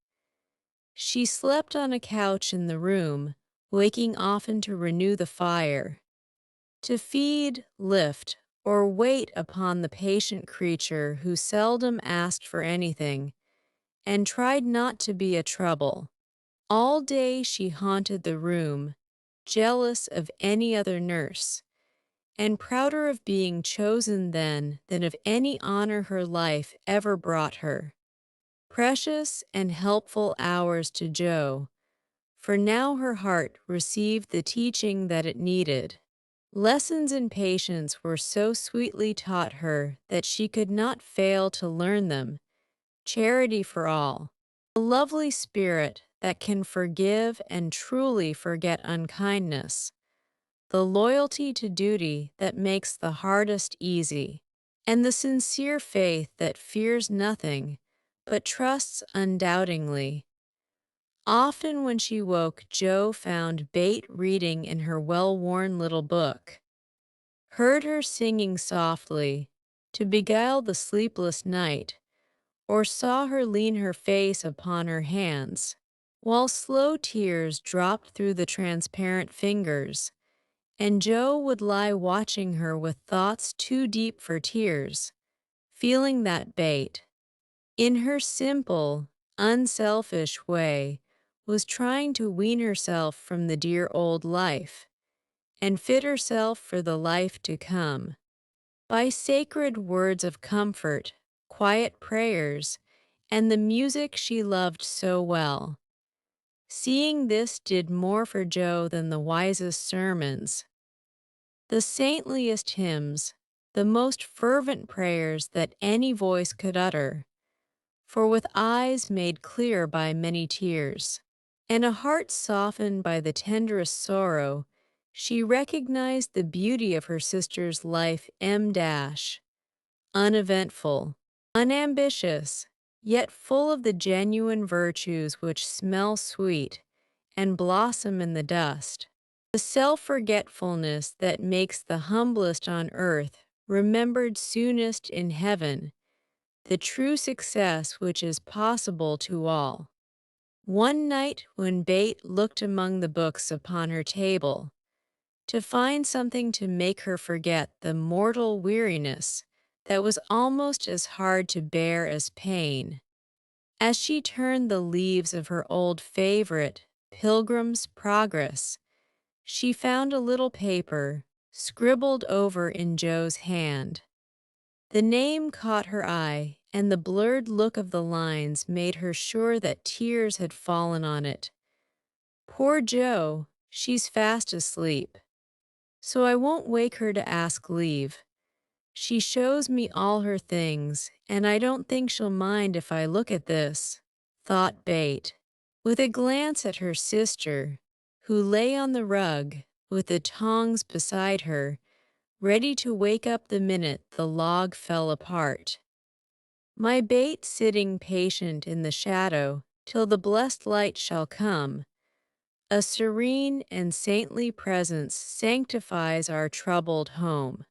She slept on a couch in the room, waking often to renew the fire, to feed, lift, or wait upon the patient creature who seldom asked for anything, and tried not to be a trouble. All day she haunted the room, jealous of any other nurse, and prouder of being chosen then than of any honor her life ever brought her. Precious and helpful hours to Joe, for now her heart received the teaching that it needed. Lessons in patience were so sweetly taught her that she could not fail to learn them. Charity for all, a lovely spirit that can forgive and truly forget unkindness, the loyalty to duty that makes the hardest easy, and the sincere faith that fears nothing but trusts undoubtingly. Often when she woke, Joe found Bate reading in her well-worn little book, heard her singing softly to beguile the sleepless night, or saw her lean her face upon her hands, while slow tears dropped through the transparent fingers, and Joe would lie watching her with thoughts too deep for tears, feeling that Bate, in her simple, unselfish way, was trying to wean herself from the dear old life, and fit herself for the life to come. By sacred words of comfort, quiet prayers, and the music she loved so well. Seeing this did more for Joe than the wisest sermons, the saintliest hymns, the most fervent prayers that any voice could utter, for with eyes made clear by many tears, and a heart softened by the tenderest sorrow, she recognized the beauty of her sister's life uneventful, unambitious, yet full of the genuine virtues which smell sweet and blossom in the dust. The self-forgetfulness that makes the humblest on earth remembered soonest in heaven, the true success which is possible to all. One night when Bate looked among the books upon her table, to find something to make her forget the mortal weariness that was almost as hard to bear as pain. As she turned the leaves of her old favorite, Pilgrim's Progress, she found a little paper, scribbled over in Joe's hand. The name caught her eye, and the blurred look of the lines made her sure that tears had fallen on it. Poor Joe, she's fast asleep, so I won't wake her to ask leave. She shows me all her things, and I don't think she'll mind if I look at this, thought Bate, with a glance at her sister, who lay on the rug, with the tongs beside her, ready to wake up the minute the log fell apart. My Bate sitting patient in the shadow till the blessed light shall come. A serene and saintly presence sanctifies our troubled home.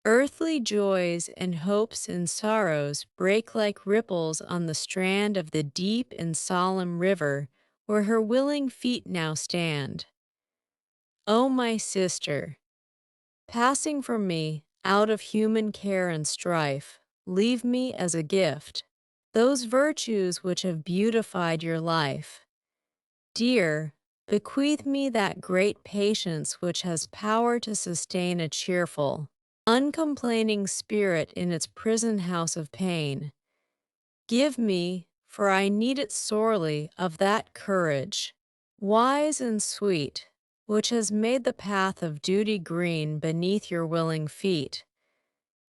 Earthly joys and hopes and sorrows break like ripples on the strand of the deep and solemn river where her willing feet now stand. O my sister, passing from me, out of human care and strife, leave me as a gift those virtues which have beautified your life. Dear, Bequeath me that great patience which has power to sustain a cheerful, uncomplaining spirit in its prison house of pain. Give me, for I need it sorely, of that courage, wise and sweet, which has made the path of duty green beneath your willing feet.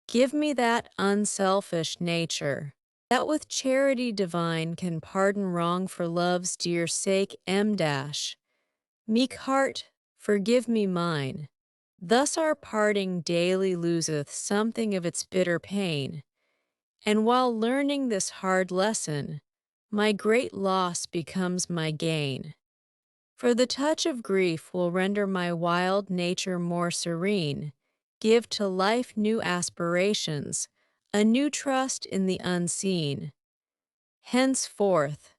Give me that unselfish nature, that with charity divine can pardon wrong for love's dear sake. Meek heart, forgive me mine. Thus our parting daily loseth something of its bitter pain, and while learning this hard lesson, my great loss becomes my gain. For the touch of grief will render my wild nature more serene, give to life new aspirations, a new trust in the unseen. Henceforth,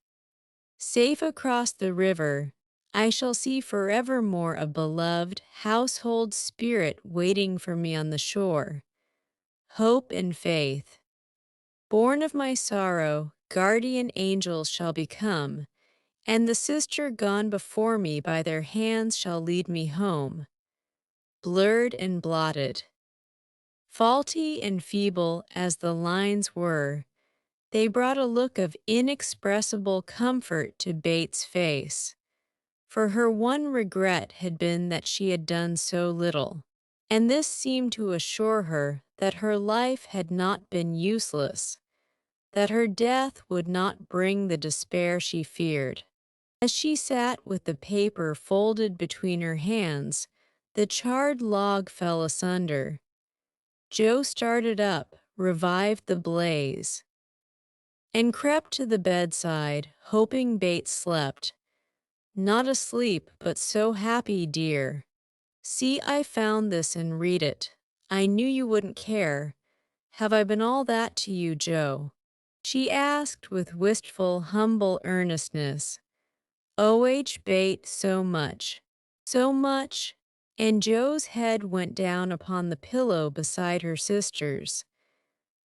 safe across the river, I shall see forevermore a beloved household spirit waiting for me on the shore. Hope and faith, born of my sorrow, guardian angels shall become, and the sister gone before me by their hands shall lead me home. Blurred and blotted, faulty and feeble as the lines were, they brought a look of inexpressible comfort to Bates' face, for her one regret had been that she had done so little, and this seemed to assure her that her life had not been useless, that her death would not bring the despair she feared. As she sat with the paper folded between her hands, the charred log fell asunder. Joe started up, revived the blaze, and crept to the bedside, hoping Bates slept. Not asleep, but so happy, dear. See, I found this and read it. I knew you wouldn't care. Have I been all that to you, Joe? She asked with wistful, humble earnestness. O.H. Bate, so much. So much? And Joe's head went down upon the pillow beside her sister's.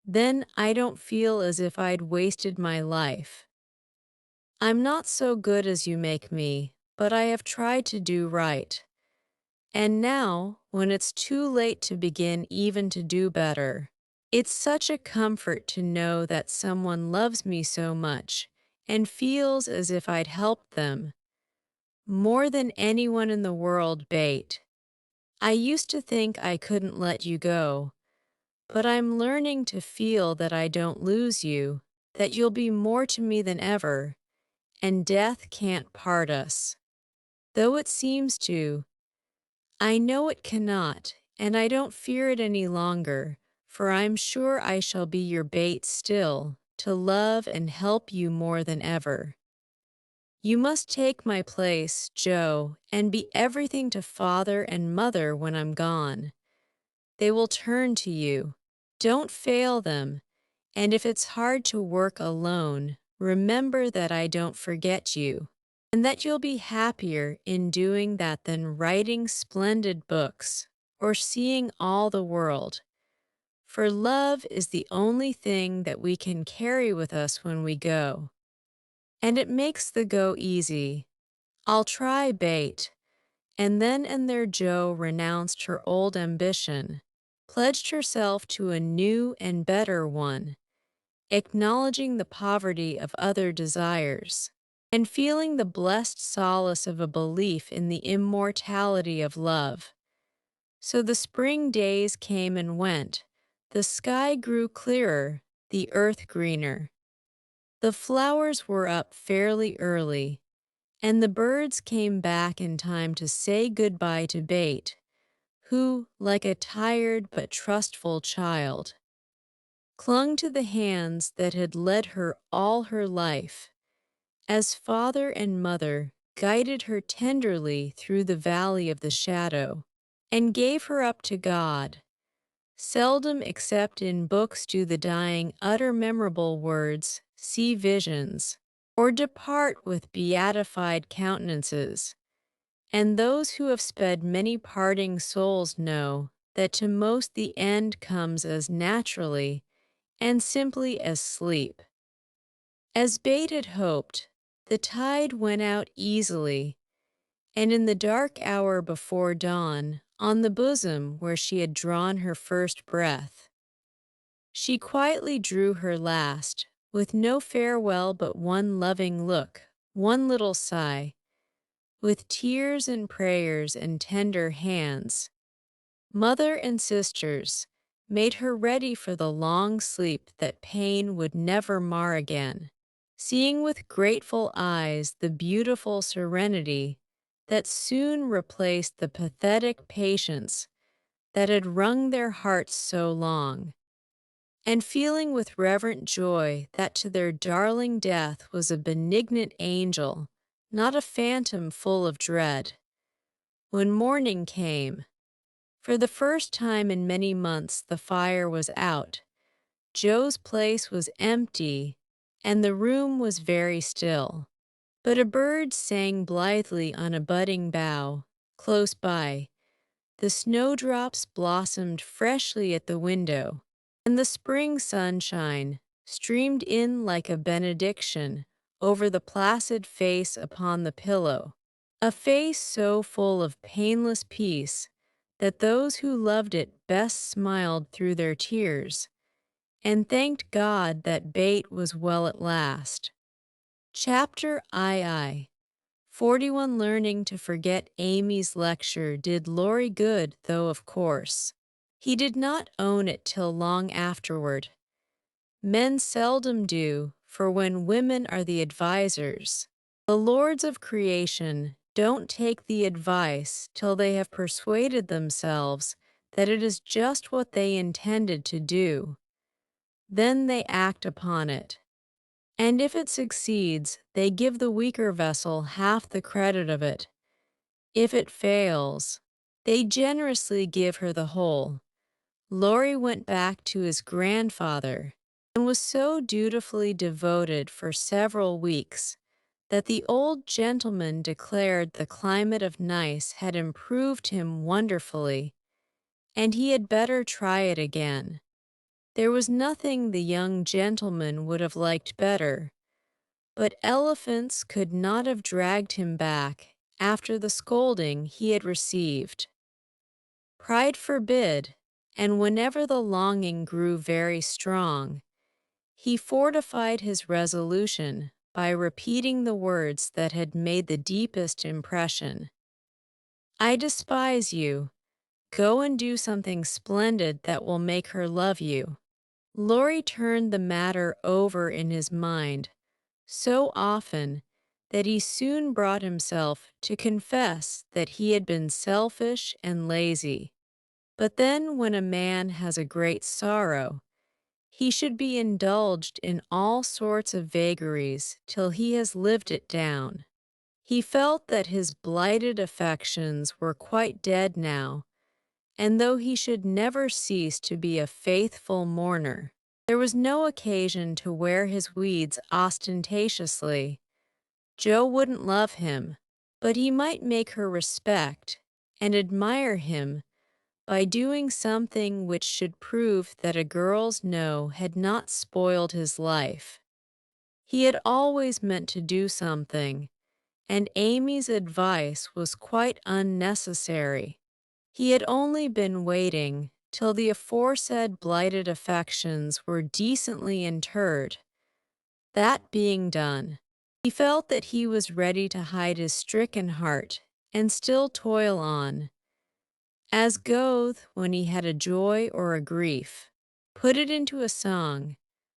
Then I don't feel as if I'd wasted my life. I'm not so good as you make me, but I have tried to do right. And now, when it's too late to begin even to do better, it's such a comfort to know that someone loves me so much and feels as if I'd helped them. More than anyone in the world, Bate. I used to think I couldn't let you go, but I'm learning to feel that I don't lose you, that you'll be more to me than ever, and death can't part us. Though it seems to, I know it cannot, and I don't fear it any longer, for I'm sure I shall be your Bate still, to love and help you more than ever. You must take my place, Joe, and be everything to father and mother when I'm gone. They will turn to you. Don't fail them, and if it's hard to work alone, remember that I don't forget you, and that you'll be happier in doing that than writing splendid books or seeing all the world. For love is the only thing that we can carry with us when we go, and it makes the go easy. I'll try, Bate. And then and there Joe renounced her old ambition, pledged herself to a new and better one, acknowledging the poverty of other desires, and feeling the blessed solace of a belief in the immortality of love. So the spring days came and went, the sky grew clearer, the earth greener. The flowers were up fairly early, and the birds came back in time to say goodbye to Bate, who, like a tired but trustful child, clung to the hands that had led her all her life, as father and mother guided her tenderly through the valley of the shadow, and gave her up to God. Seldom except in books do the dying utter memorable words, see visions, or depart with beatified countenances. And those who have sped many parting souls know that to most the end comes as naturally and simply as sleep. As Bate had hoped, the tide went out easily, and in the dark hour before dawn, on the bosom where she had drawn her first breath, she quietly drew her last, with no farewell but one loving look, one little sigh, with tears and prayers and tender hands. Mother and sisters made her ready for the long sleep that pain would never mar again, seeing with grateful eyes the beautiful serenity that soon replaced the pathetic patience that had wrung their hearts so long, and feeling with reverent joy that to their darling death was a benignant angel, not a phantom full of dread. When morning came, for the first time in many months the fire was out, Joe's place was empty, and the room was very still. But a bird sang blithely on a budding bough, close by. The snowdrops blossomed freshly at the window, and the spring sunshine streamed in like a benediction over the placid face upon the pillow, a face so full of painless peace that those who loved it best smiled through their tears, and thanked God that Bate was well at last. Chapter II. 41 Learning to forget Amy's lecture did Laurie good, though of course he did not own it till long afterward. Men seldom do, for when women are the advisers, the lords of creation don't take the advice till they have persuaded themselves that it is just what they intended to do. Then they act upon it. And if it succeeds, they give the weaker vessel half the credit of it. If it fails, they generously give her the whole. Laurie went back to his grandfather and was so dutifully devoted for several weeks that the old gentleman declared the climate of Nice had improved him wonderfully, and he had better try it again. There was nothing the young gentleman would have liked better, but elephants could not have dragged him back after the scolding he had received. Pride forbid, and whenever the longing grew very strong, he fortified his resolution by repeating the words that had made the deepest impression. I despise you. Go and do something splendid that will make her love you. Laurie turned the matter over in his mind so often that he soon brought himself to confess that he had been selfish and lazy. But then when a man has a great sorrow, he should be indulged in all sorts of vagaries till he has lived it down. He felt that his blighted affections were quite dead now, and though he should never cease to be a faithful mourner, there was no occasion to wear his weeds ostentatiously. Joe wouldn't love him, but he might make her respect and admire him by doing something which should prove that a girl's no had not spoiled his life. He had always meant to do something, and Amy's advice was quite unnecessary. He had only been waiting till the aforesaid blighted affections were decently interred. That being done, he felt that he was ready to hide his stricken heart and still toil on, as Goethe, when he had a joy or a grief, put it into a song.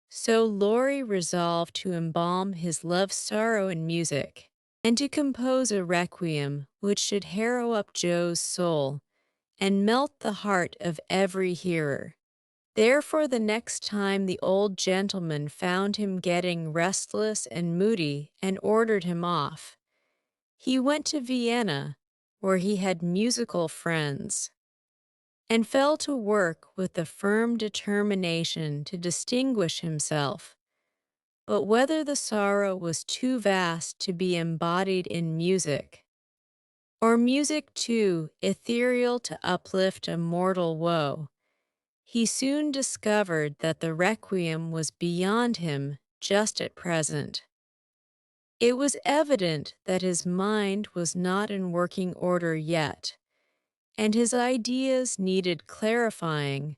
So Laurie resolved to embalm his love-sorrow in music, and to compose a requiem which should harrow up Joe's soul and melt the heart of every hearer. Therefore the next time the old gentleman found him getting restless and moody and ordered him off, he went to Vienna, where he had musical friends, and fell to work with the firm determination to distinguish himself. But whether the sorrow was too vast to be embodied in music, or music too ethereal to uplift a mortal woe, he soon discovered that the requiem was beyond him just at present. It was evident that his mind was not in working order yet, and his ideas needed clarifying,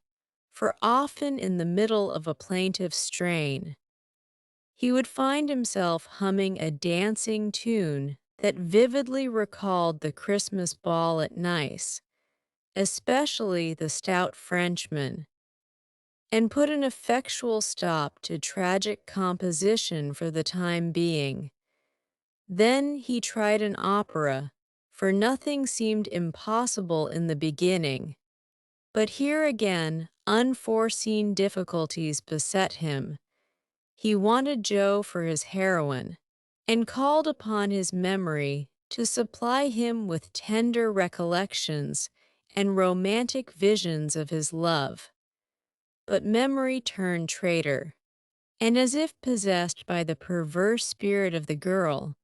for often in the middle of a plaintive strain, he would find himself humming a dancing tune that vividly recalled the Christmas ball at Nice, especially the stout Frenchman, and put an effectual stop to tragic composition for the time being. Then he tried an opera, for nothing seemed impossible in the beginning. But here again, unforeseen difficulties beset him. He wanted Joe for his heroine, and called upon his memory to supply him with tender recollections and romantic visions of his love. But memory turned traitor, and as if possessed by the perverse spirit of the girl,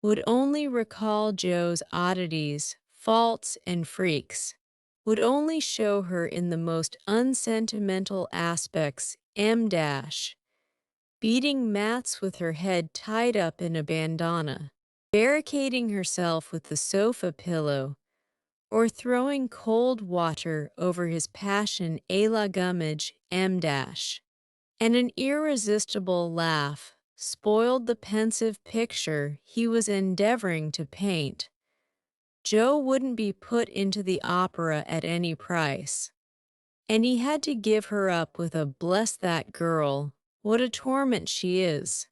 would only recall Joe's oddities, faults, and freaks, would only show her in the most unsentimental aspects beating mats with her head tied up in a bandana, barricading herself with the sofa pillow, or throwing cold water over his passion a la gummidge and an irresistible laugh spoiled the pensive picture he was endeavoring to paint. Joe wouldn't be put into the opera at any price, and he had to give her up with a "bless that girl, what a torment she is,"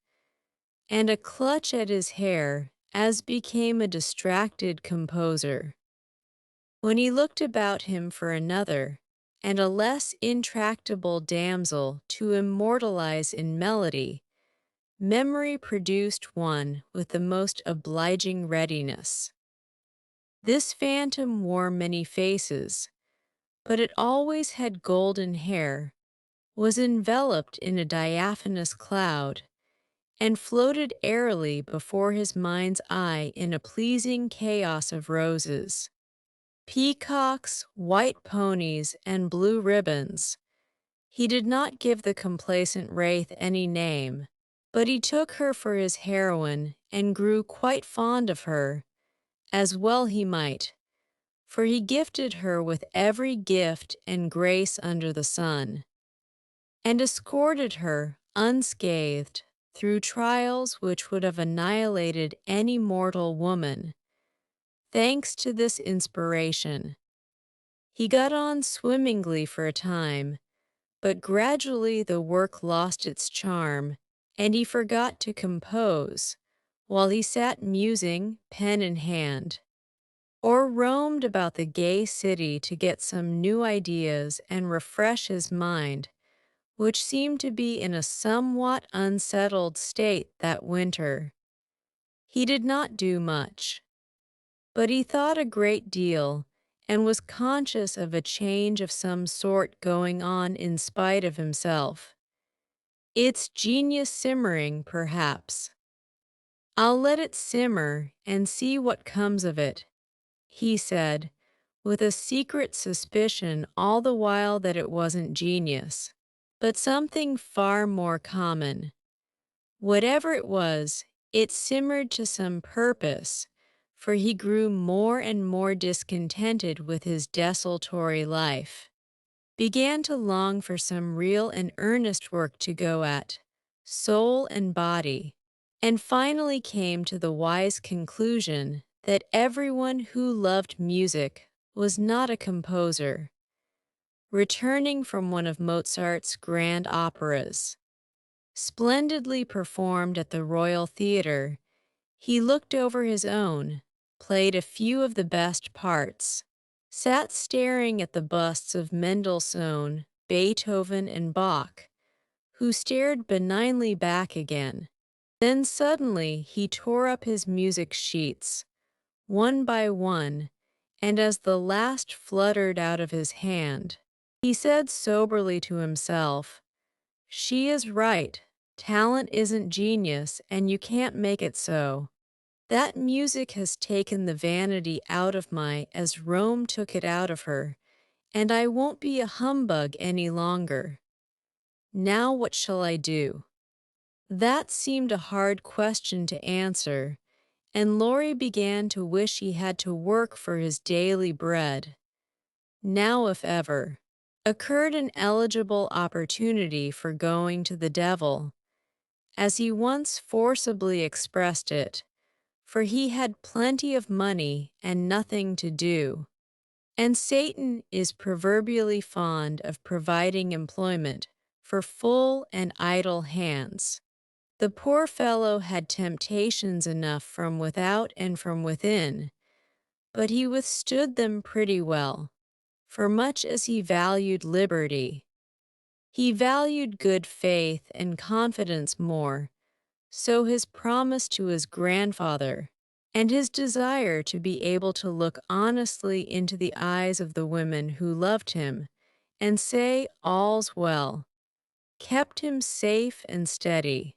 and a clutch at his hair as became a distracted composer. When he looked about him for another, and a less intractable damsel to immortalize in melody, memory produced one with the most obliging readiness. This phantom wore many faces, but it always had golden hair, was enveloped in a diaphanous cloud, and floated airily before his mind's eye in a pleasing chaos of roses, peacocks, white ponies, and blue ribbons. He did not give the complacent wraith any name, but he took her for his heroine and grew quite fond of her, as well he might, for he gifted her with every gift and grace under the sun, and escorted her, unscathed, through trials which would have annihilated any mortal woman. Thanks to this inspiration, he got on swimmingly for a time, but gradually the work lost its charm, and he forgot to compose, while he sat musing, pen in hand, or roamed about the gay city to get some new ideas and refresh his mind, which seemed to be in a somewhat unsettled state that winter. He did not do much, but he thought a great deal, and was conscious of a change of some sort going on in spite of himself. Its genius simmering, perhaps. "I'll let it simmer and see what comes of it," he said, with a secret suspicion all the while that it wasn't genius, but something far more common. Whatever it was, it simmered to some purpose, for he grew more and more discontented with his desultory life, began to long for some real and earnest work to go at, soul and body, and finally came to the wise conclusion that everyone who loved music was not a composer. Returning from one of Mozart's grand operas, splendidly performed at the Royal Theatre, he looked over his own, played a few of the best parts, sat staring at the busts of Mendelssohn, Beethoven, and Bach, who stared benignly back again. Then suddenly he tore up his music sheets, one by one, and as the last fluttered out of his hand, he said soberly to himself, "She is right. Talent isn't genius, and you can't make it so. That music has taken the vanity out of as Rome took it out of her, and I won't be a humbug any longer. Now what shall I do?" That seemed a hard question to answer, and Laurie began to wish he had to work for his daily bread. Now, if ever, occurred an eligible opportunity for going to the devil, as he once forcibly expressed it, for he had plenty of money and nothing to do. And Satan is proverbially fond of providing employment for full and idle hands. The poor fellow had temptations enough from without and from within, but he withstood them pretty well, for much as he valued liberty, he valued good faith and confidence more, so his promise to his grandfather, and his desire to be able to look honestly into the eyes of the women who loved him and say all's well, kept him safe and steady.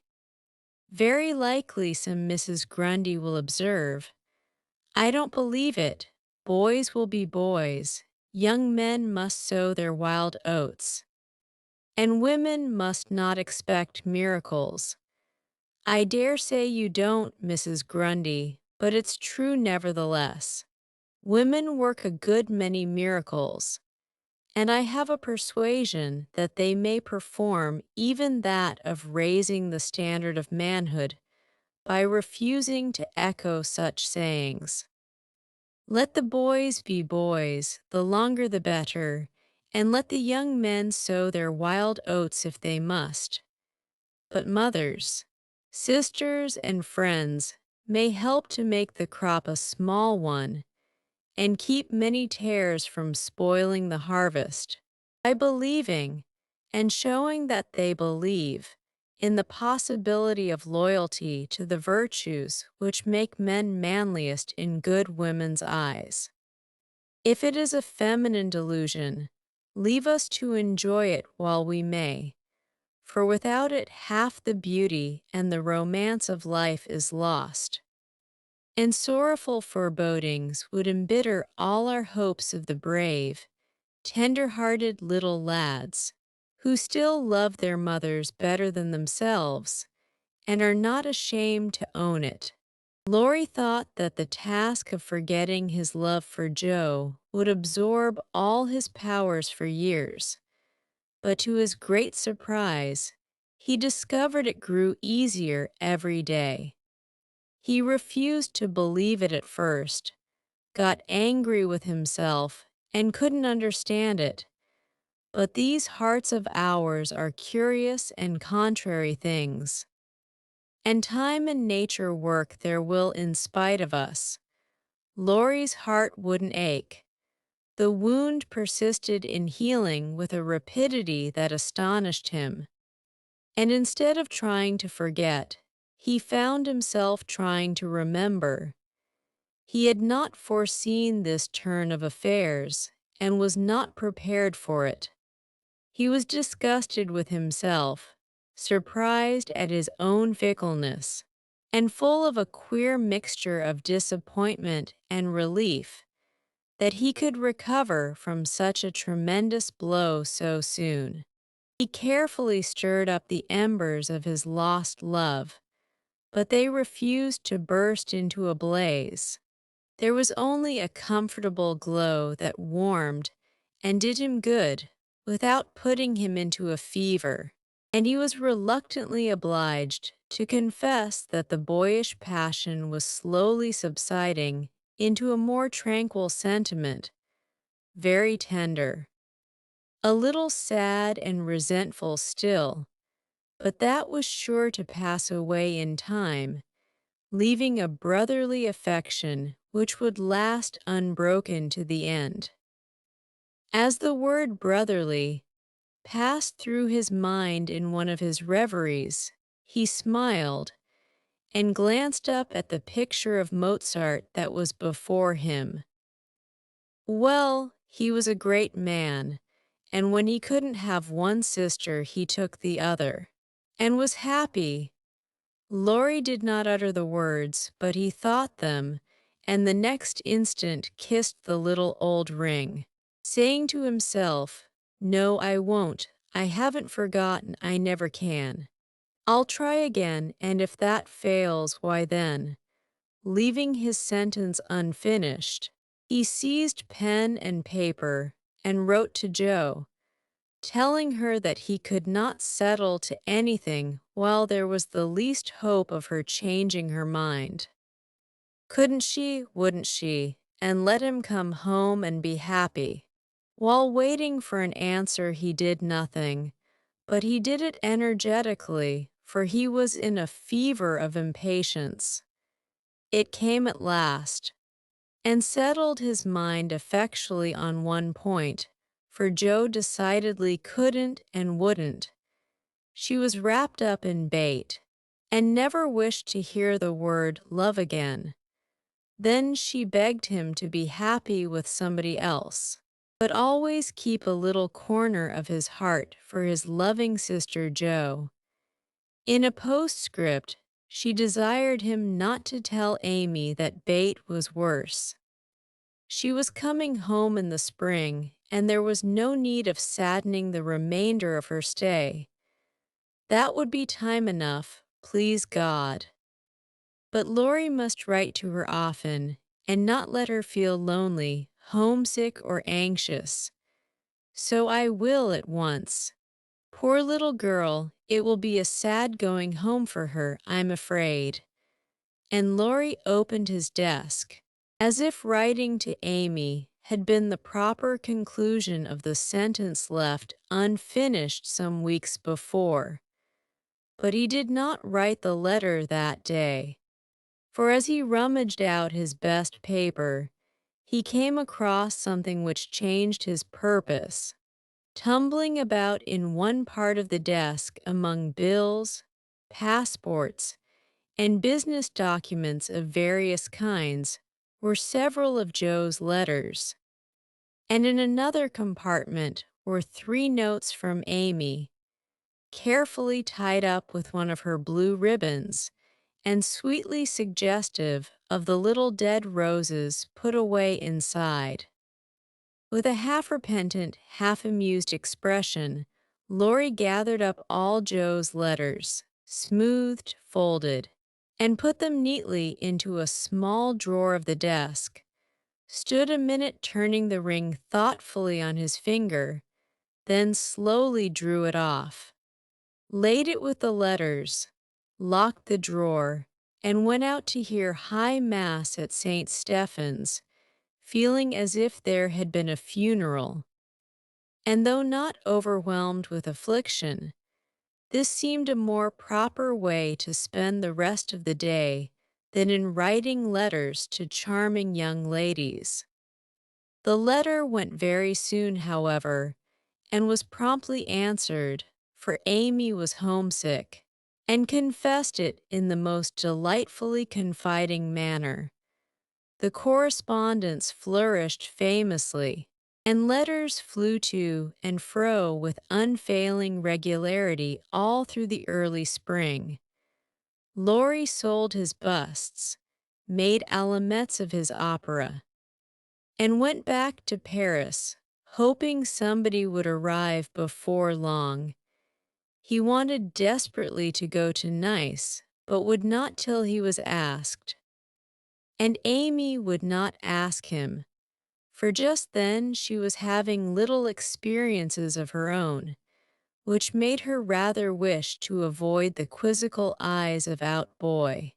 Very likely, some Mrs. Grundy will observe, I don't believe it. Boys will be boys. Young men must sow their wild oats. And women must not expect miracles. I dare say you don't, Mrs. Grundy, but it's true nevertheless. Women work a good many miracles, and I have a persuasion that they may perform even that of raising the standard of manhood by refusing to echo such sayings. Let the boys be boys, the longer the better, and let the young men sow their wild oats if they must. But mothers, sisters, and friends may help to make the crop a small one and keep many tares from spoiling the harvest by believing and showing that they believe in the possibility of loyalty to the virtues which make men manliest in good women's eyes. If it is a feminine delusion, leave us to enjoy it while we may, for without it half the beauty and the romance of life is lost. And sorrowful forebodings would embitter all our hopes of the brave, tender-hearted little lads, who still love their mothers better than themselves, and are not ashamed to own it. Laurie thought that the task of forgetting his love for Joe would absorb all his powers for years, but to his great surprise, he discovered it grew easier every day. He refused to believe it at first, got angry with himself, and couldn't understand it. But these hearts of ours are curious and contrary things, and time and nature work their will in spite of us. Laurie's heart wouldn't ache. The wound persisted in healing with a rapidity that astonished him. And instead of trying to forget, he found himself trying to remember. He had not foreseen this turn of affairs and was not prepared for it. He was disgusted with himself, surprised at his own fickleness, and full of a queer mixture of disappointment and relief that he could recover from such a tremendous blow so soon. He carefully stirred up the embers of his lost love, but they refused to burst into a blaze. There was only a comfortable glow that warmed and did him good without putting him into a fever, and he was reluctantly obliged to confess that the boyish passion was slowly subsiding into a more tranquil sentiment, very tender, a little sad and resentful still, but that was sure to pass away in time, leaving a brotherly affection which would last unbroken to the end. As the word brotherly passed through his mind in one of his reveries, he smiled and glanced up at the picture of Mozart that was before him. Well, he was a great man, and when he couldn't have one sister, he took the other, and was happy. Laurie did not utter the words, but he thought them, and the next instant kissed the little old ring, saying to himself, "No, I won't. I haven't forgotten. I never can." I'll try again, and if that fails, why then, leaving his sentence unfinished, he seized pen and paper and wrote to Jo, telling her that he could not settle to anything while there was the least hope of her changing her mind. Couldn't she, wouldn't she, and let him come home and be happy? While waiting for an answer, he did nothing, but he did it energetically, for he was in a fever of impatience. It came at last, and settled his mind effectually on one point, for Jo decidedly couldn't and wouldn't. She was wrapped up in bait, and never wished to hear the word love again. Then she begged him to be happy with somebody else, but always keep a little corner of his heart for his loving sister Jo. In a postscript, she desired him not to tell Amy that bait was worse. She was coming home in the spring, and there was no need of saddening the remainder of her stay. That would be time enough, please God. But Laurie must write to her often, and not let her feel lonely, homesick, or anxious. So I will at once. Poor little girl, it will be a sad going home for her, I'm afraid. And Laurie opened his desk, as if writing to Amy had been the proper conclusion of the sentence left unfinished some weeks before. But he did not write the letter that day, for as he rummaged out his best paper, he came across something which changed his purpose. Tumbling about in one part of the desk among bills, passports, and business documents of various kinds were several of Joe's letters, and in another compartment were 3 notes from Amy, carefully tied up with one of her blue ribbons, and sweetly suggestive of the little dead roses put away inside. With a half-repentant, half-amused expression, Laurie gathered up all Joe's letters, smoothed, folded, and put them neatly into a small drawer of the desk, stood a minute turning the ring thoughtfully on his finger, then slowly drew it off, laid it with the letters, locked the drawer, and went out to hear High Mass at St. Stephen's, feeling as if there had been a funeral. And though not overwhelmed with affliction, this seemed a more proper way to spend the rest of the day than in writing letters to charming young ladies. The letter went very soon, however, and was promptly answered, for Amy was homesick, and confessed it in the most delightfully confiding manner. The correspondence flourished famously, and letters flew to and fro with unfailing regularity all through the early spring. Laurie sold his busts, made allumettes of his opera, and went back to Paris, hoping somebody would arrive before long. He wanted desperately to go to Nice, but would not till he was asked. And Amy would not ask him, for just then she was having little experiences of her own, which made her rather wish to avoid the quizzical eyes of Out Boy.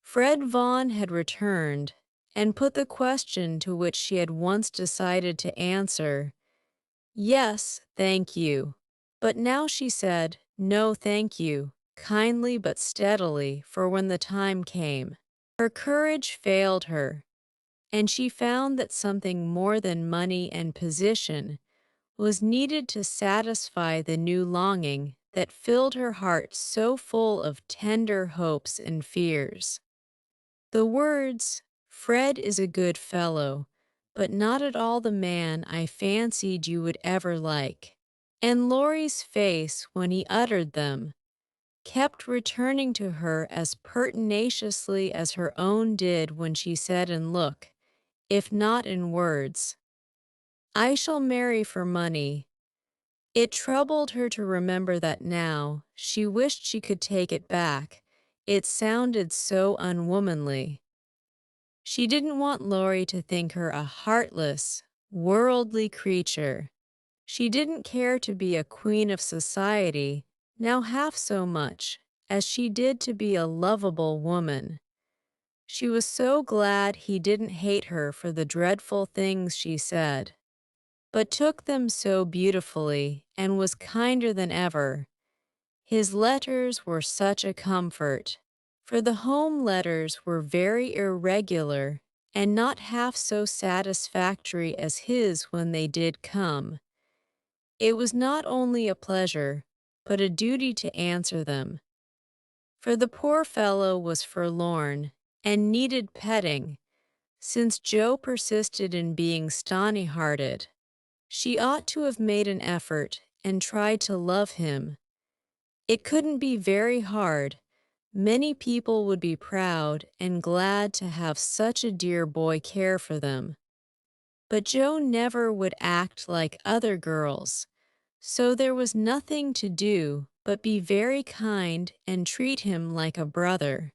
Fred Vaughn had returned, and put the question to which she had once decided to answer, "Yes, thank you." But now she said, "No, thank you," kindly but steadily, for when the time came, her courage failed her, and she found that something more than money and position was needed to satisfy the new longing that filled her heart so full of tender hopes and fears. The words, "Fred is a good fellow, but not at all the man I fancied you would ever like," and Laurie's face when he uttered them, kept returning to her as pertinaciously as her own did when she said in look, if not in words, "I shall marry for money." It troubled her to remember that now she wished she could take it back. It sounded so unwomanly. She didn't want Laurie to think her a heartless, worldly creature. She didn't care to be a queen of society, now half so much, as she did to be a lovable woman. She was so glad he didn't hate her for the dreadful things she said, but took them so beautifully and was kinder than ever. His letters were such a comfort, for the home letters were very irregular and not half so satisfactory as his when they did come. It was not only a pleasure, but a duty to answer them, for the poor fellow was forlorn and needed petting, since Joe persisted in being stony-hearted. She ought to have made an effort and tried to love him. It couldn't be very hard. Many people would be proud and glad to have such a dear boy care for them. But Joe never would act like other girls, so there was nothing to do but be very kind and treat him like a brother.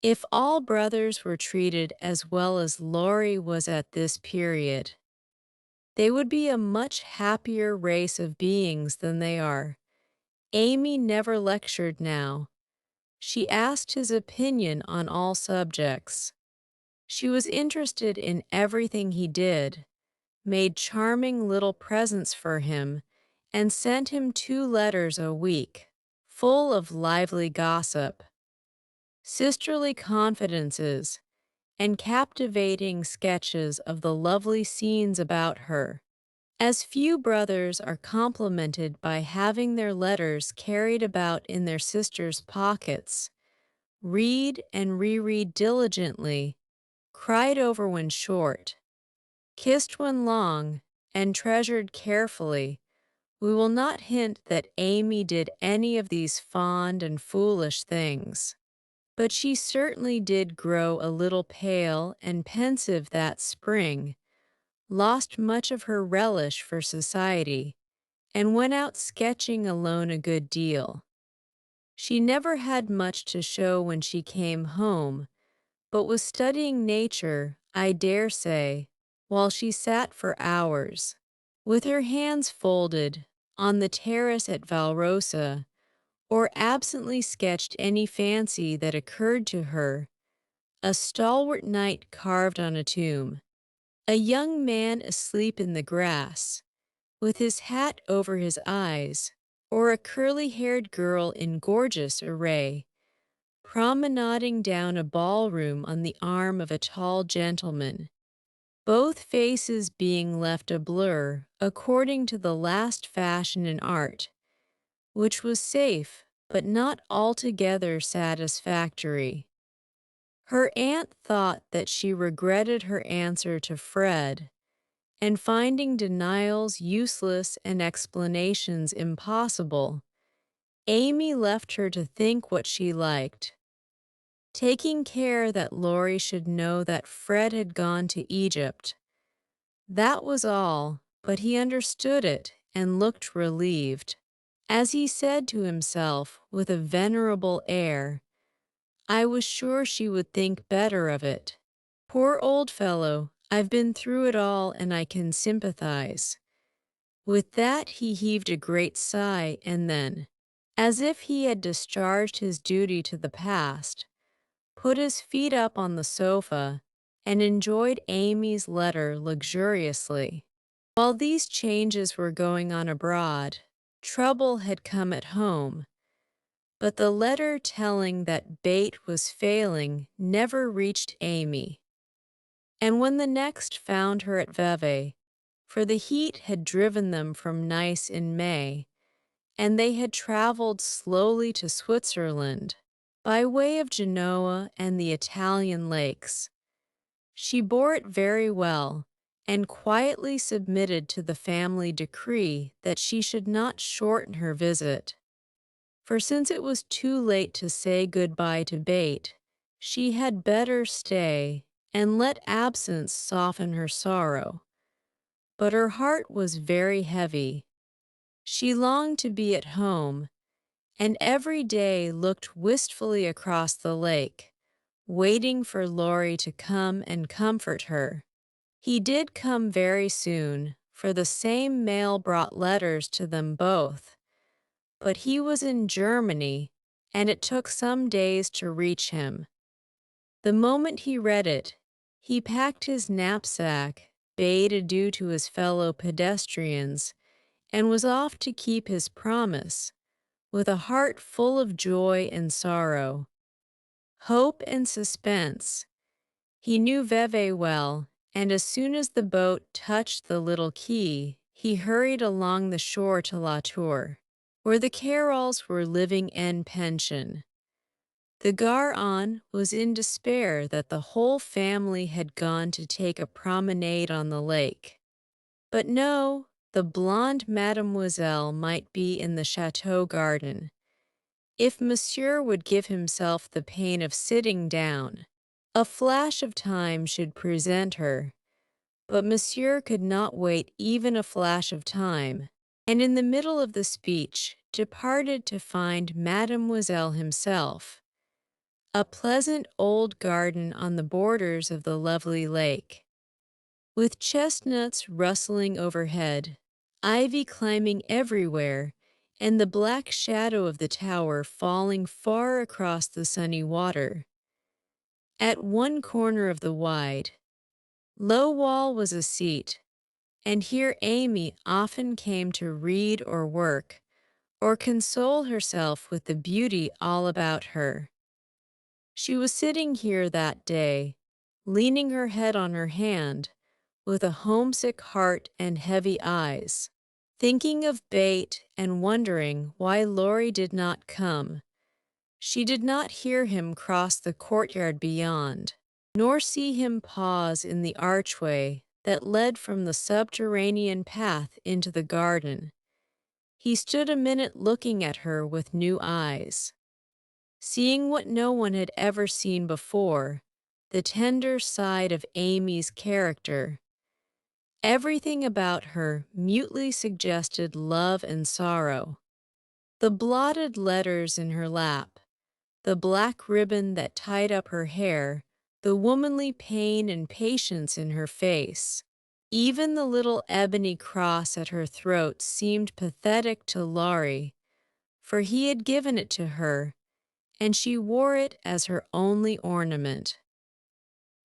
If all brothers were treated as well as Laurie was at this period, they would be a much happier race of beings than they are. Amy never lectured now. She asked his opinion on all subjects. She was interested in everything he did, made charming little presents for him, and sent him 2 letters a week, full of lively gossip, sisterly confidences, and captivating sketches of the lovely scenes about her. As few brothers are complimented by having their letters carried about in their sisters' pockets, read and reread diligently, cried over when short, kissed when long, and treasured carefully, we will not hint that Amy did any of these fond and foolish things. But she certainly did grow a little pale and pensive that spring, lost much of her relish for society, and went out sketching alone a good deal. She never had much to show when she came home, but was studying nature, I dare say, while she sat for hours, with her hands folded, on the terrace at Valrosa, or absently sketched any fancy that occurred to her, a stalwart knight carved on a tomb, a young man asleep in the grass, with his hat over his eyes, or a curly-haired girl in gorgeous array, promenading down a ballroom on the arm of a tall gentleman, both faces being left a blur according to the last fashion in art, which was safe but not altogether satisfactory. Her aunt thought that she regretted her answer to Fred, and finding denials useless and explanations impossible, Amy left her to think what she liked, taking care that Laurie should know that Fred had gone to Egypt. That was all, but he understood it and looked relieved, as he said to himself with a venerable air, I was sure she would think better of it. Poor old fellow, I've been through it all and I can sympathize. With that he heaved a great sigh and then, as if he had discharged his duty to the past, put his feet up on the sofa and enjoyed Amy's letter luxuriously. While these changes were going on abroad, trouble had come at home, but the letter telling that Bate was failing never reached Amy. And when the next found her at Vevey, for the heat had driven them from Nice in May, and they had traveled slowly to Switzerland, by way of Genoa and the Italian lakes, she bore it very well, and quietly submitted to the family decree that she should not shorten her visit. For since it was too late to say good-bye to Bate, she had better stay and let absence soften her sorrow. But her heart was very heavy. She longed to be at home, and every day looked wistfully across the lake, waiting for Laurie to come and comfort her. He did come very soon, for the same mail brought letters to them both, but he was in Germany, and it took some days to reach him. The moment he read it, he packed his knapsack, bade adieu to his fellow pedestrians, and was off to keep his promise, with a heart full of joy and sorrow, hope and suspense. He knew Vevey well, and as soon as the boat touched the little quay, he hurried along the shore to La Tour, where the Carols were living en pension. The Garon was in despair that the whole family had gone to take a promenade on the lake. But no, the blonde mademoiselle might be in the chateau garden, if monsieur would give himself the pain of sitting down. A flash of time should present her, but monsieur could not wait even a flash of time, and in the middle of the speech departed to find mademoiselle himself. A pleasant old garden on the borders of the lovely lake, with chestnuts rustling overhead, ivy climbing everywhere, and the black shadow of the tower falling far across the sunny water. At one corner of the wide, low wall was a seat, and here Amy often came to read or work, or console herself with the beauty all about her. She was sitting here that day, leaning her head on her hand, with a homesick heart and heavy eyes, thinking of Bate and wondering why Laurie did not come. She did not hear him cross the courtyard beyond, nor see him pause in the archway that led from the subterranean path into the garden. He stood a minute looking at her with new eyes, seeing what no one had ever seen before, the tender side of Amy's character. Everything about her mutely suggested love and sorrow. The blotted letters in her lap, the black ribbon that tied up her hair, the womanly pain and patience in her face. Even the little ebony cross at her throat seemed pathetic to Laurie, for he had given it to her, and she wore it as her only ornament.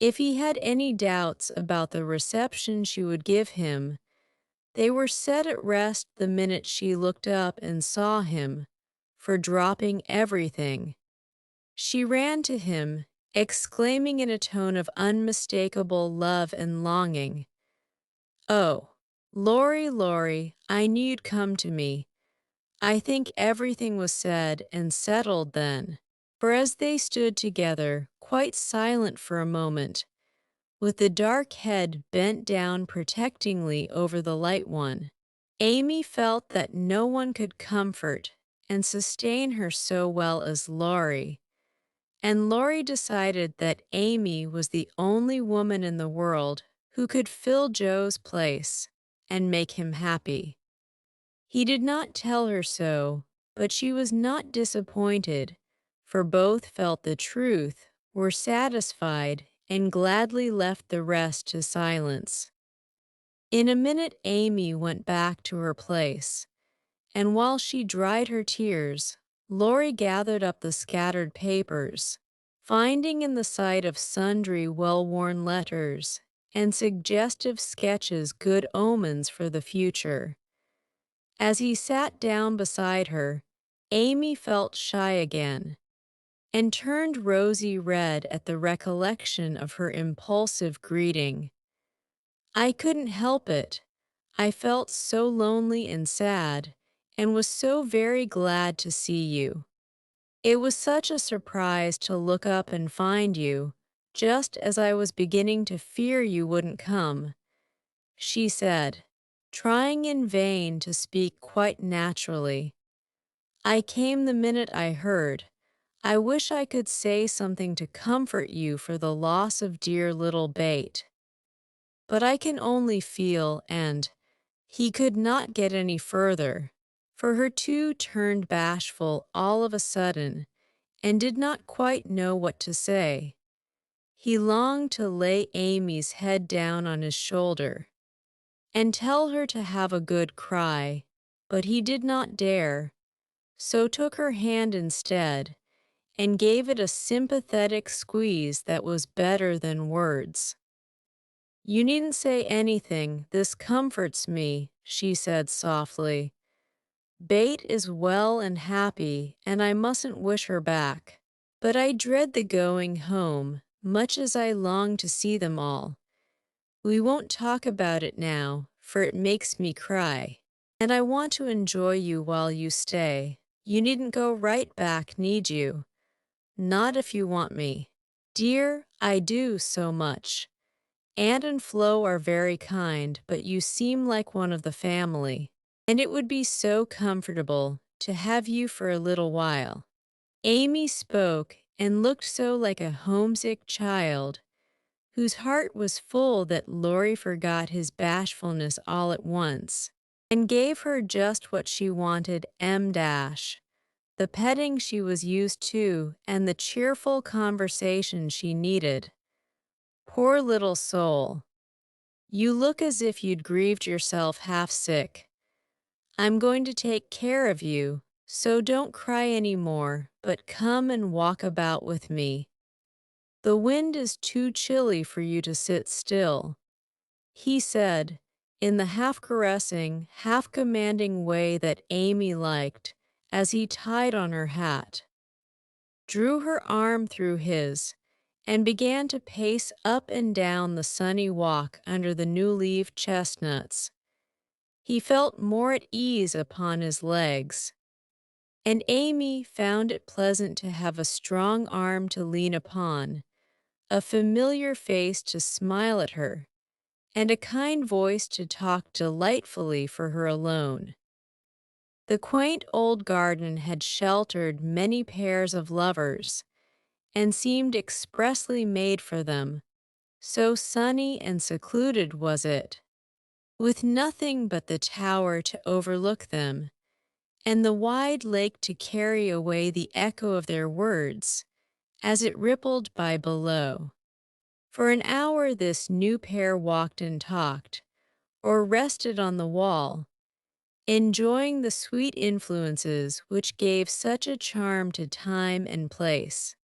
If he had any doubts about the reception she would give him, they were set at rest the minute she looked up and saw him, for dropping everything. She ran to him, exclaiming in a tone of unmistakable love and longing, "Oh, Laurie, Laurie, I knew you'd come to me." I think everything was said and settled then, for as they stood together, quite silent for a moment, with the dark head bent down protectingly over the light one, Amy felt that no one could comfort and sustain her so well as Laurie, and Laurie decided that Amy was the only woman in the world who could fill Joe's place and make him happy. He did not tell her so, but she was not disappointed, for both felt the truth, were satisfied, and gladly left the rest to silence. In a minute Amy went back to her place, and while she dried her tears, Laurie gathered up the scattered papers, finding in the sight of sundry well-worn letters and suggestive sketches good omens for the future. As he sat down beside her, Amy felt shy again, and turned rosy red at the recollection of her impulsive greeting. I couldn't help it. I felt so lonely and sad, and was so very glad to see you. It was such a surprise to look up and find you, just as I was beginning to fear you wouldn't come, she said, trying in vain to speak quite naturally. I came the minute I heard. I wish I could say something to comfort you for the loss of dear little Bate. But I can only feel, and he could not get any further. for her two turned bashful all of a sudden and did not quite know what to say. He longed to lay Amy's head down on his shoulder and tell her to have a good cry, but he did not dare, so took her hand instead and gave it a sympathetic squeeze that was better than words. "You needn't say anything, this comforts me," she said softly. "Bate is well and happy, and I mustn't wish her back. But I dread the going home, much as I long to see them all. We won't talk about it now, for it makes me cry. And I want to enjoy you while you stay. You needn't go right back, need you? Not if you want me. Dear, I do so much. Aunt and Flo are very kind, but you seem like one of the family, and it would be so comfortable to have you for a little while." Amy spoke and looked so like a homesick child whose heart was full that Laurie forgot his bashfulness all at once and gave her just what she wanted, the petting she was used to and the cheerful conversation she needed. Poor little soul. You look as if you'd grieved yourself half sick. I'm going to take care of you, so don't cry any more, but come and walk about with me. The wind is too chilly for you to sit still," he said, in the half-caressing, half-commanding way that Amy liked, as he tied on her hat, drew her arm through his, and began to pace up and down the sunny walk under the new-leaved chestnuts. He felt more at ease upon his legs, and Amy found it pleasant to have a strong arm to lean upon, a familiar face to smile at her, and a kind voice to talk delightfully for her alone. The quaint old garden had sheltered many pairs of lovers, and seemed expressly made for them, so sunny and secluded was it, with nothing but the tower to overlook them, and the wide lake to carry away the echo of their words as it rippled by below. For an hour this new pair walked and talked, or rested on the wall, enjoying the sweet influences which gave such a charm to time and place.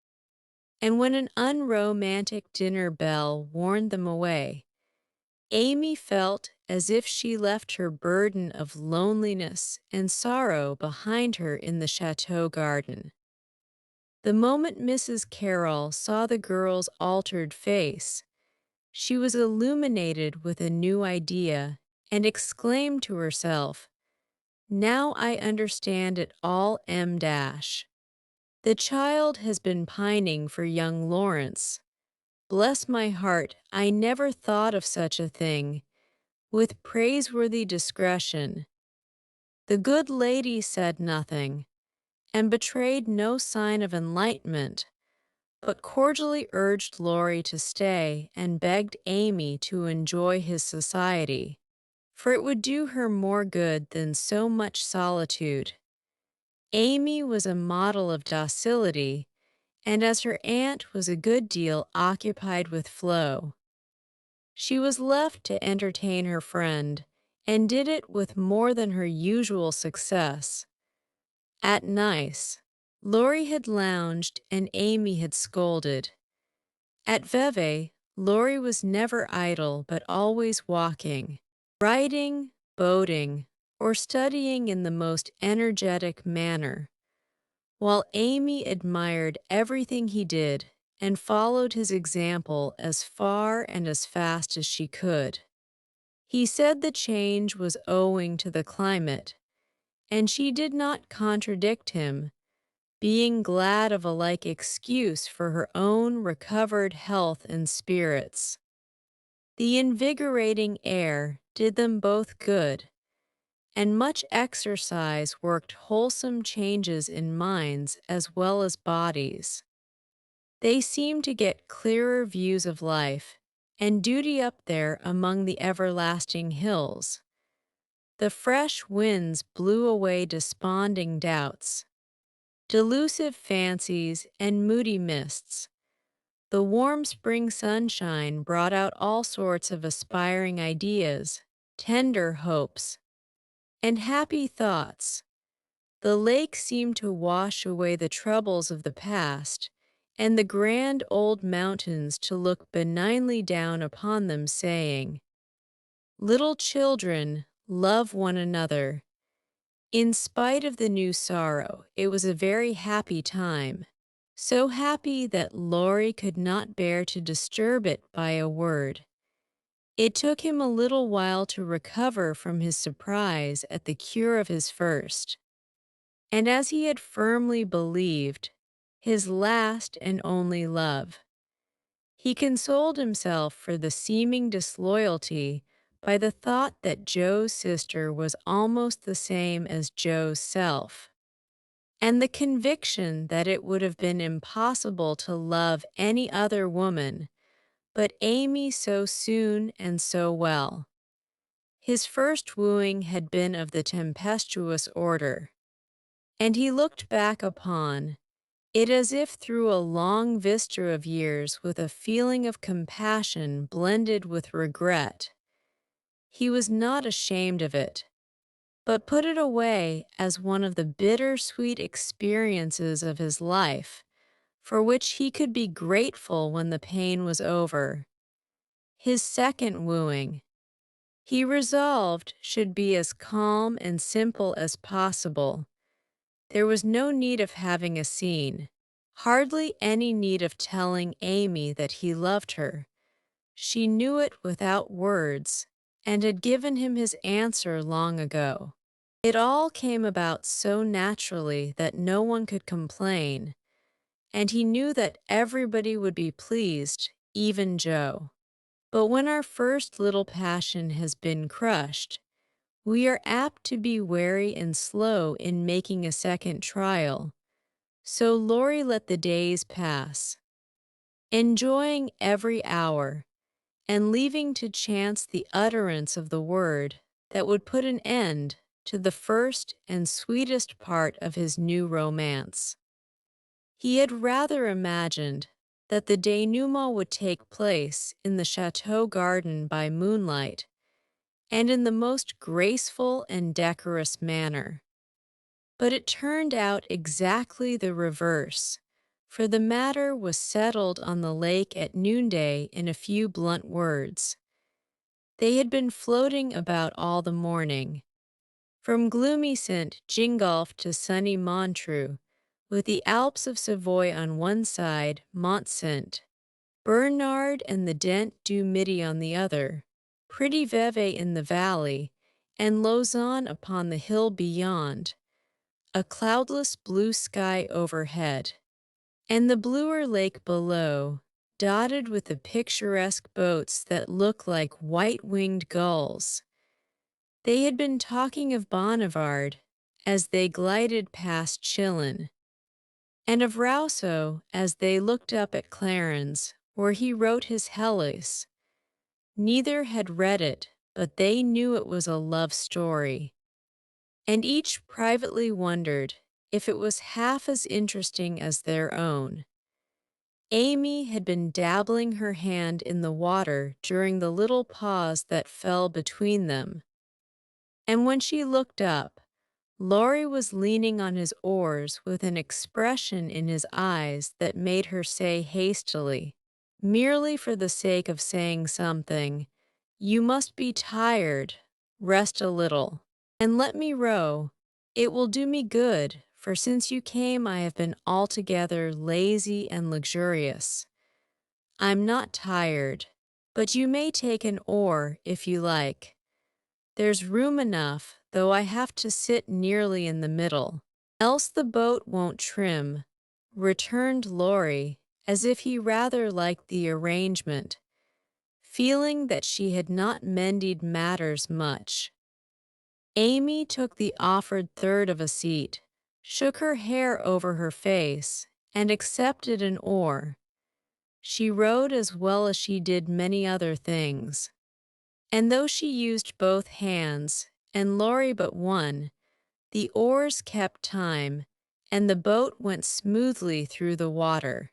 And when an unromantic dinner bell warned them away, Amy felt as if she left her burden of loneliness and sorrow behind her in the chateau garden. The moment Mrs. Carroll saw the girl's altered face, she was illuminated with a new idea and exclaimed to herself, "Now I understand it all, The child has been pining for young Lawrence. Bless my heart, I never thought of such a thing." With praiseworthy discretion, the good lady said nothing, and betrayed no sign of enlightenment, but cordially urged Laurie to stay and begged Amy to enjoy his society, for it would do her more good than so much solitude. Amy was a model of docility, and as her aunt was a good deal occupied with Flo, she was left to entertain her friend, and did it with more than her usual success. At Nice, Laurie had lounged and Amy had scolded. At Vevey, Laurie was never idle but always walking, riding, boating, or studying in the most energetic manner, while Amy admired everything he did and followed his example as far and as fast as she could. He said the change was owing to the climate, and she did not contradict him, being glad of a like excuse for her own recovered health and spirits. The invigorating air did them both good, and much exercise worked wholesome changes in minds as well as bodies. They seemed to get clearer views of life and duty up there among the everlasting hills. The fresh winds blew away desponding doubts, delusive fancies, and moody mists. The warm spring sunshine brought out all sorts of aspiring ideas, tender hopes, and happy thoughts. The lake seemed to wash away the troubles of the past, and the grand old mountains to look benignly down upon them, saying, "Little children, love one another." In spite of the new sorrow, it was a very happy time, so happy that Laurie could not bear to disturb it by a word. It took him a little while to recover from his surprise at the cure of his first, and as he had firmly believed, his last and only love. He consoled himself for the seeming disloyalty by the thought that Joe's sister was almost the same as Joe's self, and the conviction that it would have been impossible to love any other woman but Amy so soon and so well. His first wooing had been of the tempestuous order, and he looked back upon it as if through a long vista of years with a feeling of compassion blended with regret. He was not ashamed of it, but put it away as one of the bitter-sweet experiences of his life, for which he could be grateful when the pain was over. His second wooing, he resolved, should be as calm and simple as possible. There was no need of having a scene, hardly any need of telling Amy that he loved her. She knew it without words, and had given him his answer long ago. It all came about so naturally that no one could complain, and he knew that everybody would be pleased, even Joe. But when our first little passion has been crushed, we are apt to be wary and slow in making a second trial. So Laurie let the days pass, enjoying every hour, and leaving to chance the utterance of the word that would put an end to the first and sweetest part of his new romance. He had rather imagined that the denouement would take place in the chateau garden by moonlight, and in the most graceful and decorous manner. But it turned out exactly the reverse, for the matter was settled on the lake at noonday in a few blunt words. They had been floating about all the morning, from gloomy St. Gingolph to sunny Montreux, with the Alps of Savoy on one side, Mont Saint Bernard and the Dent du Midi on the other, pretty Vevey in the valley, and Lausanne upon the hill beyond, a cloudless blue sky overhead, and the bluer lake below, dotted with the picturesque boats that look like white-winged gulls. They had been talking of Bonnivard as they glided past Chillon, and of Rousseau as they looked up at Clarens, where he wrote his Hellas. Neither had read it, but they knew it was a love story, and each privately wondered if it was half as interesting as their own. Amy had been dabbling her hand in the water during the little pause that fell between them, and when she looked up, Laurie was leaning on his oars with an expression in his eyes that made her say hastily, merely for the sake of saying something, "You must be tired. Rest a little, and let me row. It will do me good, for since you came I have been altogether lazy and luxurious. I'm not tired, but you may take an oar if you like. There's room enough, though I have to sit nearly in the middle. Else the boat won't trim," returned Laurie, as if he rather liked the arrangement, feeling that she had not mended matters much. Amy took the offered third of a seat, shook her hair over her face, and accepted an oar. She rowed as well as she did many other things, and though she used both hands, and Laurie but one. The oars kept time, and the boat went smoothly through the water.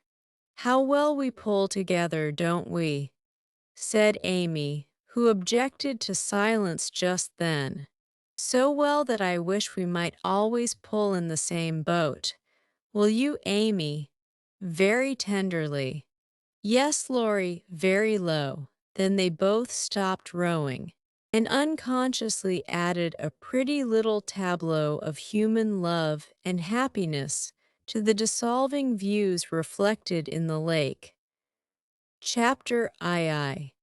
"How well we pull together, don't we?" said Amy, who objected to silence just then. "So well that I wish we might always pull in the same boat. Will you, Amy?" very tenderly. "Yes, Laurie," very low. Then they both stopped rowing, and unconsciously added a pretty little tableau of human love and happiness to the dissolving views reflected in the lake. Chapter II.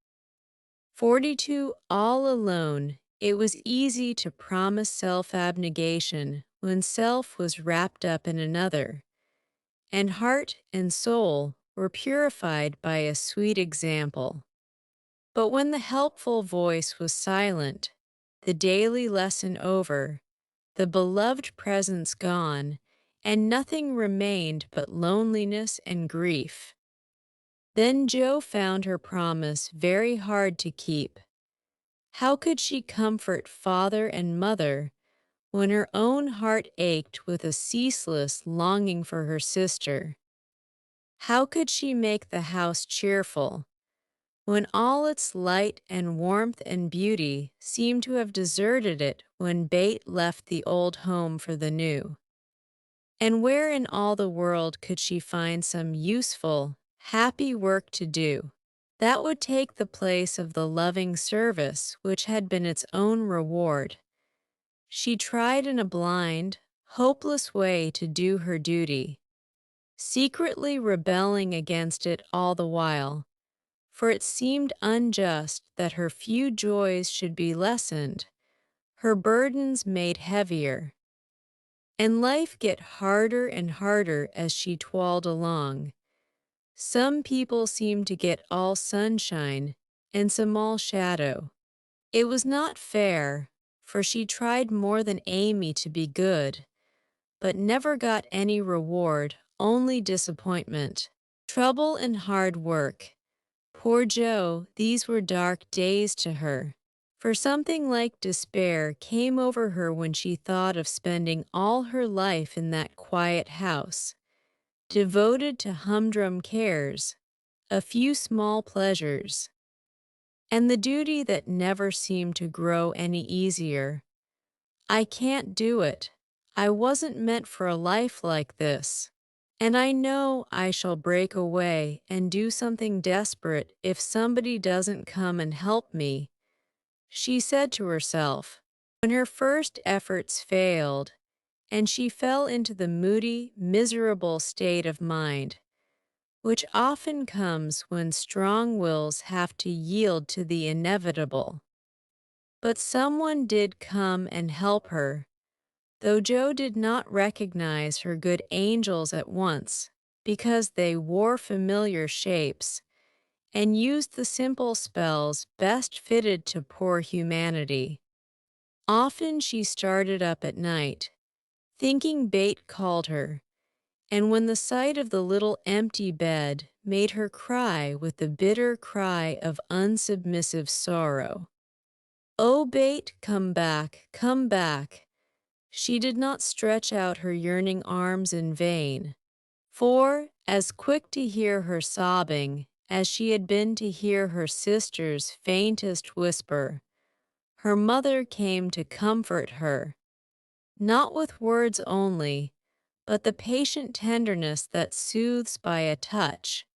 42. All alone. It was easy to promise self-abnegation when self was wrapped up in another, and heart and soul were purified by a sweet example. But when the helpful voice was silent, the daily lesson over, the beloved presence gone, and nothing remained but loneliness and grief, then Jo found her promise very hard to keep. How could she comfort father and mother when her own heart ached with a ceaseless longing for her sister? How could she make the house cheerful when all its light and warmth and beauty seemed to have deserted it when Bate left the old home for the new? And where in all the world could she find some useful, happy work to do that would take the place of the loving service which had been its own reward? She tried in a blind, hopeless way to do her duty, secretly rebelling against it all the while, for it seemed unjust that her few joys should be lessened, her burdens made heavier, and life get harder and harder as she toiled along. Some people seemed to get all sunshine, and some all shadow. It was not fair, for she tried more than Amy to be good, but never got any reward, only disappointment, trouble and hard work. Poor Jo, these were dark days to her, for something like despair came over her when she thought of spending all her life in that quiet house, devoted to humdrum cares, a few small pleasures, and the duty that never seemed to grow any easier. "I can't do it. I wasn't meant for a life like this. And I know I shall break away and do something desperate if somebody doesn't come and help me," she said to herself, when her first efforts failed, and she fell into the moody, miserable state of mind which often comes when strong wills have to yield to the inevitable. But someone did come and help her, though Jo did not recognize her good angels at once, because they wore familiar shapes and used the simple spells best fitted to poor humanity. Often she started up at night, thinking Bate called her, and when the sight of the little empty bed made her cry with the bitter cry of unsubmissive sorrow, "Oh, Bate, come back, come back," she did not stretch out her yearning arms in vain, for, as quick to hear her sobbing as she had been to hear her sister's faintest whisper, her mother came to comfort her, not with words only, but the patient tenderness that soothes by a touch,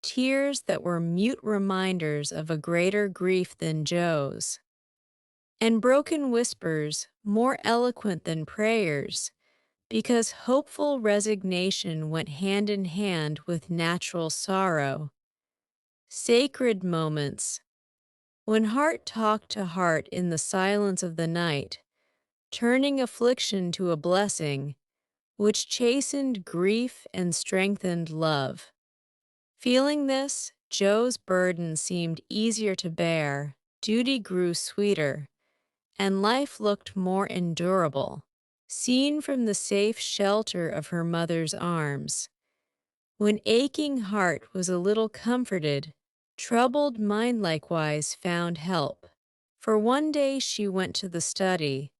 tears that were mute reminders of a greater grief than Jo's, and broken whispers more eloquent than prayers, because hopeful resignation went hand in hand with natural sorrow. Sacred moments, when heart talked to heart in the silence of the night, turning affliction to a blessing, which chastened grief and strengthened love. Feeling this, Jo's burden seemed easier to bear, duty grew sweeter, and life looked more endurable, seen from the safe shelter of her mother's arms. When aching heart was a little comforted, troubled mind likewise found help, For one day she went to the study,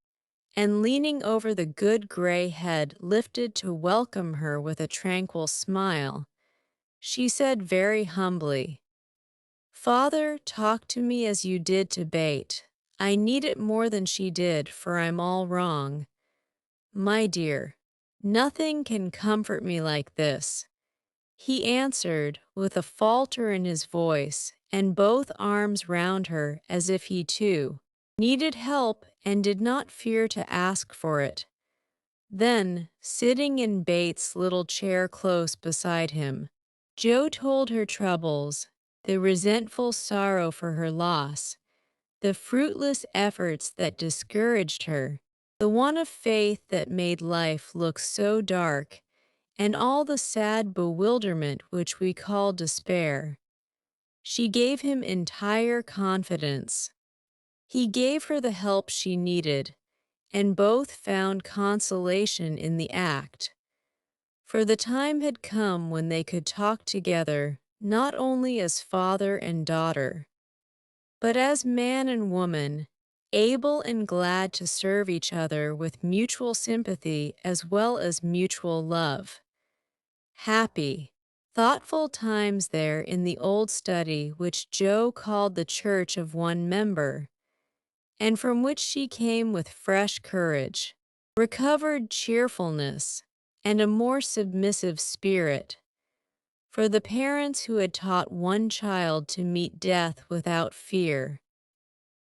and leaning over the good gray head lifted to welcome her with a tranquil smile, she said very humbly, "Father, talk to me as you did to Bate. I need it more than she did, for I'm all wrong. My dear, nothing can comfort me like this," he answered with a falter in his voice and both arms round her as if he too needed help and did not fear to ask for it. Then, sitting in Bates' little chair close beside him, Jo told her troubles, the resentful sorrow for her loss, the fruitless efforts that discouraged her, the want of faith that made life look so dark, and all the sad bewilderment which we call despair. She gave him entire confidence. He gave her the help she needed, and both found consolation in the act. For the time had come when they could talk together not only as father and daughter, but as man and woman, able and glad to serve each other with mutual sympathy as well as mutual love. Happy, thoughtful times there in the old study which Jo called the church of one member, and from which she came with fresh courage, recovered cheerfulness, and a more submissive spirit. For the parents who had taught one child to meet death without fear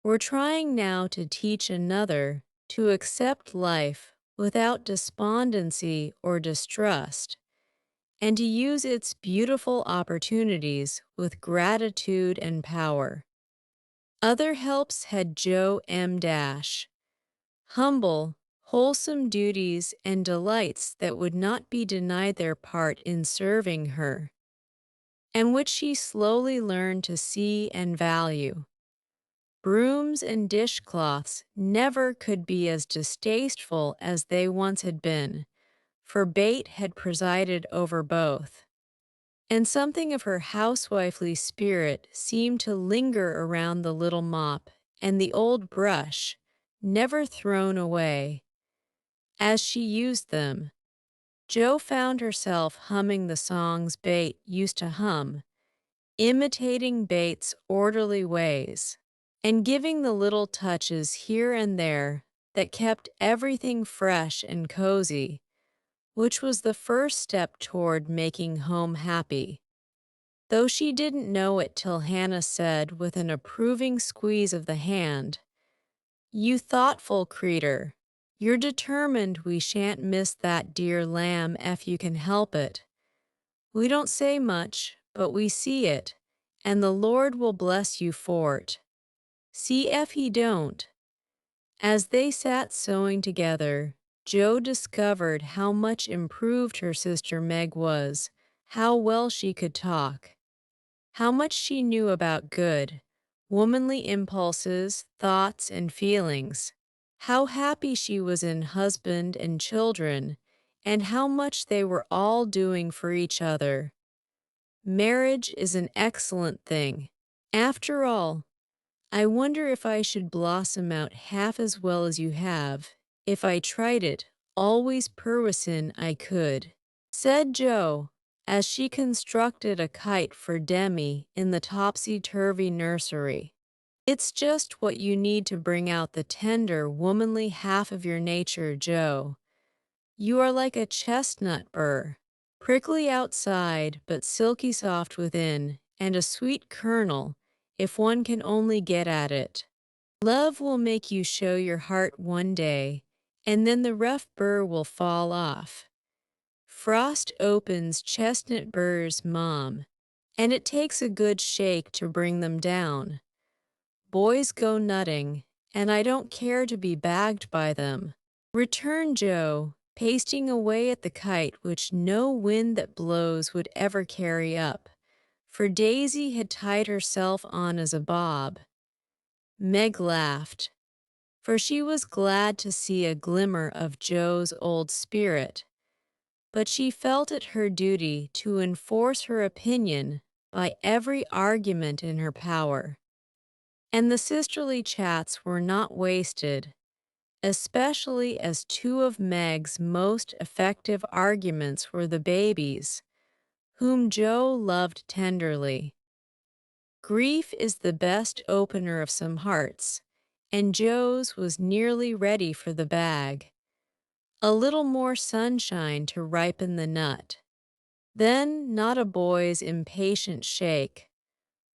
were trying now to teach another to accept life without despondency or distrust, and to use its beautiful opportunities with gratitude and power. Other helps had Jo M. Humble, wholesome duties and delights that would not be denied their part in serving her, and which she slowly learned to see and value. Brooms and dishcloths never could be as distasteful as they once had been, for Bate had presided over both, and something of her housewifely spirit seemed to linger around the little mop and the old brush, never thrown away. As she used them, Jo found herself humming the songs Bate used to hum, imitating Bates' orderly ways, and giving the little touches here and there that kept everything fresh and cozy, which was the first step toward making home happy. Though she didn't know it till Hannah said with an approving squeeze of the hand, "You thoughtful creeter, you're determined we shan't miss that dear lamb ef you can help it. We don't say much, but we see it, and the Lord will bless you for't. See ef he don't." As they sat sewing together, Jo discovered how much improved her sister Meg was, how well she could talk, how much she knew about good, womanly impulses, thoughts, and feelings, how happy she was in husband and children, and how much they were all doing for each other. Marriage is an excellent thing. After all, I wonder if I should blossom out half as well as you have, if I tried it, always perwisin I could, said Jo, as she constructed a kite for Demi in the topsy-turvy nursery. It's just what you need to bring out the tender, womanly half of your nature, Jo. You are like a chestnut burr, prickly outside but silky soft within, and a sweet kernel, if one can only get at it. Love will make you show your heart one day, and then the rough burr will fall off. Frost opens chestnut burrs, Mom, and it takes a good shake to bring them down. Boys go nutting, and I don't care to be bagged by them, returned Jo, pasting away at the kite which no wind that blows would ever carry up, for Daisy had tied herself on as a bob. Meg laughed, for she was glad to see a glimmer of Jo's old spirit, but she felt it her duty to enforce her opinion by every argument in her power. And the sisterly chats were not wasted, especially as two of Meg's most effective arguments were the babies, whom Joe loved tenderly. Grief is the best opener of some hearts, and Joe's was nearly ready for the bag. A little more sunshine to ripen the nut. Then not a boy's impatient shake,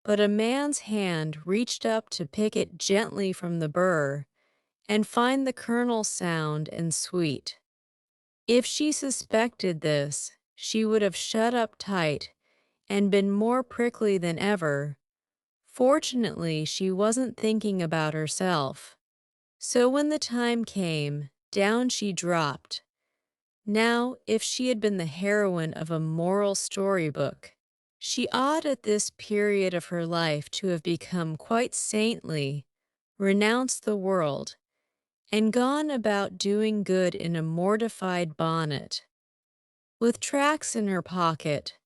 but a man's hand reached up to pick it gently from the burr and find the kernel sound and sweet. If she suspected this, she would have shut up tight and been more prickly than ever. Fortunately, she wasn't thinking about herself. So when the time came, down she dropped. Now, if she had been the heroine of a moral storybook, she ought at this period of her life to have become quite saintly, renounced the world, and gone about doing good in a mortified bonnet, with tracts in her pocket.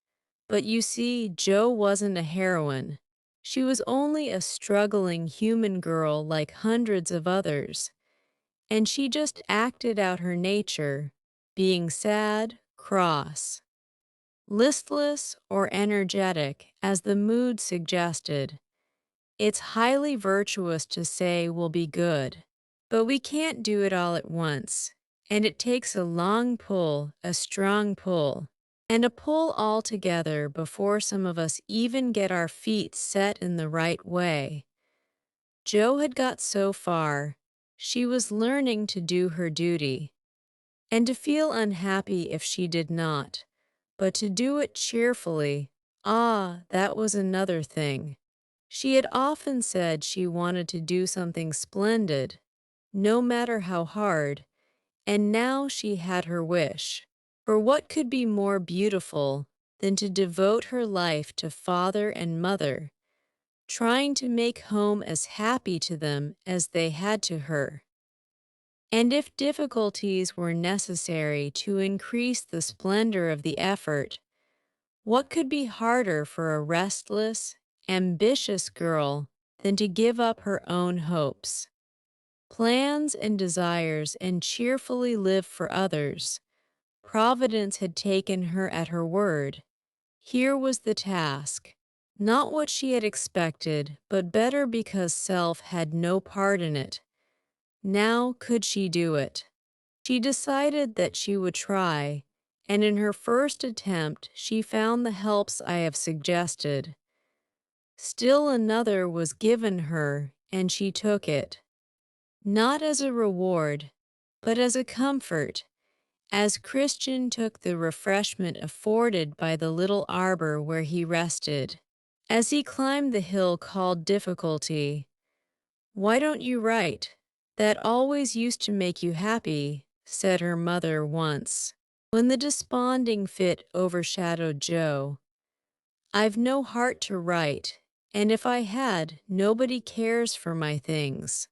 But you see, Jo wasn't a heroine. She was only a struggling human girl like hundreds of others, and she just acted out her nature, being sad, cross, listless, or energetic as the mood suggested. It's highly virtuous to say we'll be good, but we can't do it all at once, and it takes a long pull, a strong pull, and a pull all together before some of us even get our feet set in the right way. Jo had got so far. She was learning to do her duty, and to feel unhappy if she did not, but to do it cheerfully, that was another thing. She had often said she wanted to do something splendid, no matter how hard, and now she had her wish. For what could be more beautiful than to devote her life to father and mother, trying to make home as happy to them as they had to her? And if difficulties were necessary to increase the splendor of the effort, what could be harder for a restless, ambitious girl than to give up her own hopes, plans, and desires and cheerfully live for others? Providence had taken her at her word. Here was the task. Not what she had expected, but better because self had no part in it. Now could she do it? She decided that she would try, and in her first attempt she found the helps I have suggested. Still another was given her, and she took it, not as a reward, but as a comfort, as Christian took the refreshment afforded by the little arbor where he rested. As he climbed the hill called Difficulty, "Why don't you write? That always used to make you happy," said her mother once, when the desponding fit overshadowed Jo. "I've no heart to write, and if I had, nobody cares for my things."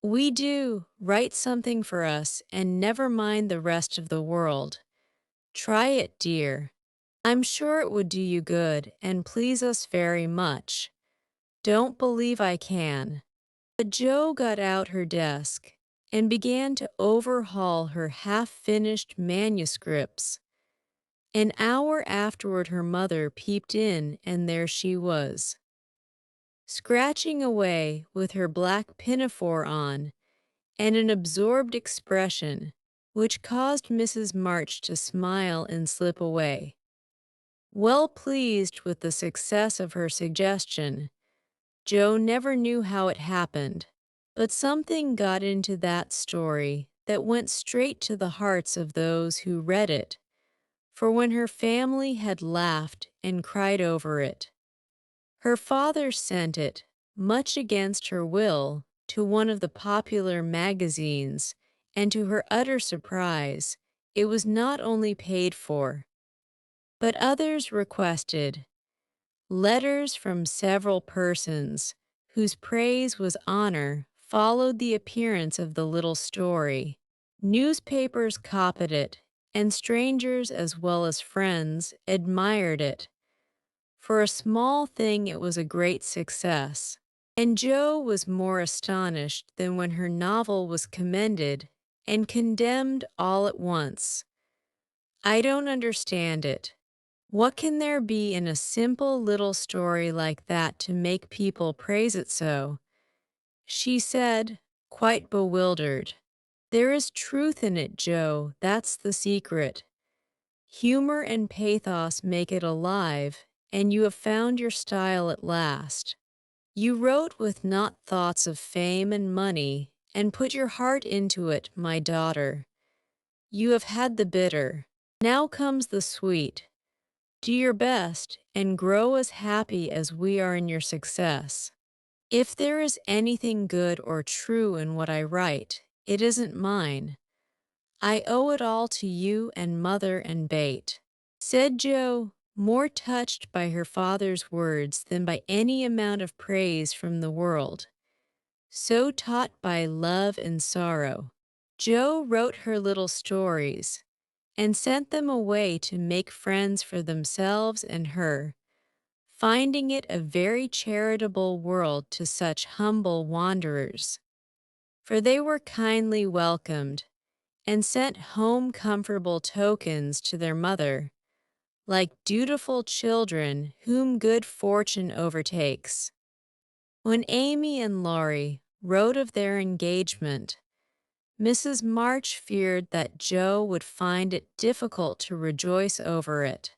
"We do. Write something for us, and never mind the rest of the world. Try it, dear. I'm sure it would do you good and please us very much. Don't believe I can." But Jo got out her desk and began to overhaul her half-finished manuscripts. An hour afterward her mother peeped in, and there she was, scratching away with her black pinafore on, and an absorbed expression which caused Mrs. March to smile and slip away. Well pleased with the success of her suggestion, Jo never knew how it happened, but something got into that story that went straight to the hearts of those who read it, for when her family had laughed and cried over it, her father sent it, much against her will, to one of the popular magazines, and to her utter surprise, it was not only paid for, but others requested. Letters from several persons, whose praise was honor, followed the appearance of the little story. Newspapers copied it, and strangers as well as friends admired it. For a small thing it was a great success. And Jo was more astonished than when her novel was commended and condemned all at once. I don't understand it. What can there be in a simple little story like that to make people praise it so? She said, quite bewildered. There is truth in it, Jo, that's the secret. Humor and pathos make it alive, and you have found your style at last. You wrote with not thoughts of fame and money, and put your heart into it, my daughter. You have had the bitter. Now comes the sweet. Do your best and grow as happy as we are in your success. If there is anything good or true in what I write, it isn't mine. I owe it all to you and Mother and Bate, said Jo, more touched by her father's words than by any amount of praise from the world. So taught by love and sorrow, Jo wrote her little stories and sent them away to make friends for themselves and her, finding it a very charitable world to such humble wanderers. For they were kindly welcomed and sent home comfortable tokens to their mother, like dutiful children whom good fortune overtakes. When Amy and Laurie wrote of their engagement, Mrs. March feared that Jo would find it difficult to rejoice over it.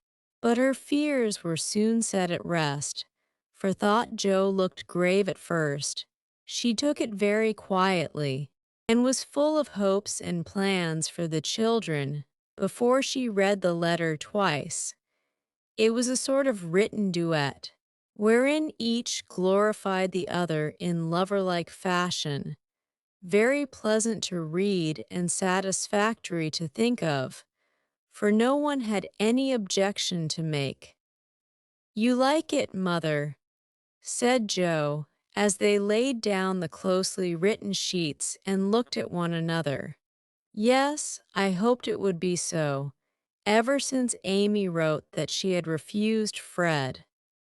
But her fears were soon set at rest, for thought Jo looked grave at first. She took it very quietly, and was full of hopes and plans for the children before she read the letter twice. It was a sort of written duet, wherein each glorified the other in lover-like fashion, very pleasant to read and satisfactory to think of, for no one had any objection to make. "You like it, Mother," said Jo, as they laid down the closely written sheets and looked at one another. Yes, I hoped it would be so, ever since Amy wrote that she had refused Fred.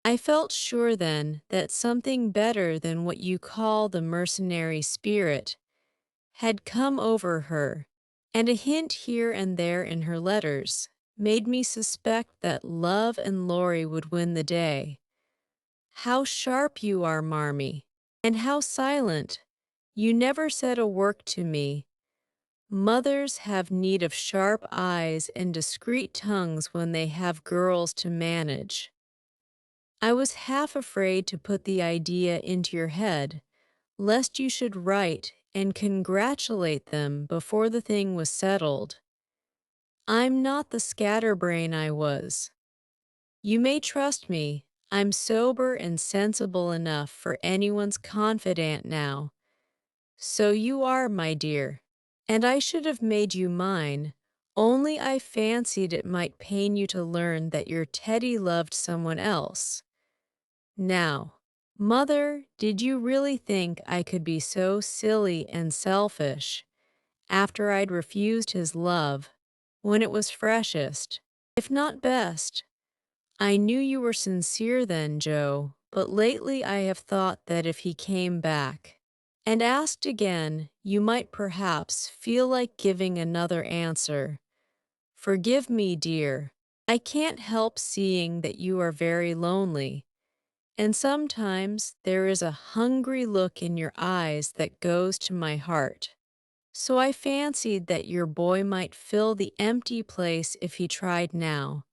I felt sure then that something better than what you call the mercenary spirit had come over her, and a hint here and there in her letters made me suspect that love and Laurie would win the day. How sharp you are, Marmee, and how silent. You never said a word to me. Mothers have need of sharp eyes and discreet tongues when they have girls to manage. I was half afraid to put the idea into your head, lest you should write and congratulate them before the thing was settled. I'm not the scatterbrain I was. You may trust me, I'm sober and sensible enough for anyone's confidant now. So you are, my dear, and I should have made you mine, only I fancied it might pain you to learn that your Teddy loved someone else. Now, Mother, did you really think I could be so silly and selfish, after I'd refused his love, when it was freshest, if not best? I knew you were sincere then, Jo, but lately I have thought that if he came back and asked again, you might perhaps feel like giving another answer. Forgive me, dear. I can't help seeing that you are very lonely, and sometimes there is a hungry look in your eyes that goes to my heart. So I fancied that your boy might fill the empty place if he tried now.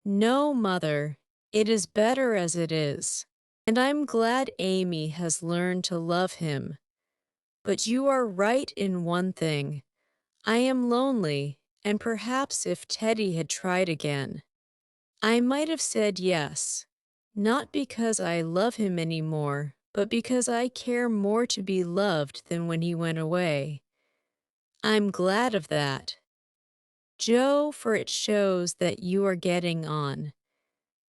No, Mother, it is better as it is, and I'm glad Amy has learned to love him. But you are right in one thing. I am lonely, and perhaps if Teddy had tried again, I might have said yes, not because I love him any more, but because I care more to be loved than when he went away. I'm glad of that, Jo, for it shows that you are getting on.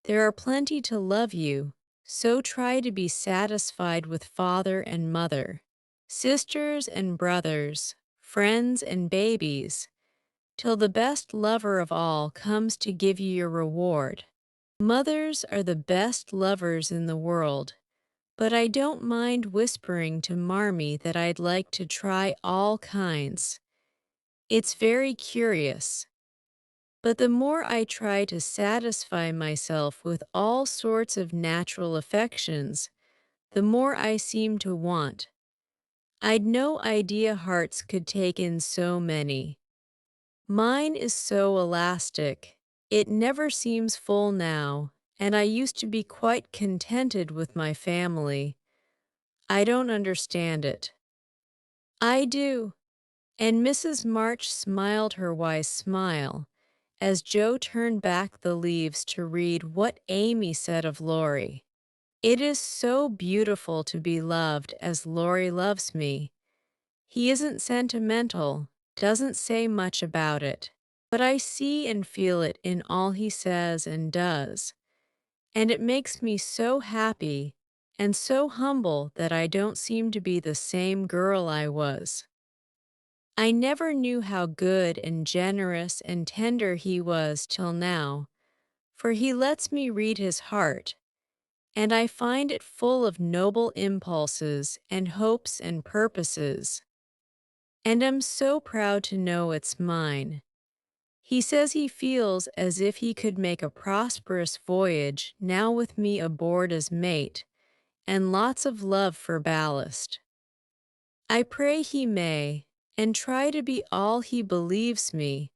There are plenty to love you, so try to be satisfied with father and mother, sisters and brothers, friends and babies, till the best lover of all comes to give you your reward. Mothers are the best lovers in the world, but I don't mind whispering to Marmee that I'd like to try all kinds. It's very curious. But the more I try to satisfy myself with all sorts of natural affections, the more I seem to want. I'd no idea hearts could take in so many. Mine is so elastic. It never seems full now, and I used to be quite contented with my family. I don't understand it. I do. And Mrs. March smiled her wise smile as Joe turned back the leaves to read what Amy said of Laurie. It is so beautiful to be loved as Laurie loves me. He isn't sentimental, doesn't say much about it, but I see and feel it in all he says and does, and it makes me so happy and so humble that I don't seem to be the same girl I was. I never knew how good and generous and tender he was till now, for he lets me read his heart, and I find it full of noble impulses and hopes and purposes. And I'm so proud to know it's mine. He says he feels as if he could make a prosperous voyage now with me aboard as mate, and lots of love for ballast. I pray he may, and try to be all he believes me,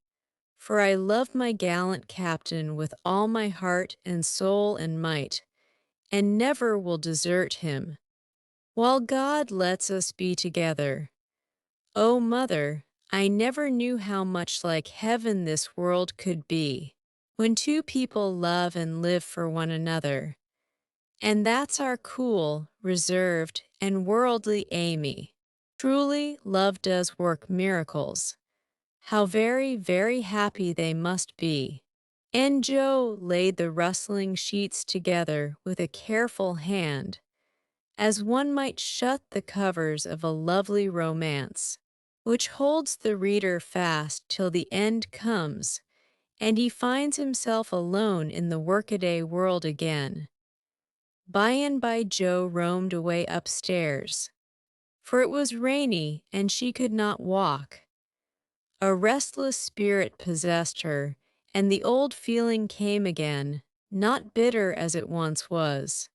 for I love my gallant captain with all my heart and soul and might, and never will desert him, while God lets us be together. Oh, Mother, I never knew how much like heaven this world could be, when two people love and live for one another. And that's our cool, reserved, and worldly Amy. Truly, love does work miracles. How very, very happy they must be. And Joe laid the rustling sheets together with a careful hand, as one might shut the covers of a lovely romance, which holds the reader fast till the end comes, and he finds himself alone in the workaday world again. By and by Joe roamed away upstairs, for it was rainy and she could not walk. A restless spirit possessed her, and the old feeling came again, not bitter as it once was,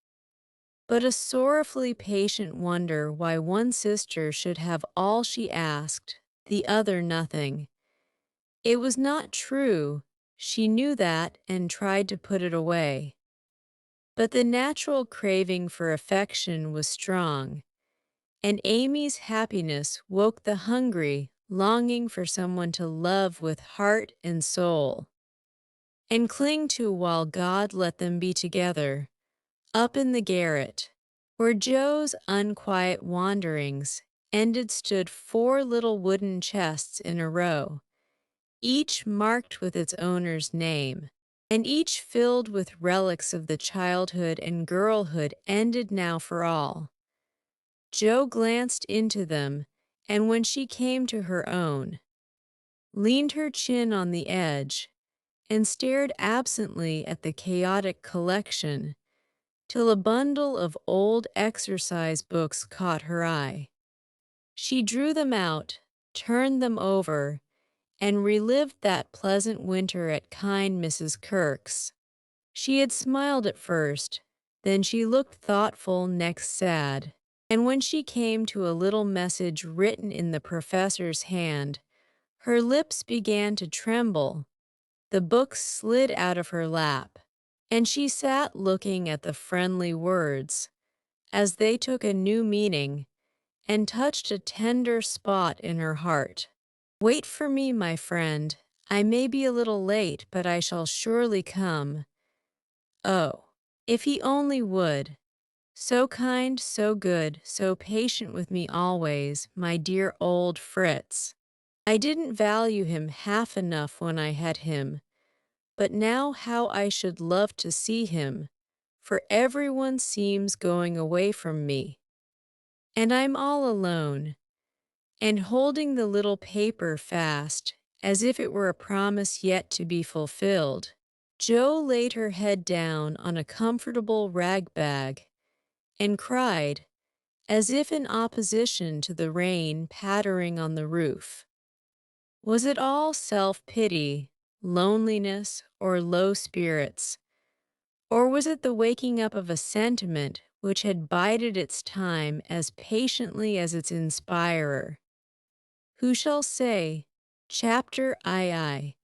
but a sorrowfully patient wonder why one sister should have all she asked, the other nothing. It was not true, she knew that and tried to put it away. But the natural craving for affection was strong, and Amy's happiness woke the hungry, longing for someone to love with heart and soul, and cling to while God let them be together, up in the garret, where Joe's unquiet wanderings ended stood four little wooden chests in a row, each marked with its owner's name, and each filled with relics of the childhood and girlhood ended now for all. Joe glanced into them, and when she came to her own, leaned her chin on the edge, and stared absently at the chaotic collection, till a bundle of old exercise books caught her eye. She drew them out, turned them over, and relived that pleasant winter at kind Mrs. Kirk's. She had smiled at first, then she looked thoughtful, next sad, and when she came to a little message written in the professor's hand, her lips began to tremble, the books slid out of her lap, and she sat looking at the friendly words, as they took a new meaning and touched a tender spot in her heart. Wait for me, my friend. I may be a little late, but I shall surely come. Oh, if he only would. So kind, so good, so patient with me always, my dear old Fritz. I didn't value him half enough when I had him, but now how I should love to see him, for everyone seems going away from me, and I'm all alone. And holding the little paper fast, as if it were a promise yet to be fulfilled, Joe laid her head down on a comfortable rag bag and cried, as if in opposition to the rain pattering on the roof. Was it all self-pity, loneliness, or low spirits? Or was it the waking up of a sentiment which had bided its time as patiently as its inspirer? Who shall say? Chapter II.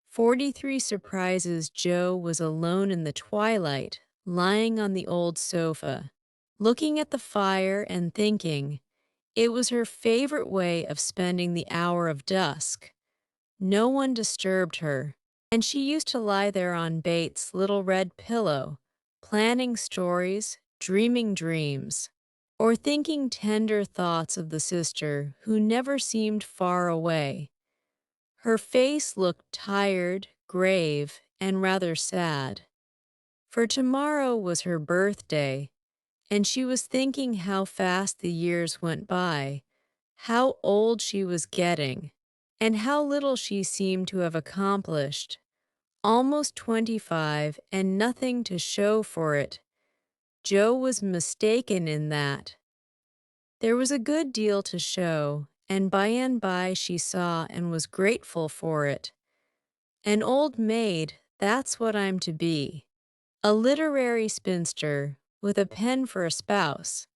43 surprises Joe was alone in the twilight, lying on the old sofa, looking at the fire and thinking it was her favorite way of spending the hour of dusk. No one disturbed her, and she used to lie there on Bates' little red pillow, planning stories, dreaming dreams, or thinking tender thoughts of the sister who never seemed far away. Her face looked tired, grave, and rather sad. For tomorrow was her birthday, and she was thinking how fast the years went by, how old she was getting, and how little she seemed to have accomplished. Almost 25 and nothing to show for it. Joe was mistaken in that. There was a good deal to show, and by she saw and was grateful for it. An old maid, that's what I'm to be. A literary spinster, with a pen for a spouse,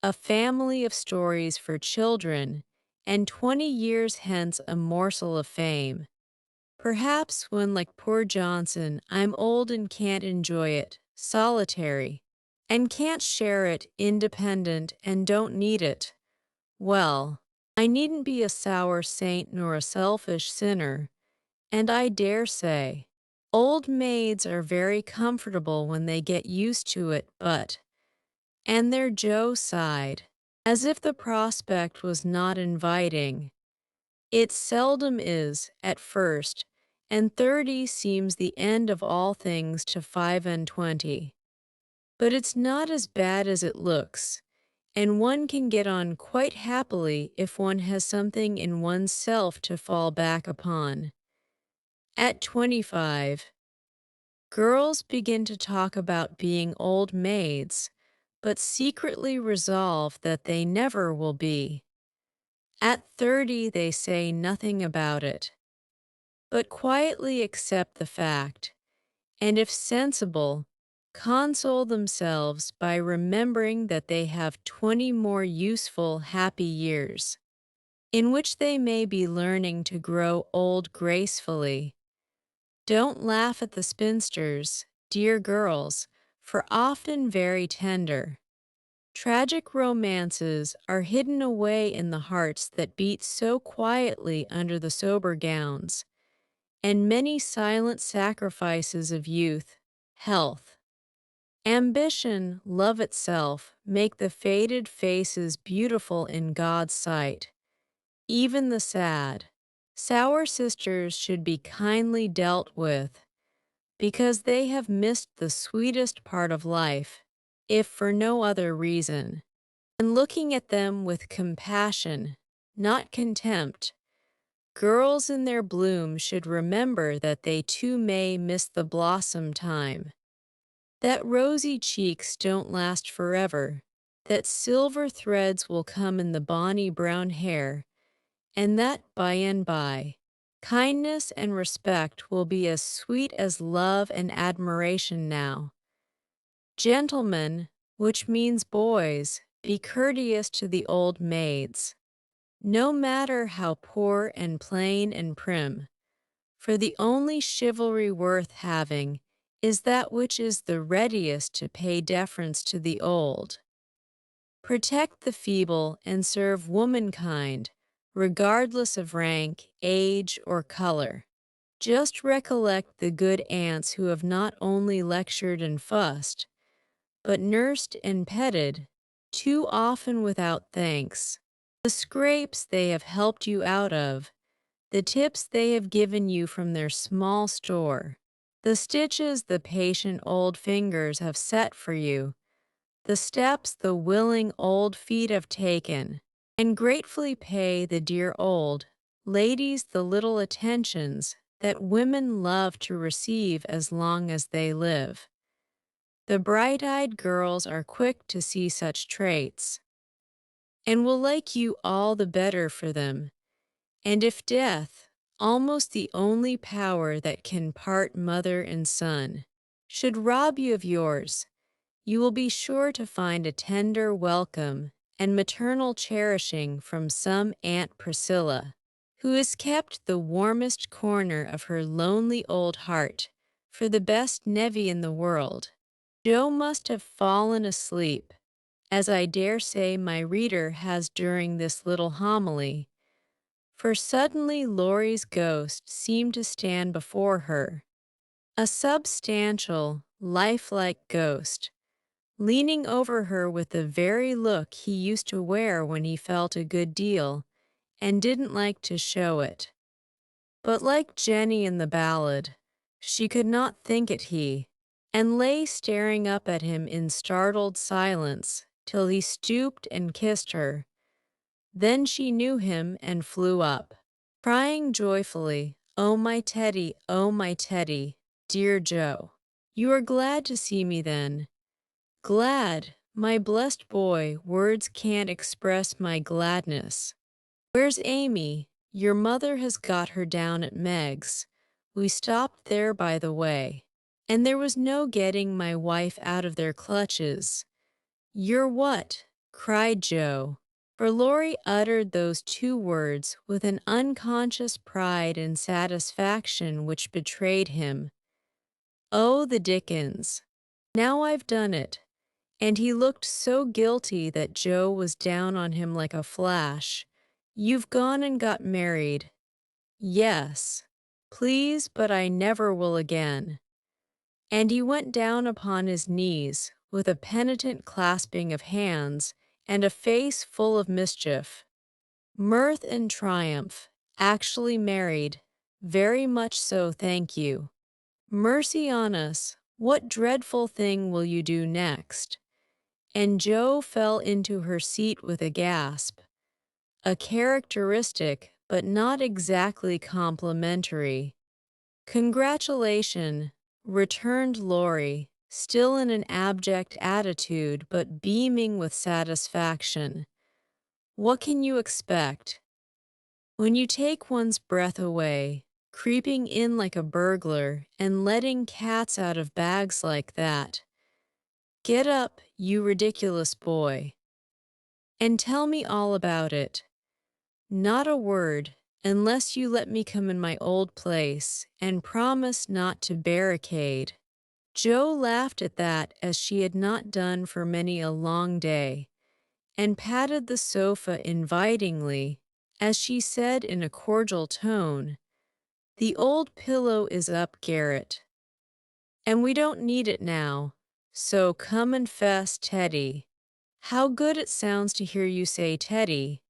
a family of stories for children, and 20 years hence a morsel of fame. Perhaps when, like poor Johnson, I'm old and can't enjoy it, solitary, and can't share it, independent, and don't need it. Well, I needn't be a sour saint nor a selfish sinner, and I dare say, old maids are very comfortable when they get used to it, but— and there Joe sighed, as if the prospect was not inviting. It seldom is, at first, and 30 seems the end of all things to 25. But it's not as bad as it looks, and one can get on quite happily if one has something in one's self to fall back upon. At 25, girls begin to talk about being old maids, but secretly resolve that they never will be. At 30, they say nothing about it, but quietly accept the fact, and if sensible, console themselves by remembering that they have 20 more useful, happy years, in which they may be learning to grow old gracefully. Don't laugh at the spinsters, dear girls, for often very tender. Tragic romances are hidden away in the hearts that beat so quietly under the sober gowns, and many silent sacrifices of youth, health, ambition, love itself make the faded faces beautiful in God's sight. Even the sad, sour sisters should be kindly dealt with, because they have missed the sweetest part of life, if for no other reason. And looking at them with compassion, not contempt, girls in their bloom should remember that they too may miss the blossom time, that rosy cheeks don't last forever, that silver threads will come in the bonny brown hair, and that by, kindness and respect will be as sweet as love and admiration now. Gentlemen, which means boys, be courteous to the old maids, no matter how poor and plain and prim, for the only chivalry worth having is that which is the readiest to pay deference to the old. Protect the feeble and serve womankind, regardless of rank, age, or color. Just recollect the good aunts who have not only lectured and fussed, but nursed and petted, too often without thanks. The scrapes they have helped you out of, the tips they have given you from their small store, the stitches the patient old fingers have set for you, the steps the willing old feet have taken, and gratefully pay the dear old ladies the little attentions that women love to receive as long as they live. The bright-eyed girls are quick to see such traits, and will like you all the better for them. And if death, almost the only power that can part mother and son, should rob you of yours, you will be sure to find a tender welcome and maternal cherishing from some Aunt Priscilla, who has kept the warmest corner of her lonely old heart for the best nevy in the world. Joe must have fallen asleep, as I dare say my reader has during this little homily, for suddenly Laurie's ghost seemed to stand before her, a substantial, lifelike ghost, leaning over her with the very look he used to wear when he felt a good deal and didn't like to show it. But like Jenny in the ballad, she could not think it he, and lay staring up at him in startled silence till he stooped and kissed her. Then she knew him and flew up, crying joyfully, oh my Teddy, dear Joe. You are glad to see me then. Glad, my blessed boy, words can't express my gladness. Where's Amy? Your mother has got her down at Meg's. We stopped there by the way, and there was no getting my wife out of their clutches. You're what? Cried Joe, for Laurie uttered those two words with an unconscious pride and satisfaction which betrayed him. Oh, the dickens! Now I've done it. And he looked so guilty that Joe was down on him like a flash. You've gone and got married. Yes. Please, but I never will again. And he went down upon his knees with a penitent clasping of hands and a face full of mischief. Mirth and triumph. Actually married. Very much so, thank you. Mercy on us, what dreadful thing will you do next? And Joe fell into her seat with a gasp, a characteristic but not exactly complimentary. Congratulation, returned Laurie, still in an abject attitude but beaming with satisfaction. What can you expect? When you take one's breath away, creeping in like a burglar and letting cats out of bags like that. Get up, you ridiculous boy, and tell me all about it. Not a word, unless you let me come in my old place and promise not to barricade. Joe laughed at that as she had not done for many a long day, and patted the sofa invitingly as she said in a cordial tone, "The old pillow is up, Garrett, and we don't need it now, so come and fess, Teddy." How good it sounds to hear you say Teddy.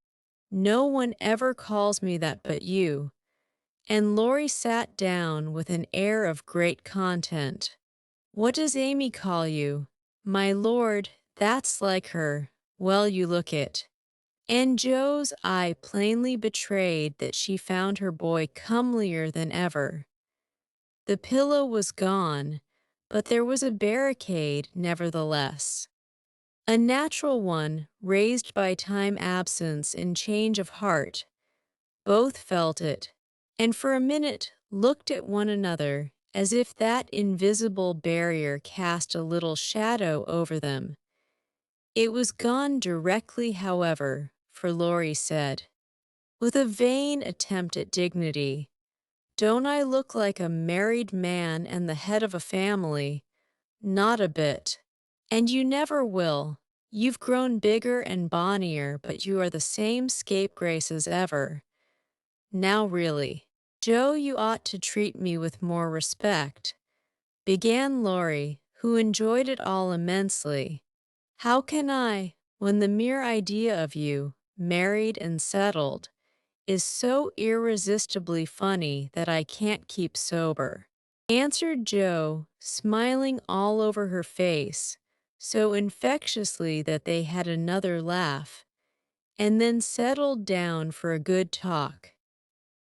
No one ever calls me that but you. And Laurie sat down with an air of great content. What does Amy call you? My lord, that's like her. Well, you look it. And Joe's eye plainly betrayed that she found her boy comelier than ever. The pillow was gone, but there was a barricade nevertheless. A natural one, raised by time absence and change of heart. Both felt it, and for a minute looked at one another as if that invisible barrier cast a little shadow over them. It was gone directly, however, for Laurie said, with a vain attempt at dignity, "Don't I look like a married man and the head of a family? Not a bit. And you never will. You've grown bigger and bonnier, but you are the same scapegrace as ever. Now really, Joe, you ought to treat me with more respect," began Laurie, who enjoyed it all immensely. "How can I, when the mere idea of you, married and settled, is so irresistibly funny that I can't keep sober?" Answered Joe, smiling all over her face, so infectiously that they had another laugh, and then settled down for a good talk,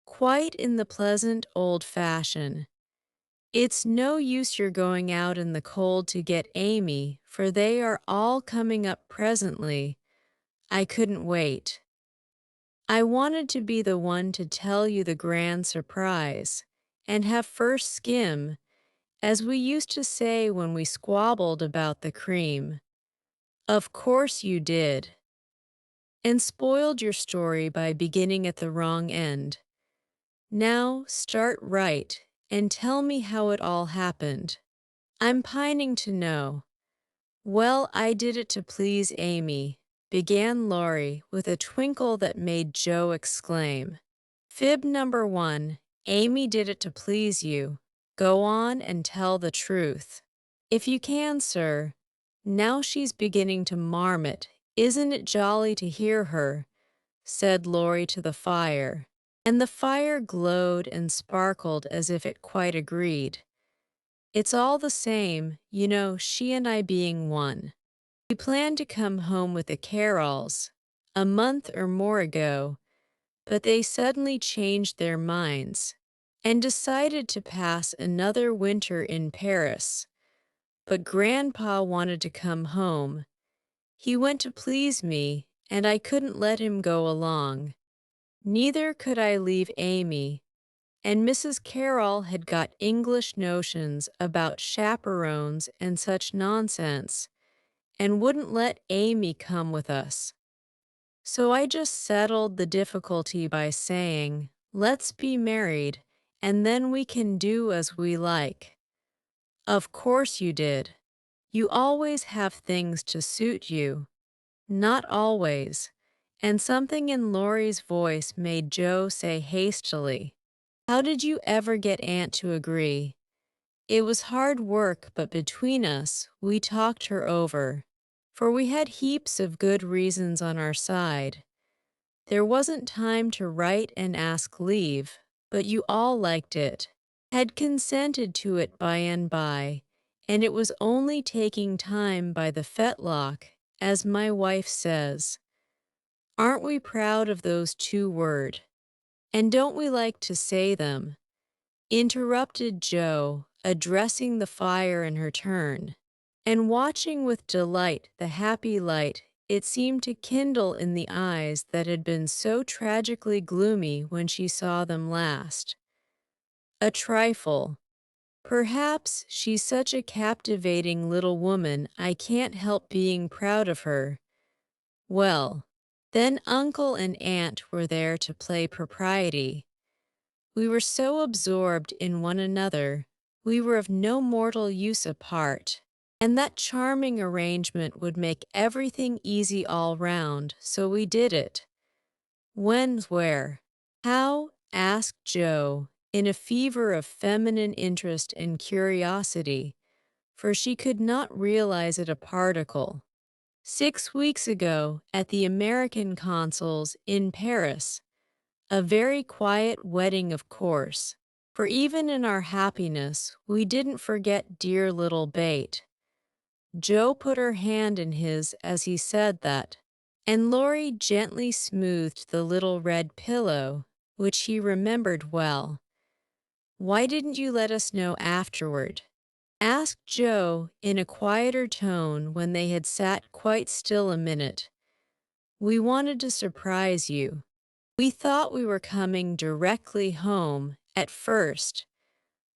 quite in the pleasant old fashion. It's no use you're going out in the cold to get Amy, for they are all coming up presently. I couldn't wait. I wanted to be the one to tell you the grand surprise, and have first skim, as we used to say when we squabbled about the cream. Of course you did. And spoiled your story by beginning at the wrong end. Now start right and tell me how it all happened. I'm pining to know. Well, I did it to please Amy, began Laurie with a twinkle that made Joe exclaim. Fib number one, Amy did it to please you. Go on and tell the truth. If you can, sir. Now she's beginning to marmot. Isn't it jolly to hear her? Said Laurie to the fire. And the fire glowed and sparkled as if it quite agreed. It's all the same, you know, she and I being one. We planned to come home with the Carrolls a month or more ago, but they suddenly changed their minds and decided to pass another winter in Paris. But Grandpa wanted to come home. He went to please me, and I couldn't let him go along. Neither could I leave Amy, and Mrs. Carroll had got English notions about chaperones and such nonsense, and wouldn't let Amy come with us. So I just settled the difficulty by saying, let's be married, and then we can do as we like. Of course you did. You always have things to suit you. Not always. And something in Laurie's voice made Joe say hastily, how did you ever get Aunt to agree? It was hard work, but between us, we talked her over. For we had heaps of good reasons on our side. There wasn't time to write and ask leave, but you all liked it, had consented to it by and by, and it was only taking time by the fetlock, as my wife says. Aren't we proud of those 2 words? And don't we like to say them? Interrupted Joe, addressing the fire in her turn, and watching with delight the happy light it seemed to kindle in the eyes that had been so tragically gloomy when she saw them last. A trifle. Perhaps she's such a captivating little woman I can't help being proud of her. Well, then Uncle and Aunt were there to play propriety. We were so absorbed in one another, we were of no mortal use apart, and that charming arrangement would make everything easy all round, so we did it. When, where, how? Asked Joe, in a fever of feminine interest and curiosity, for she could not realize it a particle. 6 weeks ago, at the American consul's in Paris. A very quiet wedding, of course, for even in our happiness, we didn't forget dear little Bate. Joe put her hand in his as he said that, and Laurie gently smoothed the little red pillow, which he remembered well. Why didn't you let us know afterward? Asked Joe in a quieter tone when they had sat quite still a minute. We wanted to surprise you. We thought we were coming directly home at first,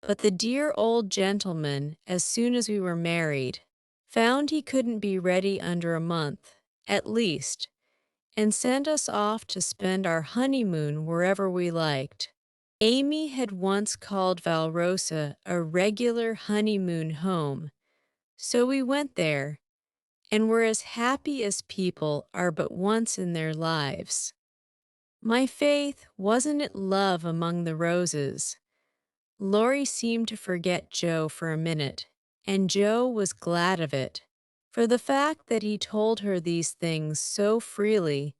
but the dear old gentleman, as soon as we were married, found he couldn't be ready under a month, at least, and sent us off to spend our honeymoon wherever we liked. Amy had once called Valrosa a regular honeymoon home, so we went there, and were as happy as people are but once in their lives. My faith, wasn't it love among the roses? Laurie seemed to forget Joe for a minute, and Joe was glad of it, for the fact that he told her these things so freely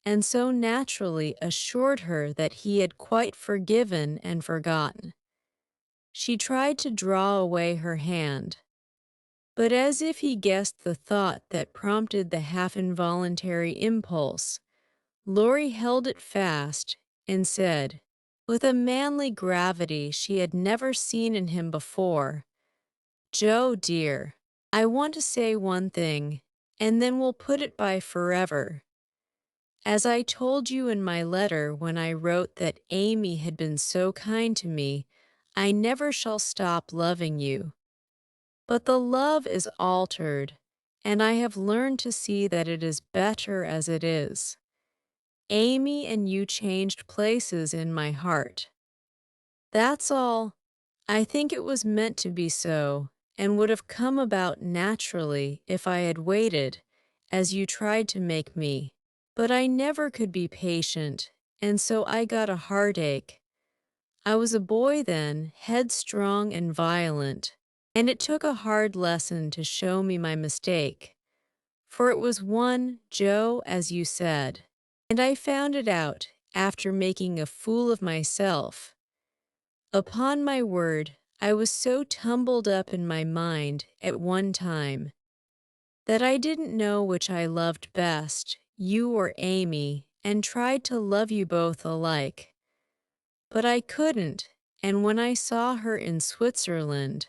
and so naturally assured her that he had quite forgiven and forgotten. She tried to draw away her hand, but as if he guessed the thought that prompted the half-involuntary impulse, Laurie held it fast and said, with a manly gravity she had never seen in him before. "Joe, dear, I want to say one thing, and then we'll put it by forever. As I told you in my letter when I wrote that Amy had been so kind to me, I never shall stop loving you. But the love is altered, and I have learned to see that it is better as it is. Amy and you changed places in my heart. That's all. I think it was meant to be so, and would have come about naturally if I had waited, as you tried to make me. But I never could be patient, and so I got a heartache. I was a boy then, headstrong and violent, and it took a hard lesson to show me my mistake. For it was one, Joe, as you said, and I found it out after making a fool of myself. Upon my word, I was so tumbled up in my mind at one time that I didn't know which I loved best, you or Amy, and tried to love you both alike. But I couldn't, and when I saw her in Switzerland,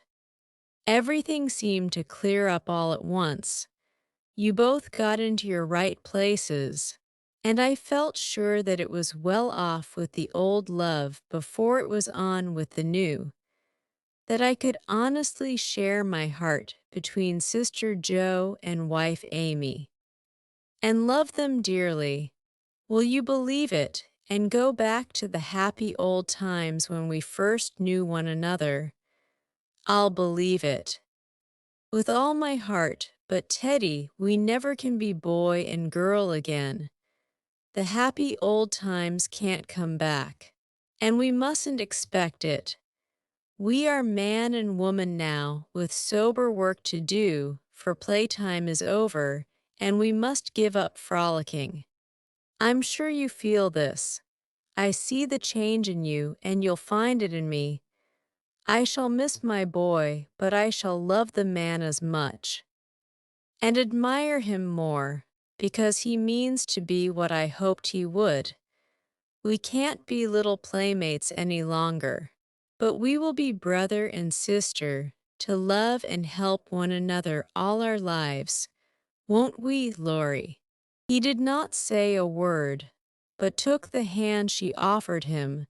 everything seemed to clear up all at once. You both got into your right places, and I felt sure that it was well off with the old love before it was on with the new, that I could honestly share my heart between Sister Joe and wife Amy, and love them dearly. Will you believe it, and go back to the happy old times when we first knew one another? I'll believe it. With all my heart, but Teddy, we never can be boy and girl again. The happy old times can't come back, and we mustn't expect it. We are man and woman now, with sober work to do, for playtime is over, and we must give up frolicking. I'm sure you feel this. I see the change in you, and you'll find it in me. I shall miss my boy, but I shall love the man as much, and admire him more, because he means to be what I hoped he would. We can't be little playmates any longer, but we will be brother and sister, to love and help one another all our lives. Won't we, Laurie?" He did not say a word, but took the hand she offered him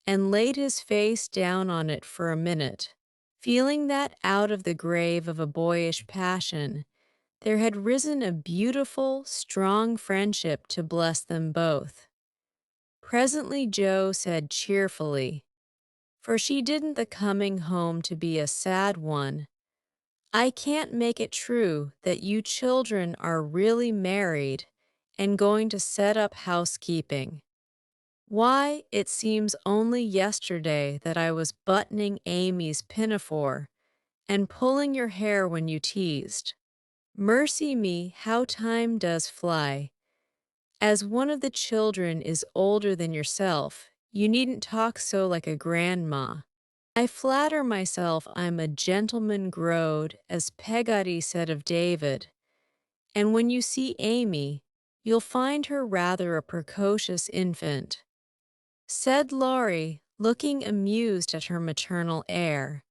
and laid his face down on it for a minute, feeling that out of the grave of a boyish passion there had risen a beautiful, strong friendship to bless them both. Presently Joe said cheerfully, for she didn't the coming home to be a sad one, "I can't make it true that you children are really married and going to set up housekeeping. Why, it seems only yesterday that I was buttoning Amy's pinafore and pulling your hair when you teased. Mercy me, how time does fly. As one of the children is older than yourself, you needn't talk so like a grandma. I flatter myself I'm a gentleman growed, as Peggotty said of David, and when you see Amy, you'll find her rather a precocious infant," said Laurie, looking amused at her maternal air.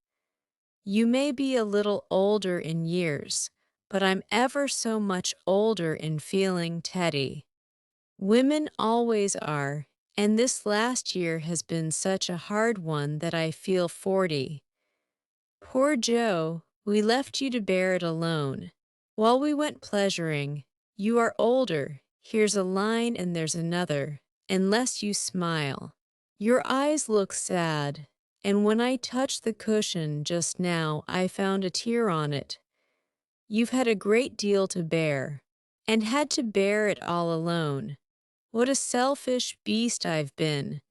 "You may be a little older in years, but I'm ever so much older in feeling, Teddy. Women always are, and this last year has been such a hard one that I feel 40. Poor Joe, we left you to bear it alone. While we went pleasuring, you are older, here's a line and there's another, unless you smile. Your eyes look sad, and when I touched the cushion just now I found a tear on it. You've had a great deal to bear, and had to bear it all alone. What a selfish beast I've been."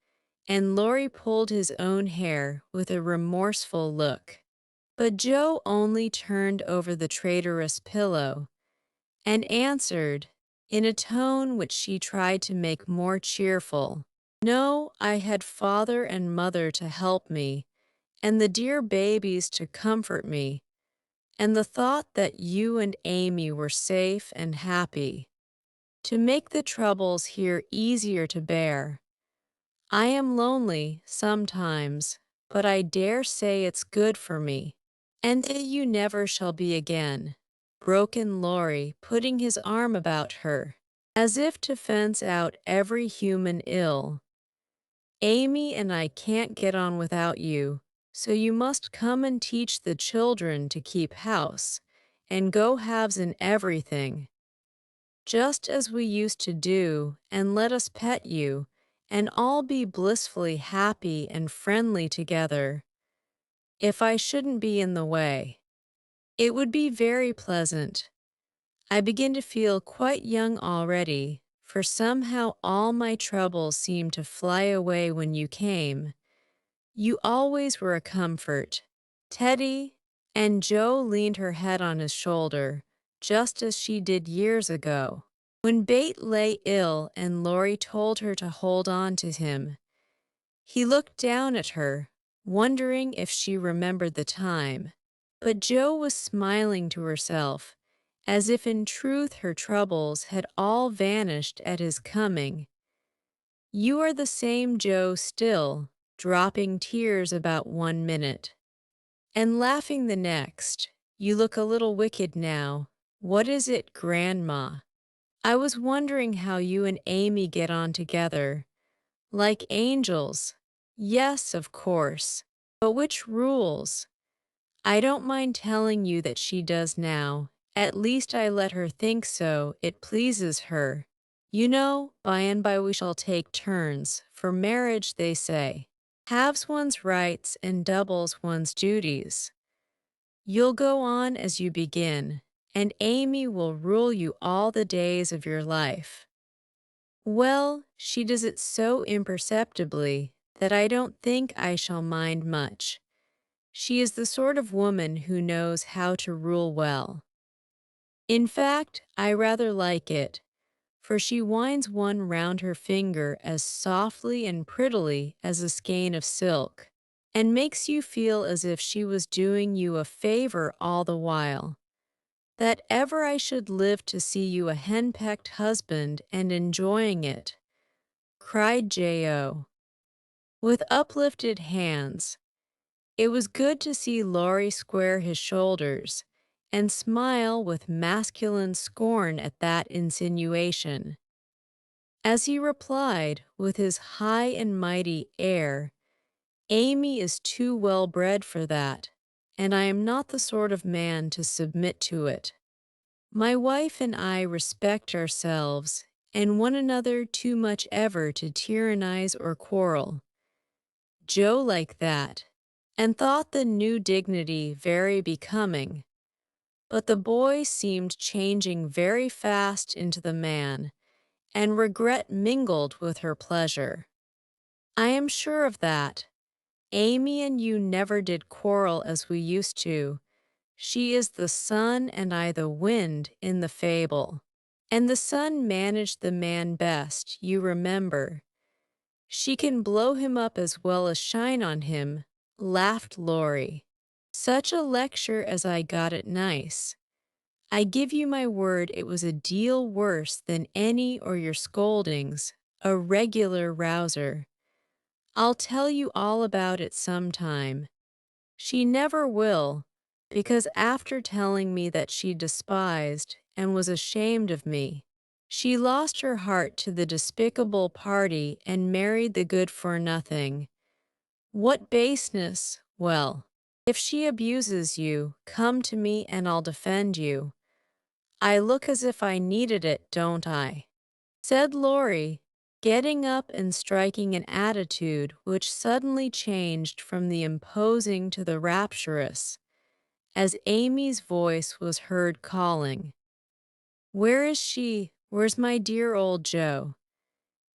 And Laurie pulled his own hair with a remorseful look. But Joe only turned over the traitorous pillow and answered, in a tone which she tried to make more cheerful, "No, I had father and mother to help me, and the dear babies to comfort me, and the thought that you and Amy were safe and happy, to make the troubles here easier to bear. I am lonely sometimes, but I dare say it's good for me. And that you never shall be again. Broken Laurie, putting his arm about her, as if to fence out every human ill. Amy and I can't get on without you, so you must come and teach the children to keep house, and go halves in everything, just as we used to do, and let us pet you, and all be blissfully happy and friendly together, if I shouldn't be in the way. It would be very pleasant. I begin to feel quite young already, for somehow all my troubles seemed to fly away when you came. You always were a comfort. Teddy, and Jo leaned her head on his shoulder, just as she did years ago. When Bate lay ill and Laurie told her to hold on to him, he looked down at her, wondering if she remembered the time. But Jo was smiling to herself, as if in truth her troubles had all vanished at his coming. You are the same Jo still, dropping tears about 1 minute, and laughing the next. You look a little wicked now. What is it, Grandma? I was wondering how you and Amy get on together. Like angels. Yes, of course. But which rules? I don't mind telling you that she does now. At least I let her think so. It pleases her. You know, by and by we shall take turns. For marriage, they say, halves one's rights and doubles one's duties. You'll go on as you begin, and Amy will rule you all the days of your life. Well, she does it so imperceptibly that I don't think I shall mind much. She is the sort of woman who knows how to rule well. In fact, I rather like it, for she winds one round her finger as softly and prettily as a skein of silk, and makes you feel as if she was doing you a favor all the while. That ever I should live to see you a henpecked husband and enjoying it, cried J.O. with uplifted hands. It was good to see Laurie square his shoulders and smile with masculine scorn at that insinuation. As he replied, with his high and mighty air, Amy is too well bred for that, and I am not the sort of man to submit to it. My wife and I respect ourselves and one another too much ever to tyrannize or quarrel. Jo liked that, and thought the new dignity very becoming, but the boy seemed changing very fast into the man, and regret mingled with her pleasure. I am sure of that. Amy and you never did quarrel as we used to. She is the sun and I the wind in the fable. And the sun managed the man best, you remember. She can blow him up as well as shine on him, laughed Laurie. Such a lecture as I got at Nice. I give you my word it was a deal worse than any or your scoldings, a regular rouser. I'll tell you all about it sometime. She never will, because after telling me that she despised and was ashamed of me, she lost her heart to the despicable party and married the good-for-nothing. What baseness! Well, if she abuses you, come to me and I'll defend you. I look as if I needed it, don't I? Said Laurie, getting up and striking an attitude which suddenly changed from the imposing to the rapturous, as Amy's voice was heard calling, "Where is she? Where's my dear old Jo?"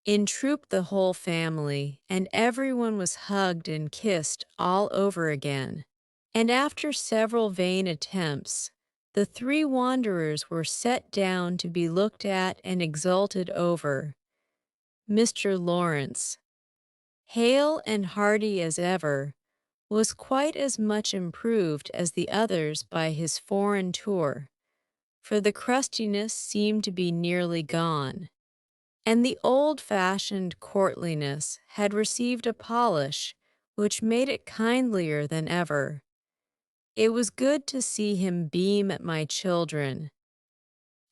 In trooped the whole family, and everyone was hugged and kissed all over again. And after several vain attempts, the three wanderers were set down to be looked at and exulted over. Mr. Lawrence, hale and hearty as ever, was quite as much improved as the others by his foreign tour, for the crustiness seemed to be nearly gone. and the old-fashioned courtliness had received a polish which made it kindlier than ever. It was good to see him beam at my children,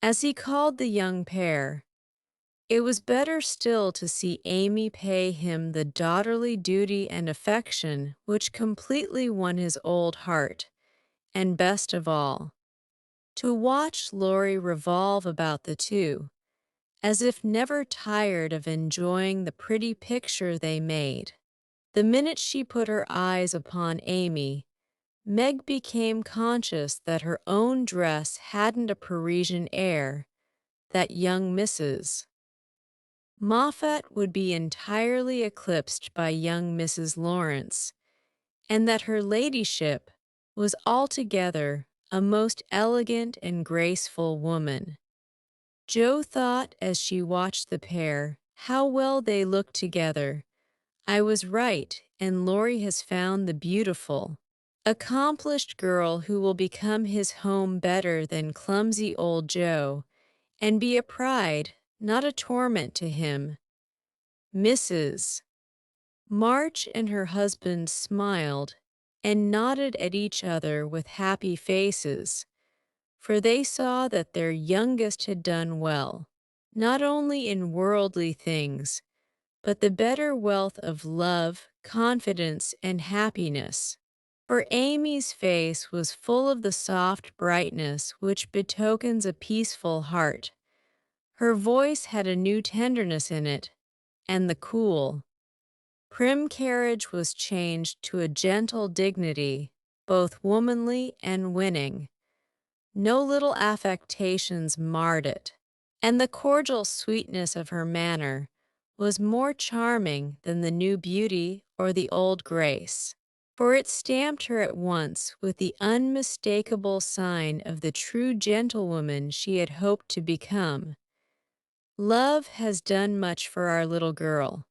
as he called the young pair. It was better still to see Amy pay him the daughterly duty and affection which completely won his old heart, and best of all, to watch Laurie revolve about the two, as if never tired of enjoying the pretty picture they made. The minute she put her eyes upon Amy, Meg became conscious that her own dress hadn't a Parisian air, that young Mrs. Moffat would be entirely eclipsed by young Mrs. Lawrence, and that her ladyship was altogether a most elegant and graceful woman. Jo thought as she watched the pair how well they looked together. I was right, and Laurie has found the beautiful, accomplished girl who will become his home better than clumsy old Jo, and be a pride, not a torment to him. Mrs. March and her husband smiled and nodded at each other with happy faces, for they saw that their youngest had done well, not only in worldly things, but the better wealth of love, confidence, and happiness. For Amy's face was full of the soft brightness which betokens a peaceful heart. Her voice had a new tenderness in it, and the cool, prim carriage was changed to a gentle dignity, both womanly and winning. No little affectations marred it, and the cordial sweetness of her manner was more charming than the new beauty or the old grace, for it stamped her at once with the unmistakable sign of the true gentlewoman she had hoped to become. "Love has done much for our little girl,"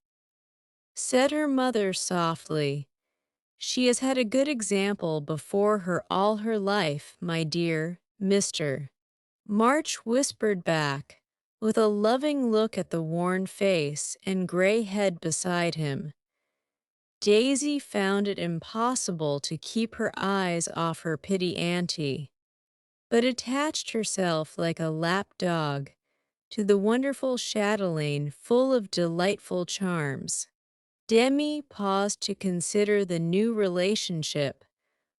said her mother softly. "She has had a good example before her all her life, my dear Mr. March whispered back, with a loving look at the worn face and gray head beside him. Daisy found it impossible to keep her eyes off her pitty auntie, but attached herself like a lap dog to the wonderful chatelaine full of delightful charms. Demi paused to consider the new relationship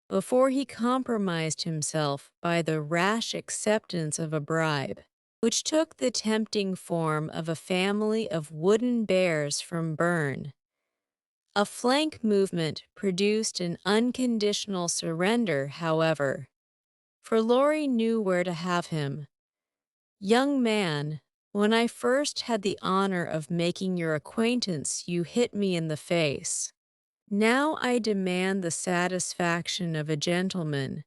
before he compromised himself by the rash acceptance of a bribe, which took the tempting form of a family of wooden bears from Bern. A flank movement produced an unconditional surrender, however, for Laurie knew where to have him. "Young man, when I first had the honor of making your acquaintance, you hit me in the face. Now I demand the satisfaction of a gentleman."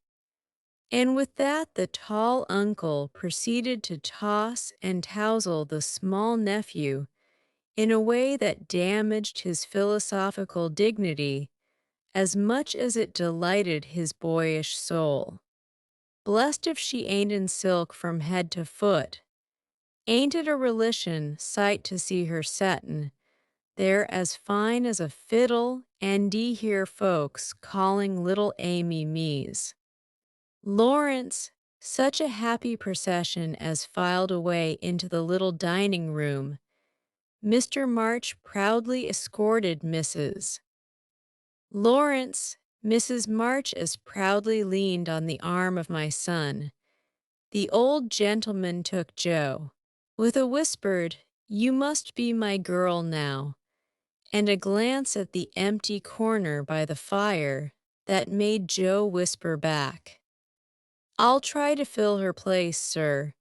And with that the tall uncle proceeded to toss and touzle the small nephew in a way that damaged his philosophical dignity as much as it delighted his boyish soul. "Blessed if she ain't in silk from head to foot. Ain't it a religion sight to see her settin' there as fine as a fiddle, and d'ee hear folks calling little Amy Mies. Lawrence, such a happy procession as filed away into the little dining room. Mr. March proudly escorted Mrs. Lawrence. Mrs. March as proudly leaned on the arm of my son. The old gentleman took Jo, with a whispered, 'You must be my girl now,' and a glance at the empty corner by the fire that made Jo whisper back, 'I'll try to fill her place, sir.'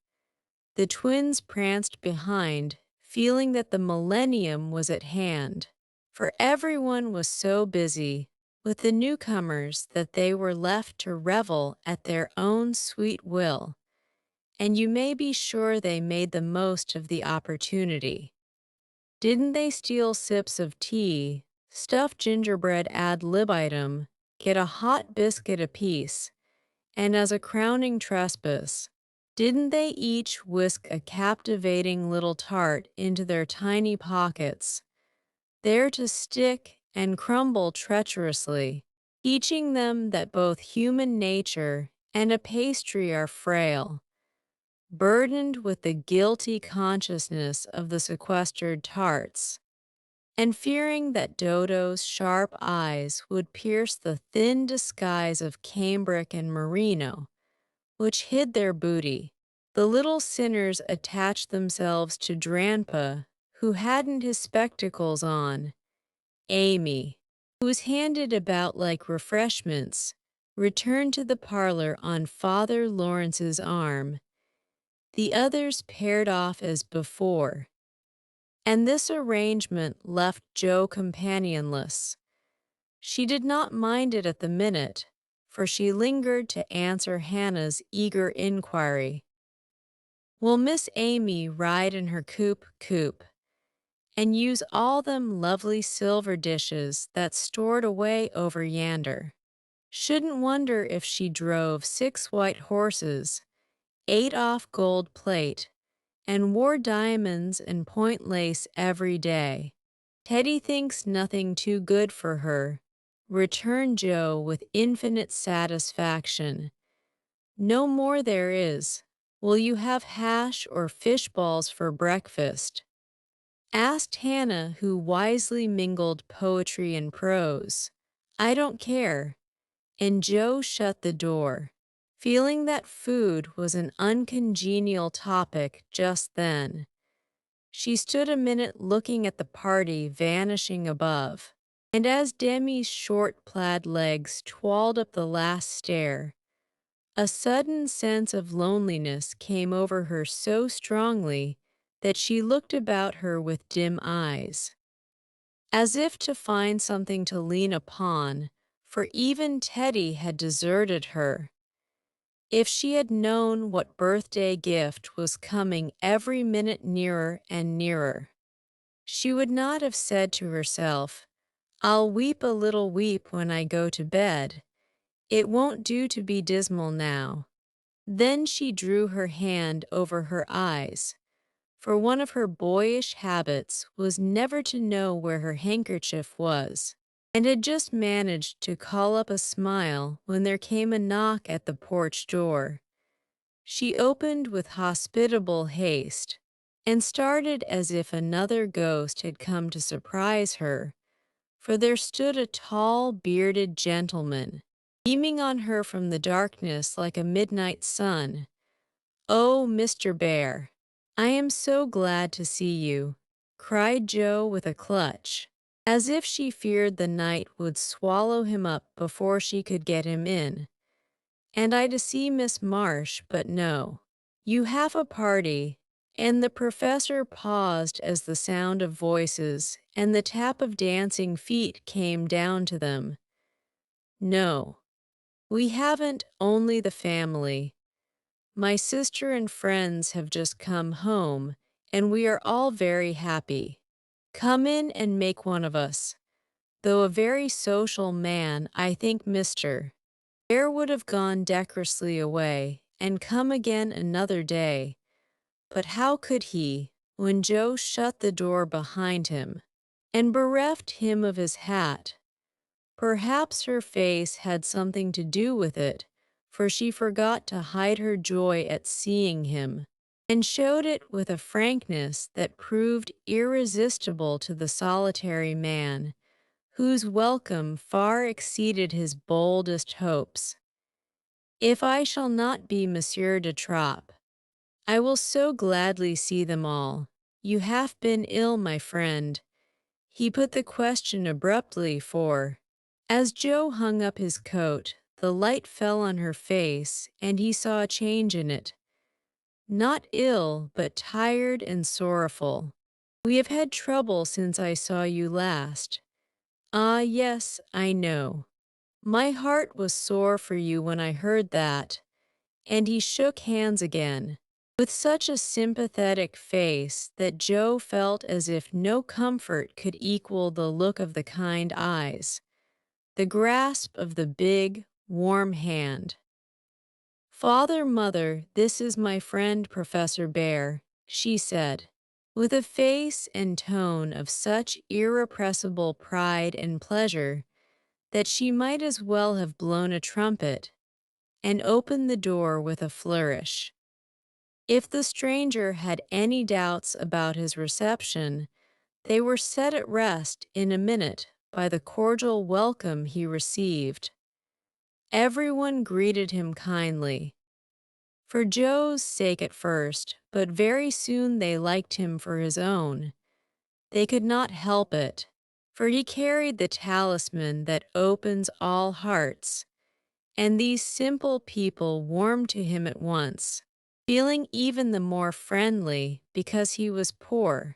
The twins pranced behind, feeling that the millennium was at hand, for everyone was so busy with the newcomers that they were left to revel at their own sweet will, and you may be sure they made the most of the opportunity. Didn't they steal sips of tea, stuff gingerbread ad libitum, get a hot biscuit apiece, and as a crowning trespass, Didn't they each whisk a captivating little tart into their tiny pockets, there to stick and crumble treacherously, teaching them that both human nature and a pastry are frail, burdened with the guilty consciousness of the sequestered tarts, and fearing that Dodo's sharp eyes would pierce the thin disguise of cambric and merino, which hid their booty. The little sinners attached themselves to Dranpa, who hadn't his spectacles on. Amy, who was handed about like refreshments, returned to the parlor on Father Lawrence's arm. The others paired off as before, and this arrangement left Jo companionless. She did not mind it at the minute, for she lingered to answer Hannah's eager inquiry. "Will Miss Amy ride in her coupe, and use all them lovely silver dishes that's stored away over yander? Shouldn't wonder if she drove 6 white horses, ate off gold plate, and wore diamonds and point lace every day. Teddy thinks nothing too good for her," returned Jo with infinite satisfaction. "No more there is. Will you have hash or fish balls for breakfast?" asked Hannah, who wisely mingled poetry and prose. "I don't care," and Jo shut the door, feeling that food was an uncongenial topic just then. She stood a minute looking at the party vanishing above, and as Demi's short plaid legs twirled up the last stair, a sudden sense of loneliness came over her so strongly that she looked about her with dim eyes, as if to find something to lean upon, for even Teddy had deserted her. If she had known what birthday gift was coming every minute nearer and nearer, she would not have said to herself, "I'll weep a little weep when I go to bed. It won't do to be dismal now." Then she drew her hand over her eyes, for one of her boyish habits was never to know where her handkerchief was, and had just managed to call up a smile when there came a knock at the porch door. She opened with hospitable haste, and started as if another ghost had come to surprise her, for there stood a tall, bearded gentleman, beaming on her from the darkness like a midnight sun. "Oh, Mr. Bear, I am so glad to see you," cried Jo with a clutch, as if she feared the night would swallow him up before she could get him in. "And I to see Miss Marsh, but no. You have a party," and the professor paused as the sound of voices and the tap of dancing feet came down to them. "No, we haven't, only the family. My sister and friends have just come home, and we are all very happy. Come in and make one of us." Though a very social man, I think Mr. Bear would have gone decorously away and come again another day, but how could he, when Jo shut the door behind him and bereft him of his hat? Perhaps her face had something to do with it, for she forgot to hide her joy at seeing him, and showed it with a frankness that proved irresistible to the solitary man, whose welcome far exceeded his boldest hopes. "If I shall not be Monsieur de Trappe, I will so gladly see them all. You have been ill, my friend." He put the question abruptly, for, as Jo hung up his coat, the light fell on her face, and he saw a change in it. "Not ill, but tired and sorrowful. We have had trouble since I saw you last." "Ah, yes, I know. My heart was sore for you when I heard that." And he shook hands again, with such a sympathetic face that Jo felt as if no comfort could equal the look of the kind eyes, the grasp of the big, warm hand. "Father, Mother, this is my friend Professor Bear," she said, with a face and tone of such irrepressible pride and pleasure that she might as well have blown a trumpet, and opened the door with a flourish. If the stranger had any doubts about his reception, they were set at rest in a minute by the cordial welcome he received. Everyone greeted him kindly, for Joe's sake at first, but very soon they liked him for his own. They could not help it, for he carried the talisman that opens all hearts, and these simple people warmed to him at once, feeling even the more friendly because he was poor,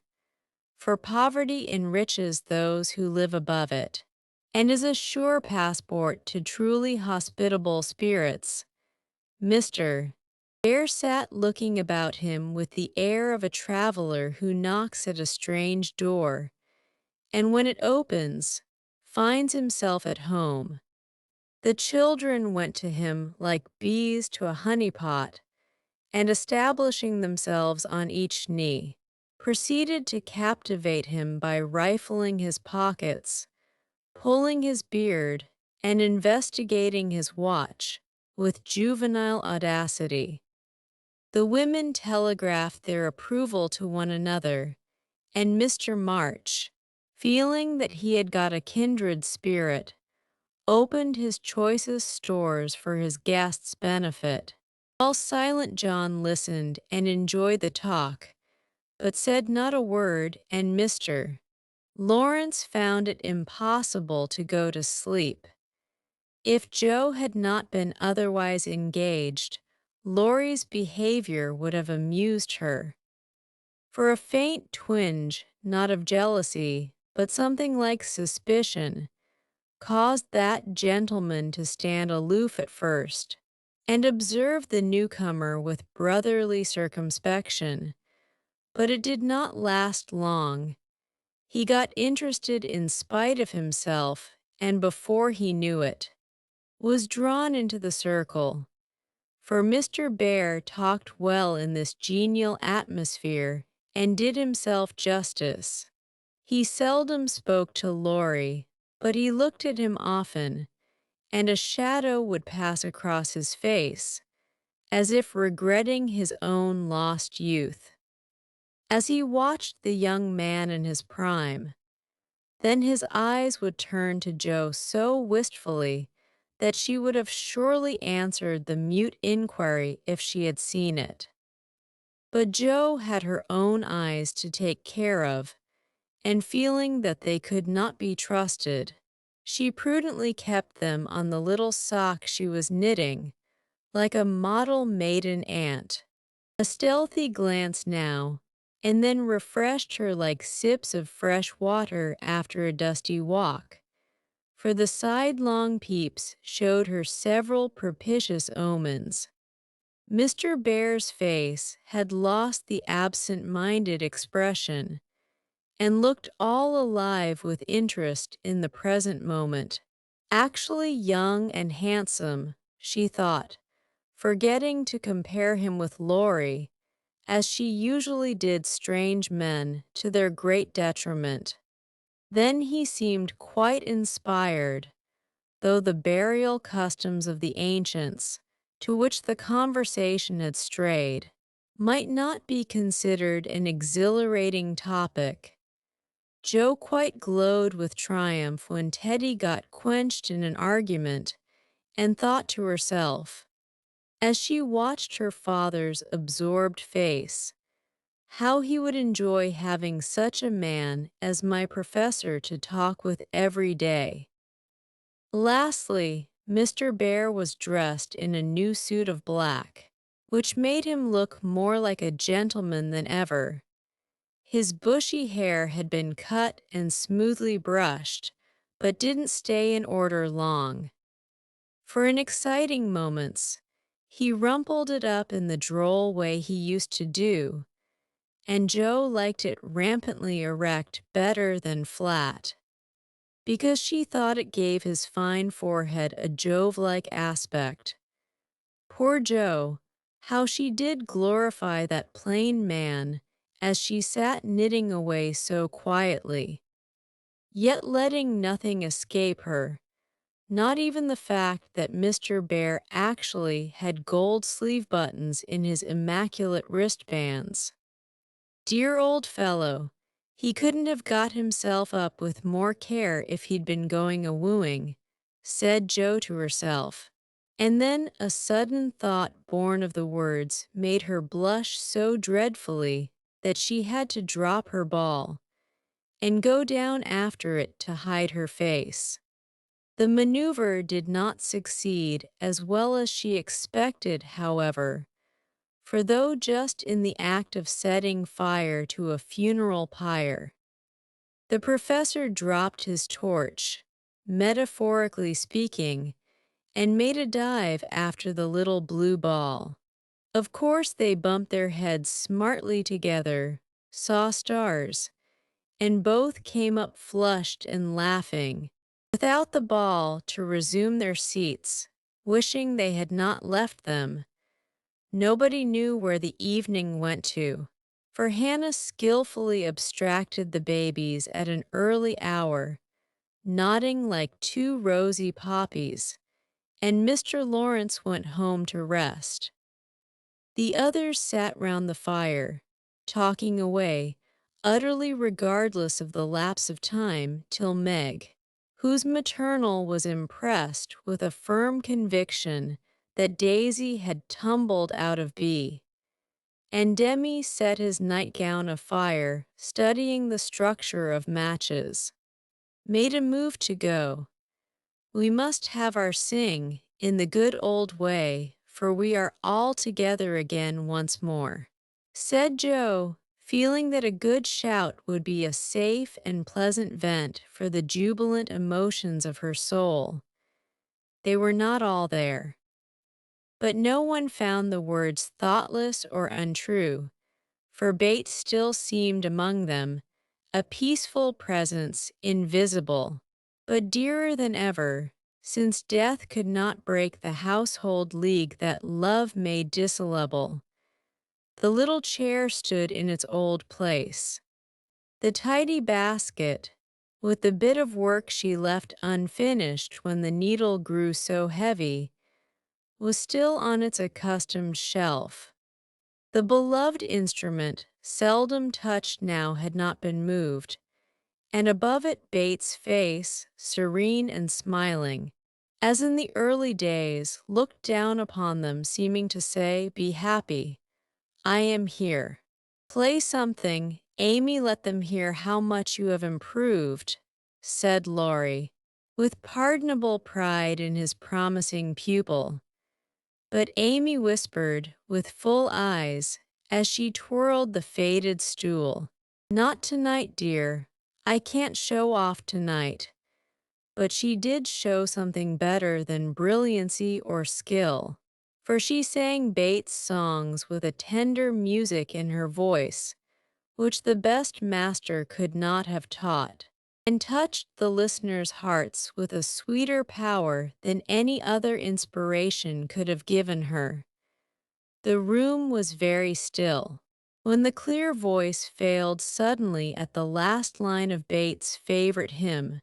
for poverty enriches those who live above it, and is a sure passport to truly hospitable spirits. Mr. Bear sat looking about him with the air of a traveler who knocks at a strange door, and when it opens, finds himself at home. The children went to him like bees to a honey pot, and establishing themselves on each knee, proceeded to captivate him by rifling his pockets, pulling his beard, and investigating his watch with juvenile audacity. The women telegraphed their approval to one another, and Mr. March, feeling that he had got a kindred spirit, opened his choicest stores for his guests' benefit. While Silent John listened and enjoyed the talk, but said not a word, and Mr. Lawrence found it impossible to go to sleep. If Joe had not been otherwise engaged, Laurie's behavior would have amused her. For a faint twinge, not of jealousy, but something like suspicion, caused that gentleman to stand aloof at first, and observe the newcomer with brotherly circumspection. But it did not last long. He got interested in spite of himself, and before he knew it, was drawn into the circle. For Mr. Bear talked well in this genial atmosphere and did himself justice. He seldom spoke to Laurie, but he looked at him often, and a shadow would pass across his face, as if regretting his own lost youth. As he watched the young man in his prime, then his eyes would turn to Joe so wistfully that she would have surely answered the mute inquiry if she had seen it. But Joe had her own eyes to take care of, and feeling that they could not be trusted, she prudently kept them on the little sock she was knitting, like a model maiden aunt. A stealthy glance now, and then refreshed her like sips of fresh water after a dusty walk, for the sidelong peeps showed her several propitious omens. Mr. Bear's face had lost the absent-minded expression, and looked all alive with interest in the present moment. Actually young and handsome, she thought, forgetting to compare him with Laurie, as she usually did strange men to their great detriment. Then he seemed quite inspired, though the burial customs of the ancients, to which the conversation had strayed, might not be considered an exhilarating topic. Joe quite glowed with triumph when Teddy got quenched in an argument, and thought to herself, as she watched her father's absorbed face, how he would enjoy having such a man as my professor to talk with every day. Lastly, Mr. Bear was dressed in a new suit of black, which made him look more like a gentleman than ever. His bushy hair had been cut and smoothly brushed, but didn't stay in order long. For in exciting moments, he rumpled it up in the droll way he used to do, and Joe liked it rampantly erect better than flat, because she thought it gave his fine forehead a Jove-like aspect. Poor Joe, how she did glorify that plain man as she sat knitting away so quietly, yet letting nothing escape her, not even the fact that Mr. Bear actually had gold sleeve buttons in his immaculate wristbands. Dear old fellow, he couldn't have got himself up with more care if he'd been going a-wooing, said Jo to herself. And then a sudden thought born of the words made her blush so dreadfully that she had to drop her ball and go down after it to hide her face. The maneuver did not succeed as well as she expected, however, for though just in the act of setting fire to a funeral pyre, the professor dropped his torch, metaphorically speaking, and made a dive after the little blue ball. Of course they bumped their heads smartly together, saw stars, and both came up flushed and laughing, without the ball to resume their seats, wishing they had not left them. Nobody knew where the evening went to, for Hannah skillfully abstracted the babies at an early hour, nodding like two rosy poppies, and Mr. Lawrence went home to rest. The others sat round the fire, talking away, utterly regardless of the lapse of time, till Meg, whose maternal was impressed with a firm conviction that Daisy had tumbled out of B, and Demi set his nightgown afire, studying the structure of matches, made a move to go. We must have our sing in the good old way, for we are all together again once more, said Jo, feeling that a good shout would be a safe and pleasant vent for the jubilant emotions of her soul. They were not all there, but no one found the words thoughtless or untrue, for Bates still seemed among them, a peaceful presence, invisible, but dearer than ever, since death could not break the household league that love made dissoluble. The little chair stood in its old place. The tidy basket, with the bit of work she left unfinished when the needle grew so heavy, was still on its accustomed shelf. The beloved instrument, seldom touched now, had not been moved, and above it Bates' face, serene and smiling, as in the early days, looked down upon them, seeming to say, "Be happy. I am here. Play something, Amy, let them hear how much you have improved," said Laurie, with pardonable pride in his promising pupil. But Amy whispered, with full eyes, as she twirled the faded stool, "Not tonight, dear. I can't show off tonight." But she did show something better than brilliancy or skill, for she sang Bates' songs with a tender music in her voice, which the best master could not have taught, and touched the listeners' hearts with a sweeter power than any other inspiration could have given her. The room was very still. When the clear voice failed suddenly at the last line of Bates' favorite hymn,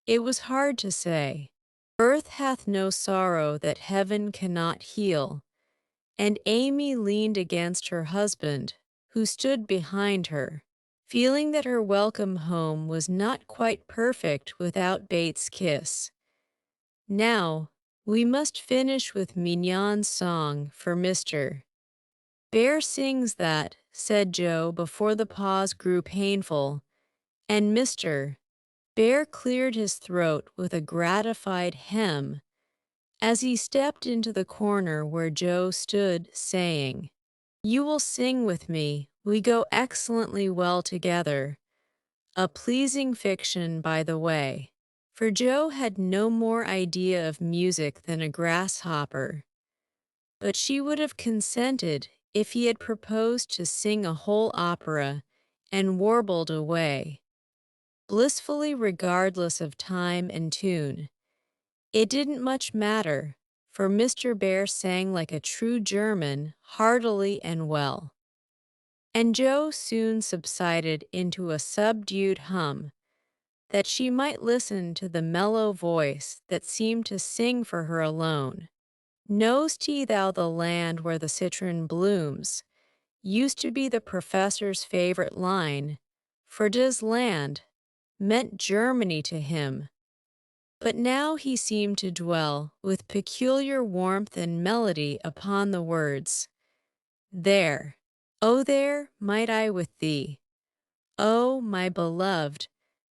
it was hard to say, "Earth hath no sorrow that heaven cannot heal," and Amy leaned against her husband, who stood behind her, feeling that her welcome home was not quite perfect without Bates' kiss. "Now, we must finish with Mignon's song for Mr. Bear sings that," said Jo before the pause grew painful, and Mr. Bear cleared his throat with a gratified hem as he stepped into the corner where Jo stood, saying, "You will sing with me, we go excellently well together," a pleasing fiction, by the way, for Jo had no more idea of music than a grasshopper, but she would have consented if he had proposed to sing a whole opera and warbled away, blissfully regardless of time and tune. It didn't much matter, for Mr. Bear sang like a true German, heartily and well. And Joe soon subsided into a subdued hum, that she might listen to the mellow voice that seemed to sing for her alone. Know'st ye thou the land where the citron blooms? Used to be the professor's favorite line, for "dis land" meant Germany to him. But now he seemed to dwell with peculiar warmth and melody upon the words, "There, oh there, might I with thee, oh, my beloved,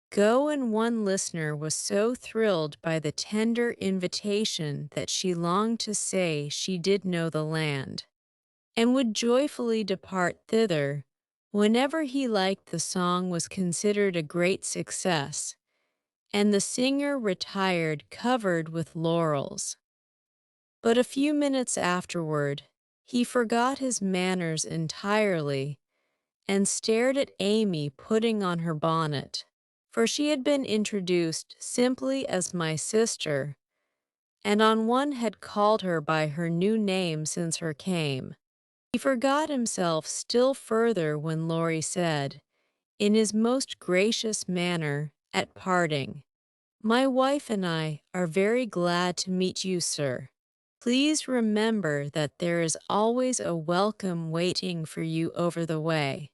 go," and one listener was so thrilled by the tender invitation that she longed to say she did know the land, and would joyfully depart thither whenever he liked. The song was considered a great success, and the singer retired covered with laurels. But a few minutes afterward, he forgot his manners entirely and stared at Amy putting on her bonnet, for she had been introduced simply as "my sister," and on one had called her by her new name since her came. He forgot himself still further when Laurie said, in his most gracious manner, at parting, "My wife and I are very glad to meet you, sir. Please remember that there is always a welcome waiting for you over the way."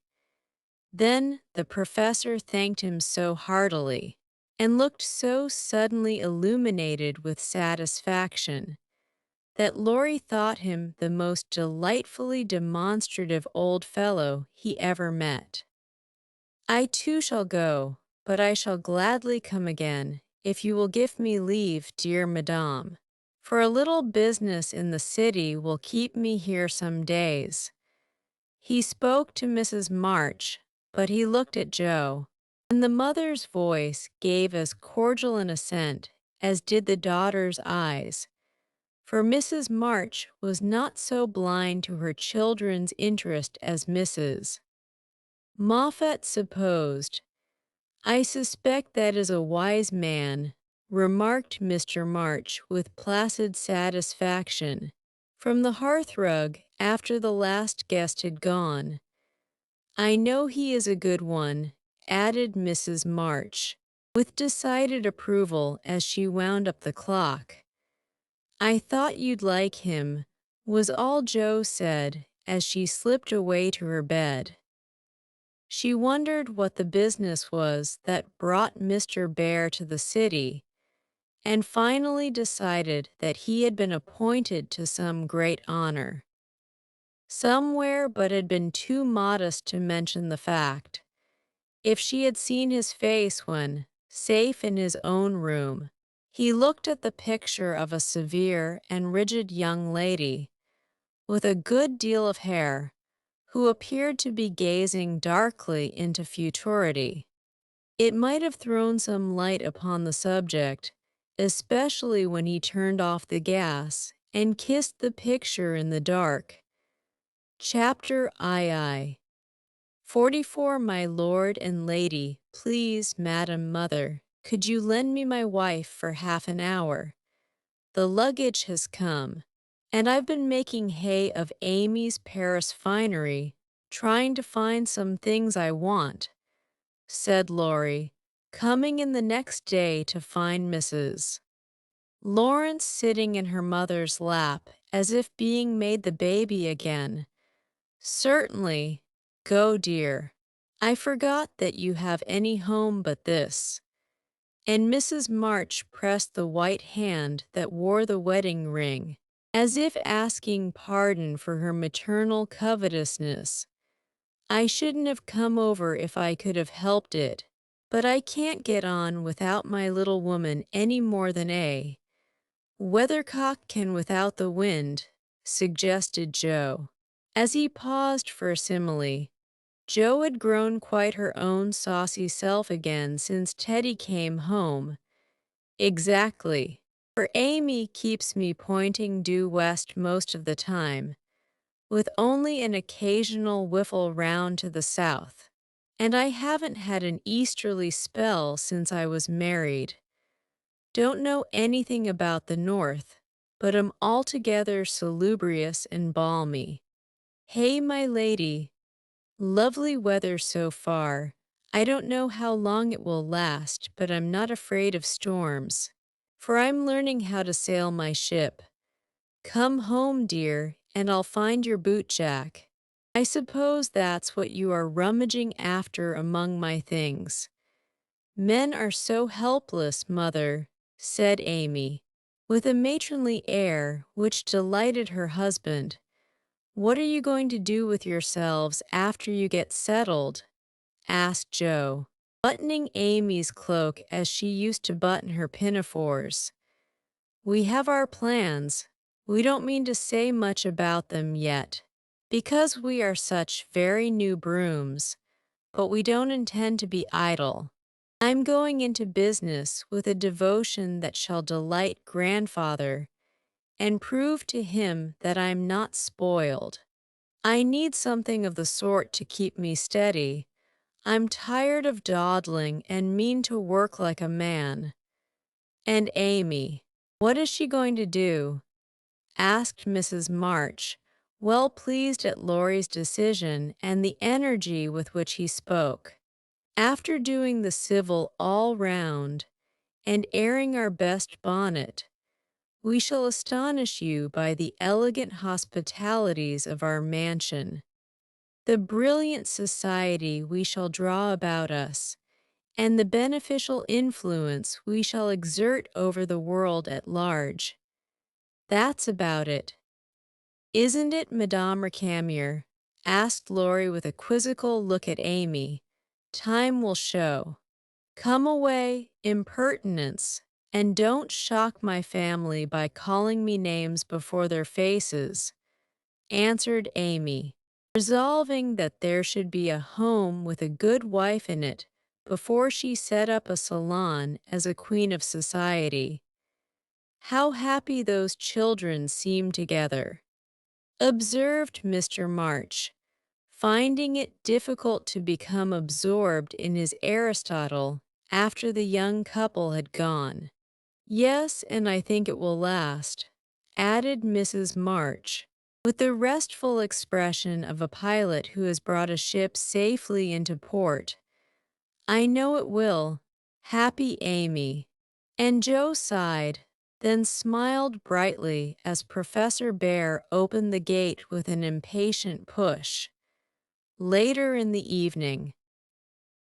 Then the professor thanked him so heartily, and looked so suddenly illuminated with satisfaction, that Laurie thought him the most delightfully demonstrative old fellow he ever met. "I too shall go, but I shall gladly come again, if you will give me leave, dear madame, for a little business in the city will keep me here some days." He spoke to Mrs. March, but he looked at Joe, and the mother's voice gave as cordial an assent as did the daughter's eyes, for Mrs. March was not so blind to her children's interest as Mrs. Moffat supposed. "I suspect that is a wise man," remarked Mr. March with placid satisfaction, from the hearthrug after the last guest had gone. "I know he is a good one," added Mrs. March, with decided approval as she wound up the clock. "I thought you'd like him," was all Joe said as she slipped away to her bed. She wondered what the business was that brought Mr. Bear to the city, and finally decided that he had been appointed to some great honor somewhere, but had been too modest to mention the fact. If she had seen his face when, safe in his own room, he looked at the picture of a severe and rigid young lady, with a good deal of hair, who appeared to be gazing darkly into futurity, it might have thrown some light upon the subject, especially when he turned off the gas and kissed the picture in the dark. Chapter II. 44. My lord and lady, please, Madam Mother, could you lend me my wife for half an hour? The luggage has come, and I've been making hay of Amy's Paris finery, trying to find some things I want," said Laurie, coming in the next day to find Mrs. Lawrence sitting in her mother's lap as if being made the baby again. "Certainly. Go, dear. I forgot that you have any home but this." And Mrs. March pressed the white hand that wore the wedding ring, as if asking pardon for her maternal covetousness. "I shouldn't have come over if I could have helped it, but I can't get on without my little woman any more than a weathercock can without the wind," suggested Joe. As he paused for a simile, Joe had grown quite her own saucy self again since Teddy came home. "Exactly. For Amy keeps me pointing due west most of the time, with only an occasional whiffle round to the south. And I haven't had an easterly spell since I was married. Don't know anything about the north. but am altogether salubrious and balmy. Hey, my lady, lovely weather so far. I don't know how long it will last, but I'm not afraid of storms, for I'm learning how to sail my ship. Come home, dear, and I'll find your bootjack. I suppose that's what you are rummaging after among my things. Men are so helpless, mother, said Amy, with a matronly air which delighted her husband. What are you going to do with yourselves after you get settled? Asked Joe, buttoning Amy's cloak as she used to button her pinafores. We have our plans. We don't mean to say much about them yet, because we are such very new brooms, but we don't intend to be idle. I'm going into business with a devotion that shall delight grandfather and prove to him that I'm not spoiled. I need something of the sort to keep me steady. I'm tired of dawdling and mean to work like a man. And Amy, what is she going to do? Asked Mrs. March, well pleased at Laurie's decision and the energy with which he spoke. After doing the civil all round and airing our best bonnet, we shall astonish you by the elegant hospitalities of our mansion, the brilliant society we shall draw about us, and the beneficial influence we shall exert over the world at large. That's about it. Isn't it, Madame Recamier? Asked Laurie with a quizzical look at Amy. Time will show. Come away, impertinence, and don't shock my family by calling me names before their faces, answered Amy, resolving that there should be a home with a good wife in it before she set up a salon as a queen of society. How happy those children seem together, observed Mr. March, finding it difficult to become absorbed in his Aristotle after the young couple had gone. Yes, and I think it will last, added Mrs. March, with the restful expression of a pilot who has brought a ship safely into port. I know it will. Happy Amy. And Joe sighed, then smiled brightly as Professor Bear opened the gate with an impatient push. Later in the evening,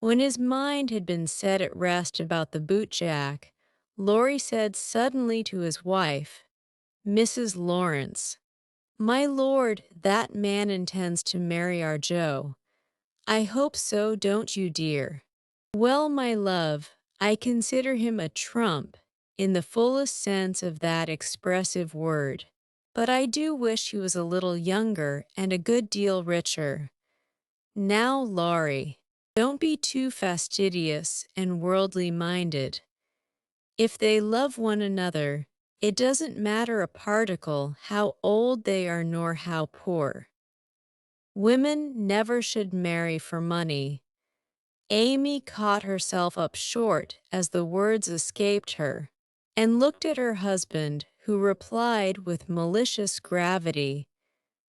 when his mind had been set at rest about the bootjack, Laurie said suddenly to his wife, Mrs. Lawrence, my lord, that man intends to marry our Joe. I hope so, don't you, dear? Well, my love, I consider him a trump, in the fullest sense of that expressive word. But I do wish he was a little younger and a good deal richer. Now, Laurie, don't be too fastidious and worldly minded. If they love one another, it doesn't matter a particle how old they are nor how poor. Women never should marry for money. Amy caught herself up short as the words escaped her, and looked at her husband, who replied with malicious gravity,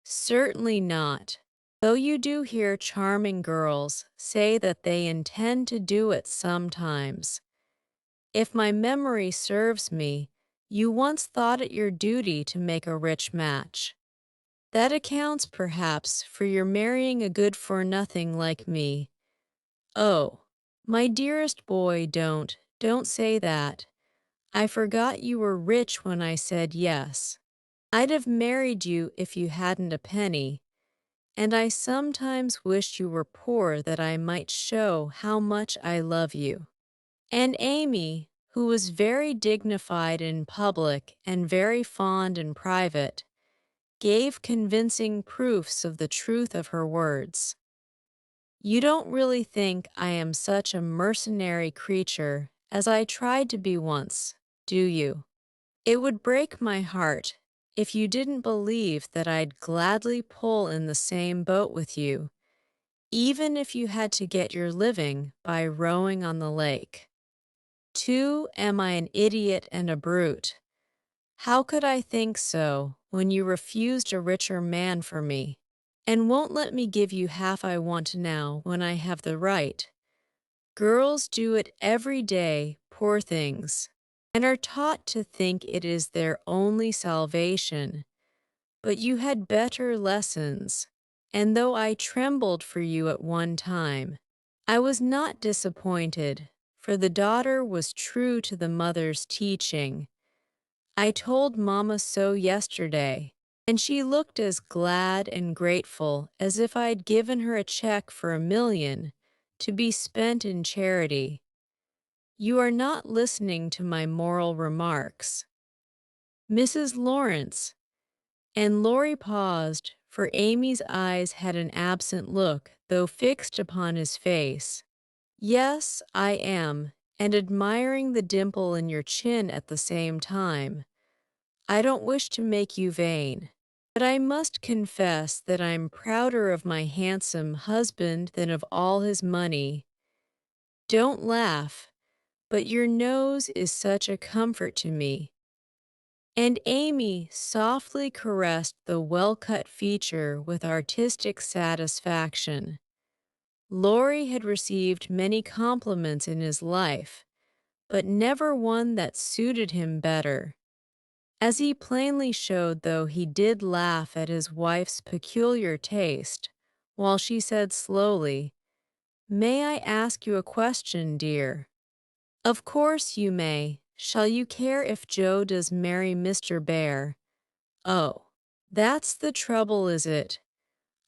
certainly not, though you do hear charming girls say that they intend to do it sometimes. If my memory serves me, you once thought it your duty to make a rich match. That accounts, perhaps, for your marrying a good-for-nothing like me. Oh, my dearest boy, don't say that. I forgot you were rich when I said yes. I'd have married you if you hadn't a penny, and I sometimes wish you were poor that I might show how much I love you. And Amy, who was very dignified in public and very fond in private, gave convincing proofs of the truth of her words. You don't really think I am such a mercenary creature as I tried to be once, do you? It would break my heart if you didn't believe that I'd gladly pull in the same boat with you, even if you had to get your living by rowing on the lake. Too, am I an idiot and a brute? How could I think so when you refused a richer man for me, and won't let me give you half I want now when I have the right? Girls do it every day, poor things, and are taught to think it is their only salvation. But you had better lessons, and though I trembled for you at one time, I was not disappointed, for the daughter was true to the mother's teaching. I told Mama so yesterday, and she looked as glad and grateful as if I'd given her a check for $1 million to be spent in charity. You are not listening to my moral remarks. Mrs. Lawrence, and Laurie paused, for Amy's eyes had an absent look, though fixed upon his face. Yes, I am, and admiring the dimple in your chin at the same time. I don't wish to make you vain, but I must confess that I'm prouder of my handsome husband than of all his money. Don't laugh, but your nose is such a comfort to me. And Amy softly caressed the well-cut feature with artistic satisfaction. Laurie had received many compliments in his life, but never one that suited him better. As he plainly showed, though, he did laugh at his wife's peculiar taste, while she said slowly, "May I ask you a question, dear?" "Of course you may. Shall you care if Joe does marry Mr. Bear?" "Oh, that's the trouble, is it?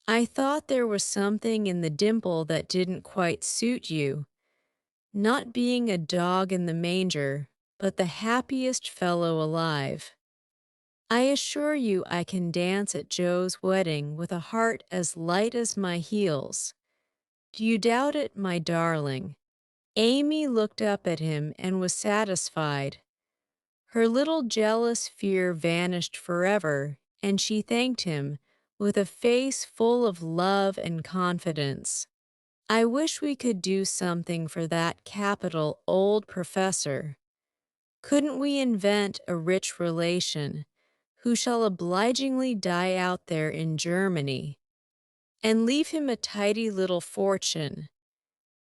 I thought there was something in the dimple that didn't quite suit you. Not being a dog in the manger, but the happiest fellow alive. I assure you I can dance at Joe's wedding with a heart as light as my heels. Do you doubt it, my darling?" Amy looked up at him and was satisfied. Her little jealous fear vanished forever, and she thanked him with a face full of love and confidence. "I wish we could do something for that capital old professor. Couldn't we invent a rich relation who shall obligingly die out there in Germany, and leave him a tidy little fortune?"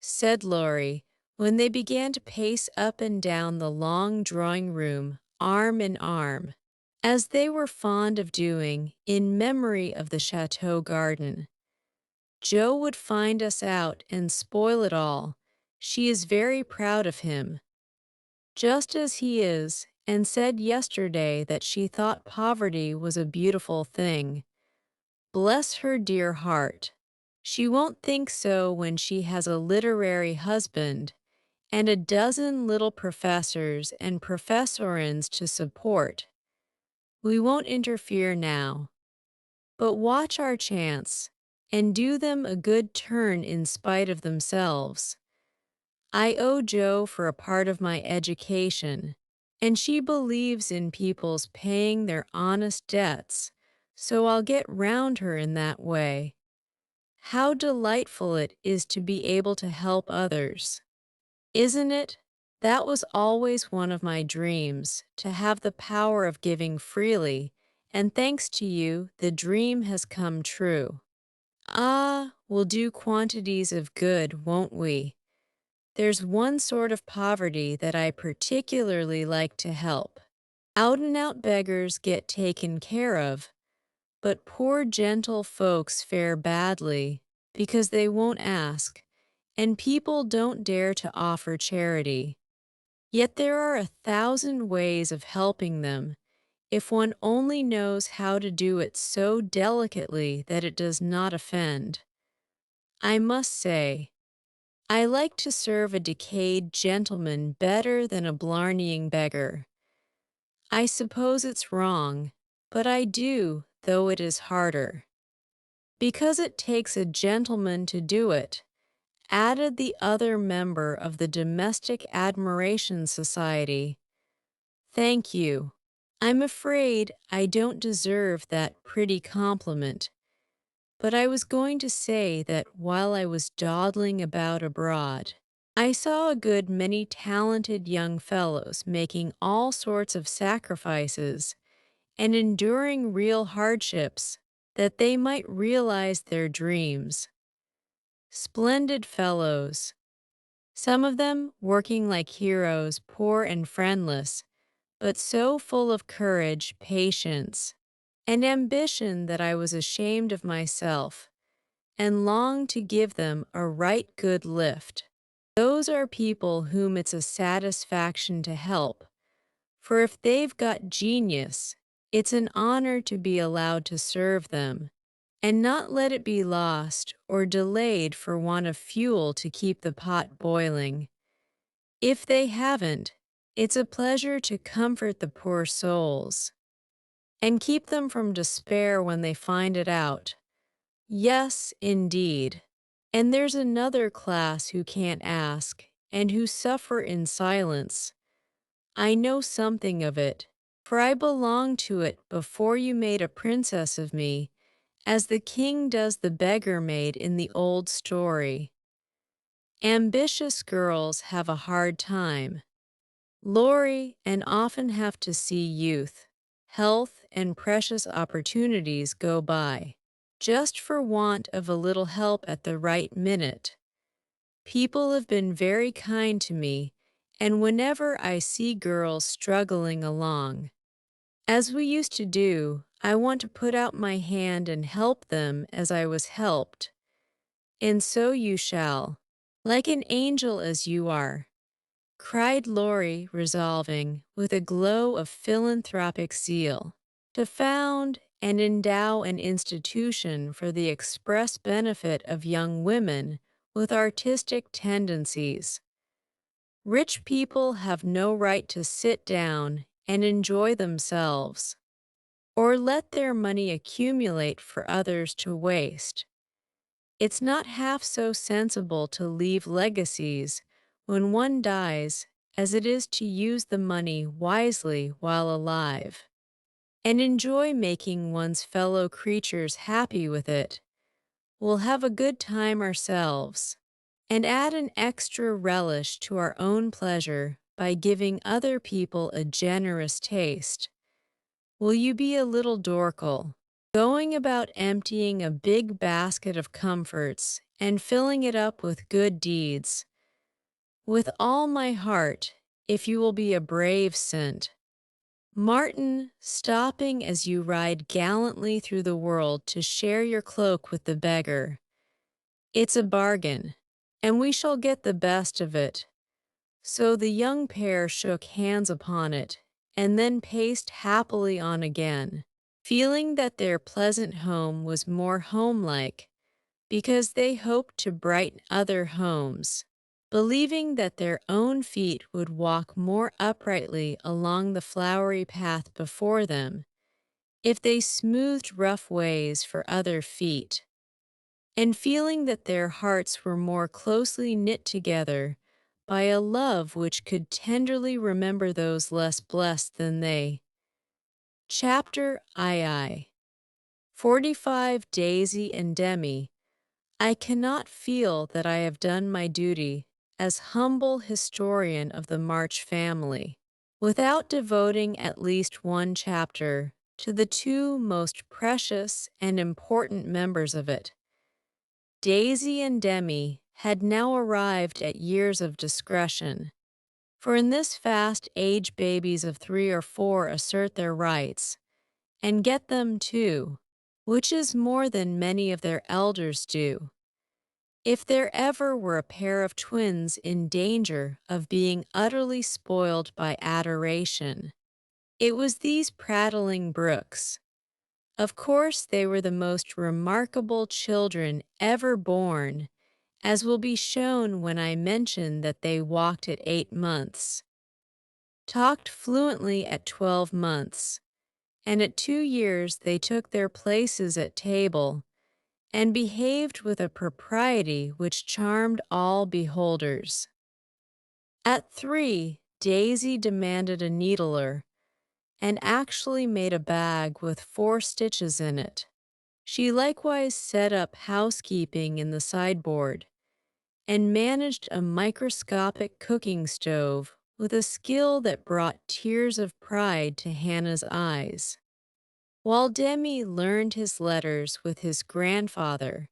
said Laurie, when they began to pace up and down the long drawing-room, arm in arm, as they were fond of doing, in memory of the chateau garden. "Joe would find us out and spoil it all. She is very proud of him, just as he is, and said yesterday that she thought poverty was a beautiful thing. Bless her dear heart. She won't think so when she has a literary husband and a dozen little professors and professorins to support. We won't interfere now, but watch our chance, and do them a good turn in spite of themselves. I owe Joe for a part of my education, and she believes in people's paying their honest debts, so I'll get round her in that way. How delightful it is to be able to help others. Isn't it? That was always one of my dreams, to have the power of giving freely, and thanks to you, the dream has come true. Ah, we'll do quantities of good, won't we? There's one sort of poverty that I particularly like to help. Out-and-out beggars get taken care of, but poor gentle folks fare badly because they won't ask, and people don't dare to offer charity. Yet there are 1,000 ways of helping them, if one only knows how to do it so delicately that it does not offend. I must say, I like to serve a decayed gentleman better than a blarneying beggar. I suppose it's wrong, but I do, though it is harder. Because it takes a gentleman to do it," added the other member of the Domestic Admiration Society. "Thank you. I'm afraid I don't deserve that pretty compliment, but I was going to say that while I was dawdling about abroad, I saw a good many talented young fellows making all sorts of sacrifices and enduring real hardships that they might realize their dreams. Splendid fellows, some of them working like heroes, poor and friendless, but so full of courage, patience, and ambition that I was ashamed of myself and longed to give them a right good lift. Those are people whom it's a satisfaction to help, for if they've got genius, it's an honor to be allowed to serve them, and not let it be lost or delayed for want of fuel to keep the pot boiling. If they haven't, it's a pleasure to comfort the poor souls, and keep them from despair when they find it out. Yes, indeed. And there's another class who can't ask, and who suffer in silence. I know something of it, for I belonged to it before you made a princess of me, as the king does the beggar maid in the old story. Ambitious girls have a hard time, Lori, and often have to see youth, health, and precious opportunities go by, just for want of a little help at the right minute. People have been very kind to me, and whenever I see girls struggling along, as we used to do, I want to put out my hand and help them as I was helped. And so you shall, like an angel as you are, cried Laurie, resolving, with a glow of philanthropic zeal, to found and endow an institution for the express benefit of young women with artistic tendencies. Rich people have no right to sit down and enjoy themselves, or let their money accumulate for others to waste. It's not half so sensible to leave legacies when one dies as it is to use the money wisely while alive, and enjoy making one's fellow creatures happy with it. We'll have a good time ourselves, and add an extra relish to our own pleasure by giving other people a generous taste. Will you be a little Dorkel, going about emptying a big basket of comforts and filling it up with good deeds? With all my heart, if you will be a brave cent. Martin, stopping as you ride gallantly through the world to share your cloak with the beggar. It's a bargain, and we shall get the best of it. So the young pair shook hands upon it, and then paced happily on again, feeling that their pleasant home was more homelike, because they hoped to brighten other homes, believing that their own feet would walk more uprightly along the flowery path before them, if they smoothed rough ways for other feet, and feeling that their hearts were more closely knit together by a love which could tenderly remember those less blessed than they. Chapter II. 45 Daisy and Demi. I cannot feel that I have done my duty as humble historian of the March family without devoting at least one chapter to the two most precious and important members of it. Daisy and Demi had now arrived at years of discretion, for in this fast age babies of 3 or 4 assert their rights, and get them too, which is more than many of their elders do. If there ever were a pair of twins in danger of being utterly spoiled by adoration, it was these prattling brooks. Of course, they were the most remarkable children ever born, as will be shown when I mention that they walked at 8 months, talked fluently at 12 months, and at 2 years they took their places at table, and behaved with a propriety which charmed all beholders. At 3, Daisy demanded a needler, and actually made a bag with 4 stitches in it. She likewise set up housekeeping in the sideboard, and managed a microscopic cooking stove with a skill that brought tears of pride to Hannah's eyes. While Demi learned his letters with his grandfather,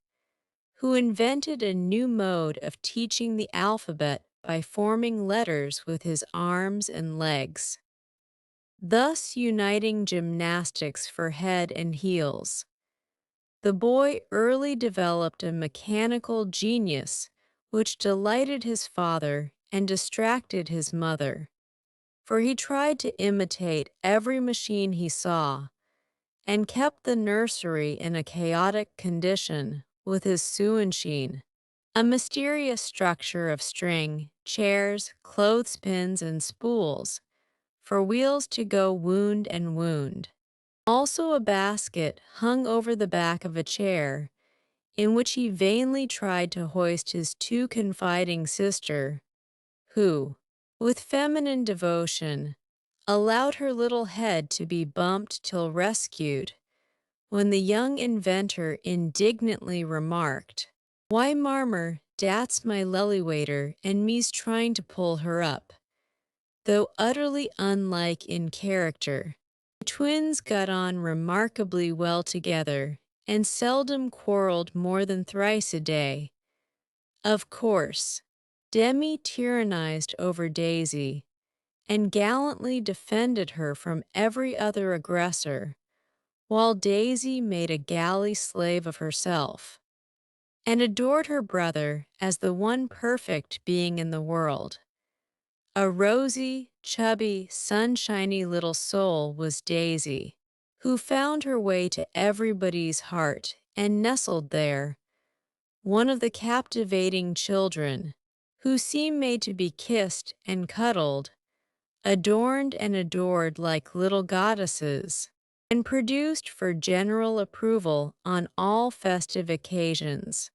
who invented a new mode of teaching the alphabet by forming letters with his arms and legs, thus uniting gymnastics for head and heels. The boy early developed a mechanical genius which delighted his father and distracted his mother, for he tried to imitate every machine he saw and kept the nursery in a chaotic condition with his sewing, a mysterious structure of string, chairs, clothespins, and spools for wheels to go wound and wound. Also a basket hung over the back of a chair in which he vainly tried to hoist his too confiding sister, who, with feminine devotion, allowed her little head to be bumped till rescued, when the young inventor indignantly remarked, "Why, Marmer, dat's my lily-waiter, and me's trying to pull her up." Though utterly unlike in character, the twins got on remarkably well together and seldom quarreled more than thrice a day. Of course, Demi tyrannized over Daisy and gallantly defended her from every other aggressor, while Daisy made a galley slave of herself and adored her brother as the one perfect being in the world. A rosy, chubby, sunshiny little soul was Daisy, who found her way to everybody's heart and nestled there, one of the captivating children, who seemed made to be kissed and cuddled, adorned and adored like little goddesses, and produced for general approval on all festive occasions.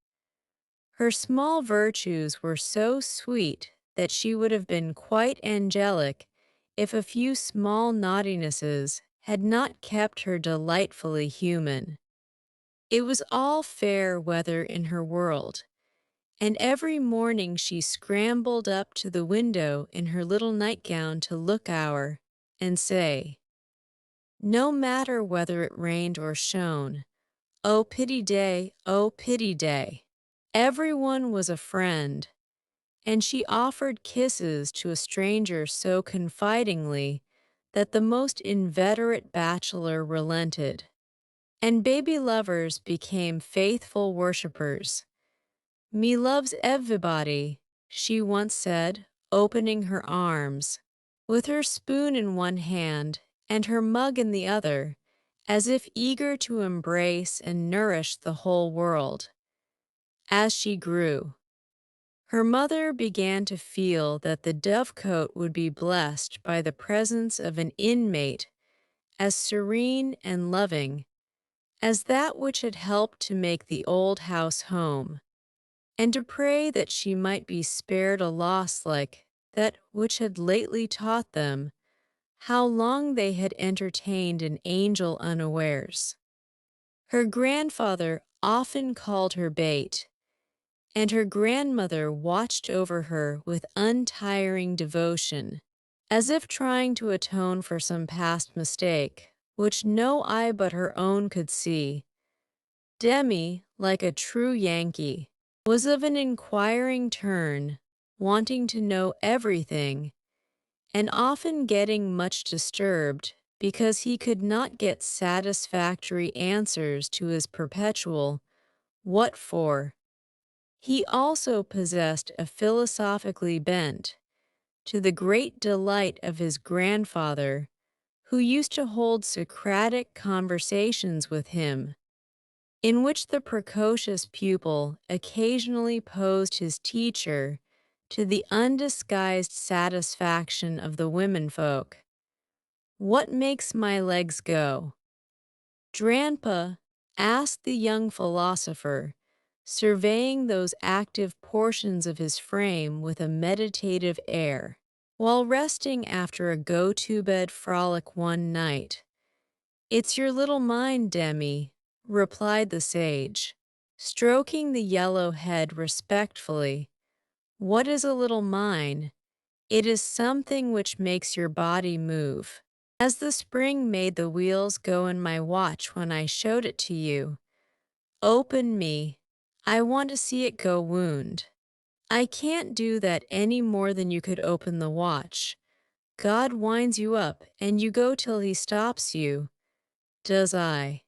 Her small virtues were so sweet that she would have been quite angelic if a few small naughtinesses had not kept her delightfully human. It was all fair weather in her world, and every morning she scrambled up to the window in her little nightgown to look out and say, no matter whether it rained or shone, "Oh, pity day, oh, pity day." Everyone was a friend, and she offered kisses to a stranger so confidingly that the most inveterate bachelor relented, and baby lovers became faithful worshippers. "Me loves everybody," she once said, opening her arms, with her spoon in one hand and her mug in the other, as if eager to embrace and nourish the whole world. As she grew, her mother began to feel that the dovecote would be blessed by the presence of an inmate as serene and loving as that which had helped to make the old house home, and to pray that she might be spared a loss like that which had lately taught them how long they had entertained an angel unawares. Her grandfather often called her Bate, and her grandmother watched over her with untiring devotion, as if trying to atone for some past mistake, which no eye but her own could see. Demi, like a true Yankee, was of an inquiring turn, wanting to know everything, and often getting much disturbed because he could not get satisfactory answers to his perpetual, "What for?" He also possessed a philosophically bent, to the great delight of his grandfather, who used to hold Socratic conversations with him, in which the precocious pupil occasionally posed his teacher to the undisguised satisfaction of the womenfolk. "What makes my legs go?" Dranpa asked the young philosopher, surveying those active portions of his frame with a meditative air, while resting after a go-to-bed frolic one night. "It's your little mind, Demi," replied the sage, stroking the yellow head respectfully, What is a little mine? It is something which makes your body move. As the spring made the wheels go in my watch when I showed it to you. Open me. I want to see it go wound. I can't do that any more than you could open the watch. God winds you up, and you go till he stops you. Does I?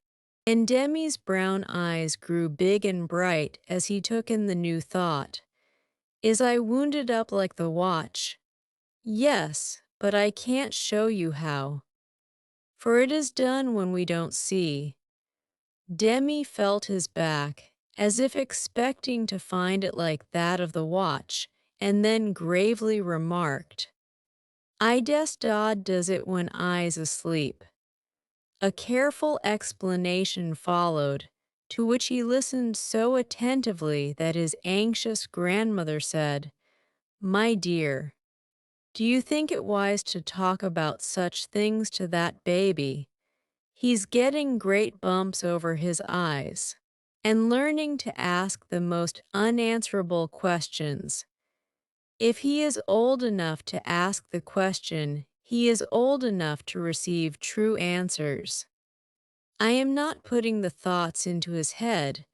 And Demi's brown eyes grew big and bright as he took in the new thought. Is I wounded up like the watch? Yes, but I can't show you how. For it is done when we don't see. Demi felt his back, as if expecting to find it like that of the watch, and then gravely remarked, I des Dodd does it when I's asleep. A careful explanation followed, to which he listened so attentively that his anxious grandmother said, My dear, do you think it wise to talk about such things to that baby? He's getting great bumps over his eyes and learning to ask the most unanswerable questions. If he is old enough to ask the question, he is old enough to receive true answers. I am not putting the thoughts into his head,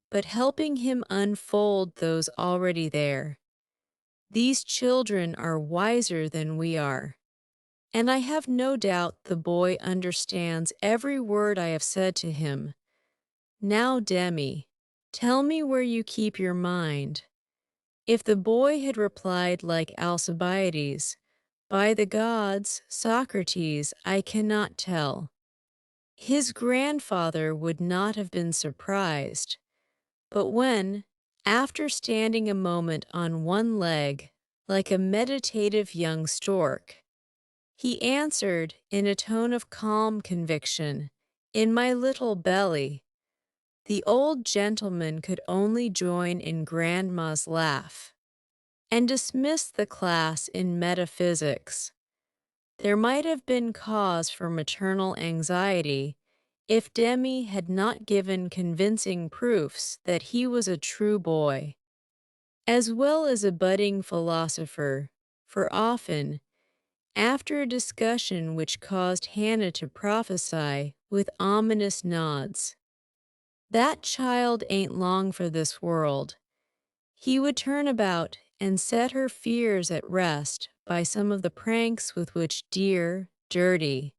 but helping him unfold those already there. These children are wiser than we are, and I have no doubt the boy understands every word I have said to him. Now, Demi, tell me where you keep your mind. If the boy had replied like Alcibiades, By the gods, Socrates, I cannot tell, his grandfather would not have been surprised. But when, after standing a moment on one leg, like a meditative young stork, he answered in a tone of calm conviction, In my little belly, the old gentleman could only join in Grandma's laugh and dismiss the class in metaphysics. There might have been cause for maternal anxiety if Demi had not given convincing proofs that he was a true boy, as well as a budding philosopher, for often, after a discussion which caused Hannah to prophesy with ominous nods, that child ain't long for this world, he would turn about and set her fears at rest by some of the pranks with which dear, dirty,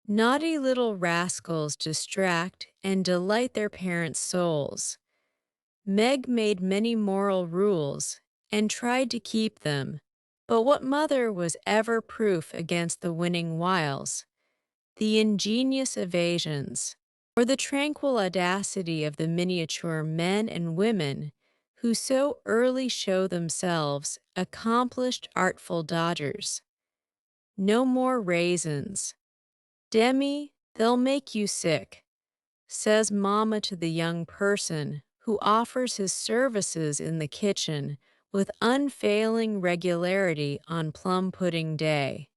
naughty little rascals distract and delight their parents' souls. Meg made many moral rules and tried to keep them, but what mother was ever proof against the winning wiles, the ingenious evasions, or the tranquil audacity of the miniature men and women who so early show themselves accomplished artful dodgers? No more raisins. Demi, they'll make you sick, says Mama to the young person who offers his services in the kitchen with unfailing regularity on plum pudding day.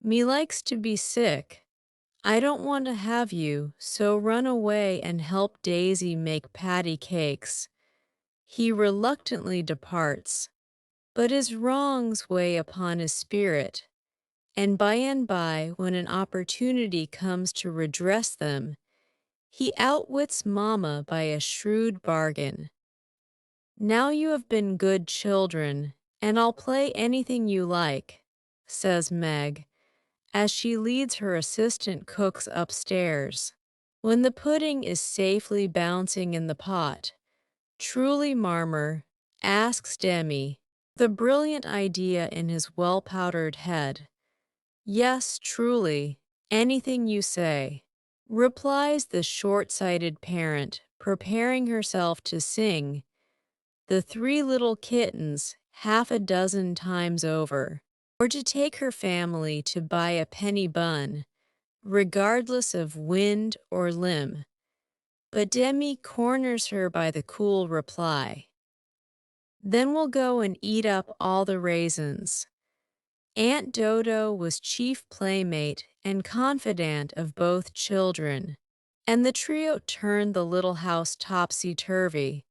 Me likes to be sick. I don't want to have you, so run away and help Daisy make patty cakes. He reluctantly departs, but his wrongs weigh upon his spirit, and by, when an opportunity comes to redress them, he outwits Mama by a shrewd bargain. Now you have been good children, and I'll play anything you like, says Meg, as she leads her assistant cooks upstairs. When the pudding is safely bouncing in the pot, truly Marmor asks Demi, the brilliant idea in his well-powdered head. Yes, truly, anything you say, replies the short-sighted parent, preparing herself to sing The Three Little Kittens half a dozen times over, or to take her family to buy a penny bun, regardless of wind or limb. But Demi corners her by the cool reply. Then we'll go and eat up all the raisins. Aunt Dodo was chief playmate and confidant of both children, and the trio turned the little house topsy-turvy.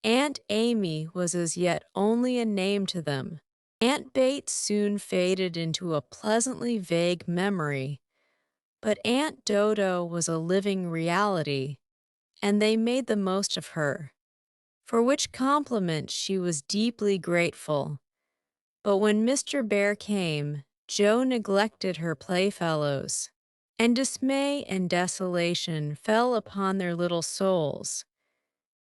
Aunt Amy was as yet only a name to them. Aunt Bates soon faded into a pleasantly vague memory, but Aunt Dodo was a living reality, and they made the most of her, for which compliment she was deeply grateful. But when Mr. Bear came, Joe neglected her playfellows, and dismay and desolation fell upon their little souls.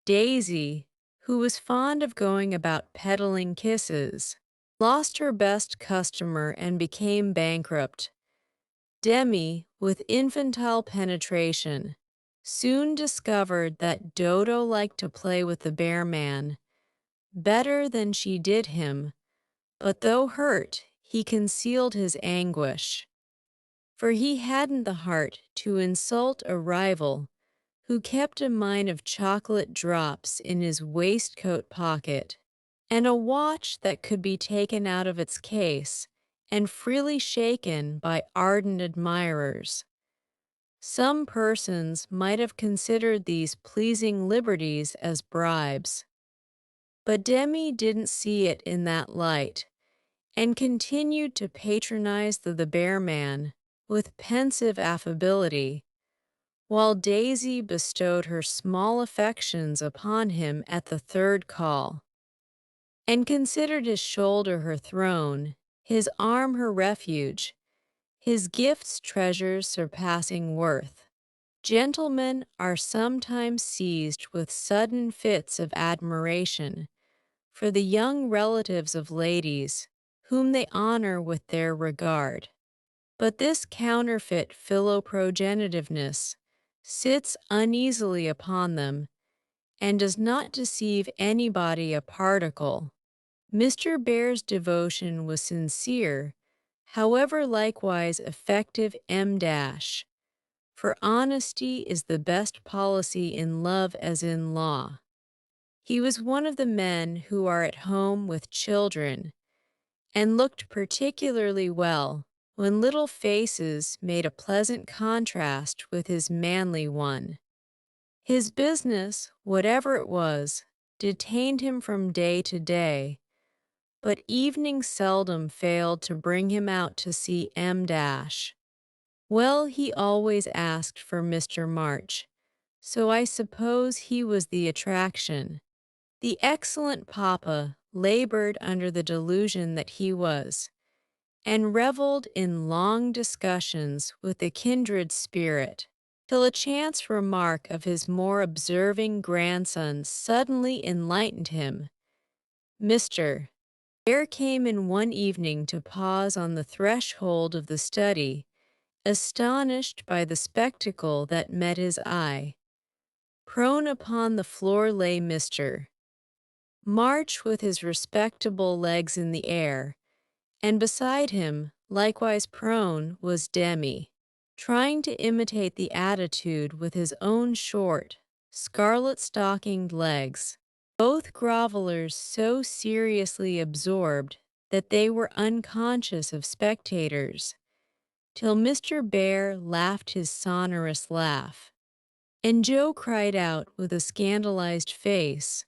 Daisy, who was fond of going about peddling kisses, lost her best customer and became bankrupt. Demi, with infantile penetration, soon discovered that Dodo liked to play with the bear man better than she did him, but though hurt, he concealed his anguish, for he hadn't the heart to insult a rival who kept a mine of chocolate drops in his waistcoat pocket, and a watch that could be taken out of its case and freely shaken by ardent admirers. Some persons might have considered these pleasing liberties as bribes, but Demi didn't see it in that light, and continued to patronize the bear man with pensive affability, while Daisy bestowed her small affections upon him at the third call, and considered his shoulder her throne, his arm her refuge, his gifts treasures surpassing worth. Gentlemen are sometimes seized with sudden fits of admiration for the young relatives of ladies whom they honor with their regard. But this counterfeit philoprogenitiveness sits uneasily upon them and does not deceive anybody a particle. Mr. Bear's devotion was sincere, however likewise effective for honesty is the best policy in love as in law. He was one of the men who are at home with children, and looked particularly well when little faces made a pleasant contrast with his manly one. His business, whatever it was, detained him from day to day, but evening seldom failed to bring him out to see M. Well, he always asked for Mr. March, so I suppose he was the attraction. The excellent papa labored under the delusion that he was, and reveled in long discussions with the kindred spirit, till a chance remark of his more observing grandson suddenly enlightened him. Mr. Bear came in one evening to pause on the threshold of the study, astonished by the spectacle that met his eye. Prone upon the floor lay Mr. March with his respectable legs in the air, and beside him, likewise prone, was Demi, trying to imitate the attitude with his own short, scarlet-stockinged legs, both grovelers so seriously absorbed that they were unconscious of spectators, till Mr. Bear laughed his sonorous laugh, and Joe cried out with a scandalized face,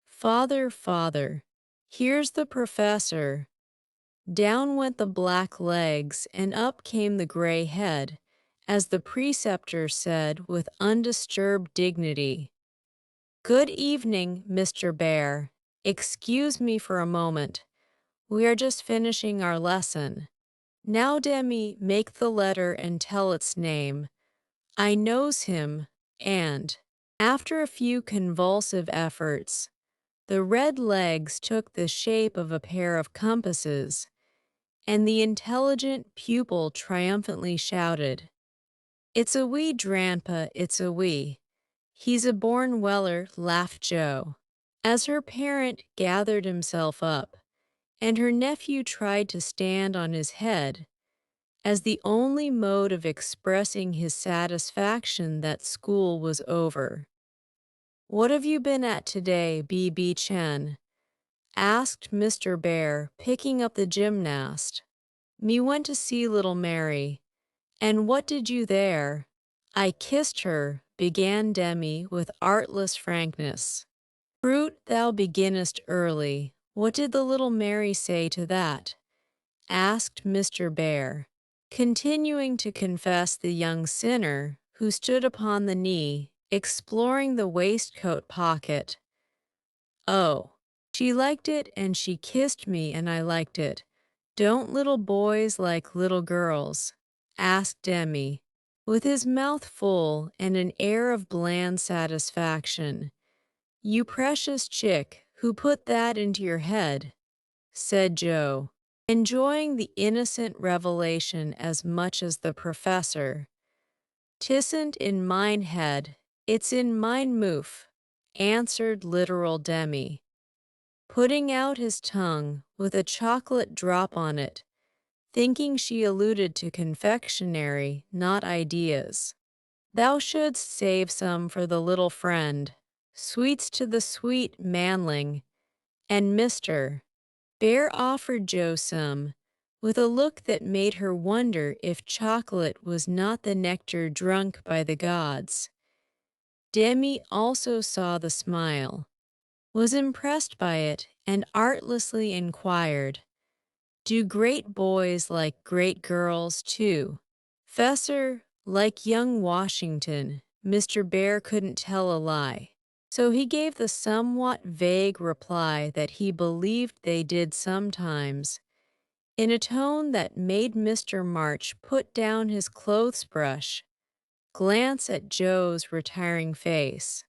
"Father, father, here's the professor." Down went the black legs, and up came the gray head, as the preceptor said with undisturbed dignity, "Good evening, Mr. Bear. Excuse me for a moment. We are just finishing our lesson. Now, Demi, make the letter and tell its name. I knows him," and, after a few convulsive efforts, the red legs took the shape of a pair of compasses, and the intelligent pupil triumphantly shouted, "It's a wee, Dranpa, it's a wee. He's a born weller," laughed Joe, as her parent gathered himself up, and her nephew tried to stand on his head, as the only mode of expressing his satisfaction that school was over. "What have you been at today, B.B. Chen?" asked Mr. Bear, picking up the gymnast. "Me went to see little Mary." "And what did you there?" "I kissed her," began Demi with artless frankness. Fruit, thou beginnest early. What did the little Mary say to that? Asked Mr. Bear, continuing to confess the young sinner who stood upon the knee, exploring the waistcoat pocket. Oh, she liked it and she kissed me and I liked it. Don't little boys like little girls? Asked Demi, with his mouth full and an air of bland satisfaction. You precious chick, who put that into your head? Said Joe, enjoying the innocent revelation as much as the professor. "'Tisn't in mine head, it's in mine moof," answered literal Demi, putting out his tongue with a chocolate drop on it, thinking she alluded to confectionery, not ideas. Thou shouldst save some for the little friend, sweets to the sweet manling, and Mr. Bear offered Joe some, with a look that made her wonder if chocolate was not the nectar drunk by the gods. Demi also saw the smile, was impressed by it, and artlessly inquired, "Do great boys like great girls, too?" "Fesser, like young Washington." Mr. Bear couldn't tell a lie, so he gave the somewhat vague reply that he believed they did sometimes, in a tone that made Mr. March put down his clothes brush, glance at Joe's retiring face,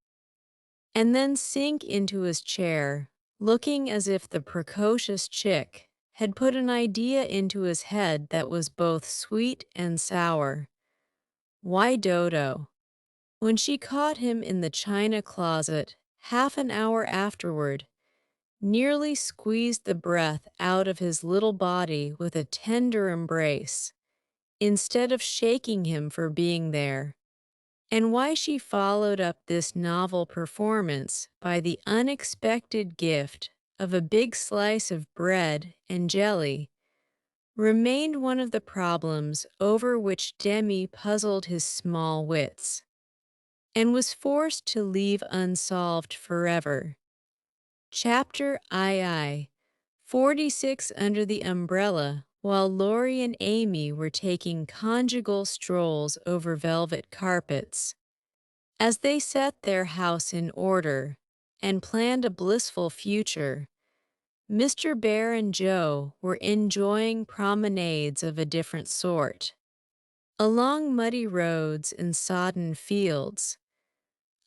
and then sink into his chair, looking as if the precocious chick had put an idea into his head that was both sweet and sour. Why, Dodo, when she caught him in the china closet half an hour afterward, nearly squeezed the breath out of his little body with a tender embrace, instead of shaking him for being there, and why she followed up this novel performance by the unexpected gift of a big slice of bread and jelly, remained one of the problems over which Demi puzzled his small wits, and was forced to leave unsolved forever. Chapter II. 46 under the umbrella, while Laurie and Amy were taking conjugal strolls over velvet carpets. As they set their house in order and planned a blissful future, Mr. Bear and Joe were enjoying promenades of a different sort, along muddy roads and sodden fields.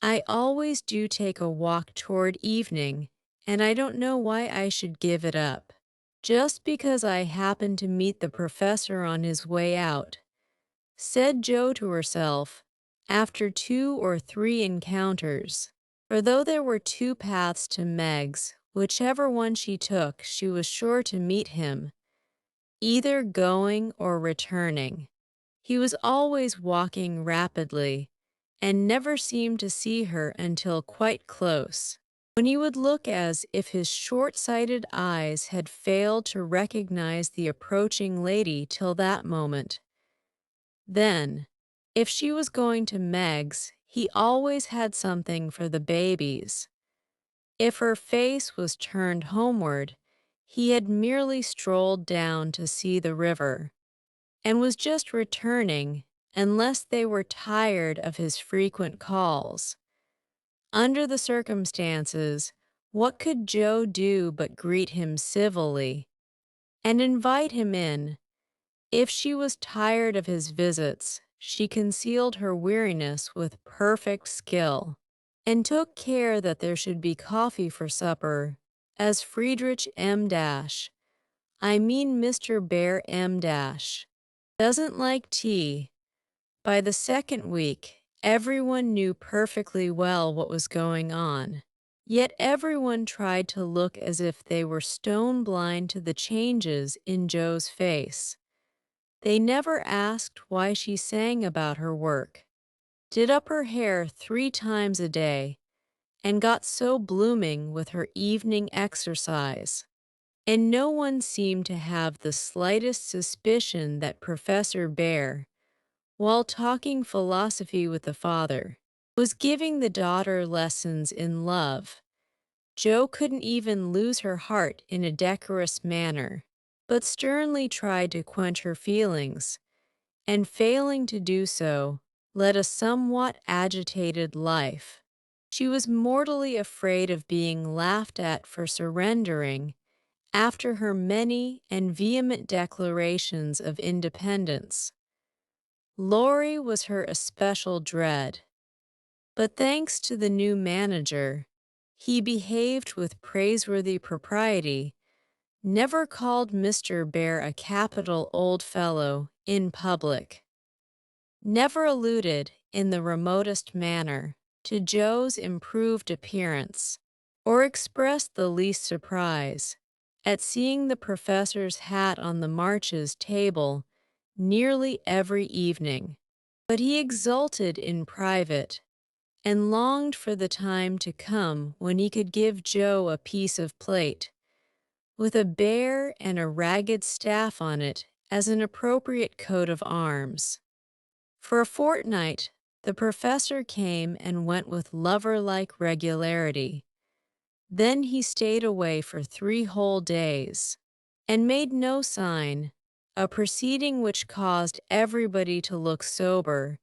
I always do take a walk toward evening, and I don't know why I should give it up. Just because I happened to meet the professor on his way out, said Joe to herself, after 2 or 3 encounters. For though there were 2 paths to Meg's, whichever one she took, she was sure to meet him, either going or returning. He was always walking rapidly, and never seemed to see her until quite close, when he would look as if his short-sighted eyes had failed to recognize the approaching lady till that moment. Then, if she was going to Meg's, he always had something for the babies. If her face was turned homeward, he had merely strolled down to see the river, and was just returning, unless they were tired of his frequent calls. Under the circumstances, what could Joe do but greet him civilly, and invite him in? If she was tired of his visits, she concealed her weariness with perfect skill, and took care that there should be coffee for supper, as Friedrich M. I mean Mr. Bear M. doesn't like tea. By the second week, everyone knew perfectly well what was going on, yet everyone tried to look as if they were stone blind to the changes in Joe's face. They never asked why she sang about her work, did up her hair 3 times a day, and got so blooming with her evening exercise. And no one seemed to have the slightest suspicion that Professor Bear, while talking philosophy with the father, was giving the daughter lessons in love. Jo couldn't even lose her heart in a decorous manner, but sternly tried to quench her feelings, and failing to do so, led a somewhat agitated life. She was mortally afraid of being laughed at for surrendering after her many and vehement declarations of independence. Laurie was her especial dread, but thanks to the new manager, he behaved with praiseworthy propriety, never called Mr. Bear a capital old fellow in public, never alluded in the remotest manner to Joe's improved appearance, or expressed the least surprise at seeing the professor's hat on the March's table nearly every evening. But he exulted in private and longed for the time to come when he could give Joe a piece of plate with a bear and a ragged staff on it as an appropriate coat of arms. For a fortnight, the professor came and went with lover-like regularity. Then he stayed away for 3 whole days, and made no sign, a proceeding which caused everybody to look sober,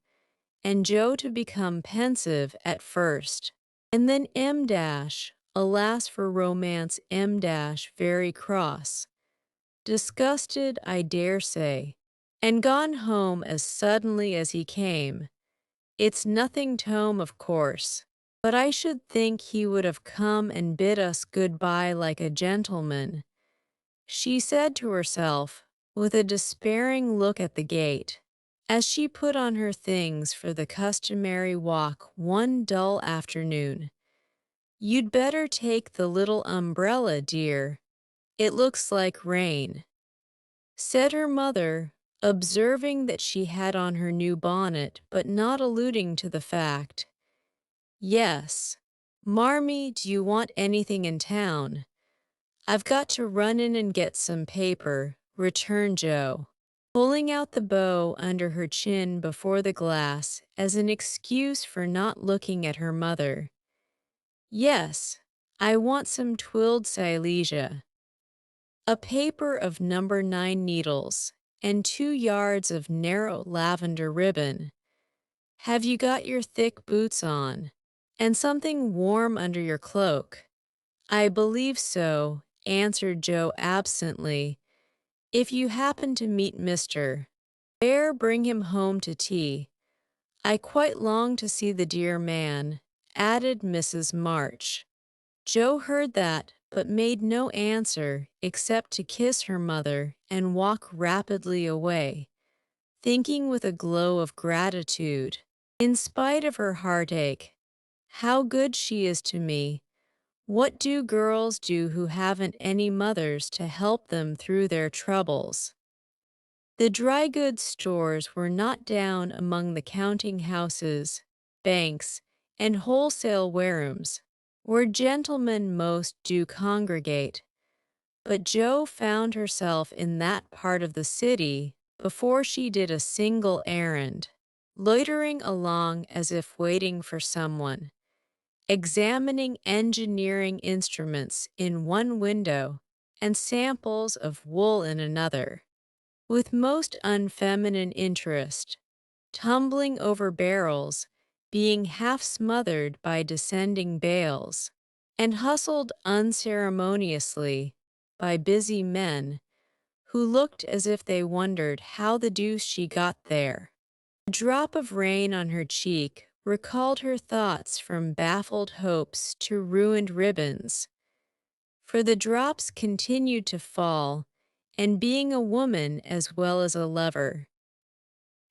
and Joe to become pensive at first. And then M dash, alas for romance M dash, very cross, disgusted, I dare say, and gone home as suddenly as he came. It's nothing Tome, of course, but I should think he would have come and bid us good-bye like a gentleman, she said to herself, with a despairing look at the gate, as she put on her things for the customary walk one dull afternoon. You'd better take the little umbrella, dear. It looks like rain, said her mother, observing that she had on her new bonnet but not alluding to the fact. Yes. Marmee, do you want anything in town? I've got to run in and get some paper, returned Joe, pulling out the bow under her chin before the glass as an excuse for not looking at her mother. Yes, I want some twilled silesia, a paper of number 9 needles, and 2 yards of narrow lavender ribbon. Have you got your thick boots on, and something warm under your cloak? I believe so, answered Joe absently. If you happen to meet Mr. Bear, bring him home to tea. I quite long to see the dear man, added Mrs. March. Joe heard that, but made no answer except to kiss her mother and walk rapidly away, thinking with a glow of gratitude, in spite of her heartache, how good she is to me. What do girls do who haven't any mothers to help them through their troubles? The dry goods stores were not down among the counting houses, banks, and wholesale warehams, where gentlemen most do congregate, but Jo found herself in that part of the city before she did a single errand, loitering along as if waiting for someone, examining engineering instruments in one window and samples of wool in another, with most unfeminine interest, tumbling over barrels, being half smothered by descending bales, and hustled unceremoniously by busy men who looked as if they wondered how the deuce she got there. A drop of rain on her cheek recalled her thoughts from baffled hopes to ruined ribbons, for the drops continued to fall, and being a woman as well as a lover,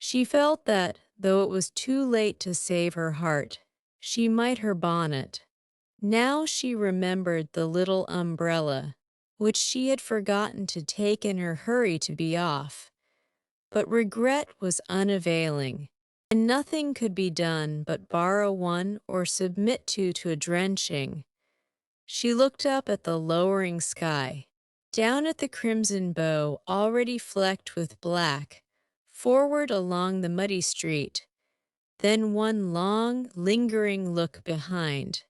she felt that, though it was too late to save her heart, she might her bonnet. Now she remembered the little umbrella, which she had forgotten to take in her hurry to be off. But regret was unavailing, and nothing could be done but borrow one or submit to a drenching. She looked up at the lowering sky, down at the crimson bow already flecked with black, forward along the muddy street, then one long, lingering look behind,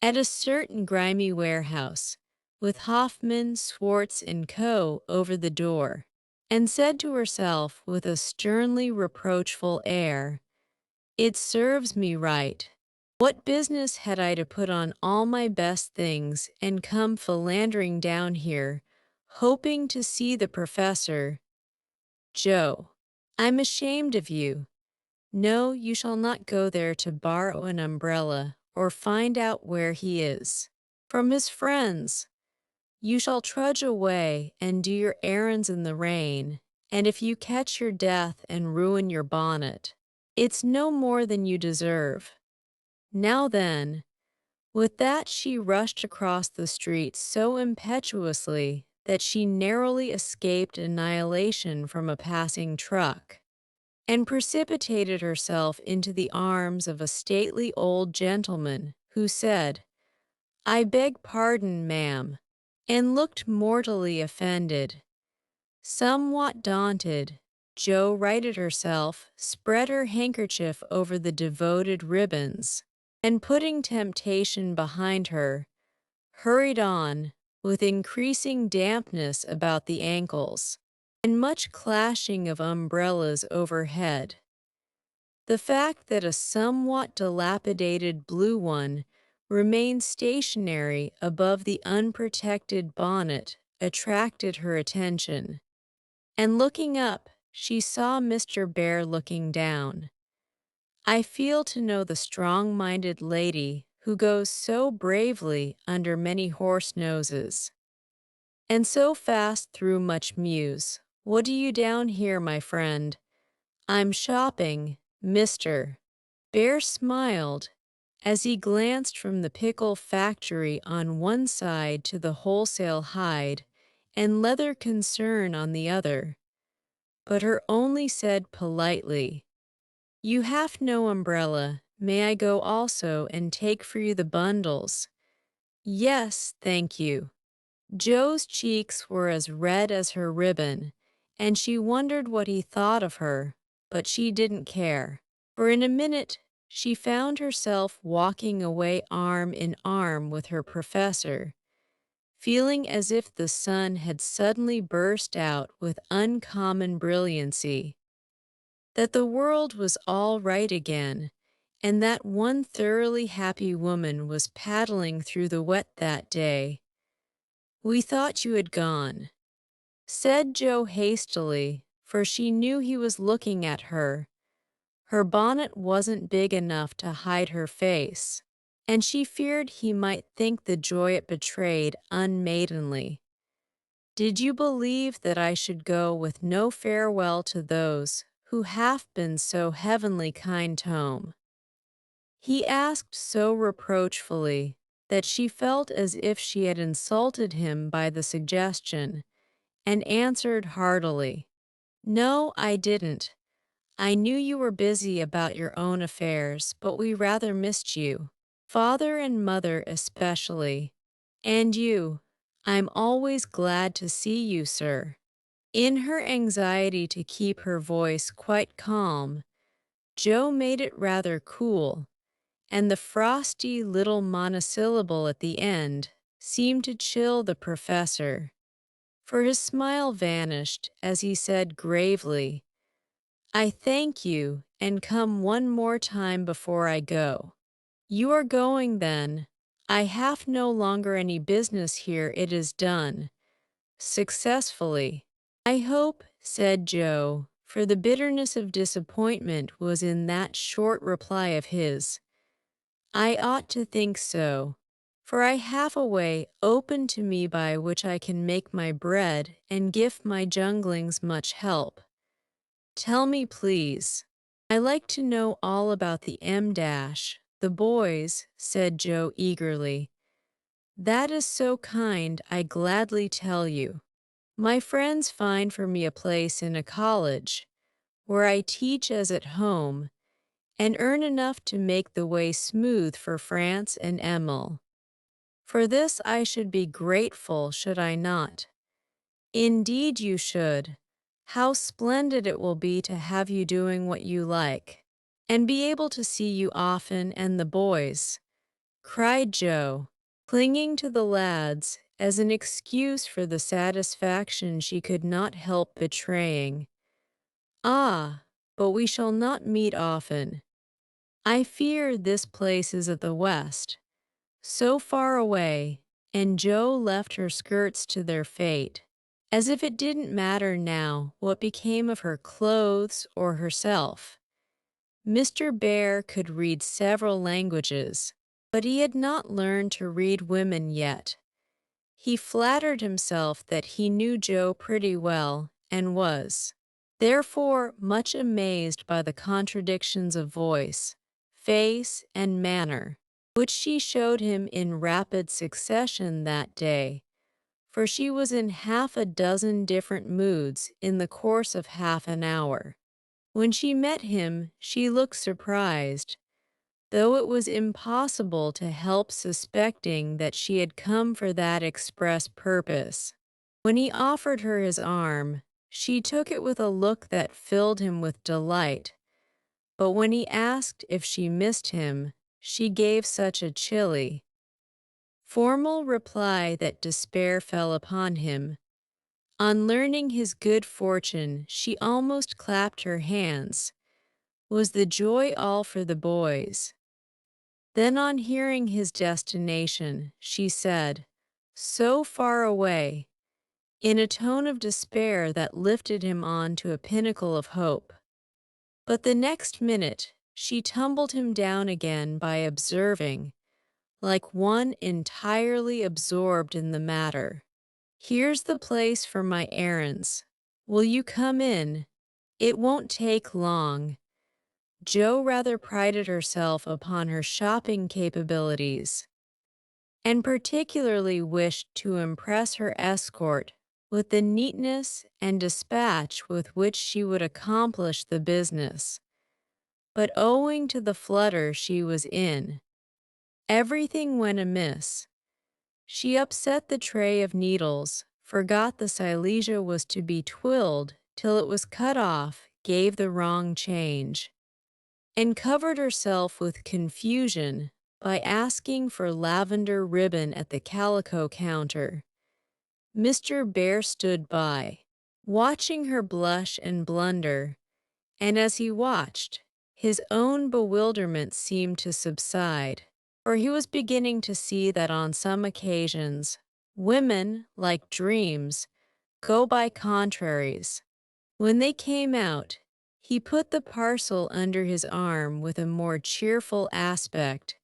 at a certain grimy warehouse, with Hoffman, Swartz, and Co. over the door, and said to herself with a sternly reproachful air, "It serves me right. What business had I to put on all my best things and come philandering down here, hoping to see the professor? Joe, I'm ashamed of you. No, you shall not go there to borrow an umbrella or find out where he is. From his friends, you shall trudge away and do your errands in the rain, and if you catch your death and ruin your bonnet, it's no more than you deserve. Now then," with that she rushed across the street so impetuously that she narrowly escaped annihilation from a passing truck, and precipitated herself into the arms of a stately old gentleman who said, "I beg pardon, ma'am," and looked mortally offended. Somewhat daunted, Jo righted herself, spread her handkerchief over the devoted ribbons, and putting temptation behind her, hurried on, with increasing dampness about the ankles, and much clashing of umbrellas overhead. The fact that a somewhat dilapidated blue one remained stationary above the unprotected bonnet attracted her attention, and looking up, she saw Mr. Bear looking down. I feel to know the strong-minded lady who goes so bravely under many horse noses, and so fast through much muse. What do you down here, my friend? I'm shopping, Mr. Bear smiled as he glanced from the pickle factory on one side to the wholesale hide and leather concern on the other, but her only said politely, "You have no umbrella. May I go also and take for you the bundles?" "Yes, thank you." Joe's cheeks were as red as her ribbon, and she wondered what he thought of her, but she didn't care, for in a minute she found herself walking away arm in arm with her professor, feeling as if the sun had suddenly burst out with uncommon brilliancy, that the world was all right again, and that one thoroughly happy woman was paddling through the wet that day. "We thought you had gone," said Jo hastily, for she knew he was looking at her. Her bonnet wasn't big enough to hide her face, and she feared he might think the joy it betrayed unmaidenly. "Did you believe that I should go with no farewell to those who have been so heavenly kind home?" He asked so reproachfully that she felt as if she had insulted him by the suggestion, and answered heartily, "No, I didn't. I knew you were busy about your own affairs, but we rather missed you. Father and mother especially. And you. I'm always glad to see you, sir." In her anxiety to keep her voice quite calm, Jo made it rather cool, and the frosty little monosyllable at the end seemed to chill the professor, for his smile vanished as he said gravely, "I thank you, and come one more time before I go." "You are going, then? I have no longer any business here. It is done. Successfully, I hope," said Jo, for the bitterness of disappointment was in that short reply of his. "I ought to think so, for I have a way open to me by which I can make my bread and give my junglings much help. Tell me, please. I like to know all about the the boys," said Jo eagerly. "That is so kind, I gladly tell you. My friends find for me a place in a college, where I teach as at home, and earn enough to make the way smooth for France and Emil. For this I should be grateful, should I not?" "Indeed you should. How splendid it will be to have you doing what you like, and be able to see you often and the boys. cried Joe, clinging to the lads as an excuse for the satisfaction she could not help betraying. Ah, but we shall not meet often. I fear this place is at the west, so far away, and Joe left her skirts to their fate, as if it didn't matter now what became of her clothes or herself. Mr. Bear could read several languages, but he had not learned to read women yet. He flattered himself that he knew Joe pretty well, and was, therefore, much amazed by the contradictions of voice, face, and manner, which she showed him in rapid succession that day, for she was in half a dozen different moods in the course of half an hour. When she met him, she looked surprised, though it was impossible to help suspecting that she had come for that express purpose. When he offered her his arm, she took it with a look that filled him with delight, but when he asked if she missed him, she gave such a chilly, formal reply that despair fell upon him. On learning his good fortune, she almost clapped her hands. Was the joy all for the boys? Then on hearing his destination, she said, "So far away," in a tone of despair that lifted him on to a pinnacle of hope. But the next minute, she tumbled him down again by observing, like one entirely absorbed in the matter, "Here's the place for my errands. Will you come in? It won't take long." Joe rather prided herself upon her shopping capabilities, and particularly wished to impress her escort with the neatness and dispatch with which she would accomplish the business. But owing to the flutter she was in, everything went amiss. She upset the tray of needles, forgot the silesia was to be twilled till it was cut off, gave the wrong change, and covered herself with confusion by asking for lavender ribbon at the calico counter. Mr. Bear stood by, watching her blush and blunder, and as he watched, his own bewilderment seemed to subside, for he was beginning to see that on some occasions, women, like dreams, go by contraries. When they came out, he put the parcel under his arm with a more cheerful aspect,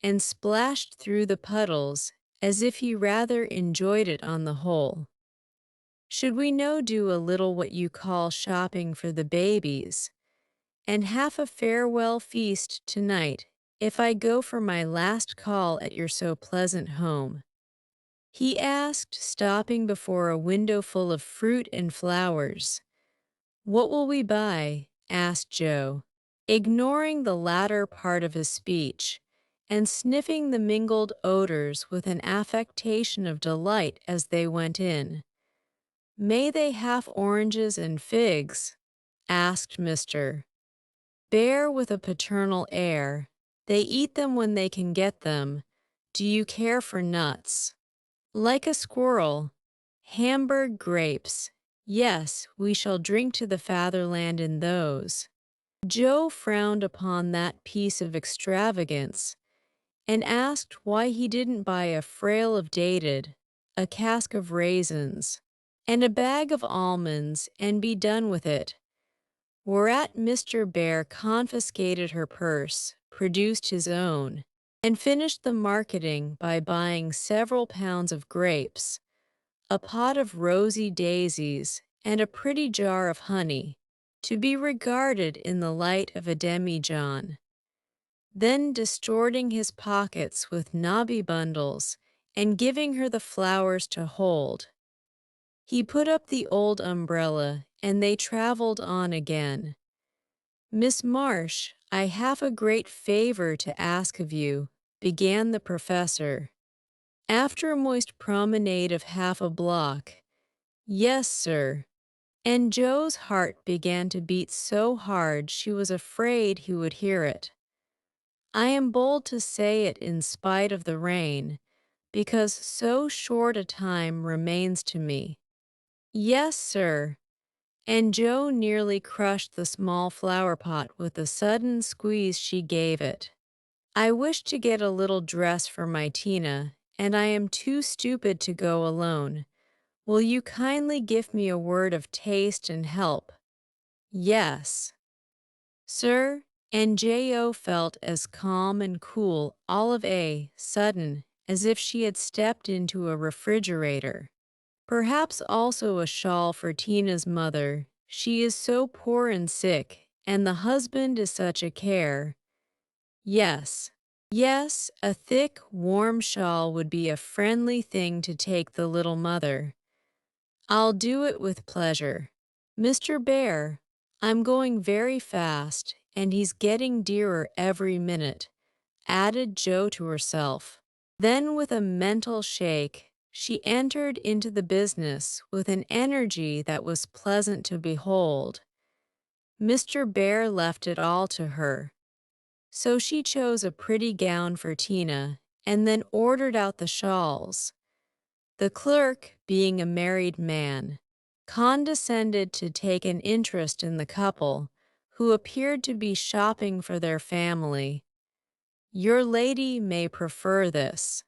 and splashed through the puddles as if he rather enjoyed it on the whole. "Should we no do a little what you call shopping for the babies, and have a farewell feast tonight if I go for my last call at your so pleasant home?" he asked, stopping before a window full of fruit and flowers. "What will we buy?" asked Joe, ignoring the latter part of his speech, and sniffing the mingled odors with an affectation of delight as they went in. "May they have oranges and figs?" asked Mr. Bear with a paternal air. "They eat them when they can get them. Do you care for nuts?" "Like a squirrel." "Hamburg grapes. Yes, we shall drink to the fatherland in those." Joe frowned upon that piece of extravagance, and asked why he didn't buy a frail of dated, a cask of raisins, and a bag of almonds and be done with it. Whereat Mr. Bear confiscated her purse, produced his own, and finished the marketing by buying several pounds of grapes, a pot of rosy daisies, and a pretty jar of honey, to be regarded in the light of a demijohn. Then distorting his pockets with knobby bundles, and giving her the flowers to hold, he put up the old umbrella, and they traveled on again. "Miss Marsh, I have a great favor to ask of you," began the professor, after a moist promenade of half a block. "Yes, sir." And Joe's heart began to beat so hard she was afraid he would hear it. I am bold to say it in spite of the rain, because so short a time remains to me. Yes, sir. And Joe nearly crushed the small flower pot with the sudden squeeze she gave it. I wish to get a little dress for my Tina, and I am too stupid to go alone. Will you kindly give me a word of taste and help? Yes. Sir, and J.O. felt as calm and cool all of a sudden as if she had stepped into a refrigerator. Perhaps also a shawl for Tina's mother. She is so poor and sick, and the husband is such a care. Yes, yes, a thick, warm shawl would be a friendly thing to take the little mother. I'll do it with pleasure. Mr. Bear, I'm going very fast, and he's getting dearer every minute, added Joe to herself. Then with a mental shake, she entered into the business with an energy that was pleasant to behold. Mr. Bear left it all to her. So she chose a pretty gown for Tina, and then ordered out the shawls. The clerk, being a married man, condescended to take an interest in the couple, who appeared to be shopping for their family. Your lady may prefer this.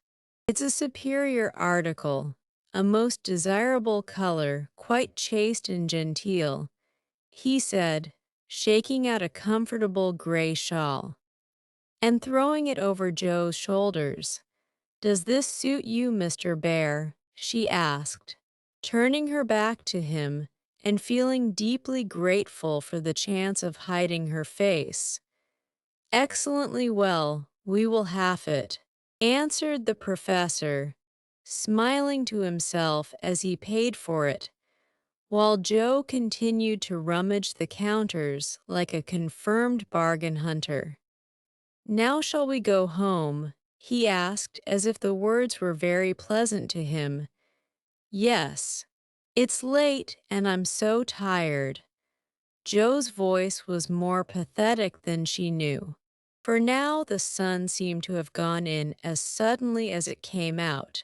It's a superior article, a most desirable color, quite chaste and genteel, he said, shaking out a comfortable gray shawl and throwing it over Joe's shoulders. Does this suit you, Mr. Bear? She asked, turning her back to him and feeling deeply grateful for the chance of hiding her face. Excellently well, we will have it, answered the professor, smiling to himself as he paid for it, while Joe continued to rummage the counters like a confirmed bargain hunter. Now shall we go home? He asked as if the words were very pleasant to him. Yes. It's late and I'm so tired. Joe's voice was more pathetic than she knew, for now the sun seemed to have gone in as suddenly as it came out,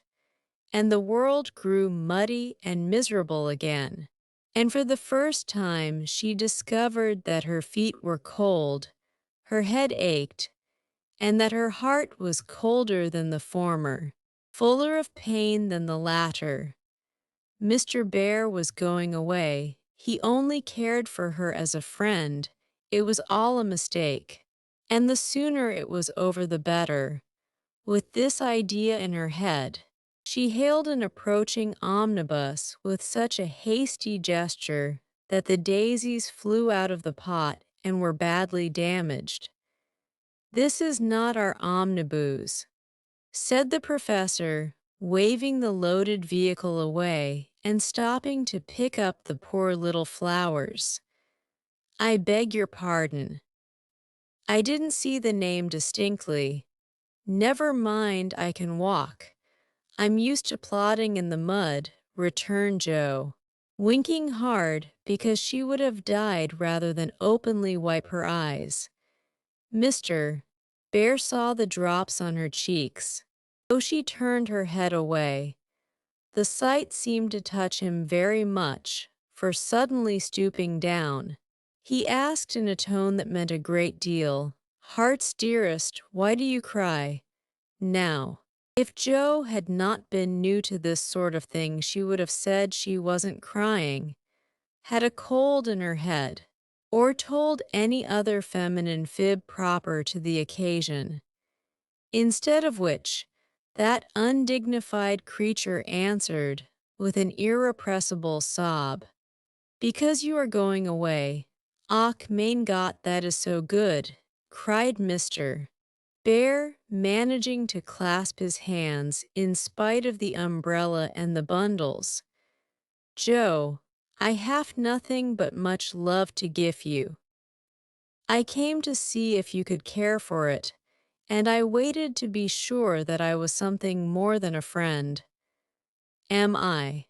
and the world grew muddy and miserable again. And for the first time she discovered that her feet were cold, her head ached, and that her heart was colder than the former, fuller of pain than the latter. Mr. Bear was going away. He only cared for her as a friend. It was all a mistake. And the sooner it was over the better. With this idea in her head, she hailed an approaching omnibus with such a hasty gesture that the daisies flew out of the pot and were badly damaged. This is not our omnibus, said the professor, waving the loaded vehicle away and stopping to pick up the poor little flowers. I beg your pardon. I didn't see the name distinctly. Never mind, I can walk. I'm used to plodding in the mud, returned Joe, winking hard because she would have died rather than openly wipe her eyes. Mr. Bear saw the drops on her cheeks, though she turned her head away. The sight seemed to touch him very much, for suddenly stooping down, he asked in a tone that meant a great deal, "Heart's dearest, why do you cry?" Now, if Joe had not been new to this sort of thing, she would have said she wasn't crying, had a cold in her head, or told any other feminine fib proper to the occasion. Instead of which, that undignified creature answered, with an irrepressible sob, "Because you are going away." "Ach, mein Gott, that is so good," cried Mr. Bear, managing to clasp his hands in spite of the umbrella and the bundles. "Joe, I have nothing but much love to give you. I came to see if you could care for it, and I waited to be sure that I was something more than a friend. Am I?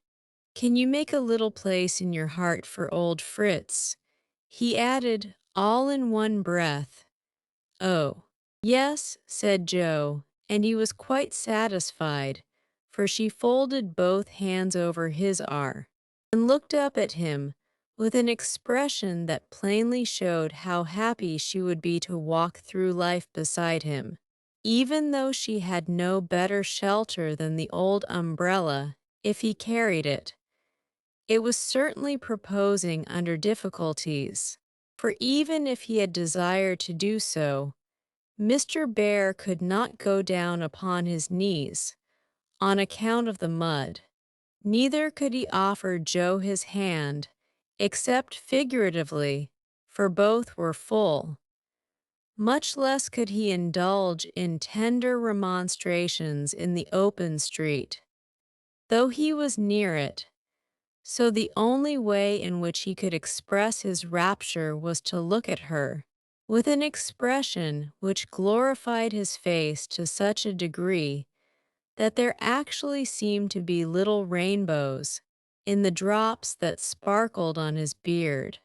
Can you make a little place in your heart for old Fritz?" He added, all in one breath, "Oh, Yes, said Joe, and he was quite satisfied, for she folded both hands over his arm and looked up at him with an expression that plainly showed how happy she would be to walk through life beside him. Even though she had no better shelter than the old umbrella, if he carried it, it was certainly proposing under difficulties, for even if he had desired to do so, Mr. Bear could not go down upon his knees on account of the mud. Neither could he offer Joe his hand, except figuratively, for both were full. Much less could he indulge in tender remonstrations in the open street, though he was near it. So the only way in which he could express his rapture was to look at her, with an expression which glorified his face to such a degree that there actually seemed to be little rainbows in the drops that sparkled on his beard.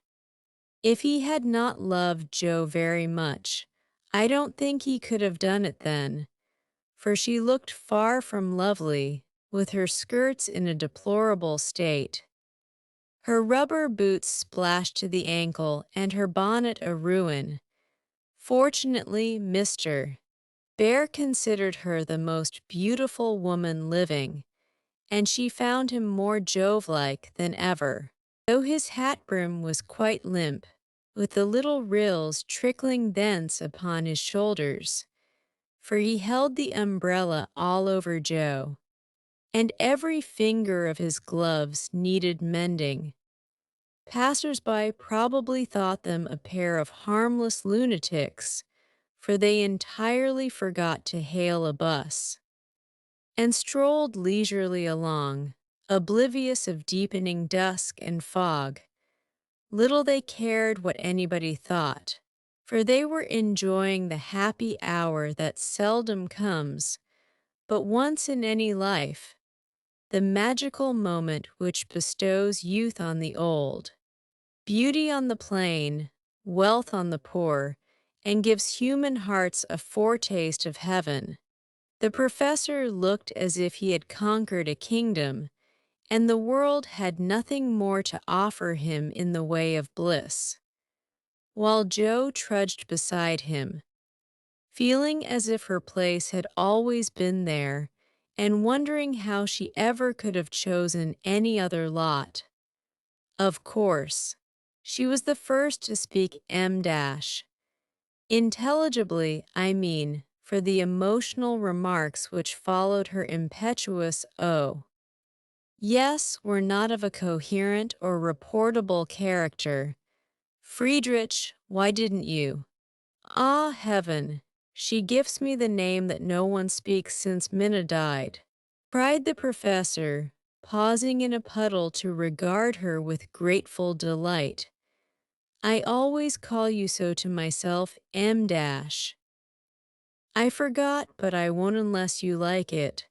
If he had not loved Joe very much, I don't think he could have done it then, for she looked far from lovely, with her skirts in a deplorable state, her rubber boots splashed to the ankle, and her bonnet a ruin. Fortunately, Mr. Bear considered her the most beautiful woman living, and she found him more Jove-like than ever, though his hat brim was quite limp, with the little rills trickling thence upon his shoulders, for he held the umbrella all over Joe, and every finger of his gloves needed mending. Passers-by probably thought them a pair of harmless lunatics, for they entirely forgot to hail a bus, and strolled leisurely along, oblivious of deepening dusk and fog. Little they cared what anybody thought, for they were enjoying the happy hour that seldom comes, but once in any life, the magical moment which bestows youth on the old, beauty on the plain, wealth on the poor, and gives human hearts a foretaste of heaven. The professor looked as if he had conquered a kingdom, and the world had nothing more to offer him in the way of bliss, while Joe trudged beside him, feeling as if her place had always been there, and wondering how she ever could have chosen any other lot. Of course, she was the first to speak intelligibly, I mean, for the emotional remarks which followed her impetuous "oh." Yes, were not of a coherent or reportable character. Friedrich, why didn't you? Ah, heaven, she gives me the name that no one speaks since Minna died, cried the professor, pausing in a puddle to regard her with grateful delight. I always call you so to myself, M dash. I forgot, but I won't unless you like it.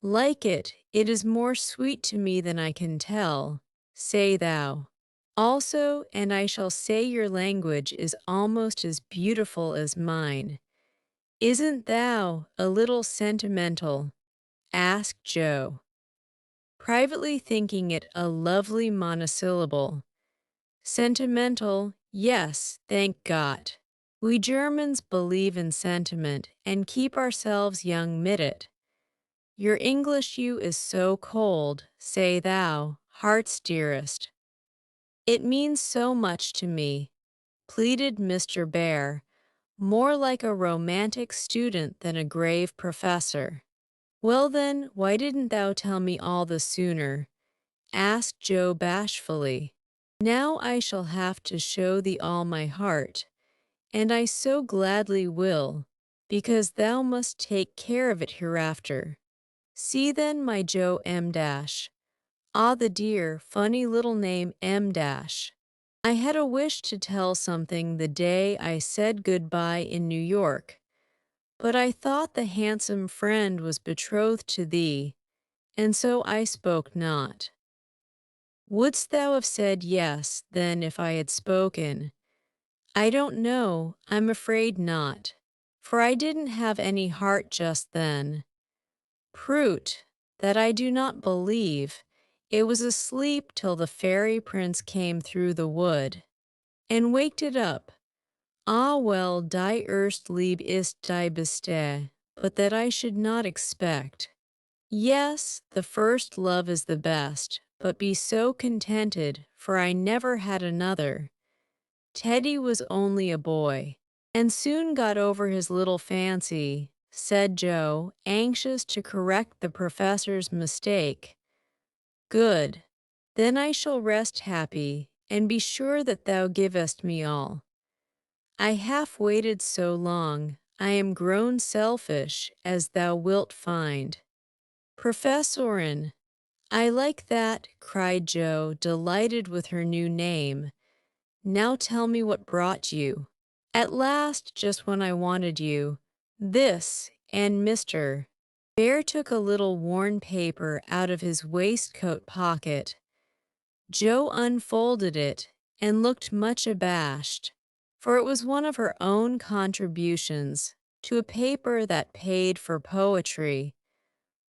Like it, it is more sweet to me than I can tell. Say thou. Also, and I shall say your language is almost as beautiful as mine. Isn't thou a little sentimental? Asked Joe, privately thinking it a lovely monosyllable. Sentimental, yes, thank God. We Germans believe in sentiment and keep ourselves young mid it. Your English you is so cold, say thou, heart's dearest. It means so much to me, pleaded Mr. Bear, more like a romantic student than a grave professor. Well then, why didn't thou tell me all the sooner? Asked Joe bashfully. Now I shall have to show thee all my heart, and I so gladly will, because thou must take care of it hereafter. See then, my Joe M dash. Ah, the dear, funny little name M dash. I had a wish to tell something the day I said goodbye in New York, but I thought the handsome friend was betrothed to thee, and so I spoke not. Wouldst thou have said yes, then, if I had spoken? I don't know, I'm afraid not, for I didn't have any heart just then. Prut, that I do not believe. It was asleep till the fairy prince came through the wood, and waked it up. Ah well, die erst lieb ist die beste, but that I should not expect. Yes, the first love is the best, but be so contented, for I never had another. Teddy was only a boy, and soon got over his little fancy, said Joe, anxious to correct the professor's mistake. Good. Then I shall rest happy, and be sure that thou givest me all. I have waited so long, I am grown selfish, as thou wilt find. Professorin, I like that, cried Joe, delighted with her new name. Now tell me what brought you. At last, just when I wanted you. This, and Mr. Bear took a little worn paper out of his waistcoat pocket. Joe unfolded it and looked much abashed, for it was one of her own contributions to a paper that paid for poetry,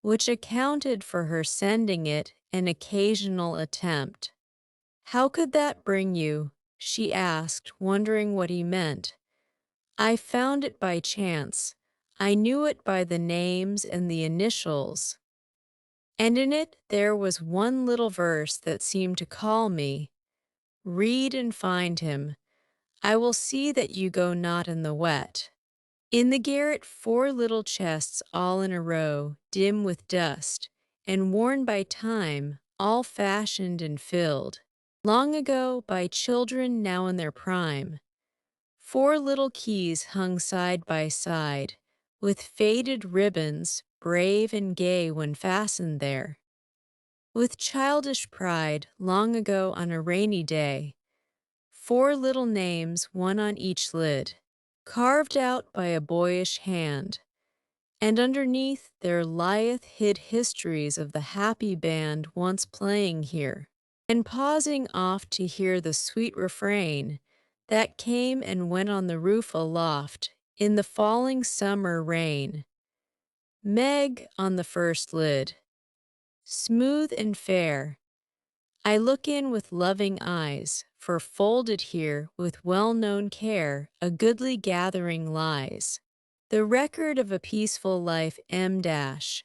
which accounted for her sending it an occasional attempt. How could that bring you? She asked, wondering what he meant. I found it by chance. I knew it by the names and the initials. And in it there was one little verse that seemed to call me. Read and find him. I will see that you go not in the wet. In the garret 4 little chests all in a row, dim with dust, and worn by time, all fashioned and filled, long ago by children now in their prime. 4 little keys hung side by side, with faded ribbons, brave and gay when fastened there. With childish pride, long ago on a rainy day, 4 little names, one on each lid, carved out by a boyish hand, and underneath there lieth hid histories of the happy band once playing here, and pausing oft to hear the sweet refrain that came and went on the roof aloft in the falling summer rain. Meg on the first lid, smooth and fair, I look in with loving eyes, for folded here with well-known care a goodly gathering lies. The record of a peaceful life M dash.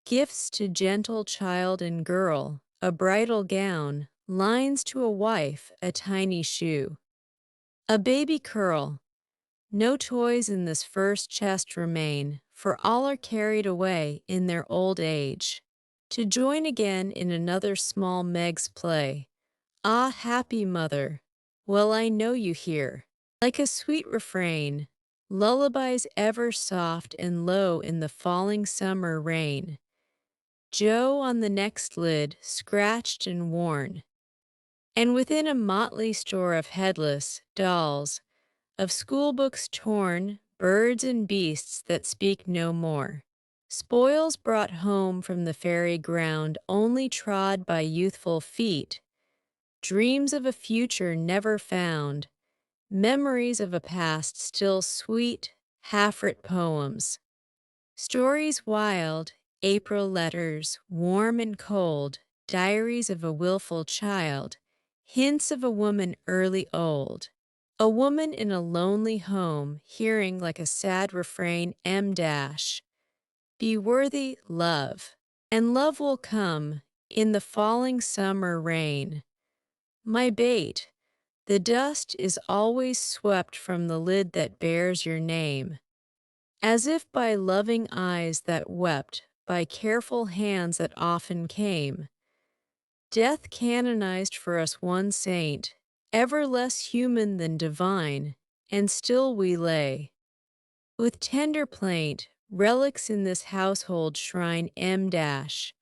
Gifts to gentle child and girl, a bridal gown, lines to a wife, a tiny shoe. A baby curl. No toys in this first chest remain, for all are carried away in their old age, to join again in another small Meg's play. Ah, happy mother, well I know you here, like a sweet refrain, lullabies ever soft and low in the falling summer rain. Joe on the next lid, scratched and worn, and within a motley store of headless dolls, of schoolbooks torn, birds and beasts that speak no more. Spoils brought home from the fairy ground only trod by youthful feet, dreams of a future never found, memories of a past still sweet, half-writ poems, stories wild, April letters, warm and cold, diaries of a willful child, hints of a woman early old, a woman in a lonely home hearing like a sad refrain M dash, be worthy, love, and love will come in the falling summer rain. My bait, the dust is always swept from the lid that bears your name, as if by loving eyes that wept, by careful hands that often came. Death canonized for us one saint, ever less human than divine, and still we lay, with tender plaint, relics in this household shrine M dash,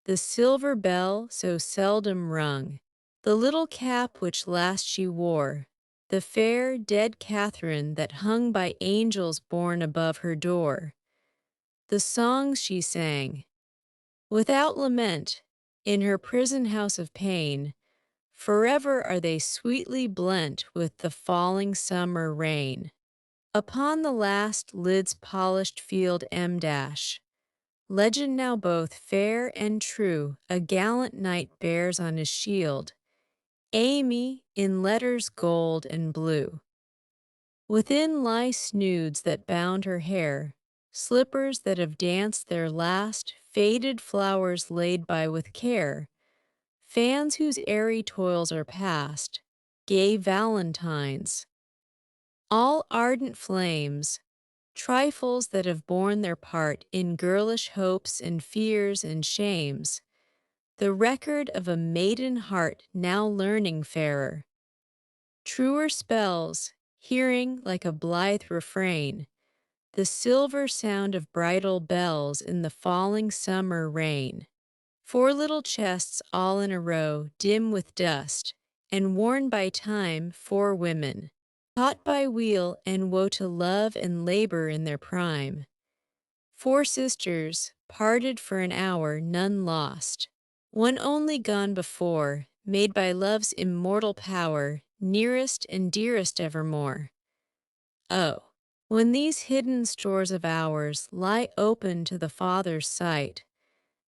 the silver bell so seldom rung, the little cap which last she wore, the fair, dead Catherine that hung by angels born above her door, the songs she sang, without lament, in her prison house of pain, forever are they sweetly blent with the falling summer rain. Upon the last lid's polished field M dash. Legend now both fair and true, a gallant knight bears on his shield, Amy in letters gold and blue. Within lie snoods that bound her hair, slippers that have danced their last, faded flowers laid by with care, fans whose airy toils are past, gay valentines. All ardent flames, trifles that have borne their part in girlish hopes and fears and shames, the record of a maiden heart now learning fairer. Truer spells, hearing like a blithe refrain, the silver sound of bridal bells in the falling summer rain. Four little chests all in a row, dim with dust, and worn by time, four women, taught by weal and woe to love and labor in their prime. Four sisters, parted for an hour, none lost. One only gone before, made by love's immortal power, nearest and dearest evermore. Oh, when these hidden stores of ours lie open to the Father's sight,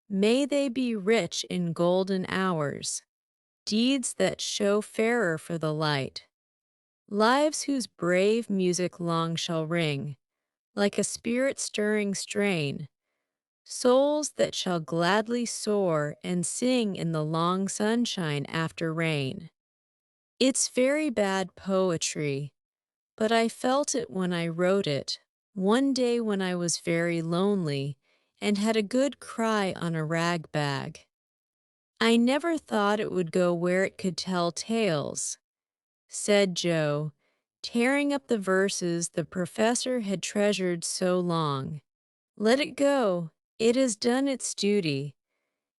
may they be rich in golden hours, deeds that show fairer for the light, lives whose brave music long shall ring, like a spirit-stirring strain, souls that shall gladly soar and sing in the long sunshine after rain. It's very bad poetry, but I felt it when I wrote it, one day when I was very lonely and had a good cry on a rag bag. I never thought it would go where it could tell tales, said Joe, tearing up the verses the professor had treasured so long. Let it go, it has done its duty,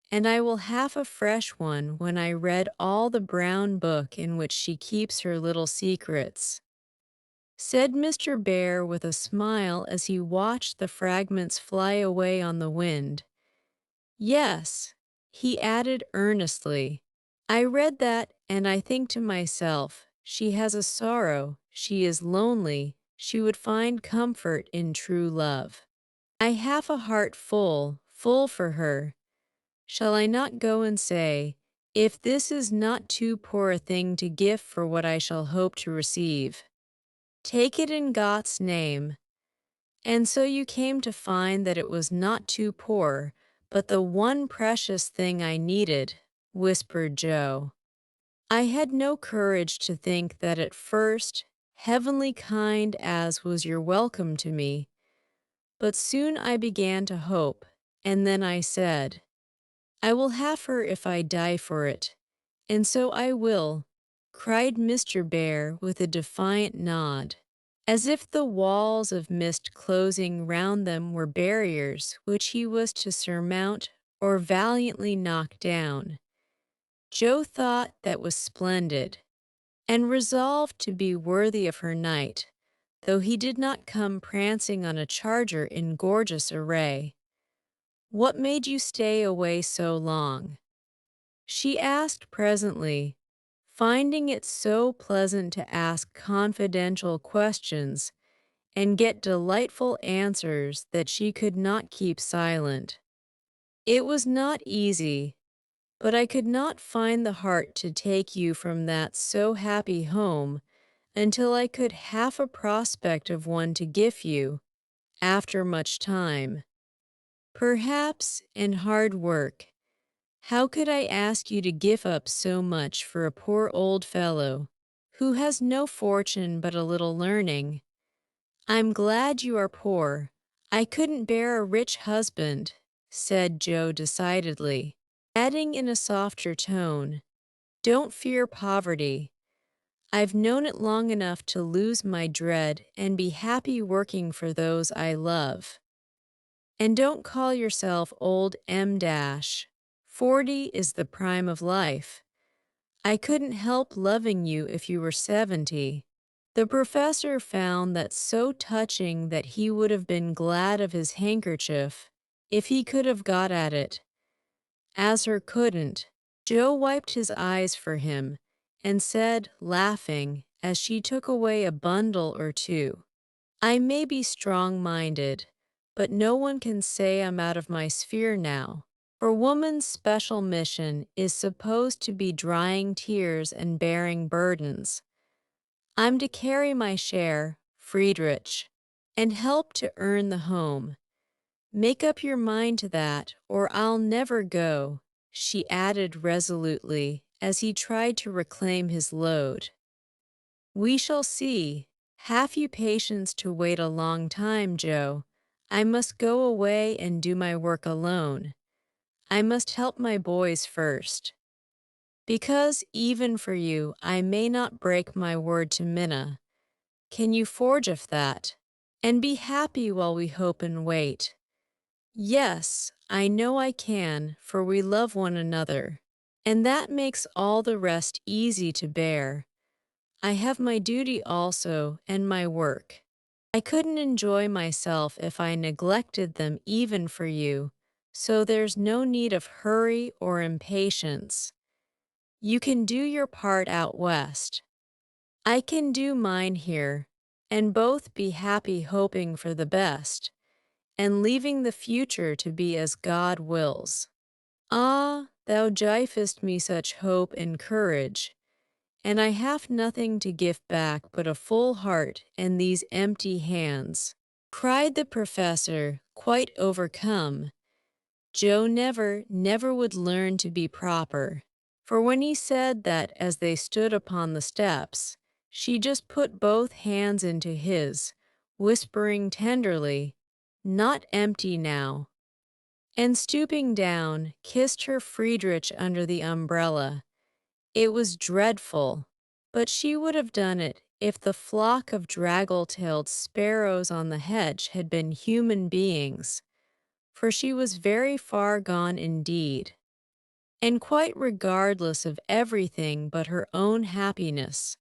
and I will have a fresh one when I read all the brown book in which she keeps her little secrets, said Mr. Bear with a smile as he watched the fragments fly away on the wind. Yes, he added earnestly, I read that and I think to myself, she has a sorrow, she is lonely, she would find comfort in true love. I have a heart full, full for her. Shall I not go and say, if this is not too poor a thing to give for what I shall hope to receive? Take it in God's name. And so you came to find that it was not too poor, but the one precious thing I needed, whispered Joe. I had no courage to think that at first, heavenly kind as was your welcome to me, but soon I began to hope, and then I said, I will have her if I die for it. And so I will, cried Mr. Bear with a defiant nod, as if the walls of mist closing round them were barriers which he was to surmount or valiantly knock down. Joe thought that was splendid, and resolved to be worthy of her knight, though he did not come prancing on a charger in gorgeous array. What made you stay away so long? She asked presently, finding it so pleasant to ask confidential questions and get delightful answers that she could not keep silent. It was not easy, but I could not find the heart to take you from that so happy home until I could have a prospect of one to give you, after much time, perhaps, and hard work. How could I ask you to give up so much for a poor old fellow, who has no fortune but a little learning? I'm glad you are poor. I couldn't bear a rich husband, said Joe decidedly, adding in a softer tone, don't fear poverty. I've known it long enough to lose my dread and be happy working for those I love. And don't call yourself old M dash. 40 is the prime of life. I couldn't help loving you if you were 70. The professor found that so touching that he would have been glad of his handkerchief if he could have got at it. As her couldn't, Joe wiped his eyes for him and said, laughing, as she took away a bundle or two, I may be strong-minded, but no one can say I'm out of my sphere now. For woman's special mission is supposed to be drying tears and bearing burdens. I'm to carry my share, Friedrich, and help to earn the home. Make up your mind to that, or I'll never go, she added resolutely as he tried to reclaim his load. We shall see. Have you patience to wait a long time, Joe? I must go away and do my work alone. I must help my boys first. Because, even for you, I may not break my word to Minna. Can you forge of that? And be happy while we hope and wait. Yes, I know I can, for we love one another. And that makes all the rest easy to bear. I have my duty also, and my work. I couldn't enjoy myself if I neglected them even for you, so there's no need of hurry or impatience. You can do your part out west. I can do mine here, and both be happy hoping for the best, and leaving the future to be as God wills. Ah, thou givest me such hope and courage, and I have nothing to give back but a full heart and these empty hands, cried the professor, quite overcome. Joe never would learn to be proper, for when he said that as they stood upon the steps, she just put both hands into his, whispering tenderly, "Not empty now," and stooping down, kissed her Friedrich under the umbrella. It was dreadful, but she would have done it if the flock of draggle-tailed sparrows on the hedge had been human beings, for she was very far gone indeed, and quite regardless of everything but her own happiness,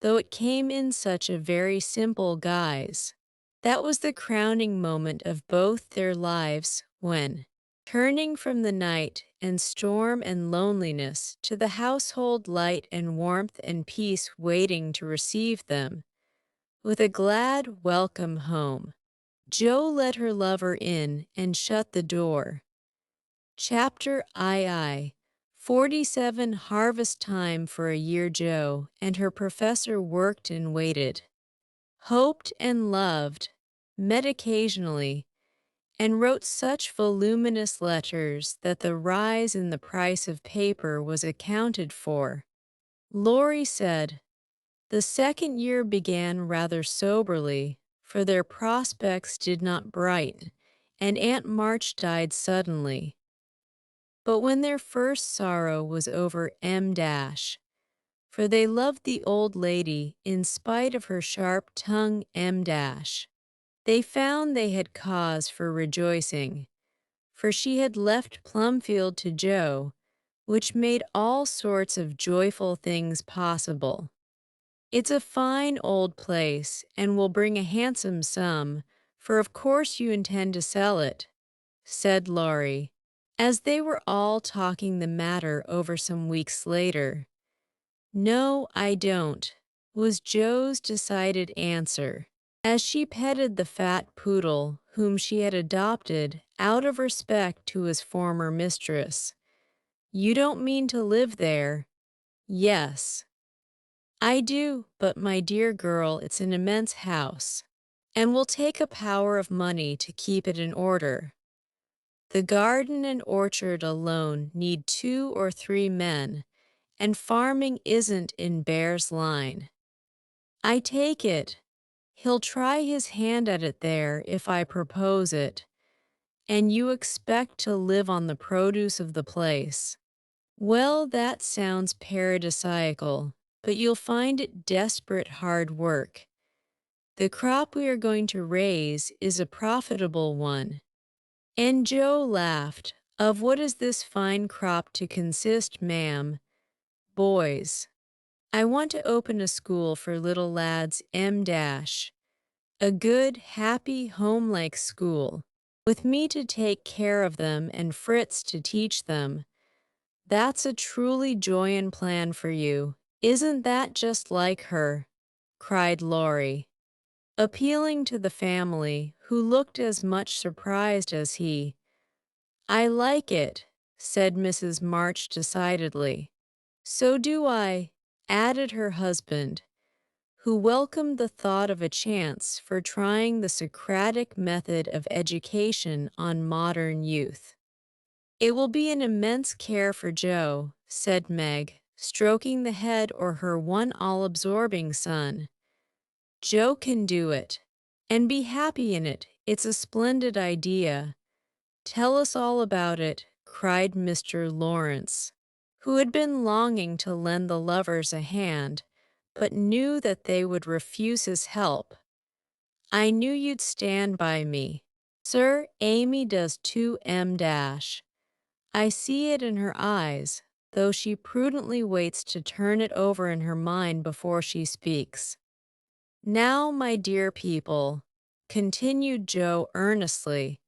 though it came in such a very simple guise. That was the crowning moment of both their lives when, turning from the night and storm and loneliness to the household light and warmth and peace waiting to receive them, with a glad welcome home, Joe led her lover in and shut the door. Chapter II 47 Harvest time for a year. Joe and her professor worked and waited, hoped and loved, met occasionally, and wrote such voluminous letters that the rise in the price of paper was accounted for. Laurie said, the second year began rather soberly, for their prospects did not brighten, and Aunt March died suddenly. But when their first sorrow was over for they loved the old lady in spite of her sharp tongue they found they had cause for rejoicing, for she had left Plumfield to Joe, which made all sorts of joyful things possible. It's a fine old place and will bring a handsome sum, for of course you intend to sell it, said Laurie, as they were all talking the matter over some weeks later. No, I don't, was Joe's decided answer, as she petted the fat poodle whom she had adopted out of respect to his former mistress. You don't mean to live there? Yes. I do, but my dear girl, it's an immense house, and will take a power of money to keep it in order. The garden and orchard alone need 2 or 3 men, and farming isn't in Bear's line. I take it. He'll try his hand at it there if I propose it, and you expect to live on the produce of the place. Well, that sounds paradisiacal, but you'll find it desperate hard work. The crop we are going to raise is a profitable one. And Joe laughed. Of what is this fine crop to consist, ma'am? Boys. I want to open a school for little lads a good, happy, home-like school, with me to take care of them and Fritz to teach them. That's a truly Joyan plan for you. Isn't that just like her? Cried Laurie. appealing to the family, who looked as much surprised as he. "I like it," said Mrs. March decidedly. "So do I," added her husband, who welcomed the thought of a chance for trying the Socratic method of education on modern youth. "It will be an immense care for Joe," said Meg, stroking the head or her one all-absorbing son. "Joe can do it. And be happy in it. It's a splendid idea." "Tell us all about it," cried Mr. Lawrence, who had been longing to lend the lovers a hand, but knew that they would refuse his help. "I knew you'd stand by me. Sir, Amy does too dash. I see it in her eyes, though she prudently waits to turn it over in her mind before she speaks. Now, my dear people," continued Joe earnestly,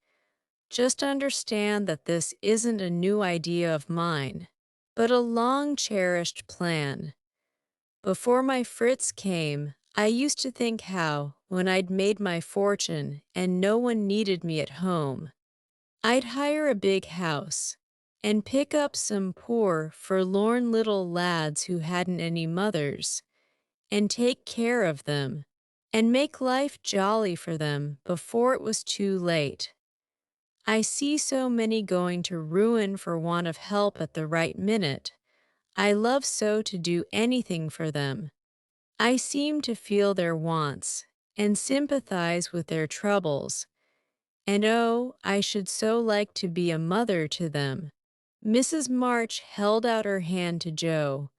"just understand that this isn't a new idea of mine, but a long-cherished plan. Before my Fritz came, I used to think how, when I'd made my fortune and no one needed me at home, I'd hire a big house and pick up some poor, forlorn little lads who hadn't any mothers, and take care of them, and make life jolly for them before it was too late. I see so many going to ruin for want of help at the right minute. I love so to do anything for them. I seem to feel their wants, and sympathize with their troubles. And oh, I should so like to be a mother to them." Mrs. March held out her hand to Joe,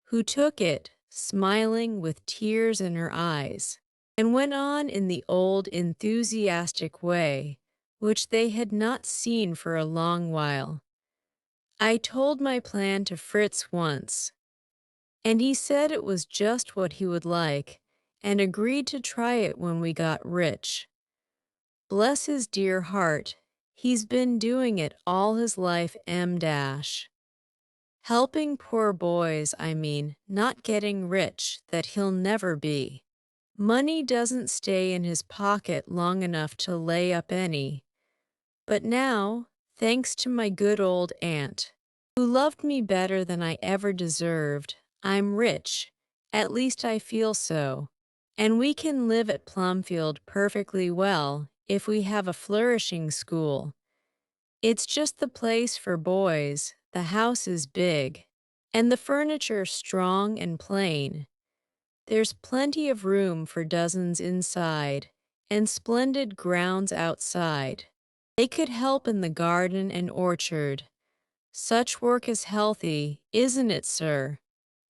who took it, smiling with tears in her eyes, and went on in the old enthusiastic way, which they had not seen for a long while. "I told my plan to Fritz once, and he said it was just what he would like, and agreed to try it when we got rich. Bless his dear heart, he's been doing it all his life dash. Helping poor boys, I mean, not getting rich, that he'll never be. Money doesn't stay in his pocket long enough to lay up any. But now, thanks to my good old aunt, who loved me better than I ever deserved, I'm rich, at least I feel so, and we can live at Plumfield perfectly well if we have a flourishing school. It's just the place for boys, the house is big, and the furniture strong and plain. There's plenty of room for dozens inside, and splendid grounds outside. They could help in the garden and orchard. Such work is healthy, isn't it, sir?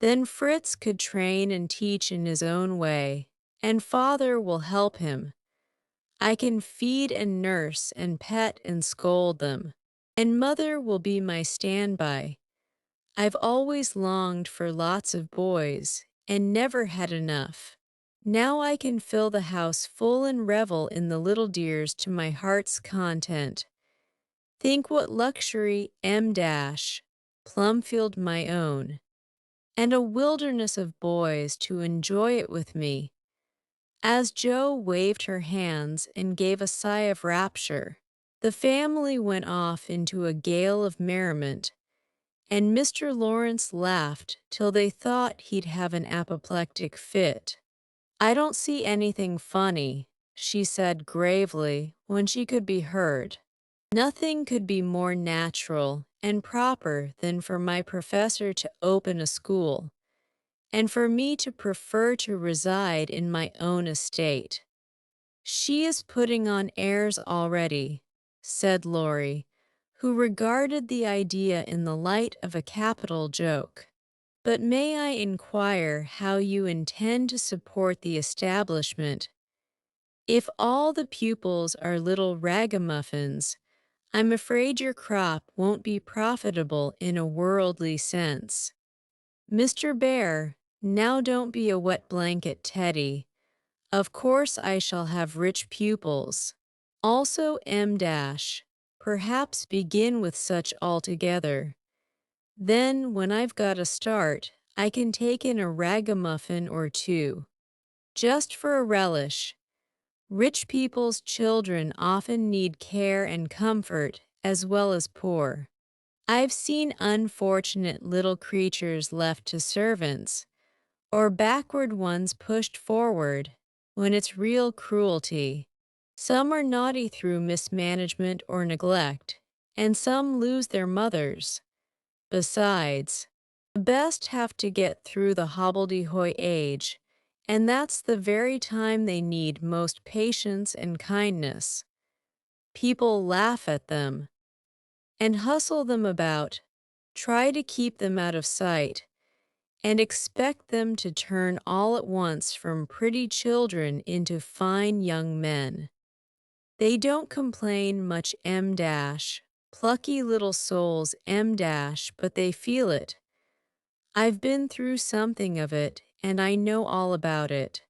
Then Fritz could train and teach in his own way, and father will help him. I can feed and nurse and pet and scold them, and mother will be my standby. I've always longed for lots of boys, and never had enough. Now I can fill the house full and revel in the little dears to my heart's content. Think what luxury dash, Plumfield my own, and a wilderness of boys to enjoy it with me." As Joe waved her hands and gave a sigh of rapture, the family went off into a gale of merriment, and Mr. Lawrence laughed till they thought he'd have an apoplectic fit. "I don't see anything funny," she said gravely when she could be heard. "Nothing could be more natural and proper than for my professor to open a school, and for me to prefer to reside in my own estate." "She is putting on airs already," said Laurie, who regarded the idea in the light of a capital joke. "But may I inquire how you intend to support the establishment? If all the pupils are little ragamuffins, I'm afraid your crop won't be profitable in a worldly sense. Mr. Bear, now don't be a wet blanket, Teddy. Of course I shall have rich pupils. Also dash, perhaps begin with such altogether. Then, when I've got a start, I can take in a ragamuffin or two, just for a relish. Rich people's children often need care and comfort as well as poor. I've seen unfortunate little creatures left to servants, or backward ones pushed forward, when it's real cruelty. Some are naughty through mismanagement or neglect, and some lose their mothers. Besides, the best have to get through the hobbledehoy age, and that's the very time they need most patience and kindness. People laugh at them and hustle them about, try to keep them out of sight, and expect them to turn all at once from pretty children into fine young men. They don't complain much plucky little souls but they feel it. I've been through something of it, and I know all about it.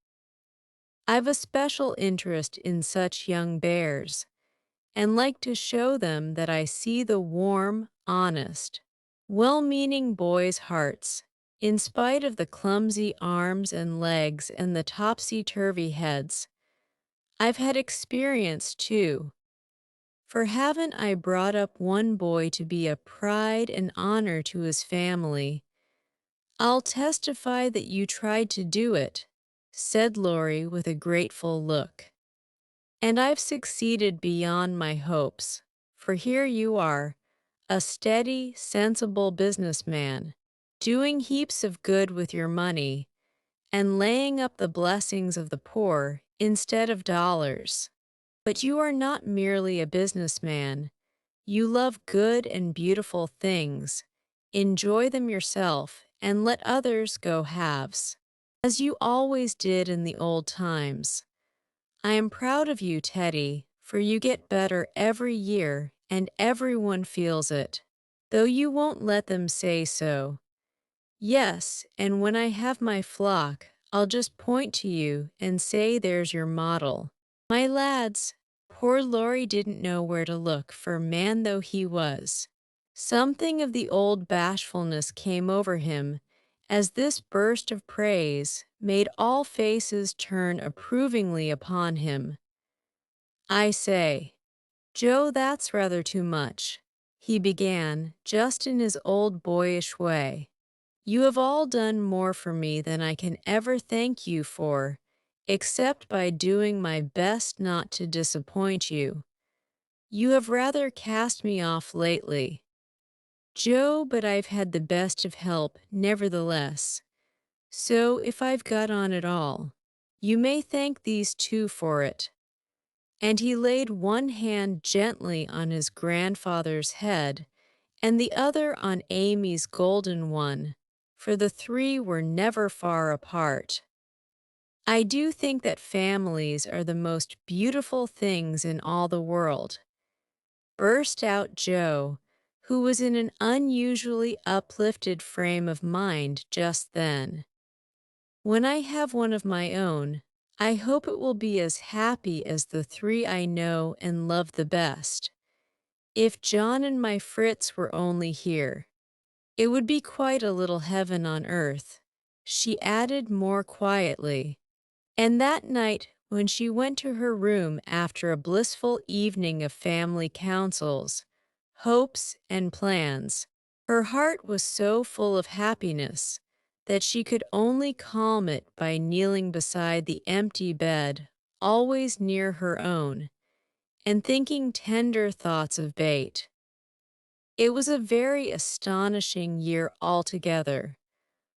I've a special interest in such young bears, and like to show them that I see the warm, honest, well-meaning boys' hearts, in spite of the clumsy arms and legs and the topsy-turvy heads. I've had experience, too, for haven't I brought up one boy to be a pride and honor to his family? I'll testify that you tried to do it, said Laurie with a grateful look. And I've succeeded beyond my hopes, for here you are, a steady, sensible businessman, doing heaps of good with your money, and laying up the blessings of the poor instead of dollars. But you are not merely a businessman. You love good and beautiful things, enjoy them yourself, and let others go halves, as you always did in the old times. I am proud of you, Teddy, for you get better every year, and everyone feels it, though you won't let them say so. Yes, and when I have my flock, I'll just point to you and say there's your model. My lads, poor Laurie didn't know where to look, for man though he was. Something of the old bashfulness came over him, as this burst of praise made all faces turn approvingly upon him. I say, Joe, that's rather too much, he began, just in his old boyish way. You have all done more for me than I can ever thank you for, except by doing my best not to disappoint you. You have rather cast me off lately, Joe, but I've had the best of help, nevertheless. So if I've got on at all, you may thank these two for it. And he laid one hand gently on his grandfather's head, and the other on Amy's golden one, for the three were never far apart. I do think that families are the most beautiful things in all the world, burst out Joe, who was in an unusually uplifted frame of mind just then. When I have one of my own, I hope it will be as happy as the three I know and love the best. If John and my Fritz were only here, it would be quite a little heaven on earth, she added more quietly. And that night, when she went to her room after a blissful evening of family councils, hopes, and plans, her heart was so full of happiness that she could only calm it by kneeling beside the empty bed, always near her own, and thinking tender thoughts of Bate. It was a very astonishing year altogether,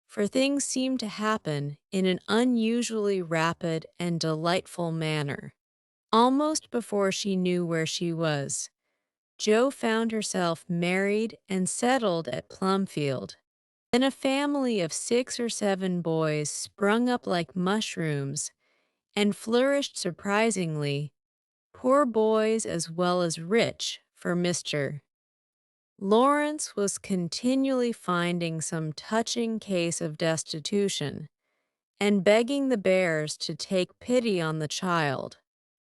for things seemed to happen in an unusually rapid and delightful manner. Almost before she knew where she was, Jo found herself married and settled at Plumfield. Then a family of 6 or 7 boys sprung up like mushrooms and flourished surprisingly, poor boys as well as rich, for Mr. Lawrence was continually finding some touching case of destitution, and begging the bears to take pity on the child,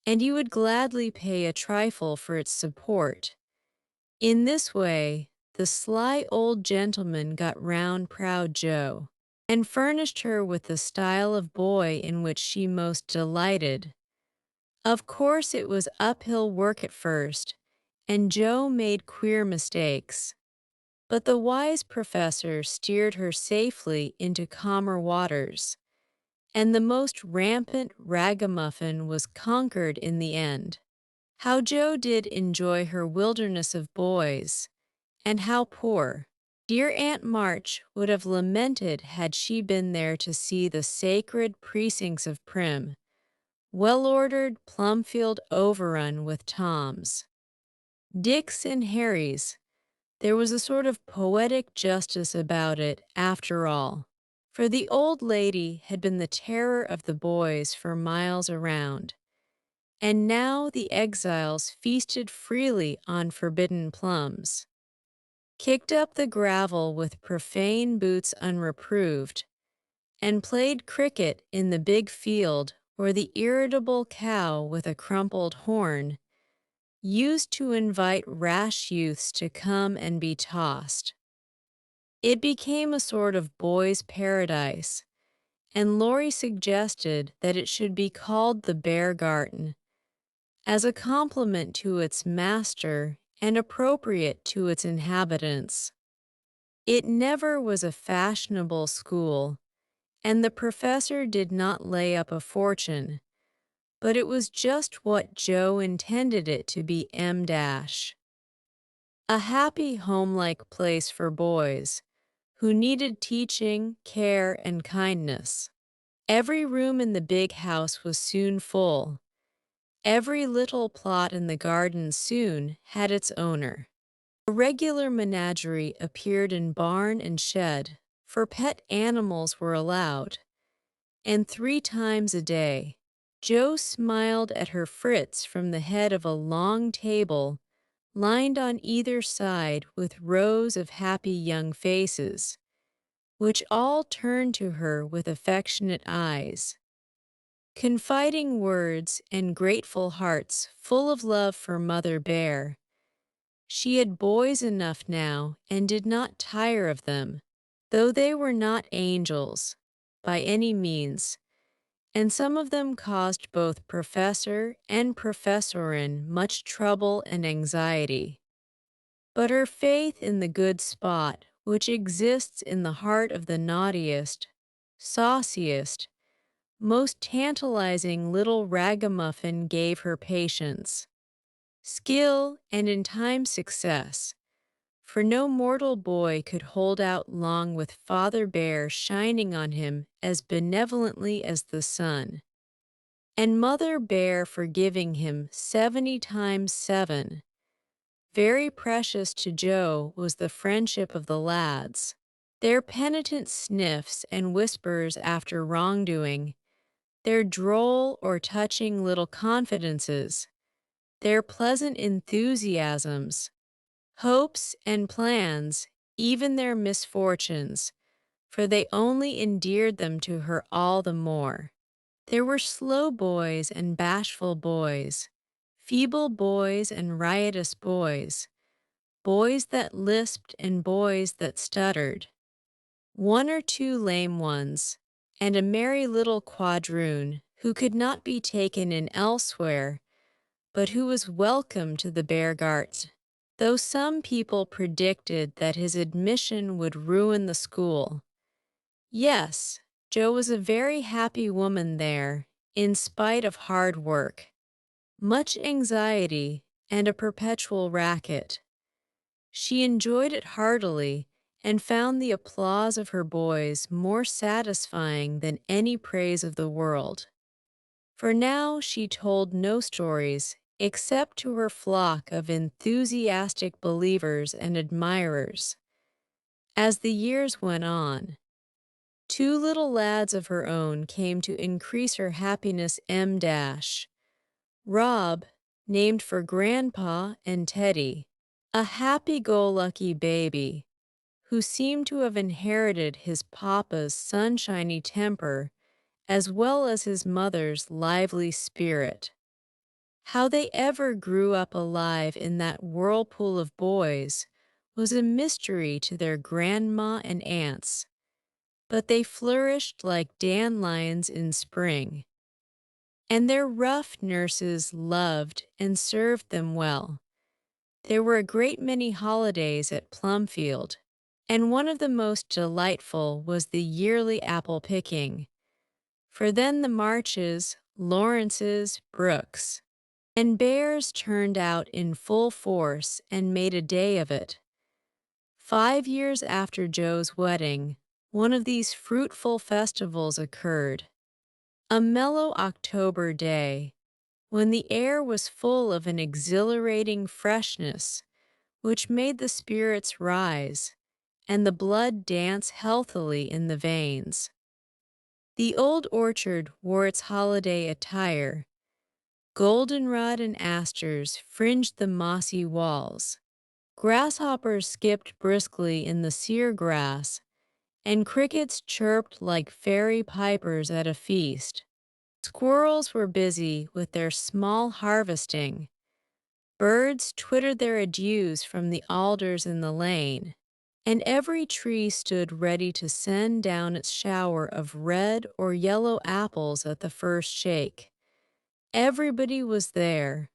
and he would gladly pay a trifle for its support. In this way, the sly old gentleman got round proud Jo, and furnished her with the style of boy in which she most delighted. Of course, it was uphill work at first, and Joe made queer mistakes. But the wise professor steered her safely into calmer waters, and the most rampant ragamuffin was conquered in the end. How Joe did enjoy her wilderness of boys, and how poor. Dear Aunt March would have lamented had she been there to see the sacred precincts of Prim, well-ordered Plumfield overrun with Toms, Dicks, and Harrys. There was a sort of poetic justice about it, after all. For the old lady had been the terror of the boys for miles around, and now the exiles feasted freely on forbidden plums, kicked up the gravel with profane boots unreproved, and played cricket in the big field where the irritable cow with a crumpled horn used to invite rash youths to come and be tossed. It became a sort of boys' paradise, and Laurie suggested that it should be called the Bear Garden, as a compliment to its master and appropriate to its inhabitants. It never was a fashionable school, and the professor did not lay up a fortune, but it was just what Joe intended it to be. A happy home-like place for boys who needed teaching, care, and kindness. Every room in the big house was soon full. Every little plot in the garden soon had its owner. A regular menagerie appeared in barn and shed, for pet animals were allowed, and 3 times a day, Joe smiled at her Fritz from the head of a long table lined on either side with rows of happy young faces, which all turned to her with affectionate eyes, confiding words, and grateful hearts full of love for Mother Bear. She had boys enough now and did not tire of them, though they were not angels, by any means, and some of them caused both professor and professorin much trouble and anxiety. But her faith in the good spot which exists in the heart of the naughtiest, sauciest, most tantalizing little ragamuffin gave her patience, skill, and in time success, for no mortal boy could hold out long with Father Bear shining on him as benevolently as the sun, and Mother Bear forgiving him 70 times 7. Very precious to Joe was the friendship of the lads, their penitent sniffs and whispers after wrongdoing, their droll or touching little confidences, their pleasant enthusiasms, hopes and plans, even their misfortunes, for they only endeared them to her all the more. There were slow boys and bashful boys, feeble boys and riotous boys, boys that lisped and boys that stuttered, 1 or 2 lame ones, and a merry little quadroon who could not be taken in elsewhere, but who was welcome to the Bear Garden, though some people predicted that his admission would ruin the school. Yes, Jo was a very happy woman there, in spite of hard work, much anxiety, and a perpetual racket. She enjoyed it heartily and found the applause of her boys more satisfying than any praise of the world. For now she told no stories except to her flock of enthusiastic believers and admirers. As the years went on, 2 little lads of her own came to increase her happiness. Rob, named for Grandpa, and Teddy, a happy-go-lucky baby, who seemed to have inherited his papa's sunshiny temper as well as his mother's lively spirit. How they ever grew up alive in that whirlpool of boys was a mystery to their grandma and aunts, but they flourished like dandelions in spring. and their rough nurses loved and served them well. There were a great many holidays at Plumfield, and one of the most delightful was the yearly apple picking, for then the Marches, Lawrences, Brooks, and Bears turned out in full force and made a day of it. 5 years after Joe's wedding, one of these fruitful festivals occurred. A mellow October day, when the air was full of an exhilarating freshness which made the spirits rise and the blood dance healthily in the veins. The old orchard wore its holiday attire. Goldenrod and asters fringed the mossy walls. Grasshoppers skipped briskly in the sere grass, and crickets chirped like fairy pipers at a feast. Squirrels were busy with their small harvesting. Birds twittered their adieus from the alders in the lane, and every tree stood ready to send down its shower of red or yellow apples at the first shake. Everybody was there.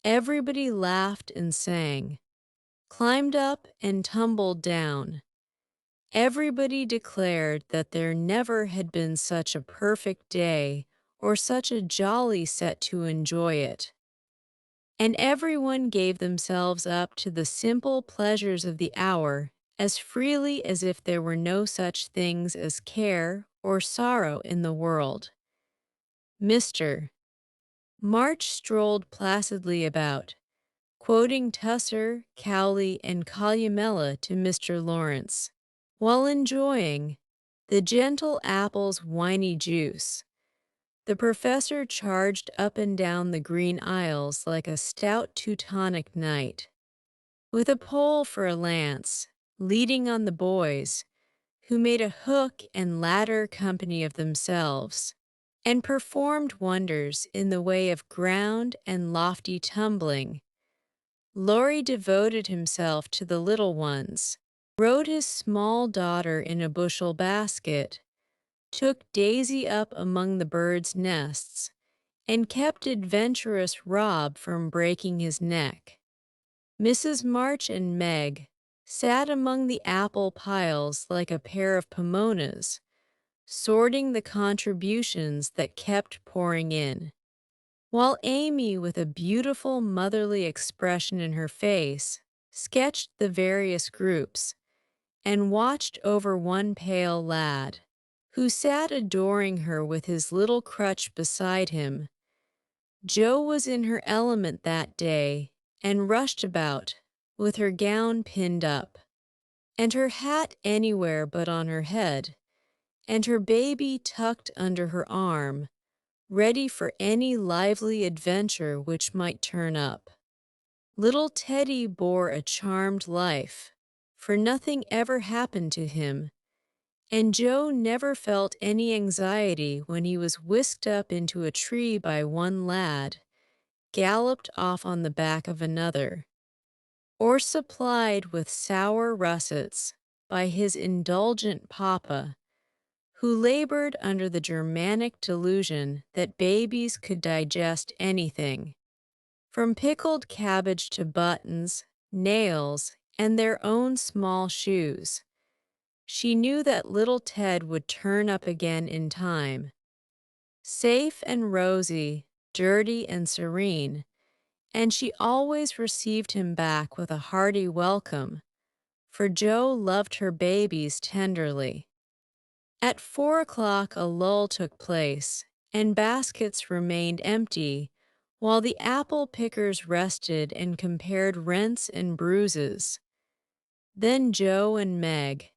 Everybody laughed and sang, climbed up and tumbled down. Everybody declared that there never had been such a perfect day or such a jolly set to enjoy it. And everyone gave themselves up to the simple pleasures of the hour as freely as if there were no such things as care or sorrow in the world. Mr. March strolled placidly about, quoting Tusser, Cowley, and Columella to Mr. Lawrence, while enjoying the gentle apple's winy juice. The professor charged up and down the green aisles like a stout Teutonic knight, with a pole for a lance, leading on the boys, who made a hook and ladder company of themselves, and performed wonders in the way of ground and lofty tumbling. Laurie devoted himself to the little ones, rode his small daughter in a bushel basket, took Daisy up among the birds' nests, and kept adventurous Rob from breaking his neck. Mrs. March and Meg sat among the apple piles like a pair of pomonas, sorting the contributions that kept pouring in, while Amy, with a beautiful motherly expression in her face, sketched the various groups and watched over one pale lad, who sat adoring her with his little crutch beside him. Jo was in her element that day and rushed about, with her gown pinned up, and her hat anywhere but on her head, and her baby tucked under her arm, ready for any lively adventure which might turn up. Little Teddy bore a charmed life, for nothing ever happened to him, and Jo never felt any anxiety when he was whisked up into a tree by one lad, galloped off on the back of another, or supplied with sour russets by his indulgent papa, who labored under the Germanic delusion that babies could digest anything, from pickled cabbage to buttons, nails, and their own small shoes. She knew that little Ted would turn up again in time, safe and rosy, dirty and serene, and she always received him back with a hearty welcome, for Jo loved her babies tenderly. At 4 o'clock a lull took place, and baskets remained empty, while the apple pickers rested and compared rents and bruises. Then Jo and Meg,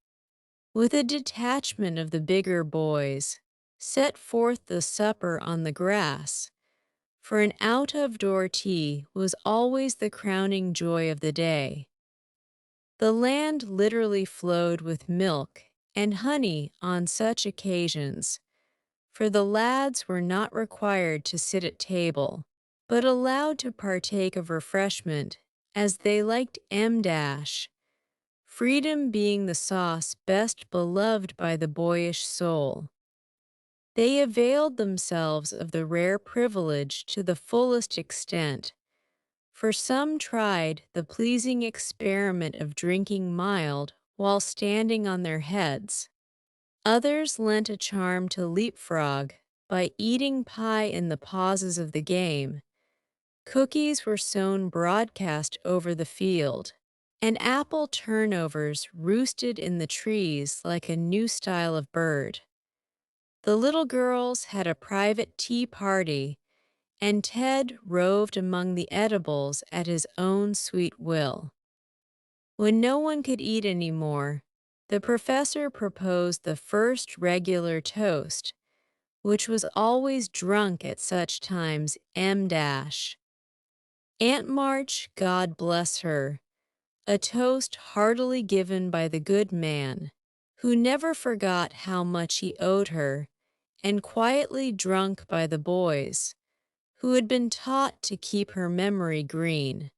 with a detachment of the bigger boys, set forth the supper on the grass, for an out-of-door tea was always the crowning joy of the day. The land literally flowed with milk and honey on such occasions, for the lads were not required to sit at table, but allowed to partake of refreshment as they liked freedom being the sauce best beloved by the boyish soul. They availed themselves of the rare privilege to the fullest extent, for some tried the pleasing experiment of drinking mild while standing on their heads. Others lent a charm to leapfrog by eating pie in the pauses of the game. Cookies were sown broadcast over the field, and apple turnovers roosted in the trees like a new style of bird. The little girls had a private tea party, and Ted roved among the edibles at his own sweet will. When no one could eat any more, the professor proposed the first regular toast, which was always drunk at such times. Aunt March, God bless her, a toast heartily given by the good man, who never forgot how much he owed her, and quietly drunk by the boys, who had been taught to keep her memory green.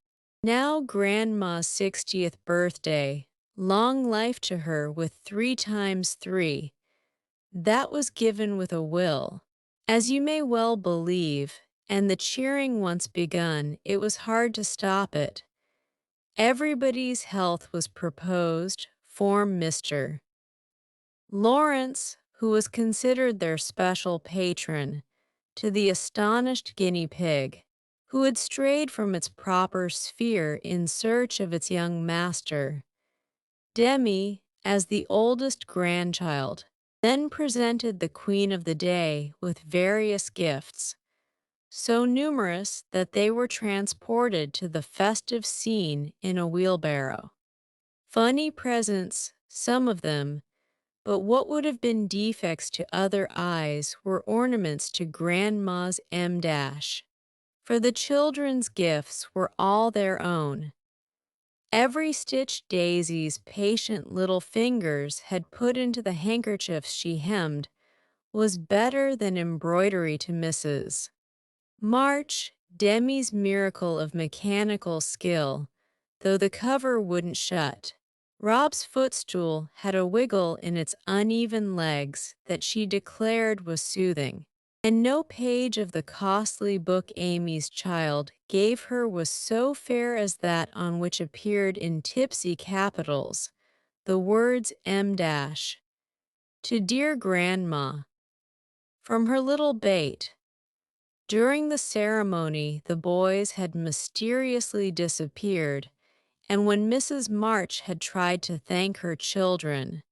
Now Grandma's 60th birthday, long life to her with 3 times 3, that was given with a will. As you may well believe, and the cheering once begun, it was hard to stop it. Everybody's health was proposed, form Mr. Lawrence, who was considered their special patron, to the astonished guinea pig, who had strayed from its proper sphere in search of its young master. Demi, as the oldest grandchild, then presented the queen of the day with various gifts, so numerous that they were transported to the festive scene in a wheelbarrow. Funny presents, some of them, but what would have been defects to other eyes were ornaments to Grandma's M dash. For the children's gifts were all their own. Every stitch Daisy's patient little fingers had put into the handkerchiefs she hemmed was better than embroidery to Mrs. March, Demi's miracle of mechanical skill, though the cover wouldn't shut. Rob's footstool had a wiggle in its uneven legs that she declared was soothing, and no page of the costly book Amy's child gave her was so fair as that on which appeared in tipsy capitals the words M dash. To dear Grandma, from her little bait. During the ceremony, the boys had mysteriously disappeared, and when Mrs. March had tried to thank her children,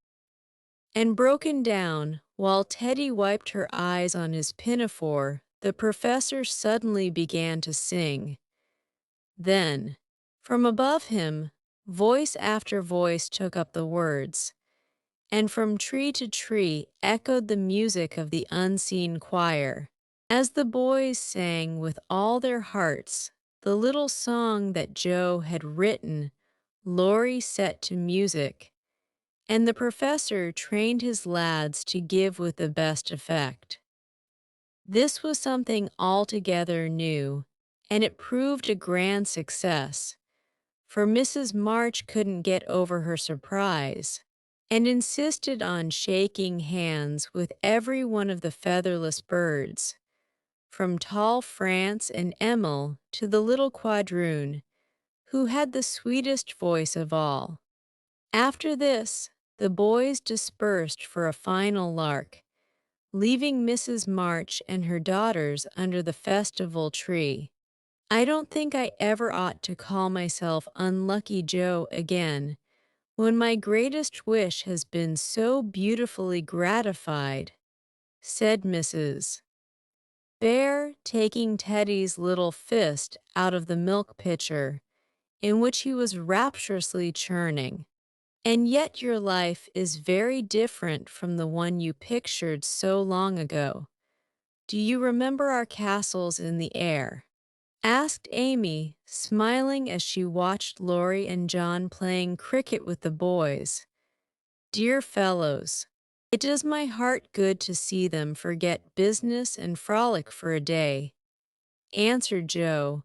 and broken down, while Teddy wiped her eyes on his pinafore, the professor suddenly began to sing. Then, from above him, voice after voice took up the words, and from tree to tree echoed the music of the unseen choir. As the boys sang with all their hearts the little song that Joe had written, Laurie set to music, and the professor trained his lads to give with the best effect. This was something altogether new, and it proved a grand success, for Mrs. March couldn't get over her surprise, and insisted on shaking hands with every one of the featherless birds, from tall France and Emil to the little quadroon, who had the sweetest voice of all. After this, the boys dispersed for a final lark, leaving Mrs. March and her daughters under the festival tree. I don't think I ever ought to call myself Unlucky Joe again, when my greatest wish has been so beautifully gratified, said Mrs. Bear, taking Teddy's little fist out of the milk pitcher, in which he was rapturously churning. And yet your life is very different from the one you pictured so long ago. Do you remember our castles in the air? Asked Amy, smiling as she watched Laurie and John playing cricket with the boys. Dear fellows, it does my heart good to see them forget business and frolic for a day, answered Joe,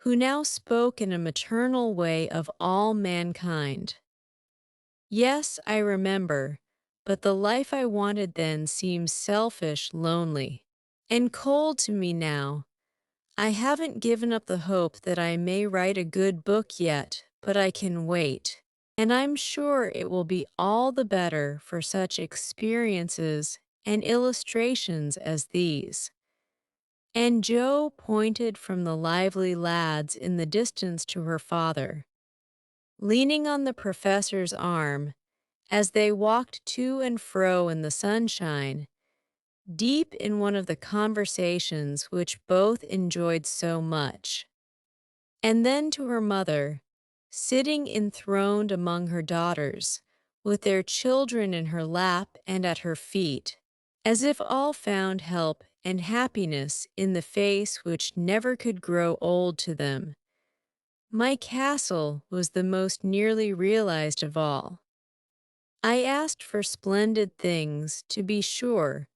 who now spoke in a maternal way of all mankind. Yes, I remember, but the life I wanted then seems selfish, lonely, and cold to me now. I haven't given up the hope that I may write a good book yet, but I can wait. And I'm sure it will be all the better for such experiences and illustrations as these. And Jo pointed from the lively lads in the distance to her father, leaning on the professor's arm as they walked to and fro in the sunshine, deep in one of the conversations which both enjoyed so much. And then to her mother, sitting enthroned among her daughters, with their children in her lap and at her feet, as if all found help and happiness in the face which never could grow old to them. My castle was the most nearly realized of all. I asked for splendid things, to be sure,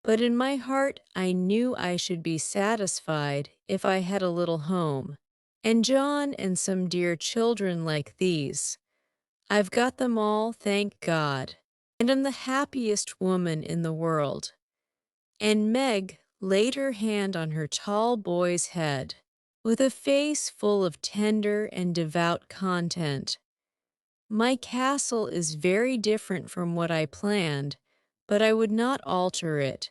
but in my heart I knew I should be satisfied if I had a little home, and John and some dear children like these. I've got them all, thank God, and am the happiest woman in the world. And Meg laid her hand on her tall boy's head, with a face full of tender and devout content. My castle is very different from what I planned, but I would not alter it.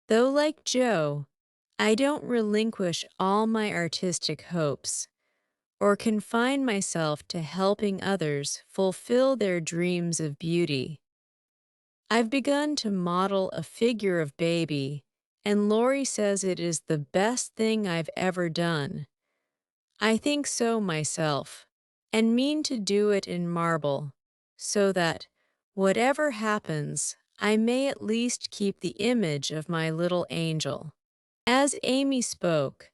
Though like Jo, I don't relinquish all my artistic hopes, or confine myself to helping others fulfill their dreams of beauty. I've begun to model a figure of baby, and Laurie says it is the best thing I've ever done. I think so myself, and mean to do it in marble, so that, whatever happens, I may at least keep the image of my little angel. As Amy spoke,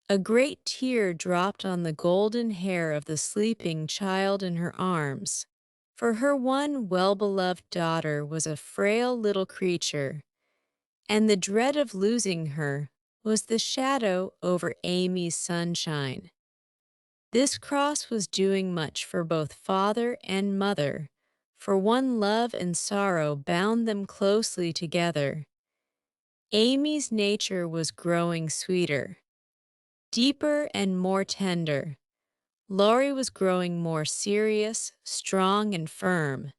a great tear dropped on the golden hair of the sleeping child in her arms, for her one well-beloved daughter was a frail little creature, and the dread of losing her was the shadow over Amy's sunshine. This cross was doing much for both father and mother, for one love and sorrow bound them closely together. Amy's nature was growing sweeter, deeper and more tender. Laurie was growing more serious, strong, and firm,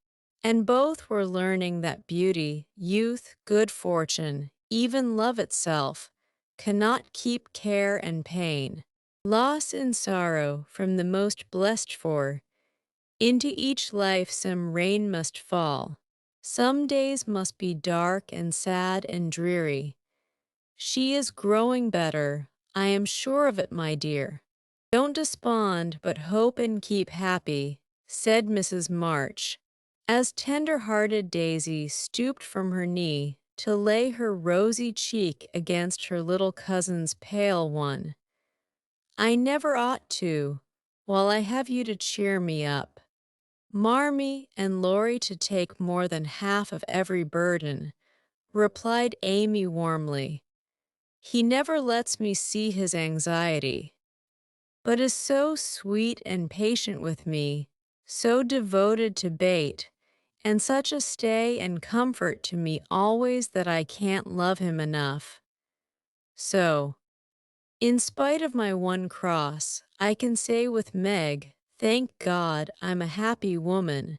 and both were learning that beauty, youth, good fortune, even love itself, cannot keep care and pain, loss and sorrow from the most blessed for. Into each life some rain must fall. Some days must be dark and sad and dreary. She is growing better, I am sure of it, my dear. Don't despond, but hope and keep happy, said Mrs. March, as tender-hearted Daisy stooped from her knee to lay her rosy cheek against her little cousin's pale one. I never ought to, while I have you to cheer me up. Marmee and Laurie to take more than half of every burden, replied Amy warmly. He never lets me see his anxiety, but is so sweet and patient with me, so devoted to Bate, and such a stay and comfort to me always that I can't love him enough. So, in spite of my one cross, I can say with Meg, thank God I'm a happy woman.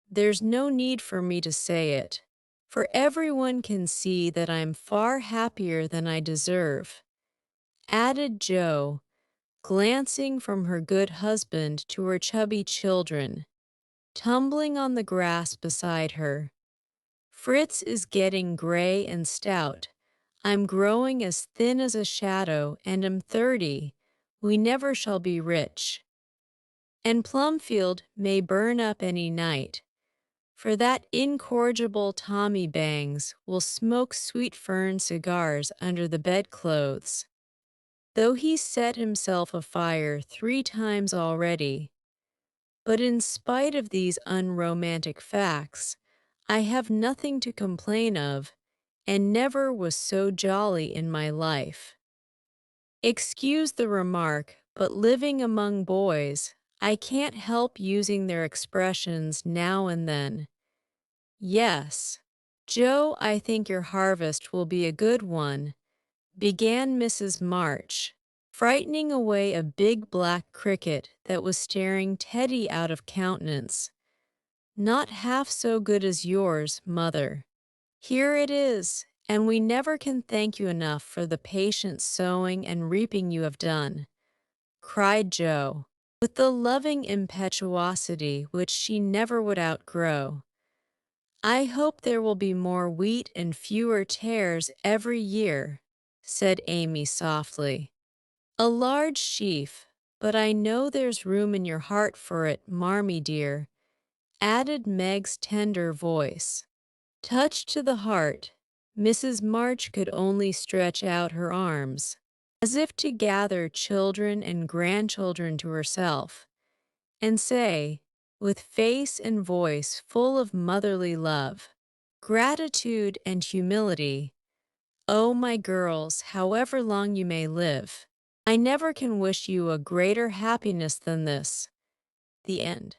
There's no need for me to say it, for everyone can see that I'm far happier than I deserve, added Jo, glancing from her good husband to her chubby children, tumbling on the grass beside her. Fritz is getting gray and stout. I'm growing as thin as a shadow and am 30. We never shall be rich. And Plumfield may burn up any night, for that incorrigible Tommy Bangs will smoke sweet fern cigars under the bedclothes, though he's set himself afire 3 times already. But in spite of these unromantic facts, I have nothing to complain of, and never was so jolly in my life. Excuse the remark, but living among boys, I can't help using their expressions now and then. Yes. Joe, I think your harvest will be a good one, began Mrs. March, frightening away a big black cricket that was staring Teddy out of countenance. Not half so good as yours, mother. Here it is, and we never can thank you enough for the patient sowing and reaping you have done, cried Joe, with the loving impetuosity which she never would outgrow. I hope there will be more wheat and fewer tares every year, said Amy softly. A large sheaf, but I know there's room in your heart for it, Marmee dear, added Meg's tender voice. Touched to the heart, Mrs. March could only stretch out her arms, as if to gather children and grandchildren to herself, and say, with face and voice full of motherly love, gratitude and humility, "Oh, my girls, however long you may live, I never can wish you a greater happiness than this." The end.